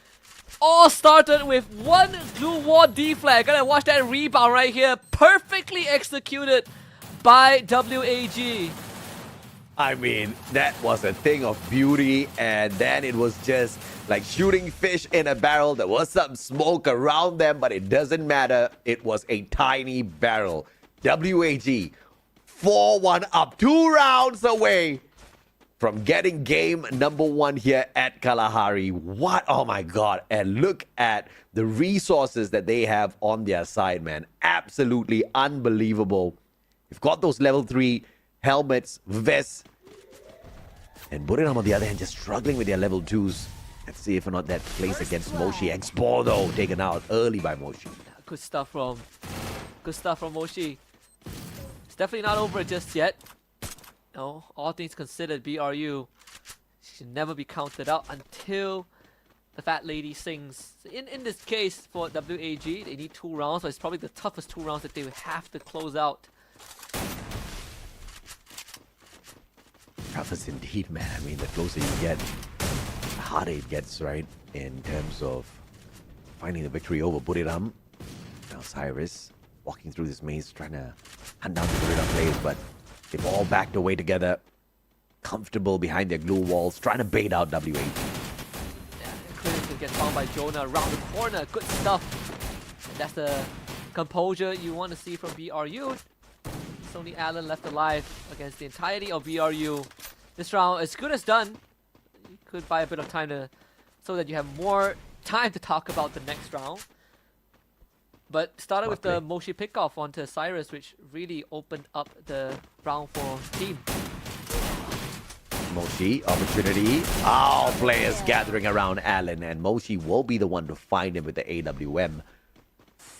All started with one glue wall deflag. Gonna watch that rebound right here. Perfectly executed by WAG. I mean, that was a thing of beauty, and then it was just like shooting fish in a barrel. There was some smoke around them, but it doesn't matter. It was a tiny barrel. WAG 4-1 up, 2 rounds away from getting game number 1 here at Kalahari. What? Oh my God. And look at the resources that they have on their side, man. Absolutely unbelievable. You've got those level 3 helmets, vests. And Buriram on the other hand just struggling with their level 2s. Let's see if or not that plays against Moshi. Expor though, taken out early by Moshi. Good stuff from Moshi. It's definitely not over just yet. No, all things considered, BRU should never be counted out until the fat lady sings. In this case for WAG, they need 2 rounds, but it's probably the toughest 2 rounds that they would have to close out. Toughest indeed, man. I mean, the closer you get, the harder it gets, right? In terms of finding the victory over Buriram. Now Cyrus walking through this maze, trying to hunt down the Buriram players, but they've all backed away together, comfortable behind their glue walls, trying to bait out WAG. Yeah, Critical gets found by Jonah around the corner. Good stuff. And that's the composure you want to see from BRU. It's only Allen left alive against the entirety of BRU. This round, as good as done. You could buy a bit of time so that you have more time to talk about the next round. But started with the Moshi pickoff onto Cyrus, which really opened up the round for team. Moshi, opportunity. All players gathering around Allen, and Moshi will be the one to find him with the AWM.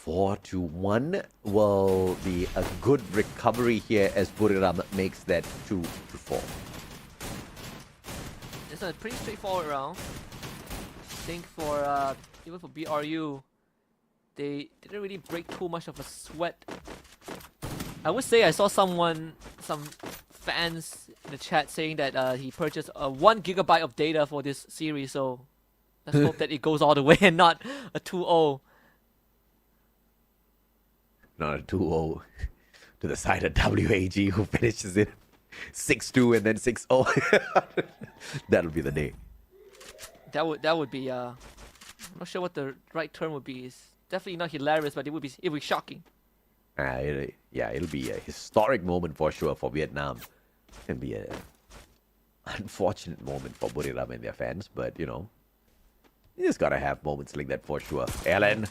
4-1 will be a good recovery here as Buriram makes that 2-4. It's a pretty straightforward round. I think for even for BRU, they didn't really break too much of a sweat. I would say I saw some fans in the chat saying that he purchased 1 GB of data for this series, so let's hope that it goes all the way and not a 2-0. Not a 2-0 to the side of WAG, who finishes it 6-2 and then 6-0. That'll be the day. That would be I'm not sure what the right term would be. It's definitely not hilarious, but it would be shocking. It'll be a historic moment for sure for Vietnam. It'll be a unfortunate moment for Buriram and their fans, but you know, you just gotta have moments like that for sure. Allen,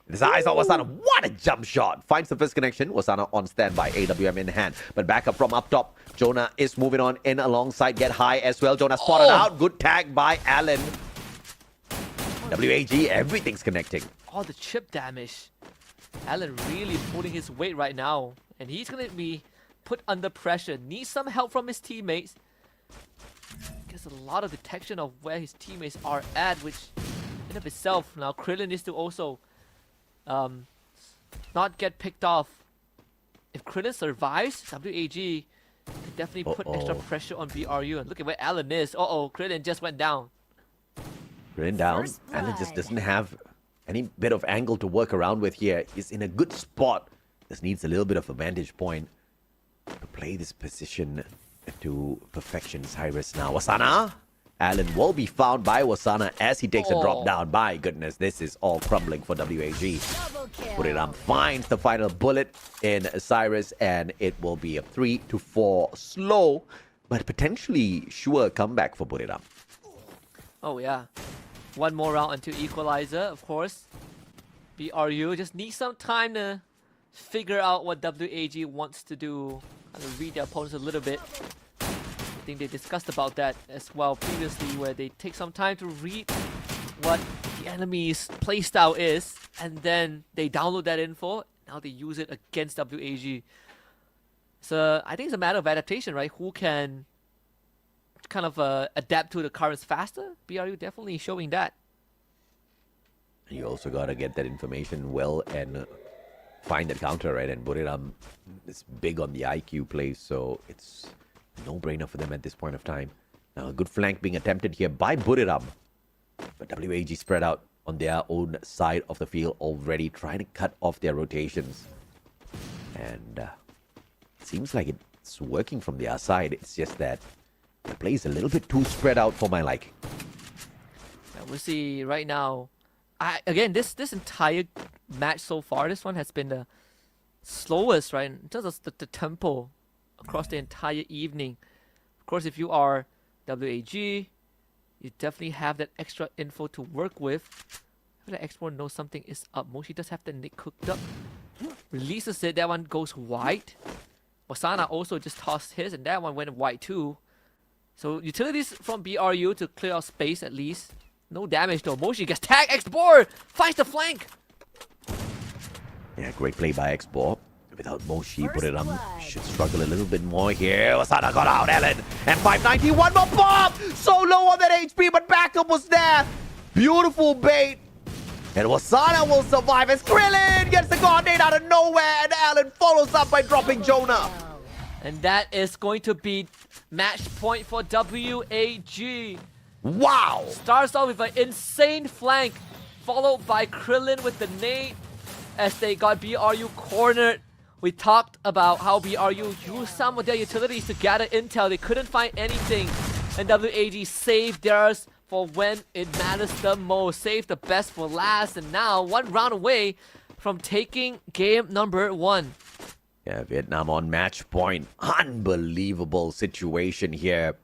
his eyes on Wasana. What a jump shot! Finds the first connection. Wasana on standby, AWM in hand, but back up from up top. Jonah is moving on in alongside Get High as well. Jonah spotted out. Good tag by Allen. WAG, everything's connecting. all the chip damage. Alan really pulling his weight right now. And he's going to be put under pressure. Needs some help from his teammates. Gets a lot of detection of where his teammates are at, which in of itself, now Krillin needs to also not get picked off. If Krillin survives, WAG can definitely put extra pressure on BRU. And look at where Alan is. Krillin just went down. Krillin down. Alan just doesn't have any bit of angle to work around with here. He's in a good spot. Just needs a little bit of a vantage point to play this position to perfection. Cyrus now. Wasana. Alan will be found by Wasana as he takes a drop down. My goodness, this is all crumbling for WAG. Buriram finds the final bullet in Cyrus, and it will be a 3-4 slow, but potentially sure comeback for Buriram. Oh yeah. One more round until equalizer, of course. BRU just needs some time to figure out what WAG wants to do. Kind of read their opponents a little bit. I think they discussed about that as well previously, where they take some time to read what the enemy's playstyle is, and then they download that info. Now they use it against WAG. So I think it's a matter of adaptation, right? Who can kind of adapt to the currents faster? BRU definitely showing that. You also got to get that information well and find the counter, right? And Buriram is big on the IQ play, so it's no-brainer for them at this point of time. Now, a good flank being attempted here by Buriram. But WAG spread out on their own side of the field already, trying to cut off their rotations. And it seems like it's working from their side. It's just that the play is a little bit too spread out for my liking. We'll see right now. Again, this entire match so far, this one has been the slowest, right? In terms of the tempo across the entire evening. Of course, if you are WAG, you definitely have that extra info to work with. I feel like X4 knows something is up. Moshi does have the nick cooked up. Releases it, that one goes wide. Wasana also just tossed his, and that one went wide too. So utilities from BRU to clear out space at least. No damage though. Moshi gets tagged. X4 finds the flank. Yeah, great play by X4. Without Moshi, Buriram should struggle a little bit more here. Wasana got out, Ellen. And 590, one more bomb! So low on that HP, but backup was there. Beautiful bait. And Wasana will survive as Krillin gets the coordinate out of nowhere. And Allen follows up by dropping Jonah. And that is going to be match point for WAG. Wow! Starts off with an insane flank, followed by Krillin with the nade as they got BRU cornered. We talked about how BRU used some of their utilities to gather intel. They couldn't find anything, and WAG saved theirs for when it matters the most. Saved the best for last, and now one round away from taking game number 1. Yeah, Vietnam on match point. Unbelievable situation here.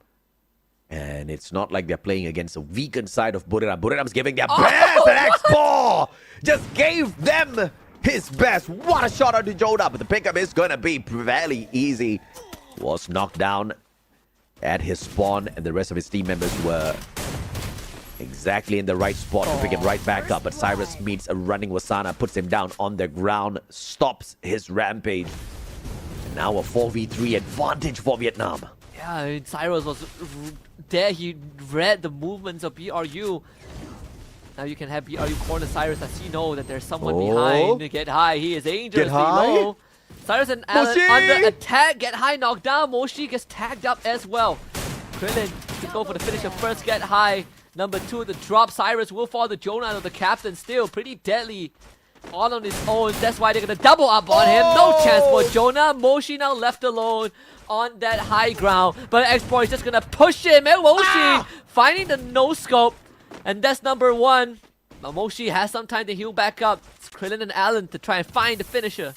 And it's not like they're playing against a weakened side of Buriram. Buriram's giving their best, and X4 just gave them his best. What a shot onto Jonah, but the pickup is going to be fairly easy. Was knocked down at his spawn, and the rest of his team members were exactly in the right spot to pick him right back up. But Cyrus meets a running Wasana, puts him down on the ground, stops his rampage. And now a 4v3 advantage for Vietnam. Yeah, Cyrus was there. He read the movements of BRU. Now you can have BRU corner Cyrus as you know that there's someone behind. Get high. He is dangerously low. Cyrus and Alan under attack. Get high, knocked down. Moshi gets tagged up as well. Krillin to go for the finisher first. Get high. Number 2, the drop. Cyrus will fall to Jonah out of the captain. Still pretty deadly. All on his own. That's why they're going to double up on him. No chance for Jonah. Moshi now left alone on that high ground. But X-Boy is just going to push him. And Moshi finding the no-scope. And that's number 1. Now Moshi has some time to heal back up. It's Krillin and Alan to try and find the finisher.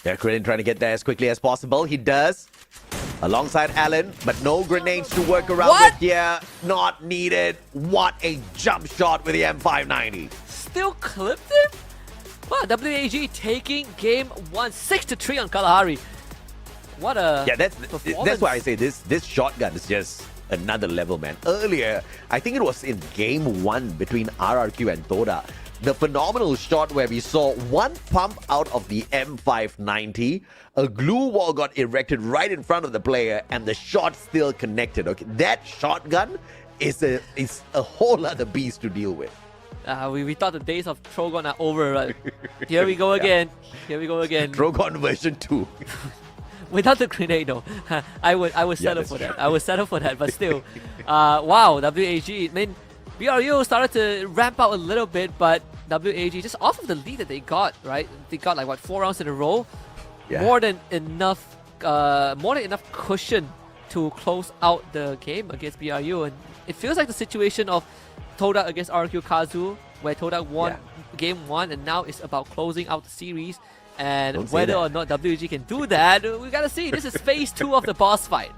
Yeah, Krillin trying to get there as quickly as possible. He does. Alongside Alan, but no grenades to work around with here. Not needed. What a jump shot with the M590. Still clipped him? Wow, WAG taking game 1, 6-3 on Kalahari. What a that's why I say this shotgun is just another level, man. Earlier, I think it was in game 1 between RRQ and Toda. the phenomenal shot where we saw one pump out of the M590, a glue wall got erected right in front of the player, and the shot still connected. Okay, that shotgun is a whole other beast to deal with. We thought the days of Trogon are over, but here we go again. Here we go again. Trogon version 2. Without the grenade, though, I would settle for that. I would settle for that, but still, wow, WAG. I mean, BRU started to ramp out a little bit, but WAG just off of the lead that they got, right? They got like what, 4 rounds in a row, more than enough cushion to close out the game against BRU, and it feels like the situation of Todak against RQ Kazu, where Todak won game 1, and now it's about closing out the series. And whether or not WG can do that, we gotta see. This is phase 2 of the boss fight.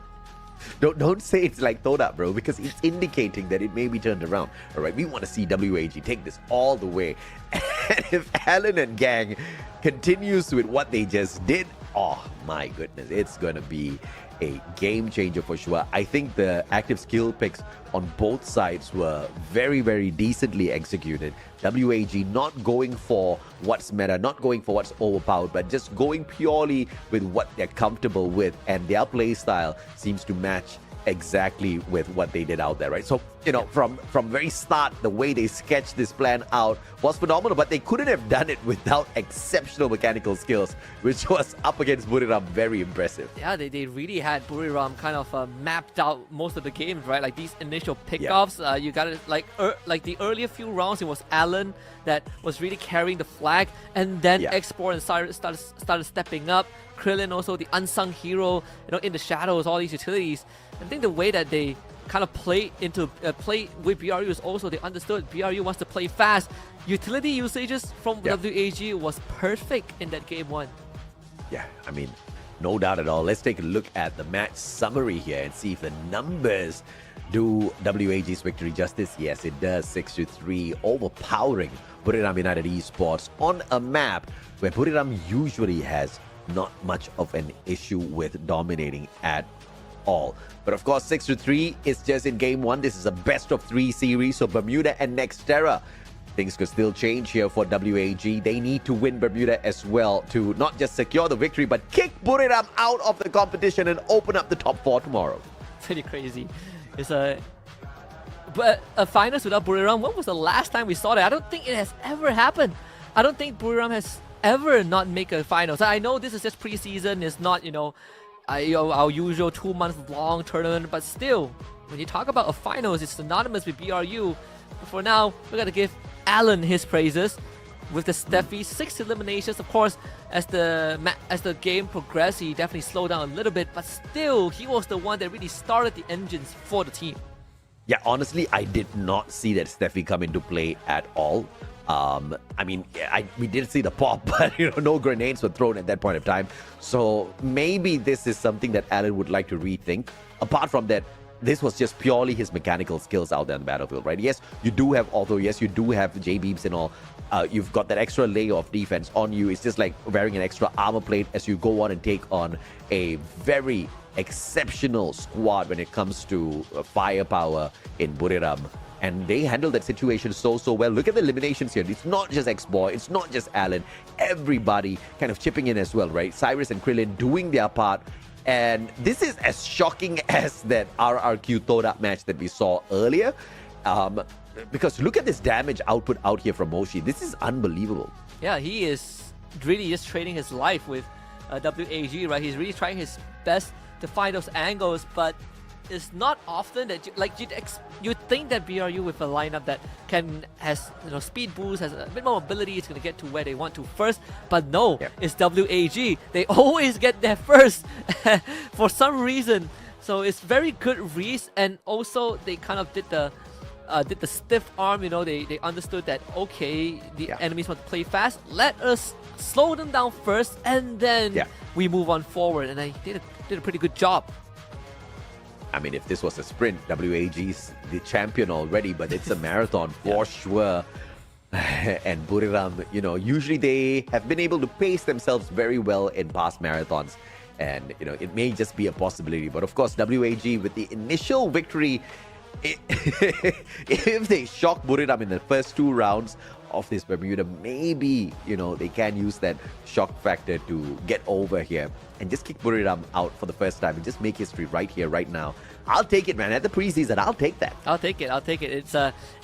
Don't say it's like Todak, bro, because it's indicating that it may be turned around. All right, we want to see WAG take this all the way. And if Alan and gang continues with what they just did, oh my goodness, it's gonna be a game changer for sure. I think the active skill picks on both sides were very, very decently executed. WAG not going for what's meta, not going for what's overpowered, but just going purely with what they're comfortable with, and their play style seems to match exactly with what they did out there, right? So, you know, from very start, the way they sketched this plan out was phenomenal, but they couldn't have done it without exceptional mechanical skills, which was up against Buriram very impressive. Yeah, they really had Buriram kind of mapped out most of the games, right? Like these initial pickoffs, you got it like the earlier few rounds, it was Alan that was really carrying the flag, and then Export and Cyrus started stepping up. Krillin also the unsung hero, you know, in the shadows, all these utilities. I think the way that they kind of play with BRU is also they understood BRU wants to play fast. Utility usages from WAG was perfect in that game 1. Yeah, I mean, no doubt at all. Let's take a look at the match summary here and see if the numbers do WAG's victory justice. Yes, it does. 6-3, overpowering Buriram United Esports on a map where Buriram usually has not much of an issue with dominating at all. But of course, 6-3 is just in game 1. This is a best of 3 series, so Bermuda and Nexterra. Things could still change here for WAG. They need to win Bermuda as well to not just secure the victory, but kick Buriram out of the competition and open up the top 4 tomorrow. Pretty crazy. It's a finals without Buriram. When was the last time we saw that? I don't think it has ever happened. I don't think Buriram has ever not make a finals. I know this is just preseason. It's not, you know, our usual 2-month-long tournament, but still, when you talk about a finals, it's synonymous with BRU. But for now, we gotta give Alan his praises with the Steffi 6 eliminations. Of course, as the game progressed, he definitely slowed down a little bit, but still, he was the one that really started the engines for the team. Yeah, honestly, I did not see that Steffi come into play at all. I mean, we did see the pop, but you know, no grenades were thrown at that point of time. So maybe this is something that Alan would like to rethink. Apart from that, this was just purely his mechanical skills out there on the battlefield, right? Yes, you do have auto. Yes, you do have J-beams and all. You've got that extra layer of defense on you. It's just like wearing an extra armor plate as you go on and take on a very exceptional squad when it comes to firepower in Buriram. And they handled that situation so well. Look at the eliminations here. It's not just X-Boy. It's not just Alan. Everybody kind of chipping in as well, right? Cyrus and Krillin doing their part. And this is as shocking as that RRQ Todak match that we saw earlier. Because look at this damage output out here from Moshi. This is unbelievable. Yeah, he is really just trading his life with WAG, right? He's really trying his best to find those angles, but it's not often that you'd think that BRU with a lineup that has speed boost, has a bit more mobility, it's gonna get to where they want to first. But no, it's WAG. They always get there first for some reason. So it's very good reads, and also they kind of did the stiff arm. You know, they understood that okay, the enemies want to play fast. Let us slow them down first, and then we move on forward. And they did a pretty good job. I mean, if this was a sprint, WAG's the champion already, but it's a marathon for sure. And Buriram, you know, usually they have been able to pace themselves very well in past marathons. And, you know, it may just be a possibility. But of course, WAG with the initial victory, if they shock Buriram in the first 2 rounds, of this Bermuda. Maybe, they can use that shock factor to get over here and just kick Buriram out for the first time and just make history right here, right now. I'll take it, man. At the preseason, I'll take that. I'll take it. It's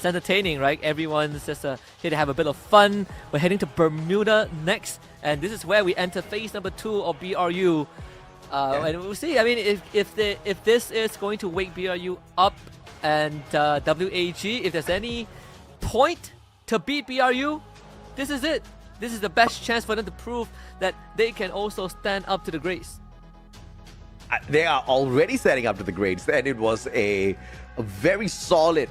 entertaining, right? Everyone's just here to have a bit of fun. We're heading to Bermuda next, and this is where we enter phase number 2 of BRU. And we'll see. I mean, if this is going to wake BRU up, and WAG, if there's any point to beat BRU, this is it. This is the best chance for them to prove that they can also stand up to the grades. They are already standing up to the grades, and it was a very solid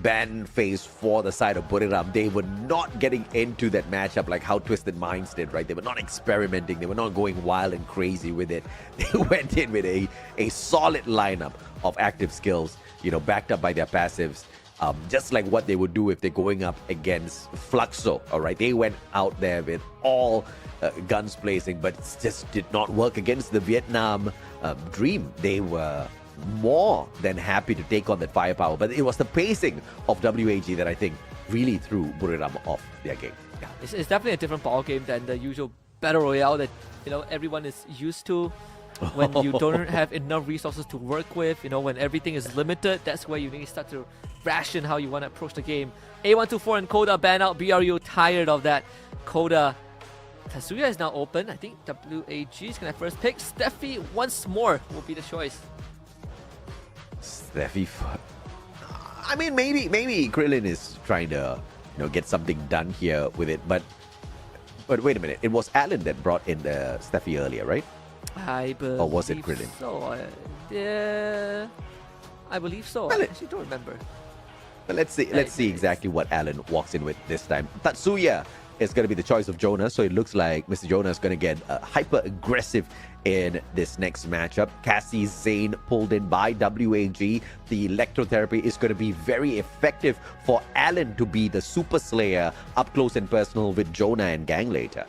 ban phase for the side of Buriram. They were not getting into that matchup like how Twisted Minds did, right? They were not experimenting. They were not going wild and crazy with it. They went in with a solid lineup of active skills, backed up by their passives. Just like what they would do if they're going up against Fluxo, all right? They went out there with all guns blazing, but it just did not work against the Vietnam Dream. They were more than happy to take on that firepower, but it was the pacing of WAG that I think really threw Buriram off their game. Yeah. It's definitely a different ball game than the usual battle royale that everyone is used to. When you don't have enough resources to work with, when everything is limited, that's where you need to start to ration how you want to approach the game. A124 and Koda ban out. BRU tired of that. Koda, Tatsuya is now open. I think WAG is going to first pick. Steffi once more will be the choice. Steffi, I mean, maybe Krillin is trying to get something done here with it, but wait a minute, it was Alan that brought in the Steffi earlier, right? I believe or was it Krillin? So, I believe so. I actually don't remember. But let's see exactly what Alan walks in with this time. Tatsuya is going to be the choice of Jonah, so it looks like Mr. Jonah is going to get hyper aggressive in this next matchup. Cassie Zane pulled in by WAG. The electrotherapy is going to be very effective for Alan to be the Super Slayer up close and personal with Jonah and Gang later.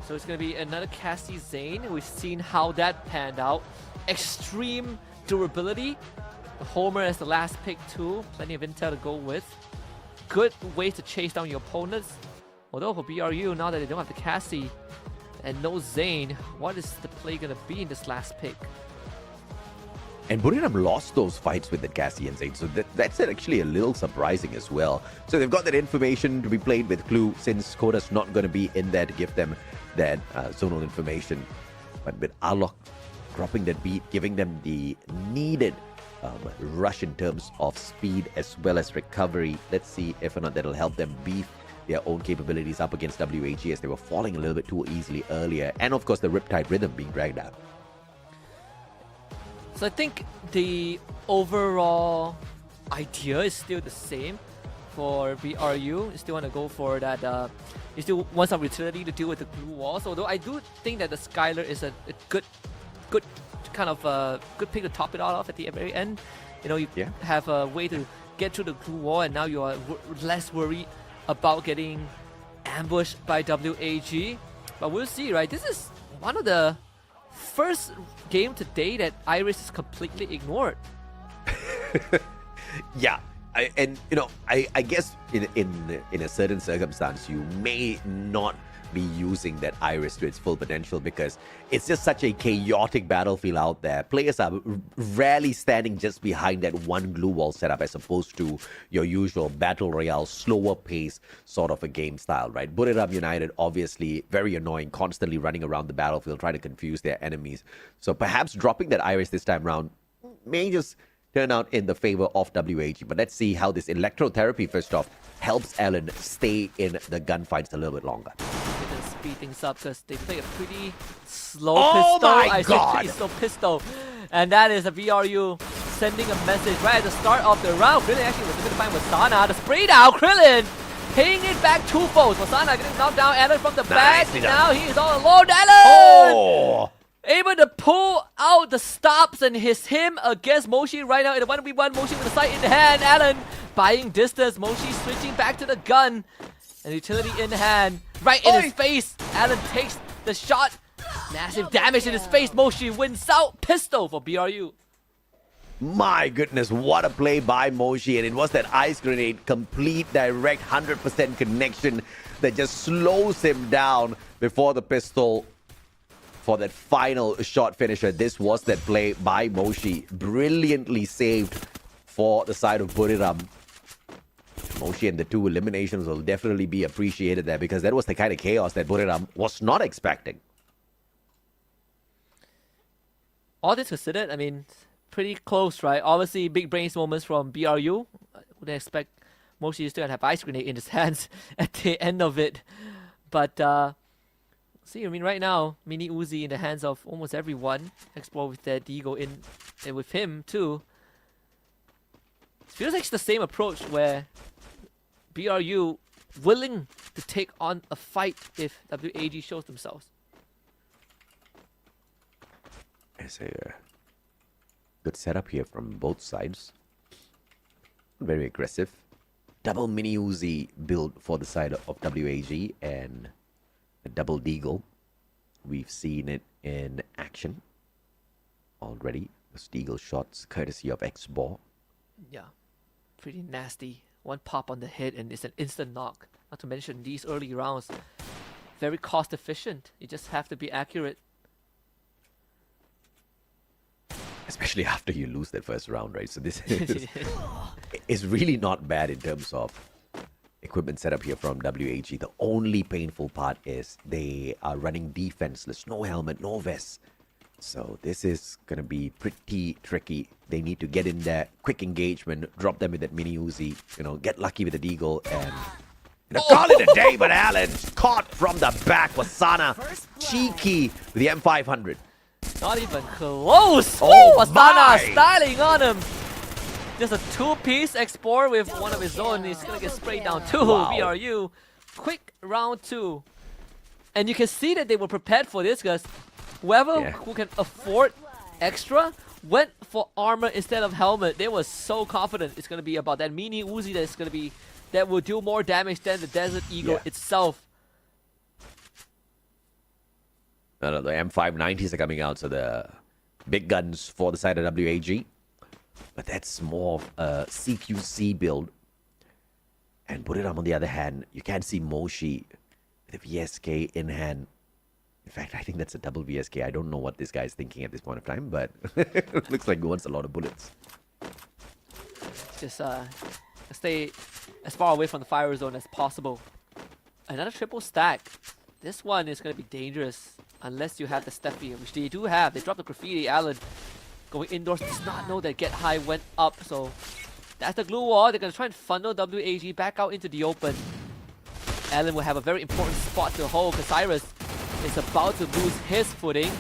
So it's going to be another Cassie Zane. We've seen how that panned out. Extreme durability. Homer as the last pick too. Plenty of intel to go with. Good way to chase down your opponents. Although for BRU, now that they don't have the Cassie and no Zane, what is the play going to be in this last pick? And Buriram lost those fights with the Cassie and Zane, so that's actually a little surprising as well. So they've got that information to be played with Clue, since Koda's not going to be in there to give them that zonal information. But with Alok dropping that beat, giving them the needed rush in terms of speed as well as recovery. Let's see if or not that'll help them beef their own capabilities up against WAG, as they were falling a little bit too easily earlier. And of course the Riptide Rhythm being dragged out. So I think the overall idea is still the same for BRU. You still want to go for that, you still want some utility to deal with the blue walls, although I do think that the Skylar is a good kind of good pick to top it all off at the very end. You have a way to get through the glue wall, and now you are less worried about getting ambushed by WAG. But we'll see, right? This is one of the first game today that Iris is completely ignored. Yeah, I guess in a certain circumstance you may not be using that Iris to its full potential, because it's just such a chaotic battlefield out there. Players are rarely standing just behind that one glue wall setup, as opposed to your usual battle royale, slower pace sort of a game style, right? Buriram United, obviously very annoying, constantly running around the battlefield trying to confuse their enemies. So perhaps dropping that Iris this time around may just turn out in the favor of WAG. But let's see how this electrotherapy first off helps Alan stay in the gunfights a little bit longer. Speed things up, because they play a pretty slow Oh pistol. my God! Pretty slow pistol. And that is a BRU sending a message right at the start of the round. Krillin actually was able to find Wasana. The spray down. Krillin paying it back twofold. Wasana getting knocked down. Alan from the back. Now he is all alone. Alan! Oh! Able to pull out the stops and him against Moshi right now in a 1v1. Moshi with a sight in hand. Alan buying distance. Moshi switching back to the gun. And utility in hand. Right in his face. Alan takes the shot. Massive damage in his face. Moshi wins out. Pistol for BRU. My goodness, what a play by Moshi. And it was that ice grenade, complete, direct, 100% connection that just slows him down before the pistol for that final shot finisher. This was that play by Moshi. Brilliantly saved for the side of Buriram. Moshi and the 2 eliminations will definitely be appreciated there, because that was the kind of chaos that Buriram was not expecting. All this considered, I mean, pretty close, right? Obviously, big brains moments from BRU. I wouldn't expect Moshi to still have ice grenade in his hands at the end of it. But, see, I mean, right now, Mini Uzi in the hands of almost everyone. Explore with their Deagle in, and with him, too. Feels like it's the same approach where BRU willing to take on a fight if WAG shows themselves. It's a good setup here from both sides. Very aggressive. Double Mini Uzi build for the side of WAG, and a double Deagle. We've seen it in action already. Those Deagle shots courtesy of X-Ball. Yeah, pretty nasty. One pop on the head and it's an instant knock. Not to mention these early rounds, very cost efficient. You just have to be accurate. Especially after you lose that first round, right? So this is really not bad in terms of equipment setup here from WAG. The only painful part is they are running defenseless. No helmet, no vest. So this is going to be pretty tricky. They need to get in there, quick engagement, drop them with that Mini Uzi, you know, get lucky with the Deagle, and call it a day. But Allen caught from the back. Wasana cheeky with the M500. Not even close! Oh, Wasana styling on him! Just a 2-piece export with one of his own. He's gonna get sprayed down too. Wow. BRU. Quick round 2. And you can see that they were prepared for this, because whoever who can afford extra went for armor instead of helmet. They were so confident it's gonna be about that Mini Uzi that will do more damage than the Desert Eagle itself. The M590s are coming out, so the big guns for the side of WAG. But that's more of a CQC build. And Buriram, on the other hand, you can see Moshi with a VSK in hand. In fact, I think that's a double VSK. I don't know what this guy is thinking at this point of time, but it looks like he wants a lot of bullets. Just stay as far away from the fire zone as possible. Another triple stack. This one is going to be dangerous unless you have the Steffi, which they do have. They dropped the graffiti. Allen going indoors does not know that Get High went up, so that's the glue wall. They're going to try and funnel WAG back out into the open. Allen will have a very important spot to hold because Cyrus is about to lose his footing.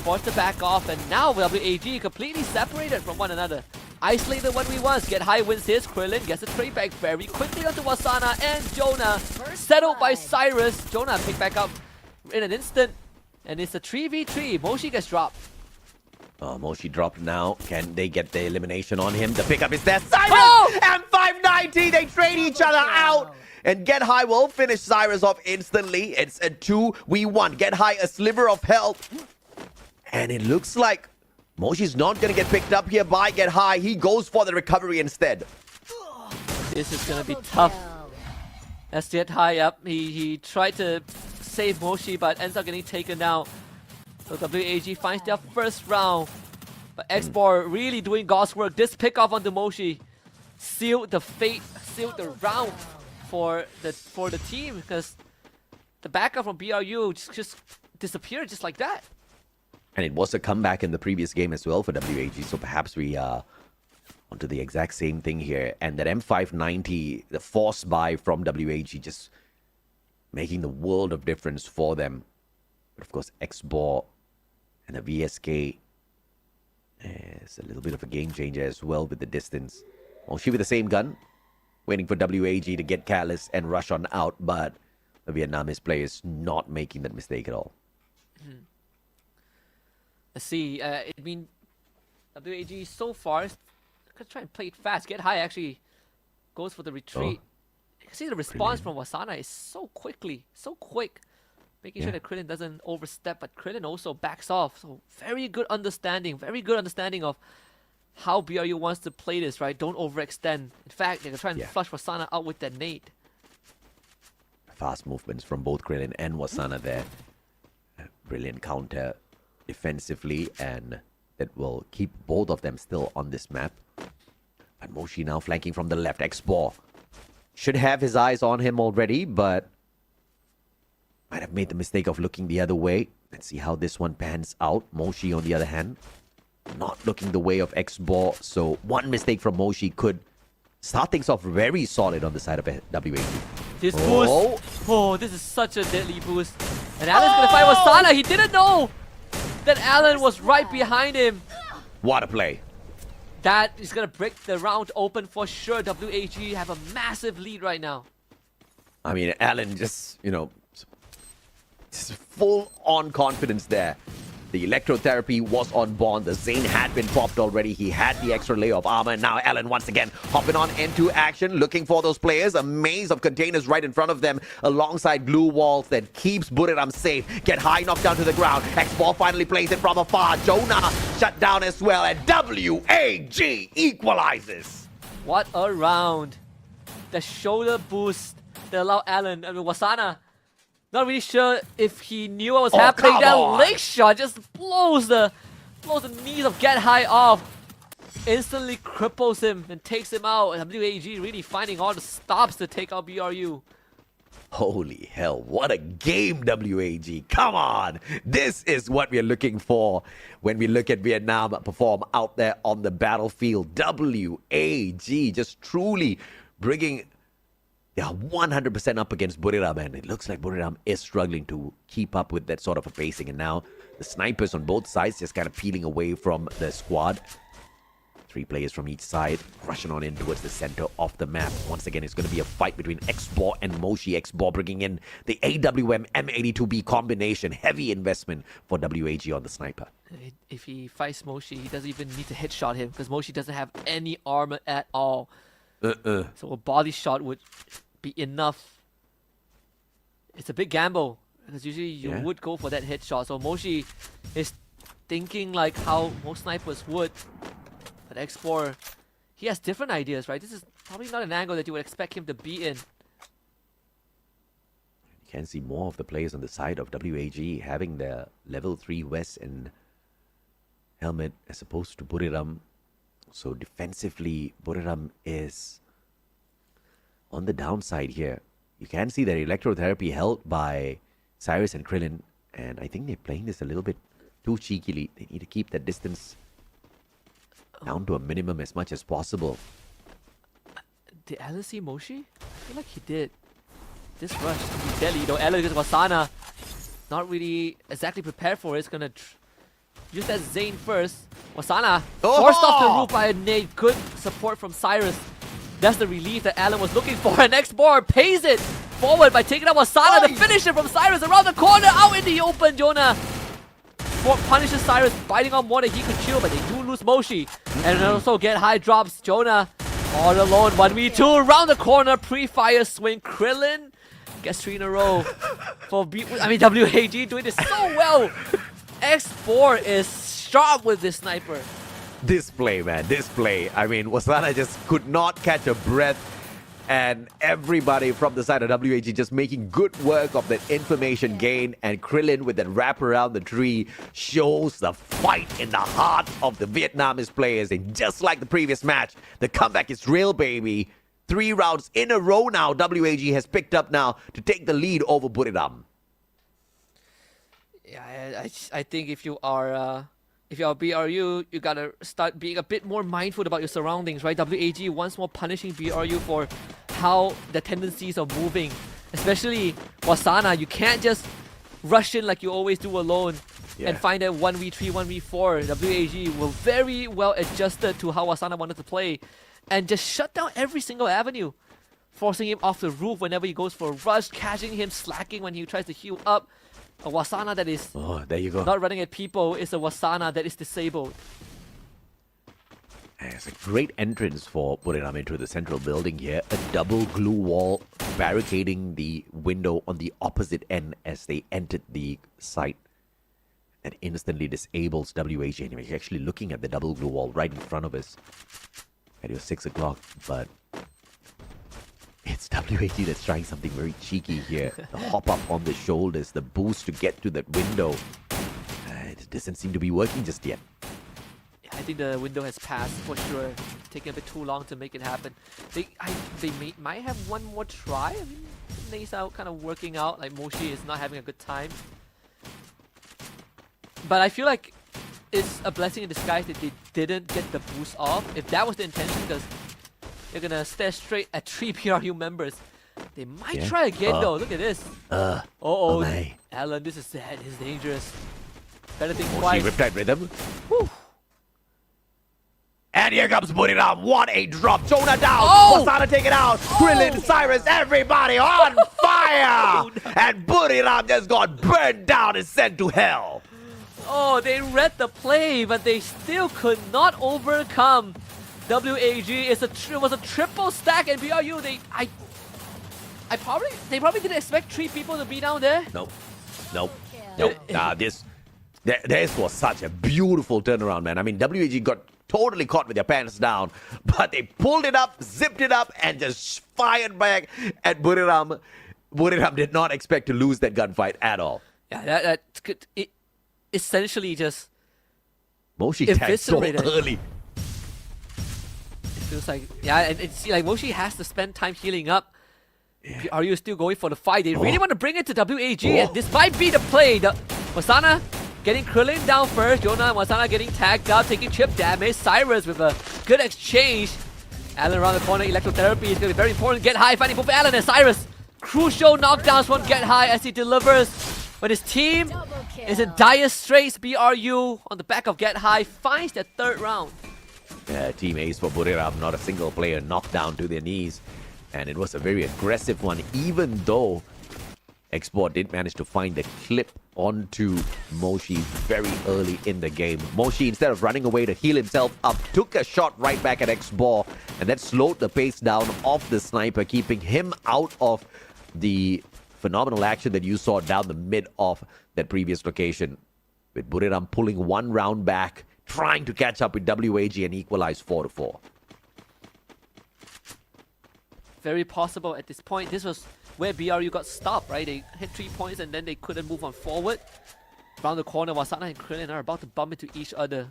Forced to back off, and now WAG completely separated from one another. Isolated 1v1s. Get High wins his. Krillin gets a trade back very quickly onto Wasana, and Jonah settled by Cyrus. Jonah picked back up in an instant, and it's a 3v3. Moshi gets dropped. Oh, Moshi dropped now. Can they get the elimination on him? The pickup is there. Cyrus! M590! They trade each other out! And Get High will finish Cyrus off instantly. It's a 2v1. Get High, a sliver of health. And it looks like Moshi's not going to get picked up here by Get High. He goes for the recovery instead. This is going to be tough. As Get High up, he tried to save Moshi, but ends up getting taken out. So WAG finds their first round. But X-Bar really doing God's work. This pick off onto Moshi sealed the fate, sealed the round for the team, because the backup from BRU just disappeared just like that. And it was a comeback in the previous game as well for WAG, so perhaps we are onto the exact same thing here. And that M590, the force buy from WAG, just making the world of difference for them. But of course, X-Ball and the VSK is a little bit of a game changer as well with the distance. Moshi with the same gun, waiting for WAG to get careless and rush on out, but the Vietnamese player is not making that mistake at all. Let's see. I mean, WAG so far gonna try and play it fast. Get High actually goes for the retreat. You can see the response from Wasana is so quick, making sure that Krillin doesn't overstep, but Krillin also backs off. So very good understanding of how BRU wants to play this, right? Don't overextend. In fact, they're going to try and Yeah. flush Wasana out with that nade. Fast movements from both Krillin and Wasana there. Brilliant counter defensively, and it will keep both of them still on this map. And Moshi now flanking from the left. Xbor should have his eyes on him already, but might have made the mistake of looking the other way. Let's see how this one pans out. Moshi, on the other hand, not looking the way of Xbor, so one mistake from Moshi could start things off very solid on the side of WAG. This boost. Oh, this is such a deadly boost. And Alan's going to fight Wasana. He didn't know that Alan was right behind him. What a play. That is going to break the round open for sure. WAG have a massive lead right now. I mean, Alan just, just full on confidence there. The electrotherapy was on Bond. The Zane had been popped already. He had the extra layer of armor. Now Alan once again hopping on into action, looking for those players. A maze of containers right in front of them, alongside glue walls that keeps Buriram safe. Get high, knocked down to the ground. X-Ball finally plays it from afar. Jonah shut down as well, and WAG equalizes. What a round. The shoulder boost that allowed Alan, Wasana, not really sure if he knew what was happening. That leg shot just blows the knees of Get High off. Instantly cripples him and takes him out. And WAG really finding all the stops to take out BRU. Holy hell, what a game, WAG. Come on. This is what we're looking for when we look at Vietnam perform out there on the battlefield. WAG just truly bringing... They are 100% up against Buriram, and it looks like Buriram is struggling to keep up with that sort of a pacing. And now the snipers on both sides just kind of peeling away from the squad. 3 players from each side rushing on in towards the center of the map. Once again, it's going to be a fight between Xbor and Moshi. Xbor bringing in the AWM M82B combination. Heavy investment for WAG on the sniper. If he fights Moshi, he doesn't even need to headshot him because Moshi doesn't have any armor at all. So a body shot would be enough. It's a big gamble because usually you would go for that headshot. So Moshi is thinking like how most snipers would. But X4, he has different ideas, right? This is probably not an angle that you would expect him to be in. You can see more of the players on the side of WAG having their level 3 West and helmet as opposed to Buriram. So defensively, Buriram is on the downside here. You can see their electrotherapy held by Cyrus and Krillin, and I think they're playing this a little bit too cheekily. They need to keep that distance down to a minimum as much as possible. Did Alan see Moshi? I feel like he did. This rush can be deadly though. Alan against Wasana, not really exactly prepared for it. It's gonna use that Zane first. Wasana forced off the roof by a nade. Good support from Cyrus. That's the relief that Alan was looking for. And Xbor pays it forward by taking out Wasana to finish it from Cyrus around the corner, out in the open. Jonah punishes Cyrus, biting on more than he could chew, but they do lose Moshi. And also Get High drops Jonah all alone. 1v2 around the corner, pre-fire swing. Krillin gets 3 in a row for WAG doing this so well. X4 is sharp with this sniper. This play, man, this play. I mean, Wasana just could not catch a breath. And everybody from the side of WAG just making good work of that information gain. And Krillin with that wrap around the tree shows the fight in the heart of the Vietnamese players. And just like the previous match, the comeback is real, baby. 3 rounds in a row now, WAG has picked up now to take the lead over Buriram. Yeah, I think if you are BRU, you gotta start being a bit more mindful about your surroundings, right? WAG once more punishing BRU for how the tendencies are moving. Especially Wasana, you can't just rush in like you always do alone and find that 1v3, 1v4. WAG were very well adjusted to how Wasana wanted to play and just shut down every single avenue, forcing him off the roof whenever he goes for a rush, catching him slacking when he tries to heal up. A Wasana that is there you go. Not running at people is a Wasana that is disabled. It's a great entrance for Buriram into the central building here. A double glue wall barricading the window on the opposite end as they entered the site. and instantly disables WAG. And he's actually looking at the double glue wall right in front of us. And it was 6 o'clock, but it's WAG that's trying something very cheeky here. The hop up on the shoulders, the boost to get to that window. It doesn't seem to be working just yet. I think the window has passed for sure. Taking a bit too long to make it happen. They might have one more try. I mean, Nace out kind of working out. Like Moshi is not having a good time. But I feel like it's a blessing in disguise that they didn't get the boost off. If that was the intention, because they're gonna stare straight at 3 PRU members. They might try again though. Look at this. Alan, this is sad. This is dangerous. Better think twice. Riptide Rhythm. Woo. And here comes Buriram. What a drop. Jonah down. Wasana take it out. Krillin, Cyrus, everybody on fire. And Buriram just got burned down and sent to hell. Oh, they read the play, but they still could not overcome WAG. It was a triple stack, and BRU, they probably didn't expect 3 people to be down there. Nope. Nah, this was such a beautiful turnaround, man. I mean, WAG got totally caught with their pants down, but they pulled it up, zipped it up, and just fired back at Buriram. Buriram did not expect to lose that gunfight at all. Yeah, it essentially just Moshi tagged so early. It feels like, and it's like Moshi has to spend time healing up. Are you still going for the fight? They really want to bring it to WAG, and this might be the play. Wasana getting Krillin down first. Jonah and Wasana getting tagged up, taking chip damage. Cyrus with a good exchange. Alan around the corner. Electrotherapy is going to be very important. Get high, finding both Alan and Cyrus. Crucial knockdowns from Get High as he delivers. When his team is in dire straits, BRU on the back of Get High finds their 3rd round. Team Ace for Buriram, not a single player knocked down to their knees. And it was a very aggressive one, even though Export did manage to find the clip onto Moshi very early in the game. Moshi, instead of running away to heal himself up, took a shot right back at Xbor, and that slowed the pace down of the sniper, keeping him out of the phenomenal action that you saw down the mid of that previous location. With Buriram pulling 1 round back, trying to catch up with WAG and equalize 4-4. Very possible at this point. This was where BRU got stopped, right? They hit 3 points and then they couldn't move on forward. Around the corner, Wasana and Krillin are about to bump into each other.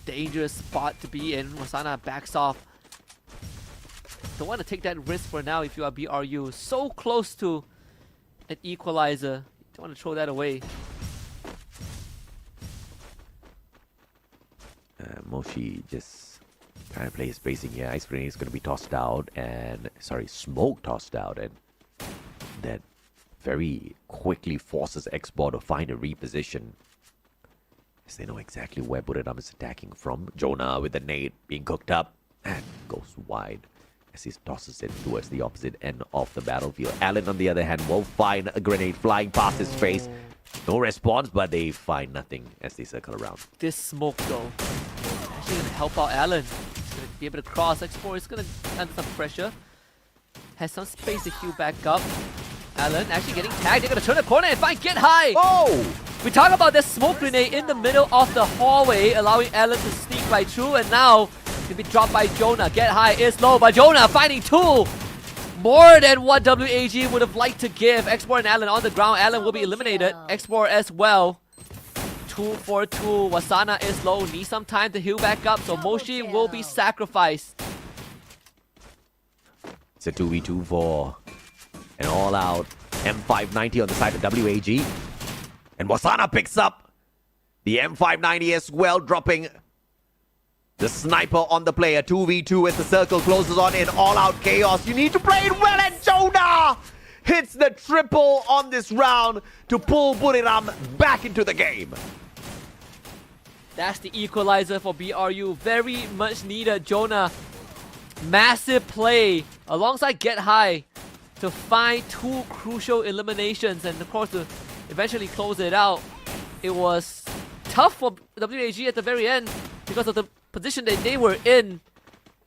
Dangerous spot to be in. Wasana backs off. Don't want to take that risk for now if you are BRU. So close to an equalizer. Don't want to throw that away. Moshi just trying to play his spacing here. Ice grenade is going to be tossed out, and smoke tossed out, and that very quickly forces Xbor to find a reposition, as they know exactly where Buriram is attacking from. Jonah with the nade being cooked up and goes wide as he tosses it towards the opposite end of the battlefield. Alan, on the other hand, will find a grenade flying past his face. No response, but they find nothing as they circle around. This smoke, though, actually going to help out Alan. He's going to be able to cross. X4 is going to under some pressure. Has some space to heal back up. Alan actually getting tagged. They're going to turn the corner and find Get High. Oh! We talk about this smoke grenade in the middle of the hallway, allowing Alan to sneak right through. And now, to be dropped by Jonah. Get High is low, but Jonah finding 2. More than what WAG would have liked to give. Xbor and Alan on the ground. Alan will be eliminated. Xbor as well. 2 for 2. Wasana is low. Needs some time to heal back up. So Moshi will be sacrificed. It's a 2v2 for an all-out M590 on the side of WAG. And Wasana picks up the M590 as well, dropping the sniper on the player. 2v2 as the circle closes on in all-out chaos. You need to play it well, and Jonah hits the triple on this round to pull Buriram back into the game. That's the equalizer for BRU. Very much needed. Jonah, massive play alongside Get High to find 2 crucial eliminations, and of course to eventually close it out. It was tough for WAG at the very end because of the position that they were in,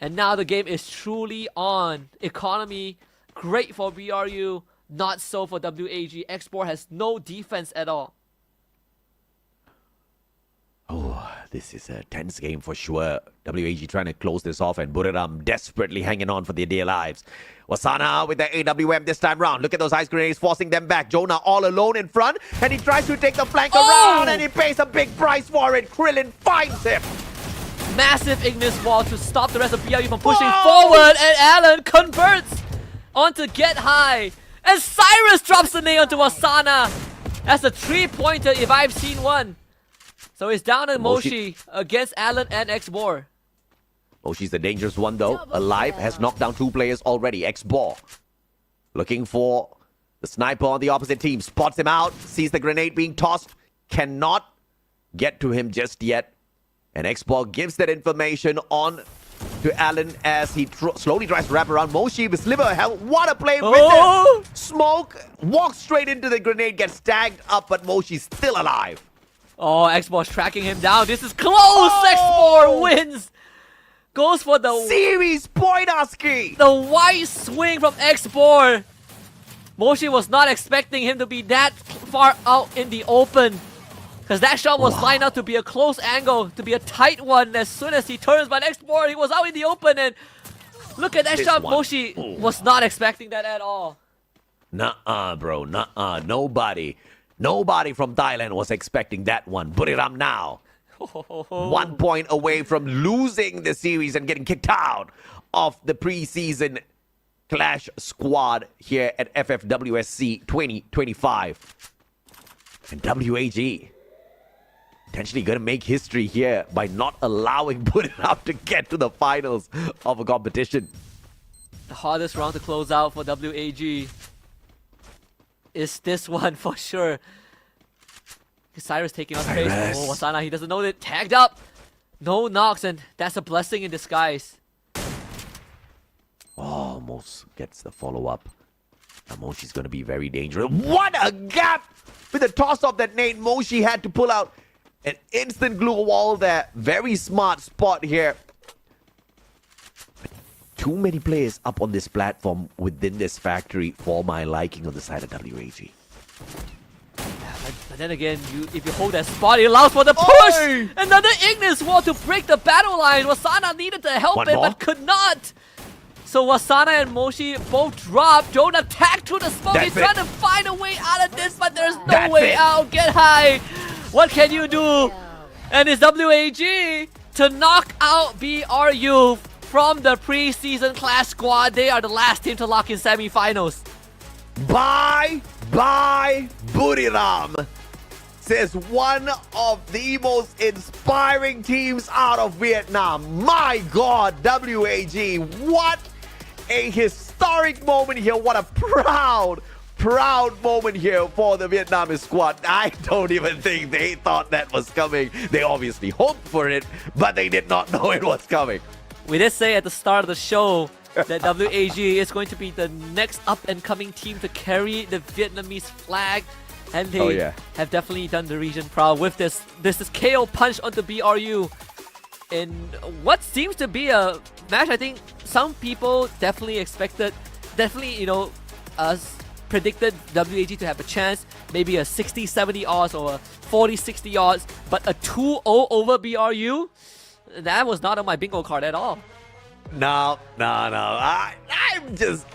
and now the game is truly on. Economy, great for BRU, not so for WAG. Xbor has no defense at all. This is a tense game for sure. WAG trying to close this off, and Buriram desperately hanging on for their dear lives. Wasana with the AWM this time round. Look at those ice grenades forcing them back. Jonah all alone in front, and he tries to take the flank around, and he pays a big price for it. Krillin finds him. Massive Ignis wall to stop the rest of BRU from pushing forward, and Alan converts onto Get High. And Cyrus drops the nade onto Wasana. That's a 3-pointer if I've seen one. So it's down to Moshi against Alan and X-Bor. Moshi's the dangerous one though. Alive, has knocked down 2 players already. X-Bor looking for the sniper on the opposite team. Spots him out, sees the grenade being tossed. Cannot get to him just yet. And X-Bor gives that information on to Alan as he slowly tries to wrap around Moshi with Sliver. Hell, what a play with the smoke. Walks straight into the grenade, gets tagged up, but Moshi's still alive. Oh, X-Bor's tracking him down. This is close. X-Bor wins. Goes for the series point, Husky. The wide swing from X-Bor. Moshi was not expecting him to be that far out in the open. Because that shot was lined up to be a close angle, to be a tight one as soon as he turns. But X-Bor, he was out in the open, and look at that shot. Moshi was not expecting that at all. Nuh-uh, bro. Nuh-uh. Nobody from Thailand was expecting that one. Buriram now. 1 point away from losing the series and getting kicked out of the preseason Clash squad here at FFWS Sea 2025. And WAG potentially going to make history here by not allowing Buriram to get to the finals of a competition. The hardest round to close out for WAG is this one for sure. Cyrus taking out space. Oh, Wasana, he doesn't know it. Tagged up. No knocks, and that's a blessing in disguise. Almost gets the follow-up. Moshi's going to be very dangerous. What a gap! With the toss of that nade, Moshi had to pull out an instant glue wall there. Very smart spot here. Too many players up on this platform within this factory for my liking on the side of WAG. But then again, if you hold that spot, it allows for the push! Another Ignis wall to break the battle line. Wasana needed to help it, but could not. So Wasana and Moshi both drop. Jonah tagged through the smoke. He's trying to find a way out of this, but there's no way out. Get high. What can you do? And it's WAG to knock out BRU from the preseason Clash squad. They are the last team to lock in semifinals. Bye, Buriram, says one of the most inspiring teams out of Vietnam. My God, WAG, what a historic moment here. What a proud moment here for the Vietnamese squad. I don't even think they thought that was coming. They obviously hoped for it, but they did not know it was coming. We did say at the start of the show that WAG is going to be the next up-and-coming team to carry the Vietnamese flag. And they have definitely done the region proud with this KO punch onto BRU in what seems to be a match I think some people definitely expected, predicted WAG to have a chance, maybe a 60-70 odds or a 40-60 odds, but a 2-0 over BRU, that was not on my bingo card at all. No. I'm just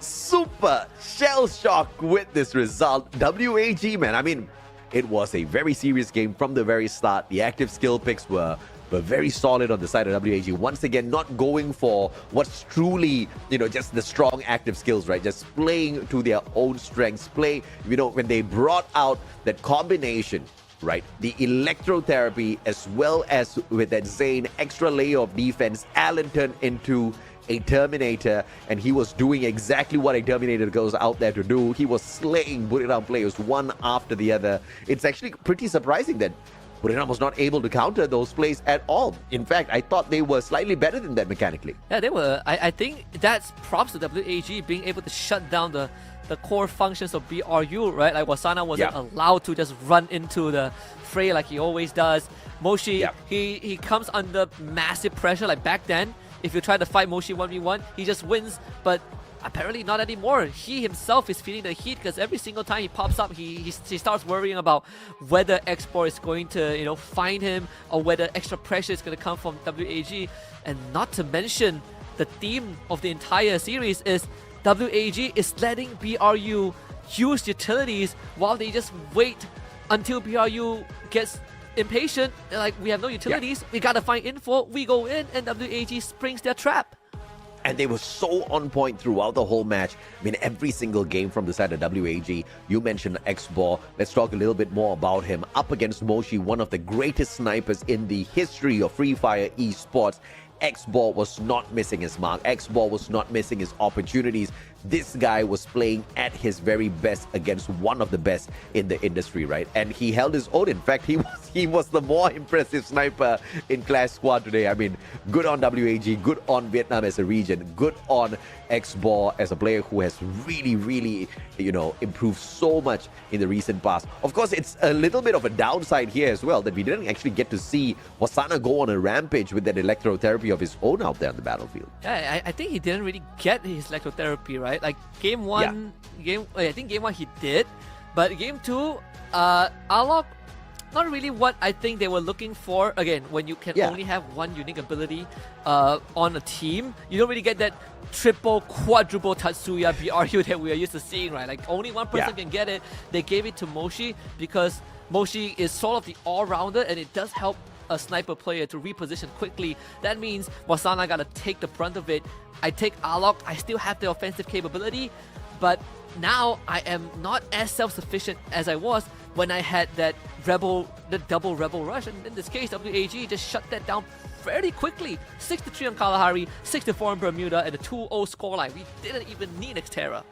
super shell-shocked with this result. WAG, man, I mean, it was a very serious game from the very start. The active skill picks were very solid on the side of WAG. Once again, not going for what's truly, just the strong active skills, right? Just playing to their own strengths. When they brought out that combination, right? The electrotherapy as well as with that Zane extra layer of defense, Alan turned into a Terminator, and he was doing exactly what a Terminator goes out there to do. He was slaying Buriram players one after the other. It's actually pretty surprising that Buriram was not able to counter those plays at all. In fact, I thought they were slightly better than that mechanically. Yeah, they were. I think that's props to WAG being able to shut down the core functions of BRU, right? Like Wasana wasn't allowed to just run into the fray like he always does. Moshi, he comes under massive pressure. Like back then, if you try to fight Moshi 1v1, he just wins. But apparently not anymore. He himself is feeling the heat because every single time he pops up, he starts worrying about whether Export is going to find him or whether extra pressure is going to come from WAG. And not to mention, the theme of the entire series is WAG is letting BRU use utilities while they just wait until BRU gets impatient. They're like, we have no utilities, we gotta find info, we go in, and WAG springs their trap. And they were so on point throughout the whole match. I mean, every single game from the side of WAG. You mentioned X-Ball. Let's talk a little bit more about him. Up against Moshi, one of the greatest snipers in the history of Free Fire Esports. X-Ball was not missing his mark. X-Ball was not missing his opportunities. This guy was playing at his very best against one of the best in the industry, right? And he held his own. In fact, he was the more impressive sniper in Clash Squad today. I mean, good on WAG, good on Vietnam as a region, good on X-Ball as a player who has really, improved so much in the recent past. Of course, it's a little bit of a downside here as well that we didn't actually get to see Wasana go on a rampage with that electrotherapy of his own out there on the battlefield. Yeah, I think he didn't really get his electrotherapy, right? Like game one, I think game one he did, but game two, Alok, not really what I think they were looking for. Again, when you can only have one unique ability on a team, you don't really get that triple, quadruple Tatsuya BRU that we are used to seeing, right? Like only one person can get it. They gave it to Moshi because Moshi is sort of the all-rounder, and it does help a sniper player to reposition quickly. That means Wasana gotta take the brunt of it. I take Alok, I still have the offensive capability, but now I am not as self-sufficient as I was when I had the double Rebel Rush, and in this case, WAG just shut that down fairly quickly. 6-3 on Kalahari, 6-4 on Bermuda, and a 2-0 scoreline. We didn't even need Nexterra.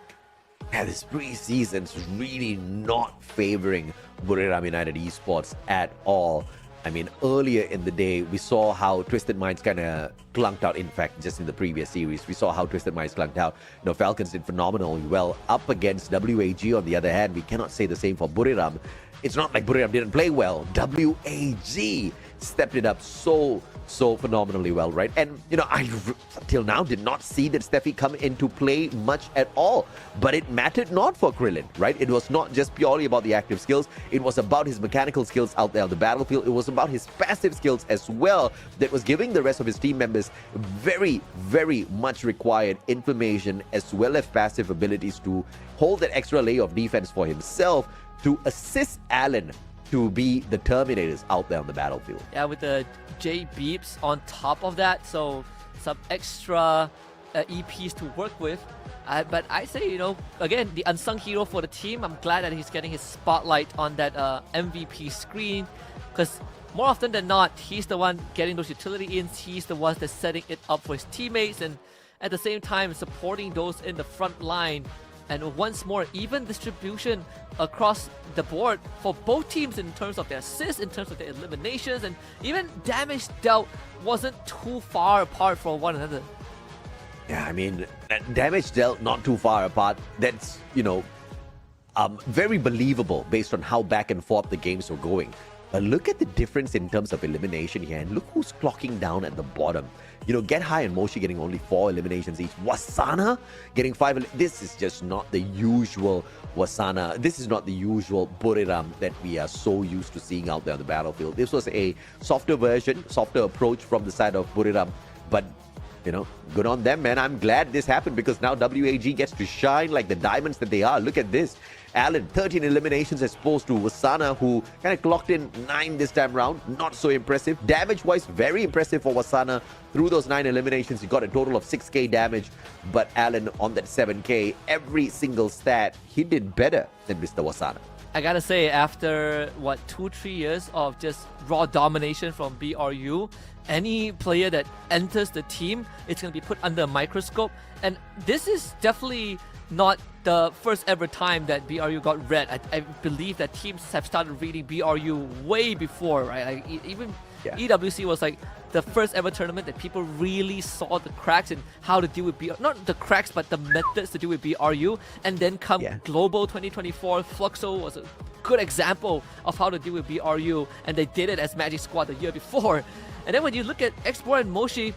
Yeah, this preseason's really not favoring Buriram United Esports at all. I mean, earlier in the day, we saw how Twisted Minds kind of clunked out. In fact, just in the previous series, we saw how Twisted Minds clunked out. Falcons did phenomenally well. Up against WAG, on the other hand, we cannot say the same for Buriram. It's not like Buriram didn't play well. WAG stepped it up so phenomenally well, right? And, I till now did not see that Steffi come into play much at all. But it mattered not for Krillin, right? It was not just purely about the active skills. It was about his mechanical skills out there on the battlefield. It was about his passive skills as well that was giving the rest of his team members very much required information as well as passive abilities to hold that extra layer of defense for himself to assist Alan to be the Terminators out there on the battlefield. Yeah, with the J beeps on top of that, so some extra EPs to work with. But I say, again, the unsung hero for the team. I'm glad that he's getting his spotlight on that MVP screen, because more often than not, he's the one getting those utility ins. He's the one that's setting it up for his teammates, and at the same time supporting those in the front line. And once more, even distribution across the board for both teams in terms of their assists, in terms of their eliminations, and even damage dealt wasn't too far apart from one another. Yeah, I mean, damage dealt not too far apart. That's, very believable based on how back and forth the games were going. But look at the difference in terms of elimination here, and look who's clocking down at the bottom. Get High and Moshi getting only 4 eliminations each. Wasana getting 5. This is just not the usual Wasana. This is not the usual Buriram that we are so used to seeing out there on the battlefield. This was a softer version, softer approach from the side of Buriram. But, good on them, man. I'm glad this happened because now WAG gets to shine like the diamonds that they are. Look at this. Alan, 13 eliminations as opposed to Wasana, who kind of clocked in 9 this time round. Not so impressive. Damage-wise, very impressive for Wasana. Through those 9 eliminations, he got a total of 6k damage. But Alan, on that 7k, every single stat, he did better than Mr. Wasana. I gotta say, after, 2-3 years of just raw domination from BRU, any player that enters the team, it's gonna be put under a microscope. And this is definitely not the first ever time that BRU got read. I believe that teams have started reading BRU way before, right? Like even EWC was like the first ever tournament that people really saw the cracks in how to deal with BRU. Not the cracks, but the methods to deal with BRU. And then come Global 2024, Fluxo was a good example of how to deal with BRU. And they did it as Magic Squad the year before. And then when you look at Export and Moshi,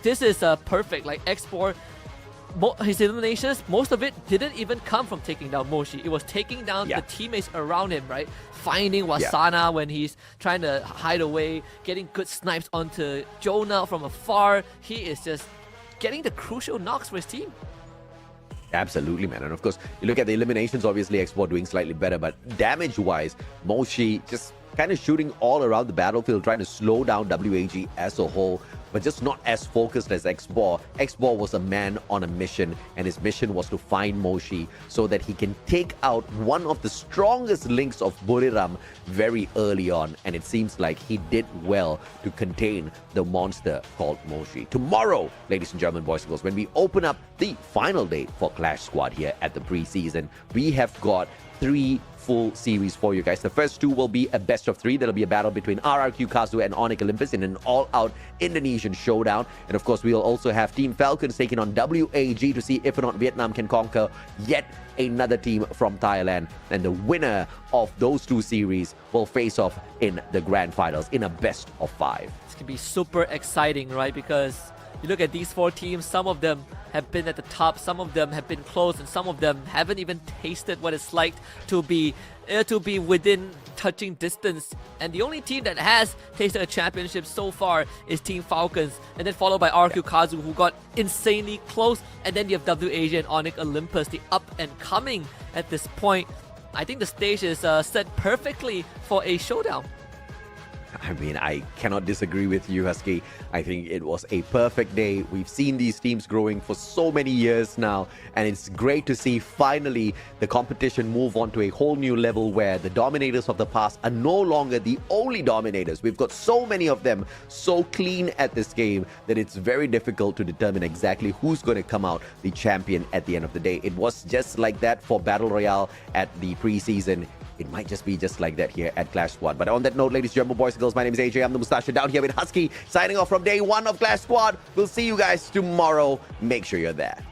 this is perfect. Like Export, his eliminations, most of it didn't even come from taking down Moshi. It was taking down the teammates around him, right? Finding Wasana when he's trying to hide away, getting good snipes onto Jonah from afar. He is just getting the crucial knocks for his team. Absolutely, man. And of course, you look at the eliminations, obviously X4 doing slightly better, but damage-wise, Moshi just kind of shooting all around the battlefield, trying to slow down WAG as a whole, but just not as focused as X4. X4 was a man on a mission, and his mission was to find Moshi so that he can take out one of the strongest links of Buriram very early on, and it seems like he did well to contain the monster called Moshi. Tomorrow, ladies and gentlemen, boys and girls, when we open up the final day for Clash Squad here at the preseason, we have got 3 full series for you guys. The first 2 will be a best of 3. There'll be a battle between RRQ Kazu and Onyx Olympus in an all-out Indonesian showdown. And of course, we'll also have Team Falcons taking on WAG to see if or not Vietnam can conquer yet another team from Thailand. And the winner of those 2 series will face off in the grand finals in a best of 5. It's gonna be super exciting, right? Because you look at these 4 teams, some of them have been at the top, some of them have been close, and some of them haven't even tasted what it's like to be within touching distance. And the only team that has tasted a championship so far is Team Falcons, and then followed by RQ Kazu, who got insanely close. And then you have WAG and Onyx Olympus, the up and coming at this point. I think the stage is set perfectly for a showdown. I mean, I cannot disagree with you, Husky. I think it was a perfect day. We've seen these teams growing for so many years now, and it's great to see finally the competition move on to a whole new level where the dominators of the past are no longer the only dominators. We've got so many of them so clean at this game that it's very difficult to determine exactly who's going to come out the champion at the end of the day. It was just like that for Battle Royale at the preseason. It might just be just like that here at Clash Squad. But on that note, ladies and gentlemen, boys and girls, my name is AJ. I'm the Mustache down here with Husky, signing off from day 1 of Clash Squad. We'll see you guys tomorrow. Make sure you're there.